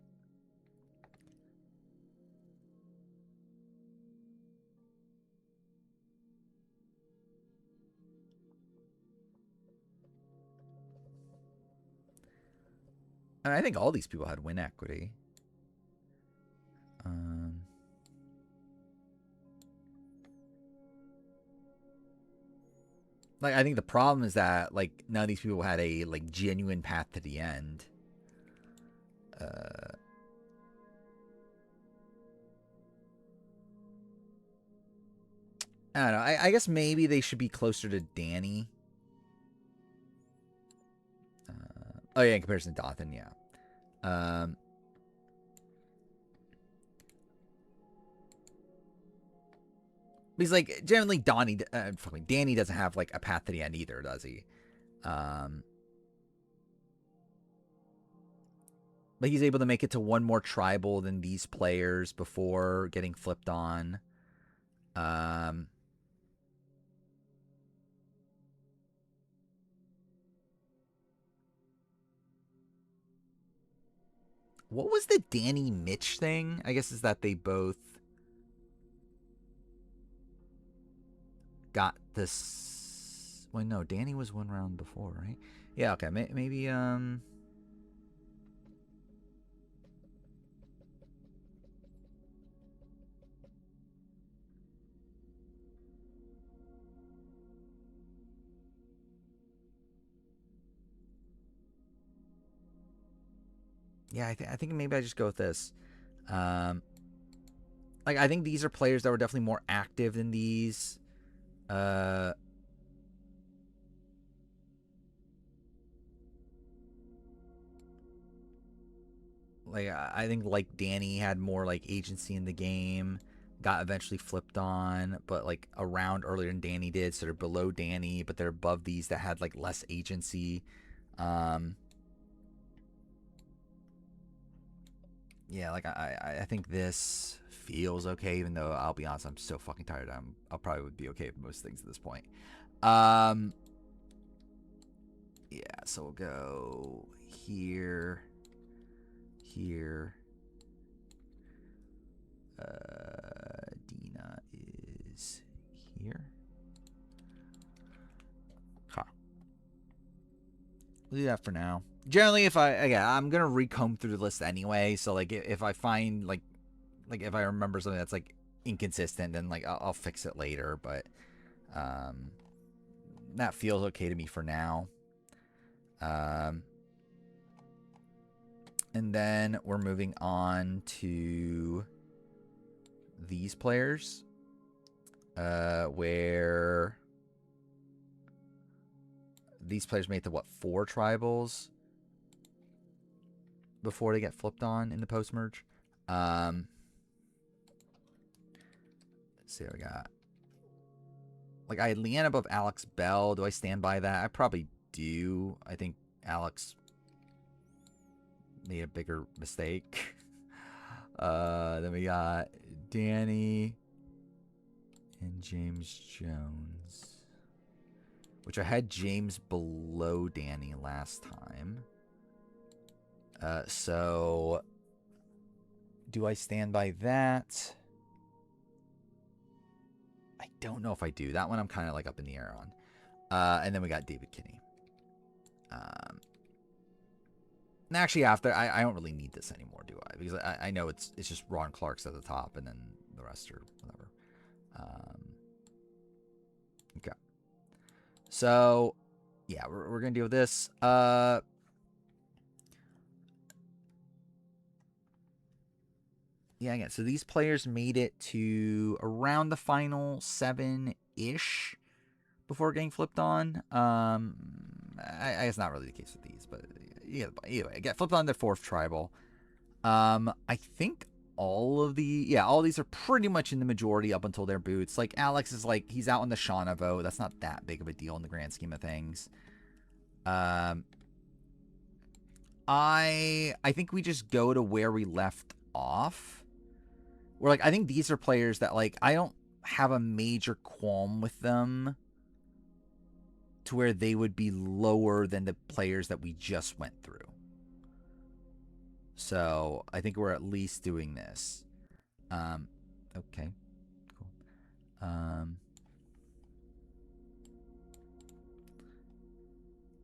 And I think all these people had win equity. Like, I think the problem is that, like, none of these people had a, like, genuine path to the end. I don't know. I guess maybe they should be closer to Danny. Oh, yeah, in comparison to Dothan, yeah. Because, like, generally, Danny doesn't have, like, a path to the end either, does he? But he's able to make it to one more tribal than these players before getting flipped on. What was the Danny Mitch thing? I guess is that they both... got this. Well, no, Danny was one round before, right? Yeah. Okay. Maybe. Yeah. I think maybe I just go with this. Like I think these are players that were definitely more active than these. Uh. Like I think like Danny had more like agency in the game, got eventually flipped on, but like a round earlier than Danny did, so they're below Danny, but they're above these that had like less agency. Um, yeah, like I think this feels okay, even though I'll be honest, I'm so fucking tired. I'll probably would be okay with most things at this point. Um, yeah, so we'll go here, here. Dina is here. Huh. We'll do that for now. Generally, if I'm gonna recomb through the list anyway. So like, if I find like if I remember something that's like inconsistent, then like I'll fix it later. But um, that feels okay to me for now. And then we're moving on to these players, where these players made the 4 tribals before they get flipped on in the post merge. Let's see what we got. Like I had Leanne above Alex Bell. Do I stand by that? I probably do. I think Alex made a bigger mistake. Then we got Danny and James Jones, which I had James below Danny last time. So do I stand by that? I don't know if I do. That one I'm kind of like up in the air on. And then we got David Kinney. Actually, after I don't really need this anymore, do I? Because I know it's just Ron Clark's at the top, and then the rest are whatever. Okay. So, yeah, we're gonna deal with this. Yeah, again, so these players made it to around the final 7-ish before getting flipped on. I guess not really the case with these, but yeah, anyway, I get flipped on the 4th tribal. I think all of these are pretty much in the majority up until their boots. Like Alex is like he's out on the Shauna vote. That's not that big of a deal in the grand scheme of things. I think we just go to where we left off. We're like, I think these are players that like I don't have a major qualm with them to where they would be lower than the players that we just went through. So I think we're at least doing this. Okay, cool.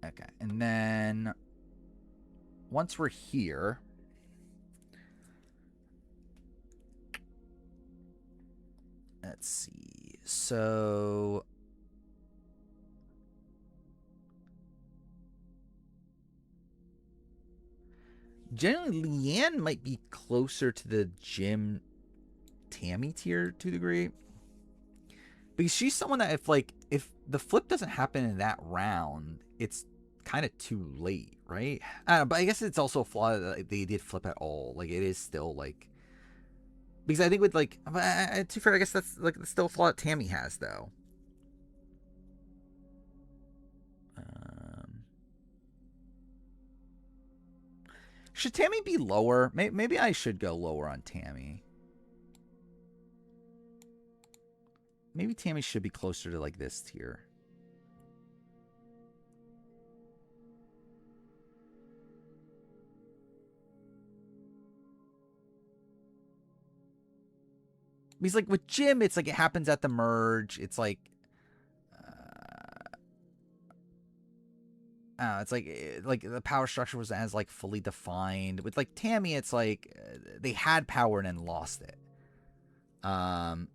Okay, and then once we're here, let's see. So generally, Leanne might be closer to the Jim Tammy tier to a degree. Because she's someone that if the flip doesn't happen in that round, it's kind of too late, right? I don't know, but I guess it's also a flaw that they did flip at all. Like it is still like because I think with like to be fair, I guess that's like still a flaw that Tammy has though. Should Tammy be lower? Maybe I should go lower on Tammy. Maybe Tammy should be closer to like this tier. Because like with Jim, it's like it happens at the merge. It's like it's like the power structure was as like fully defined. With like Tammy, it's like they had power and then lost it. So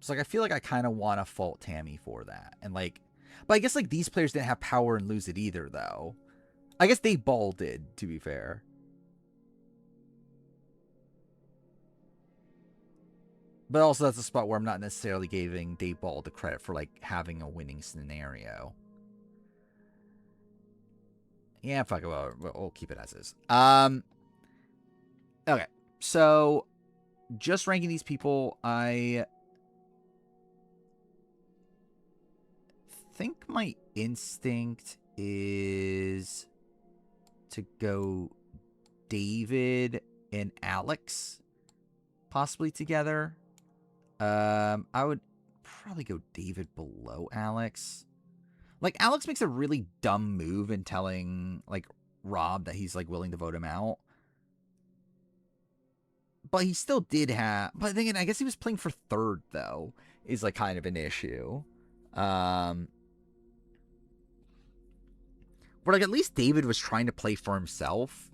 like I feel like I kind of want to fault Tammy for that, and like, but I guess like these players didn't have power and lose it either, though. I guess Dayball did, to be fair. But also that's a spot where I'm not necessarily giving Dayball the credit for like having a winning scenario. Yeah, fuck it. We'll keep it as is. Okay. So just ranking these people, I think my instinct is to go David and Alex possibly together. I would probably go David below Alex. Like, Alex makes a really dumb move in telling, like, Rob that he's, like, willing to vote him out. But he still did have... But then again, I guess he was playing for third, though, is, like, kind of an issue. Where, like, at least David was trying to play for himself.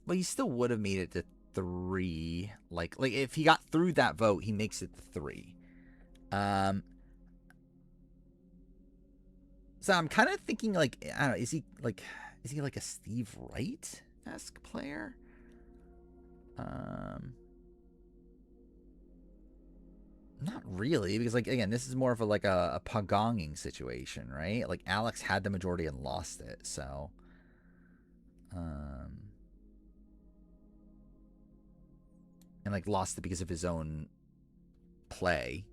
But he still would have made it to 3. Like if he got through that vote, he makes it to 3. So I'm kind of thinking like, I don't know, is he like a Steve Wright-esque player? Not really, because like again, this is more of a pagonging situation, right? Like Alex had the majority and lost it, so and like lost it because of his own play.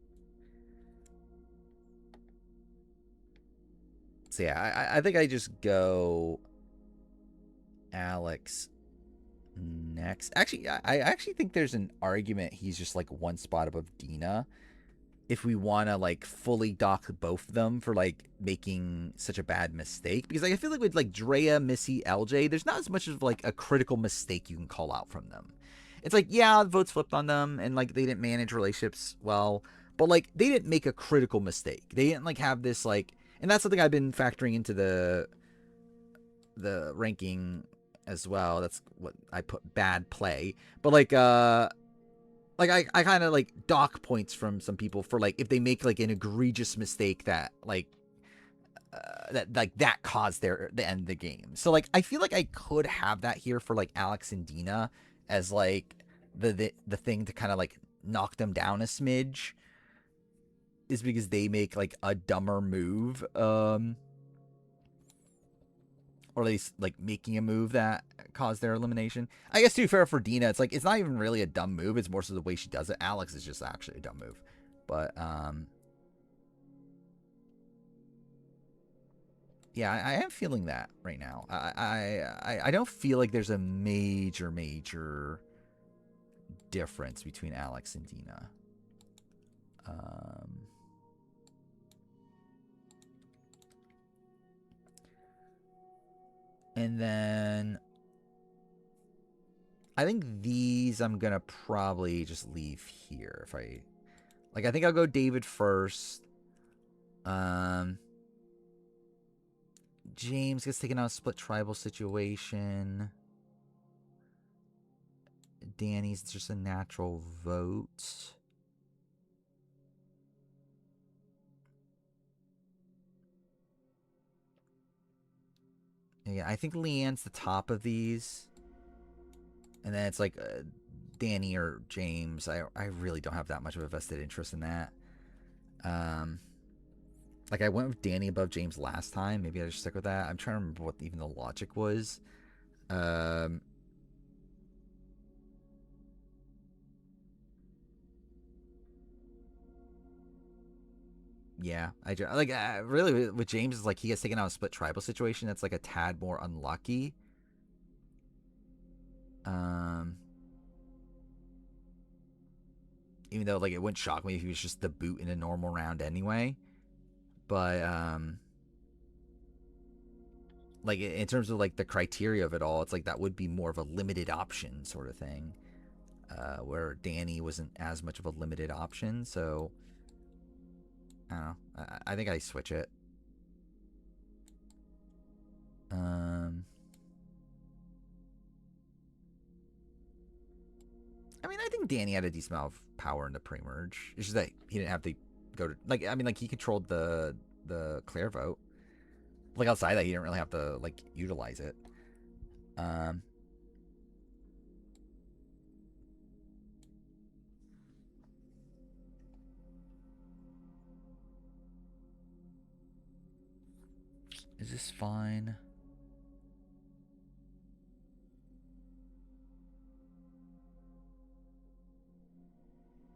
So yeah, I think I just go Alex next. Actually, I actually think there's an argument he's just like one spot above Dina. If we want to like fully dock both of them for like making such a bad mistake, because like I feel like with like Drea, Missy, LJ, there's not as much of like a critical mistake you can call out from them. It's like, yeah, votes flipped on them and like they didn't manage relationships well, but like they didn't make a critical mistake. They didn't like have this like, and that's something I've been factoring into the ranking as well. That's what I put bad play. But like I kind of like dock points from some people for like if they make like an egregious mistake that like that caused the end of the game. So like I feel like I could have that here for like Alex and Dina as like the thing to kind of like knock them down a smidge, is because they make like a dumber move, or at least like making a move that caused their elimination. I guess to be fair for Dina, it's like it's not even really a dumb move. It's more so the way she does it. Alex is just actually a dumb move, but yeah, I am feeling that right now. I don't feel like there's a major difference between Alex and Dina. And then I think these I'm gonna probably just leave here. If I like, I think I'll go David first. James gets taken out of split tribal situation. Danny's just a natural vote. Yeah, I think Leanne's the top of these. And then it's like Danny or James. I really don't have that much of a vested interest in that. Like I went with Danny above James last time. Maybe I just stick with that. I'm trying to remember what even the logic was. Yeah, I like really with James is like he gets taken out of a split tribal situation. That's like a tad more unlucky. Even though like it wouldn't shock me if he was just the boot in a normal round anyway. But like in terms of like the criteria of it all, it's like that would be more of a limited option sort of thing, where Danny wasn't as much of a limited option. So I don't know. I think I switch it. I mean, I think Danny had a decent amount of power in the pre-merge. It's just that he didn't have to go to like. I mean, like he controlled the clear vote. Like outside that, he didn't really have to like utilize it. Um, is this fine?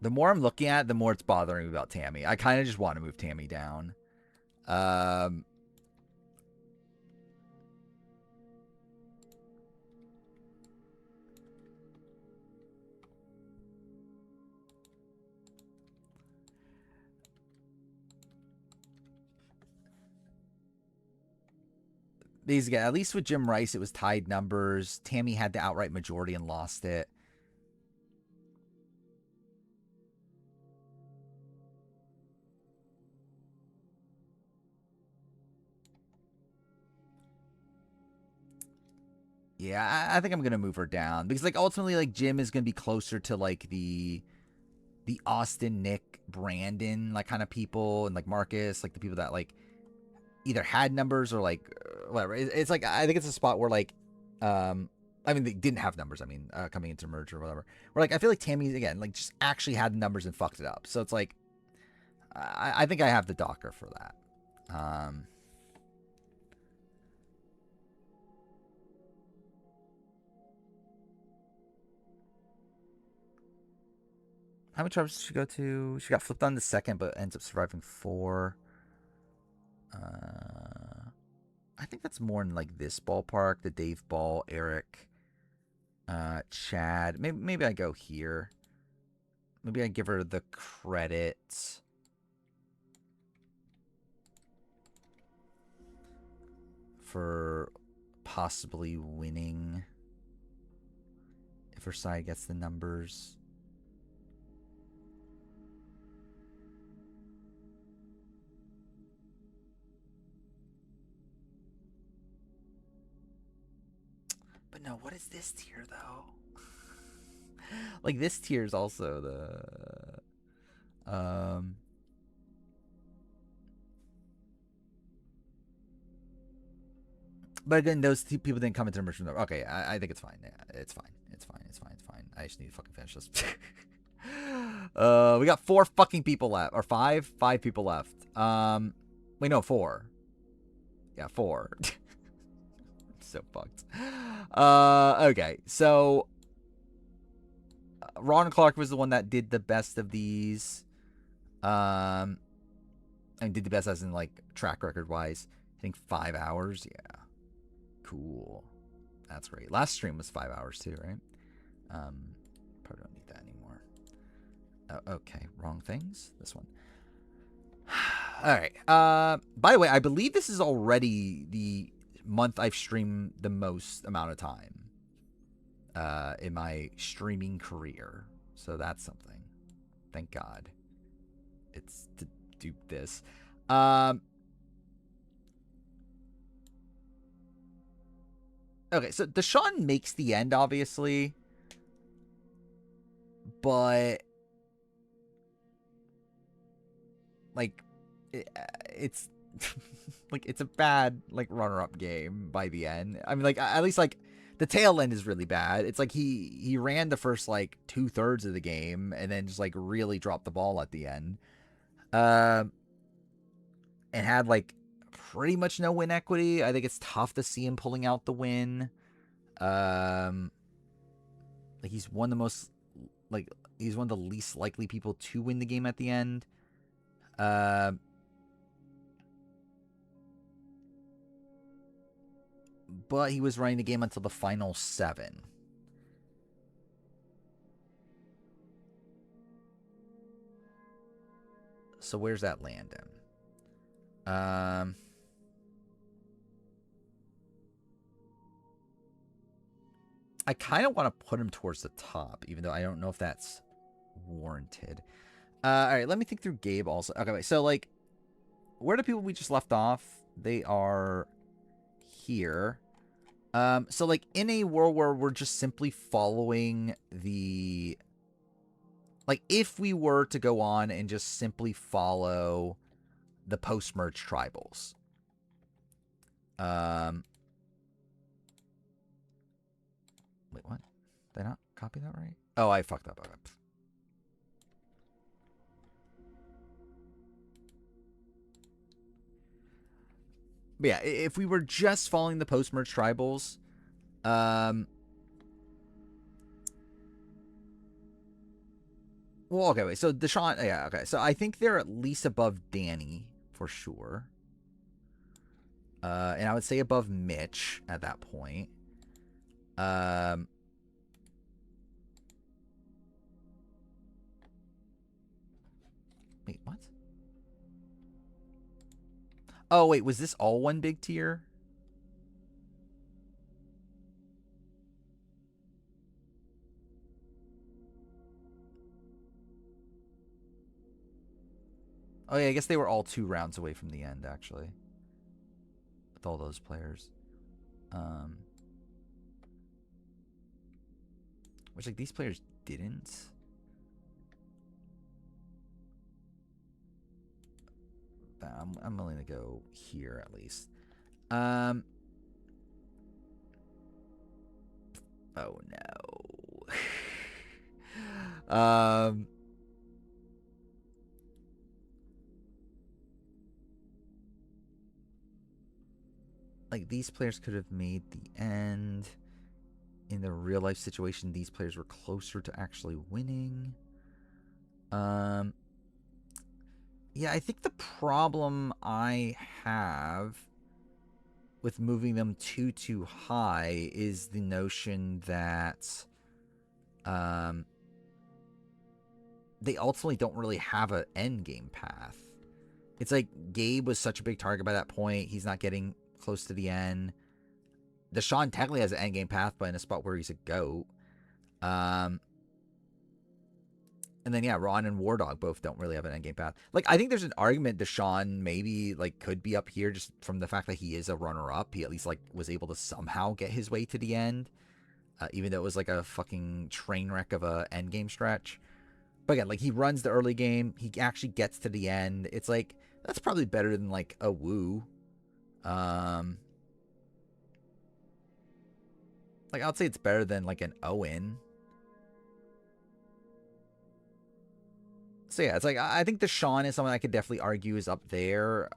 The more I'm looking at, the more it's bothering me about Tammy. I kind of just want to move Tammy down. Um, These again, at least with Jim Rice, it was tied numbers. Tammy had the outright majority and lost it. Yeah, I think I'm gonna move her down because like ultimately like Jim is gonna be closer to like the Austin, Nick, Brandon like kind of people, and like Marcus, like the people that like either had numbers or like whatever. It's like I think it's a spot where like I mean they didn't have numbers. I mean coming into merge or whatever. Where like I feel like Tammy again like just actually had numbers and fucked it up. So it's like I think I have the Docker for that. How many tries did she go to? She got flipped on the second, but ends up surviving 4. I think that's more in like this ballpark. The Dave Ball, Eric, Chad. Maybe I go here. Maybe I give her the credit for possibly winning if her side gets the numbers. But no, what is this tier though? Like this tier is also the but again, those people didn't come into the merchant. Okay, I think it's fine. Yeah, it's fine. It's fine. It's fine. It's fine. I just need to fucking finish this. We got 4 fucking people left, or 5. 5 people left. Wait, no, 4. Yeah, 4. So fucked. Okay, so Ron Clark was the one that did the best of these. And did the best as in like track record wise. I think 5 hours. Yeah, cool. That's great. Last stream was 5 hours too, right? Probably don't need that anymore. Okay, wrong things. This one. All right. By the way, I believe this is already the month I've streamed the most amount of time in my streaming career. So that's something. Thank God. It's to do this. Okay, so Deshaun makes the end, obviously. But like it's like it's a bad like runner-up game by the end. I mean, like at least like the tail end is really bad. It's like he ran the first like 2/3 of the game and then just like really dropped the ball at the end, and had like pretty much no win equity. I think it's tough to see him pulling out the win. Like he's one of the most like he's one of the least likely people to win the game at the end. But he was running the game until the final 7. So where's that land him? Um, I kind of want to put him towards the top, even though I don't know if that's warranted. All right, let me think through Gabe also. Okay, wait, so like, where the people we just left off? They are here. So like in a world where we're just simply following the, like if we were to go on and just simply follow the post-merge tribals. Wait, what? Did I not copy that right? Oh, I fucked up. Okay. But yeah, if we were just following the post-merge tribals, well, okay, wait. So Deshaun, yeah, okay. So I think they're at least above Danny for sure. And I would say above Mitch at that point. Wait, what? Oh, wait, was this all one big tier? Oh, yeah, I guess they were all 2 rounds away from the end, actually. With all those players. Which, like, these players didn't. I'm willing to go here, at least. Oh, no. Like, these players could have made the end. In the real life situation, these players were closer to actually winning. Yeah, I think the problem I have with moving them too high is the notion that they ultimately don't really have an end game path. It's like Gabe was such a big target by that point. He's not getting close to the end. Deshaun technically has an end game path, but in a spot where he's a GOAT. And then, yeah, Ron and Wardog both don't really have an endgame path. Like, I think there's an argument Deshaun maybe, like, could be up here just from the fact that he is a runner-up. He at least, like, was able to somehow get his way to the end. Even though it was, like, a fucking train wreck of a endgame stretch. But again, like, he runs the early game. He actually gets to the end. It's like, that's probably better than, like, a Woo. Like, I'd say it's better than, like, an Owen. So yeah, it's like I think Deshaun is someone I could definitely argue is up there.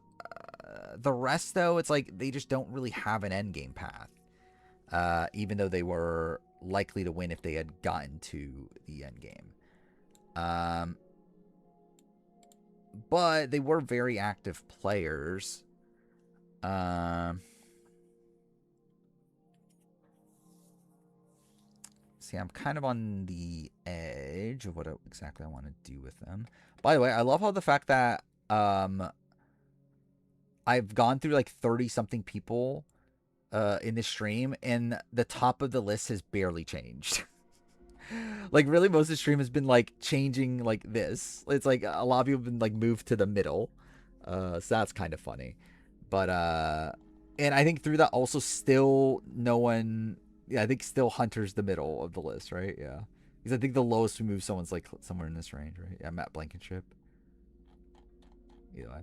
The rest, though, it's like they just don't really have an end game path. Even though they were likely to win if they had gotten to the end game. But they were very active players. See, I'm kind of on the edge of what exactly I want to do with them. By the way, I love how the fact that I've gone through like 30 something people in this stream, and the top of the list has barely changed. Like, really, most of the stream has been like changing like this. It's like a lot of people have been like moved to the middle. So that's kind of funny. But and I think through that also still no one, yeah, I think still Hunter's the middle of the list, right? Yeah. Because I think the lowest we move someone's like somewhere in this range, right? Yeah, Matt Blankenship. Either way.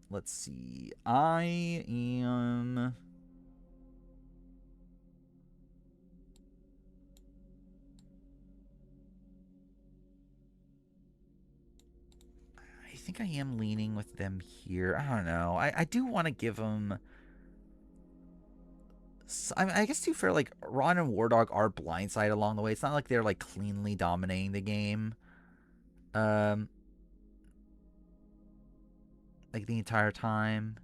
Let's see. I am. I think I am leaning with them here. I don't know. I do want to give them. I guess to be fair, like Ron and Wardog are blindside along the way. It's not like they're like cleanly dominating the game. Like the entire time.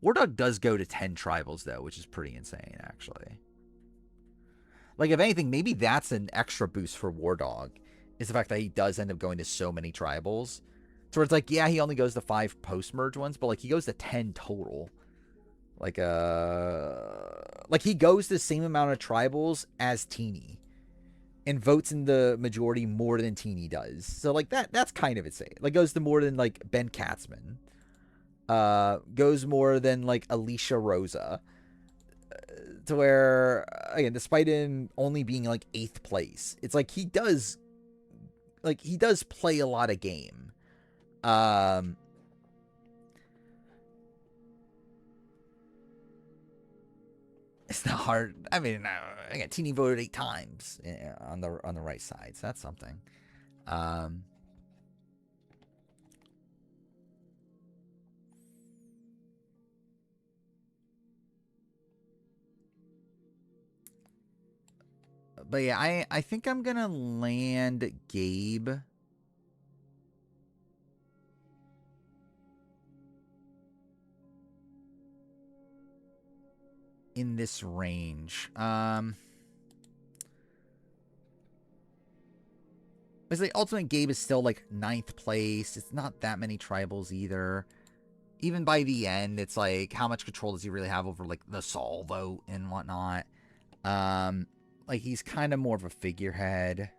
Wardog does go to 10 tribals though, which is pretty insane actually. Like, if anything, maybe that's an extra boost for War Dog, is the fact that he does end up going to so many tribals. So it's like, yeah, he only goes to 5 post-merge ones, but, like, he goes to 10 total. Like he goes the same amount of tribals as Teeny and votes in the majority more than Teeny does. So, like, that's kind of insane. Like, goes to more than, like, Ben Katzman. Goes more than, like, Alicia Rosa. To where, again, despite him only being, like, 8th place, it's like he does play a lot of game. It's not hard. I mean, again, Teeny voted 8 times on the right side, so that's something. But yeah, I think I'm gonna land Gabe. In this range. Basically, Ultimate Gabe is still like 9th place. It's not that many tribals either. Even by the end, it's like, how much control does he really have over like the Sol vote and whatnot? Like, he's kind of more of a figurehead.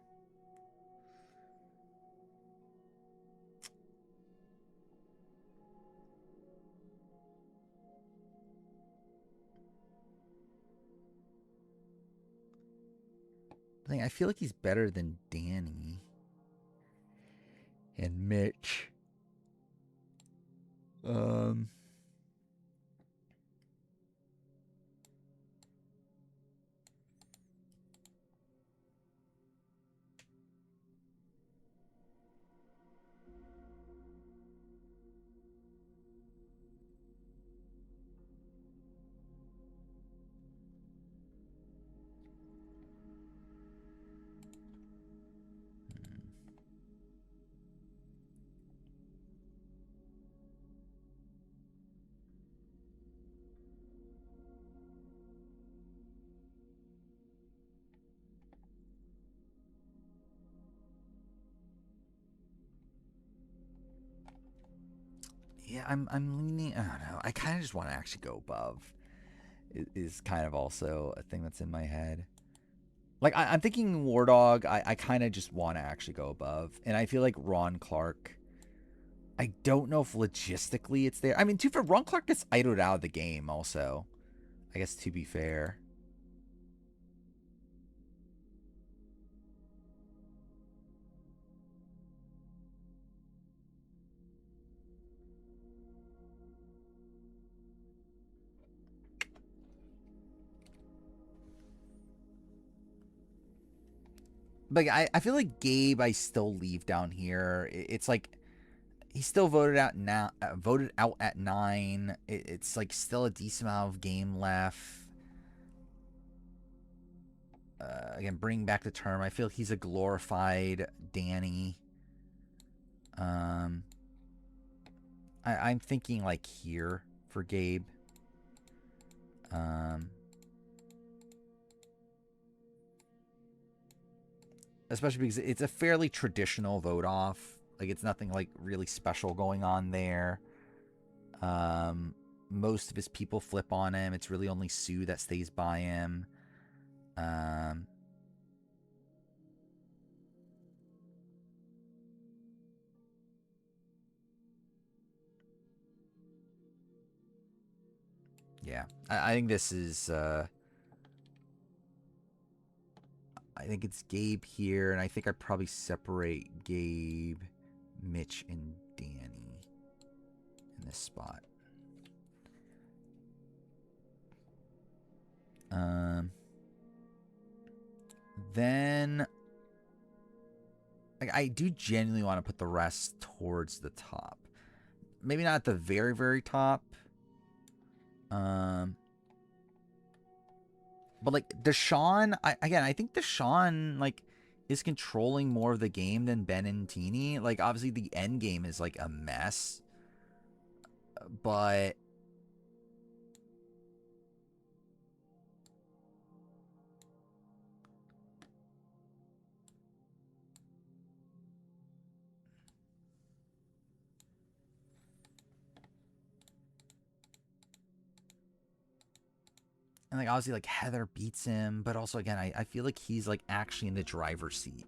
I feel like he's better than Danny and Mitch. Yeah, I'm leaning. I don't know. I kind of just want to actually go above. Is kind of also a thing that's in my head. Like, I'm thinking War Dog. I kind of just want to actually go above, and I feel like Ron Clark. I don't know if logistically it's there. I mean, too, for Ron Clark gets idled out of the game. Also, I guess, to be fair. But I feel like Gabe, I still leave down here. It's like he's still voted out now. Voted out at 9. It's like still a decent amount of game left. Again, bringing back the term, I feel he's a glorified Danny. I'm thinking like here for Gabe. Especially because it's a fairly traditional vote off. Like, it's nothing like really special going on there. Most of his people flip on him. It's really only Sue that stays by him. Yeah, I think this is. I think it's Gabe here, and I think I'd probably separate Gabe, Mitch, and Danny in this spot. Then I do genuinely want to put the rest towards the top. Maybe not at the very, very top. But like Deshaun, I think Deshaun like is controlling more of the game than Ben and Teeny. Like, obviously the end game is like a mess, but And like obviously like Heather beats him, but also again I feel like he's like actually in the driver's seat.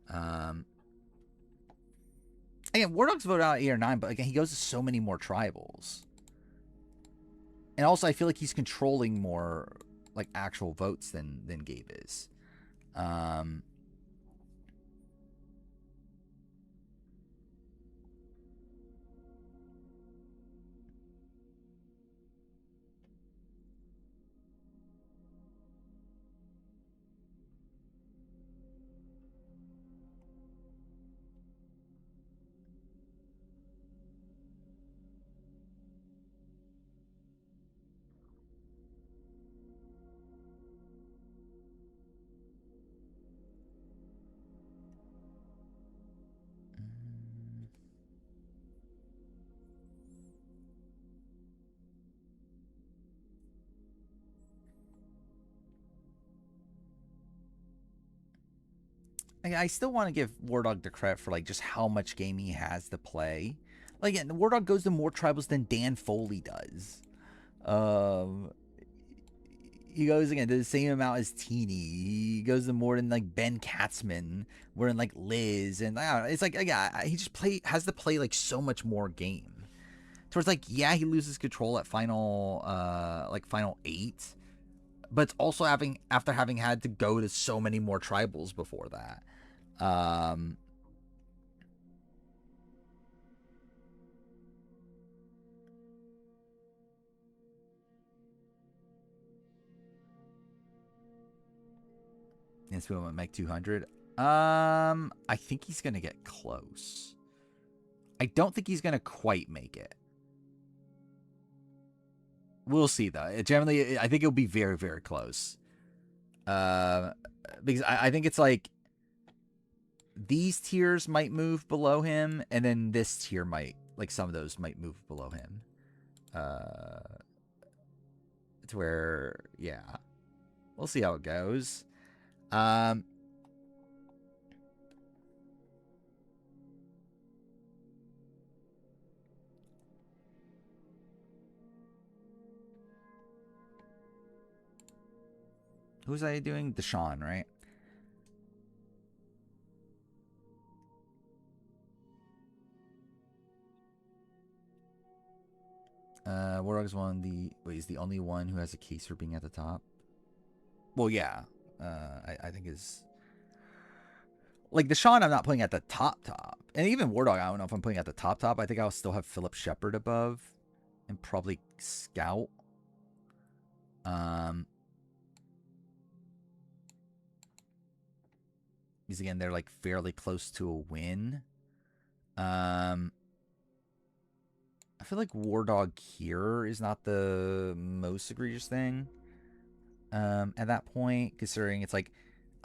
Again, War Dog's voted out 8 or 9, but again he goes to so many more tribals. And also I feel like he's controlling more like actual votes than Gabe is. I still want to give War Dog the credit for like just how much game he has to play. Like, again, War Dog goes to more tribals than Dan Foley does. He goes again to the same amount as Teeny. He goes to more than like Ben Katzman, more than like Liz, and I don't know, it's like yeah, he just has to play like so much more game. Towards like yeah, he loses control at final final 8, but it's also after having had to go to so many more tribals before that. Yes, we went make 200. I think he's gonna get close. I don't think he's gonna quite make it. We'll see though. I think it'll be very, very close. Because I think it's like these tiers might move below him, and then this tier might, like some of those might move below him. To where, yeah, we'll see how it goes. Who's I doing? Deshaun, right? War Dog's is the only one who has a case for being at the top. Well, yeah. I think is like Deshaun. I'm not putting at the top, and even War Dog. I don't know if I'm putting at the top. I think I'll still have Philip Shepard above, and probably Scout. Because again, they're like fairly close to a win. I feel like War Dog here is not the most egregious thing. At that point, considering it's like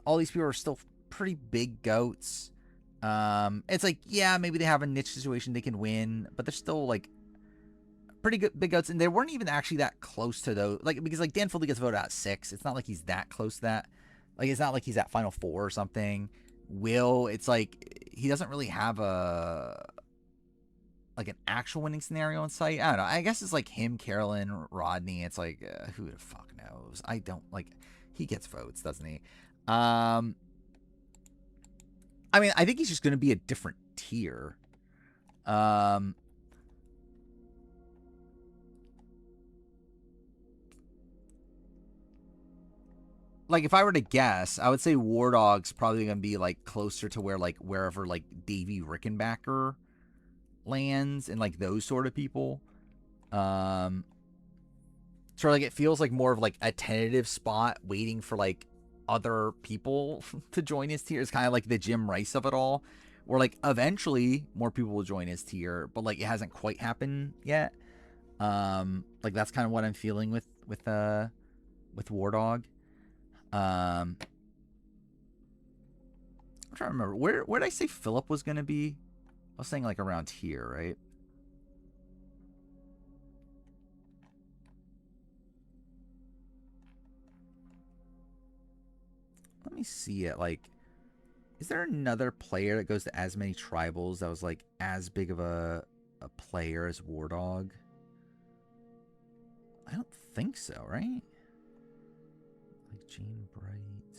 all these people are still pretty big goats. It's like, yeah, maybe they have a niche situation they can win, but they're still like pretty good big goats, and they weren't even actually that close to those. Like because like Dan Foley gets voted out 6. It's not like he's that close to that. Like it's not like he's at Final 4 or something. Will, it's like he doesn't really have a like an actual winning scenario in sight. I don't know. I guess it's like him, Carolyn, Rodney. It's like who the fuck knows? I don't like. He gets votes, doesn't he? I mean, I think he's just going to be a different tier. Like if I were to guess, I would say War Dog's probably going to be like closer to where like wherever like Davey Rickenbacker lands and like those sort of people. Sort of like it feels like more of like a tentative spot waiting for like other people to join his tier. It's kind of like the Jim Rice of it all, where like eventually more people will join his tier, but like it hasn't quite happened yet. Like that's kind of what I'm feeling with War Dog. I'm trying to remember where did I say Philip was gonna be? I was saying like around here, right? Let me see it. Like, is there another player that goes to as many tribals that was like as big of a player as War Dog? I don't think so, right? Jean Bright,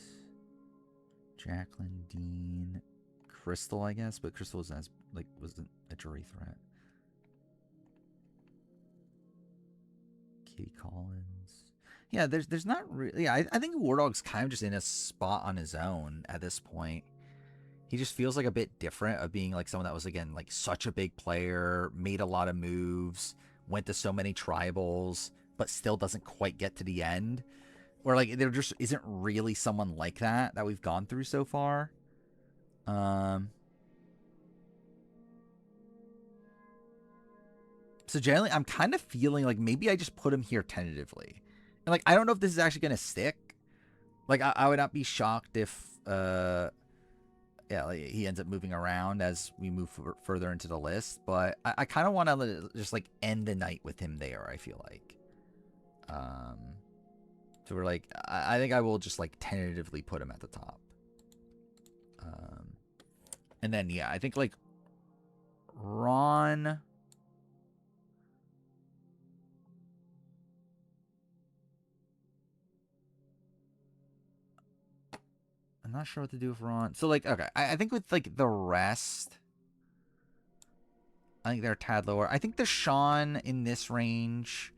Jacqueline Dean, Crystal, I guess, but Crystal wasn't a jury threat. Katie Collins. Yeah, there's not really. Yeah, I think War Dog's kind of just in a spot on his own at this point. He just feels like a bit different of being like someone that was, again, like such a big player, made a lot of moves, went to so many tribals, but still doesn't quite get to the end. Where like there just isn't really someone like that we've gone through so far. So generally, I'm kind of feeling like maybe I just put him here tentatively. And like, I don't know if this is actually going to stick. Like, I would not be shocked if, yeah, like he ends up moving around as we move further into the list. But I kind of want to just like end the night with him there, I feel like. So we're like, I think I will just like tentatively put him at the top. And then, yeah, I think like Ron... I'm not sure what to do with Ron. So, like, okay. I think with, like, the rest, I think they're a tad lower. I think the Sean in this range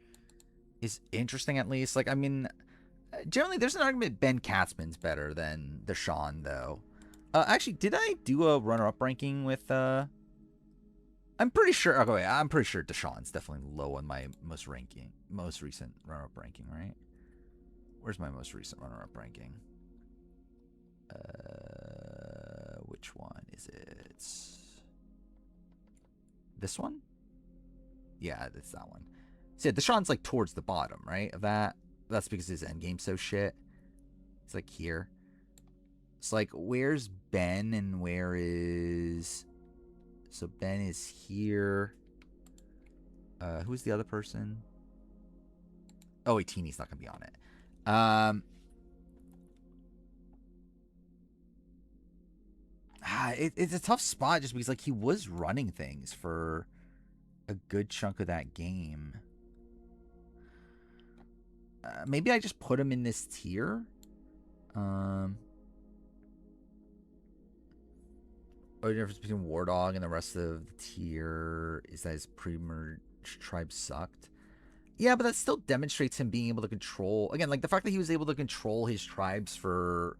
is interesting, at least. Like, I mean, generally, there's an argument Ben Katzman's better than the Sean, though. Actually, did I do a runner-up ranking with, I'm pretty sure, okay, wait, I'm pretty sure Deshaun's definitely low on my most recent runner-up ranking, right? Where's my most recent runner-up ranking? Which one is it? This one? Yeah, it's that one. So yeah, Deshaun's like towards the bottom, right? Of that. That's because his endgame's so shit. It's like here. It's like, where's Ben and where is... So Ben is here. Who's the other person? Oh, wait, Teeny's not gonna be on it. It's a tough spot just because like he was running things for a good chunk of that game. Maybe I just put him in this tier. Or the difference between War Dog and the rest of the tier is that his pre-merge tribe sucked. Yeah, but that still demonstrates him being able to control... Again, like the fact that he was able to control his tribes for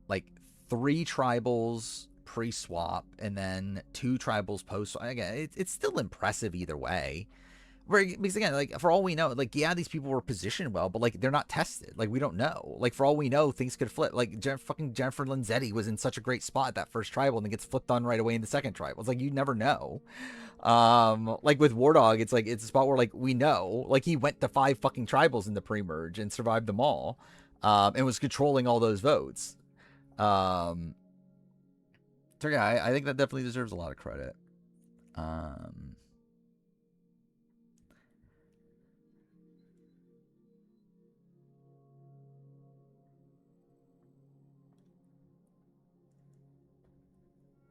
like 3 tribals pre-swap and then 2 tribals post-swap. Again, it's still impressive either way. Because again, like for all we know, like yeah, these people were positioned well, but like they're not tested. Like we don't know. Like for all we know, things could flip. Like fucking Jennifer Linzetti was in such a great spot at that first tribal and then gets flipped on right away in the second tribal. It's like you never know. Like with War Dog, it's like it's a spot where like we know, like he went to 5 fucking tribals in the pre-merge and survived them all, and was controlling all those votes. So yeah, I think that definitely deserves a lot of credit.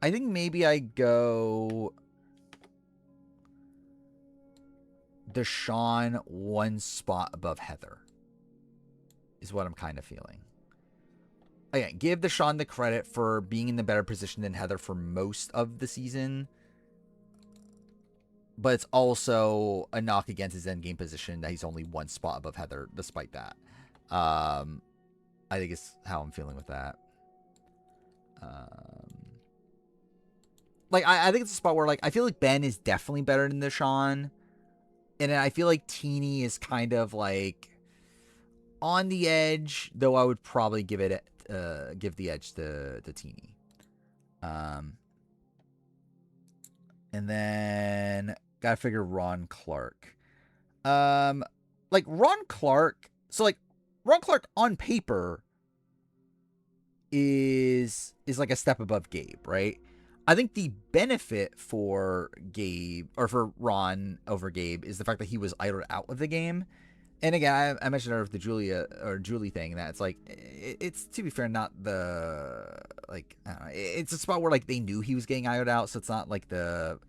I think maybe I go Deshaun 1 spot above Heather is what I'm kind of feeling. Again, give Deshaun the credit for being in the better position than Heather for most of the season. But it's also a knock against his endgame position that he's only 1 spot above Heather despite that. I think it's how I'm feeling with that. Like, I think it's a spot where, like, I feel like Ben is definitely better than Deshaun. And I feel like Teeny is kind of, like, on the edge, though I would probably give the edge to Teeny. And then, gotta figure Ron Clark. Like, Ron Clark, so, like, Ron Clark on paper is like a step above Gabe, right? I think the benefit for Gabe, or for Ron over Gabe, is the fact that he was idled out of the game. And again, I mentioned earlier with the Julie thing, that it's like, it's to be fair, not the, like, I don't know, it's a spot where, like, they knew he was getting idled out, so it's not, like, the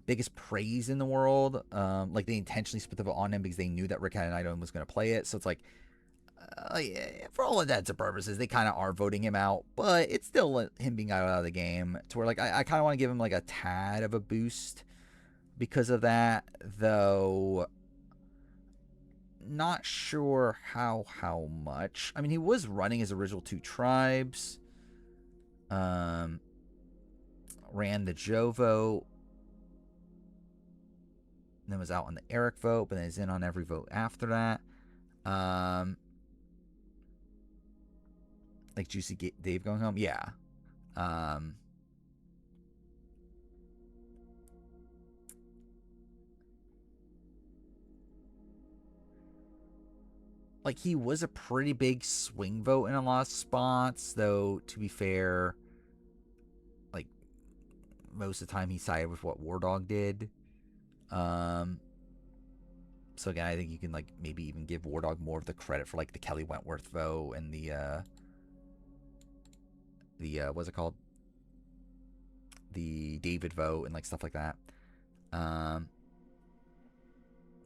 biggest praise in the world. Like, they intentionally split the vote on him because they knew that Rick had an item and was going to play it, so it's like, for all intents and purposes, they kind of are voting him out, but it's still him being out of the game to where, like, I kind of want to give him, like, a tad of a boost because of that, though not sure how much. I mean, he was running his original 2 tribes, ran the Joe vote, and then was out on the Eric vote, but then is in on every vote after that. Like Juicy Dave going home, yeah. Like, he was a pretty big swing vote in a lot of spots, though, to be fair, like, most of the time he sided with what War Dog did. So again, I think you can, like, maybe even give War Dog more of the credit for, like, the Kelly Wentworth vote and the what's it called? The David vote and, like, stuff like that.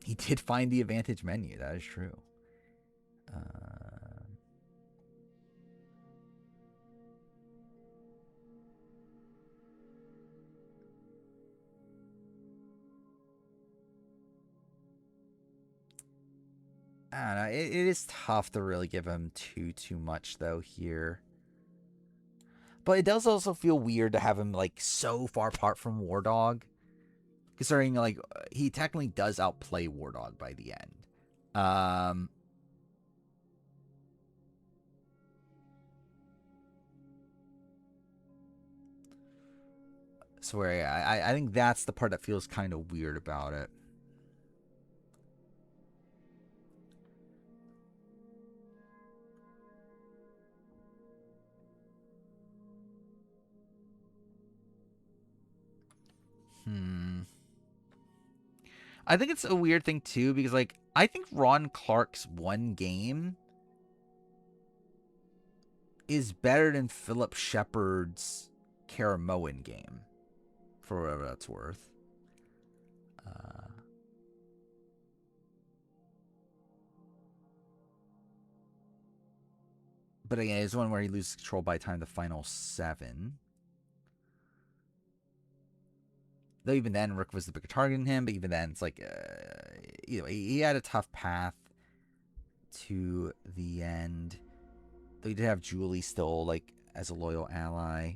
He did find the advantage menu, that is true. I don't know. It is tough to really give him too much though here. But it does also feel weird to have him, like, so far apart from War Dog, considering, like, he technically does outplay War Dog by the end. So I think that's the part that feels kind of weird about it. I think it's a weird thing too, because, like, I think Ron Clark's one game is better than Philip Shepard's Karamoan game, for whatever that's worth. But again, it's one where he loses control by the time the final 7. Though even then, Rick was the bigger target than him. But even then, it's like, he had a tough path to the end. Though he did have Julie still, like, as a loyal ally.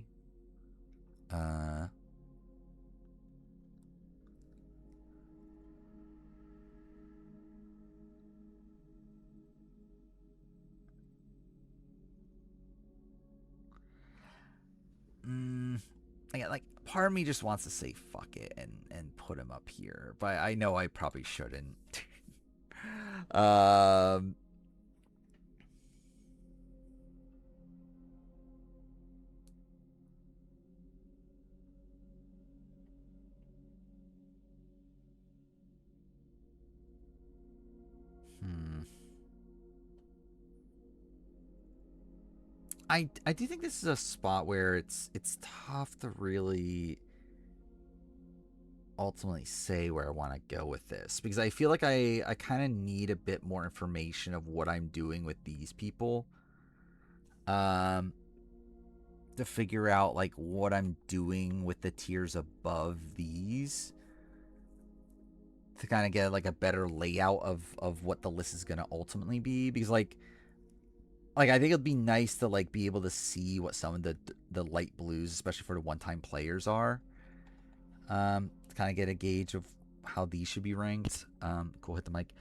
Yeah, like, part of me just wants to say fuck it and put him up here, but I know I probably shouldn't. I do think this is a spot where it's tough to really ultimately say where I want to go with this, because I feel like I kind of need a bit more information of what I'm doing with these people, to figure out, like, what I'm doing with the tiers above these, to kind of get, like, a better layout of what the list is going to ultimately be, because, like, I think it'd be nice to, like, be able to see what some of the light blues, especially for the one-time players, are. To kind of get a gauge of how these should be ranked. Cool, hit the mic.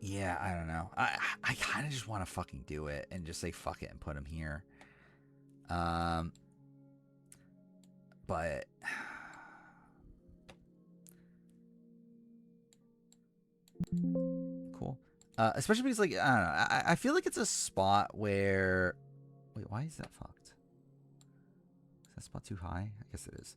Yeah, I don't know. I kind of just want to fucking do it and just say fuck it and put him here. But cool. Especially because, like, I don't know. I feel like it's a spot where, wait, why is that fucked? Is that spot too high? I guess it is.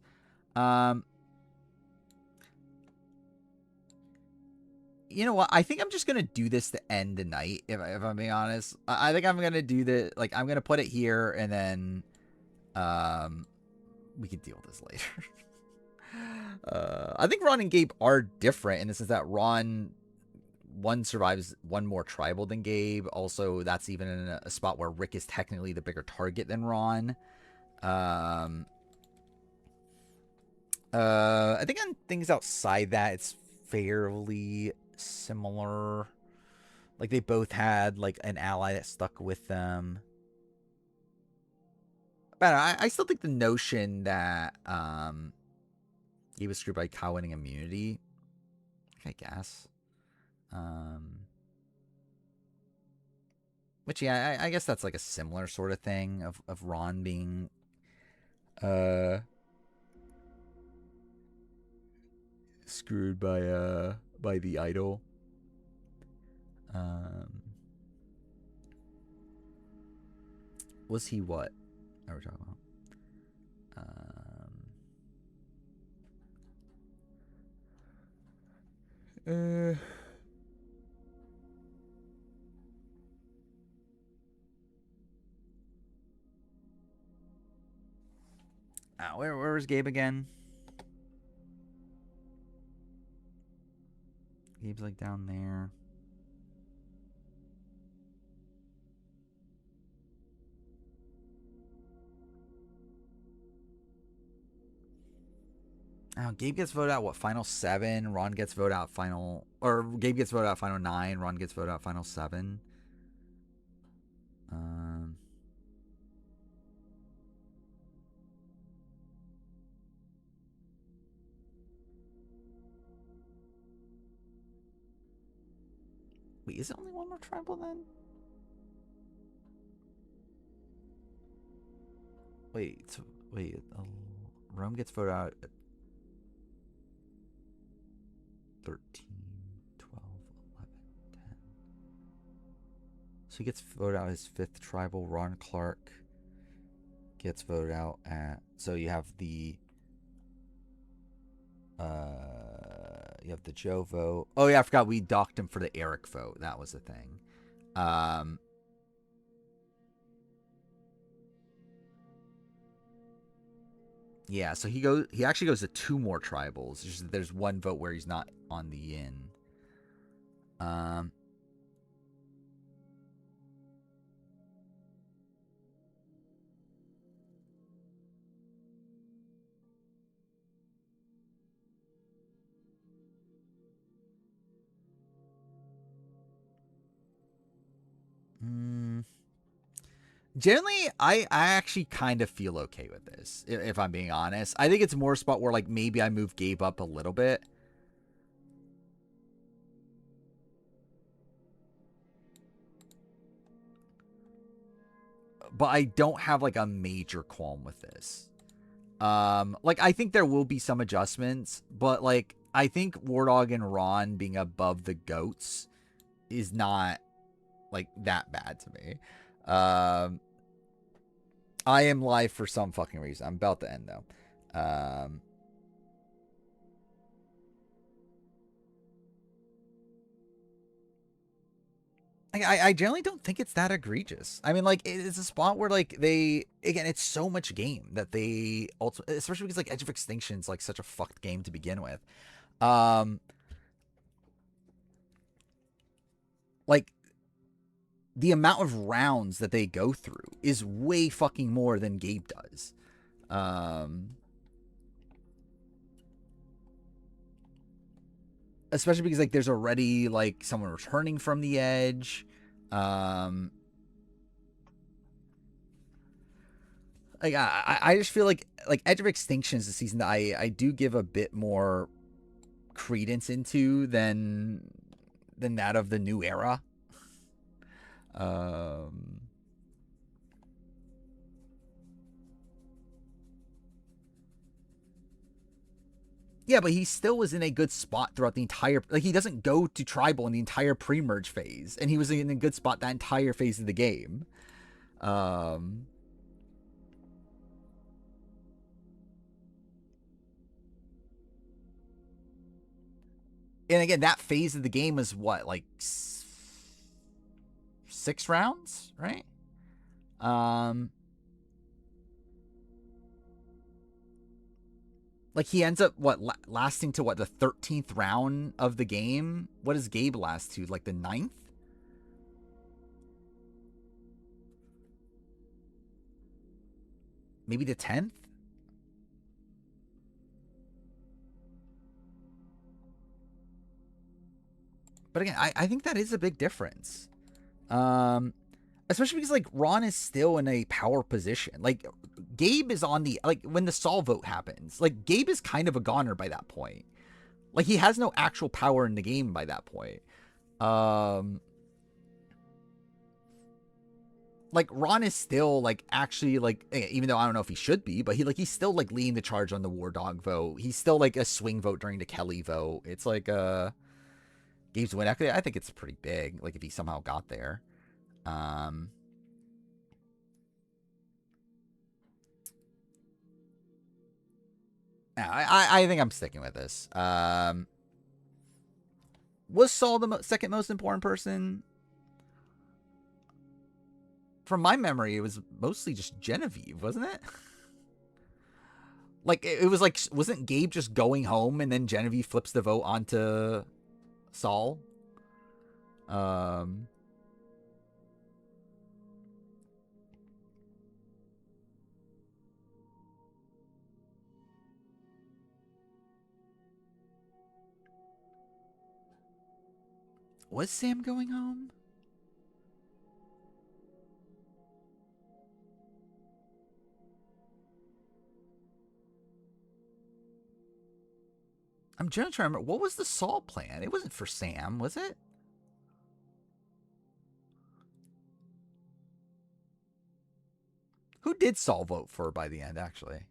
You know what? I think I'm just gonna do this to end the night. If I'm being honest, I think I'm gonna do the like I'm gonna put it here and then um we can deal with this later. I think Ron and Gabe are different in the sense that Ron one survives one more tribal than Gabe. Also, that's even in a spot where Rick is technically the bigger target than Ron. I think on things outside that, it's fairly similar. Like they both had like an ally that stuck with them. But I still think the notion that he was screwed by cow winning immunity, I guess. Which yeah, I guess that's like a similar sort of thing of Ron being screwed by the idol. Was he what? Are we talking about? Where was Gabe again? Gabe's like down there. Oh, Gabe gets voted out, what, final 7? Ron gets voted out final... Or Gabe gets voted out final 9. Ron gets voted out final 7. Wait, is it only one more tribal then? Wait, Rome gets voted out at 13, 12, 11, 10. So he gets voted out his 5th tribal. Ron Clark gets voted out at... So you have the... You have the Joe vote. Oh yeah, I forgot we docked him for the Eric vote. That was the thing. Yeah, so he actually goes to 2 more tribals. There's 1 vote where he's not on the in. Generally, I actually kind of feel okay with this, if I'm being honest. I think it's more a spot where like maybe I move Gabe up a little bit. But I don't have like a major qualm with this. Like I think there will be some adjustments, but like I think Wardog and Ron being above the goats is not like that bad to me. I am live for some fucking reason. I'm about to end though. I generally don't think it's that egregious. I mean, like, it's a spot where, like, again, it's so much game that they ultimately, especially because, like, Edge of Extinction's, like, such a fucked game to begin with. Like, the amount of rounds that they go through is way fucking more than Gabe does. Especially because, like, there's already, like, someone returning from the Edge. Like I just feel like Edge of Extinction is a season that I do give a bit more credence into than that of the new era. Yeah, but he still was in a good spot throughout the entire... Like, he doesn't go to Tribal in the entire pre-merge phase, and he was in a good spot that entire phase of the game. And again, that phase of the game was what, like 6 rounds, right? Like he ends up lasting to the 13th round of the game. What does Gabe last to? Like the 9th? Maybe the 10th? But again, I think that is a big difference. Especially because like Ron is still in a power position. Like Gabe is on the, like when the Saul vote happens, like Gabe is kind of a goner by that point. Like he has no actual power in the game by that point. Like Ron is still like actually like, even though I don't know if he should be, but he's still like leading the charge on the War Dog vote. He's still like a swing vote during the Kelly vote. It's like Gabe's win. Actually, I think it's pretty big. Like if he somehow got there. I think I'm sticking with this. Was Saul the second most important person? From my memory, it was mostly just Genevieve, wasn't it? Like it was like, wasn't Gabe just going home and then Genevieve flips the vote onto Saul? Was Sam going home? I'm trying to remember. What was the Saul plan? It wasn't for Sam, was it? Who did Saul vote for by the end, actually?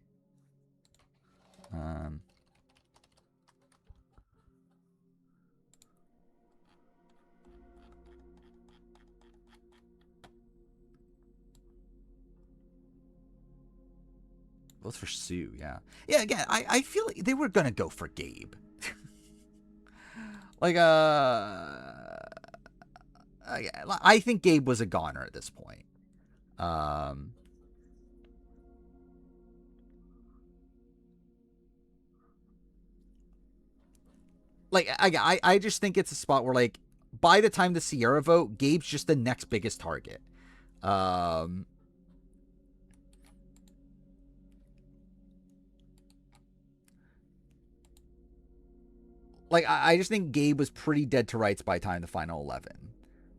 Votes for Sue, yeah. Yeah, again, I feel like they were gonna go for Gabe. Like, I think Gabe was a goner at this point. Like, I just think it's a spot where, like, by the time the Sierra vote, Gabe's just the next biggest target. Like, I just think Gabe was pretty dead to rights by the time the final 11.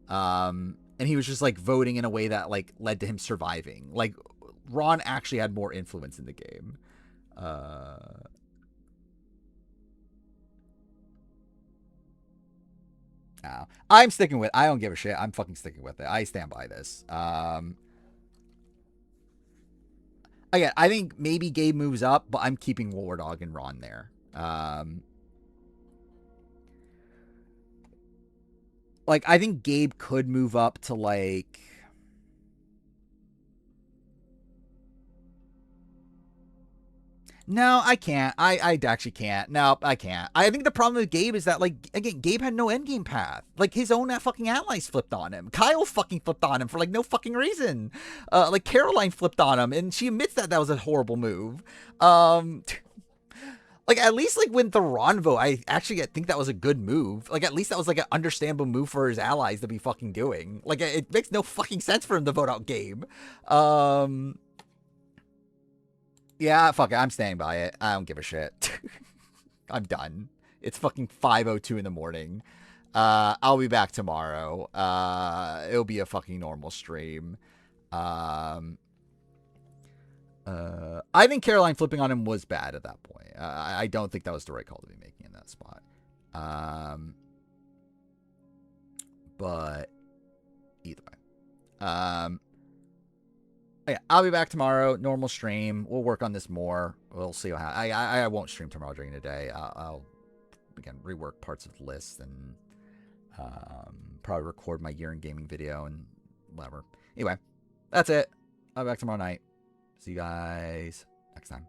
And he was just, like, voting in a way that, like, led to him surviving. Like, Ron actually had more influence in the game. I'm sticking with. I don't give a shit. I'm fucking sticking with it. I stand by this. Again, I think maybe Gabe moves up, but I'm keeping War Dog and Ron there. Like, I think Gabe could move up to, like, no, I can't. I actually can't. No, I can't. I think the problem with Gabe is that, like, again, Gabe had no endgame path. Like, his own fucking allies flipped on him. Kyle fucking flipped on him for, like, no fucking reason. Like, Caroline flipped on him, and she admits that that was a horrible move. Like, at least, like, when the Ron vote, I actually think that was a good move. Like, at least that was, like, an understandable move for his allies to be fucking doing. Like, it makes no fucking sense for him to vote out Gabe. Yeah, fuck it. I'm staying by it. I don't give a shit. I'm done. It's fucking 5:02 in the morning. I'll be back tomorrow. It'll be a fucking normal stream. I think Caroline flipping on him was bad at that point. I don't think that was the right call to be making in that spot. But either way. Yeah, I'll be back tomorrow. Normal stream. We'll work on this more. We'll see how. I won't stream tomorrow during the day. I'll again rework parts of the list and probably record my year in gaming video and whatever. Anyway, that's it. I'll be back tomorrow night. See you guys next time.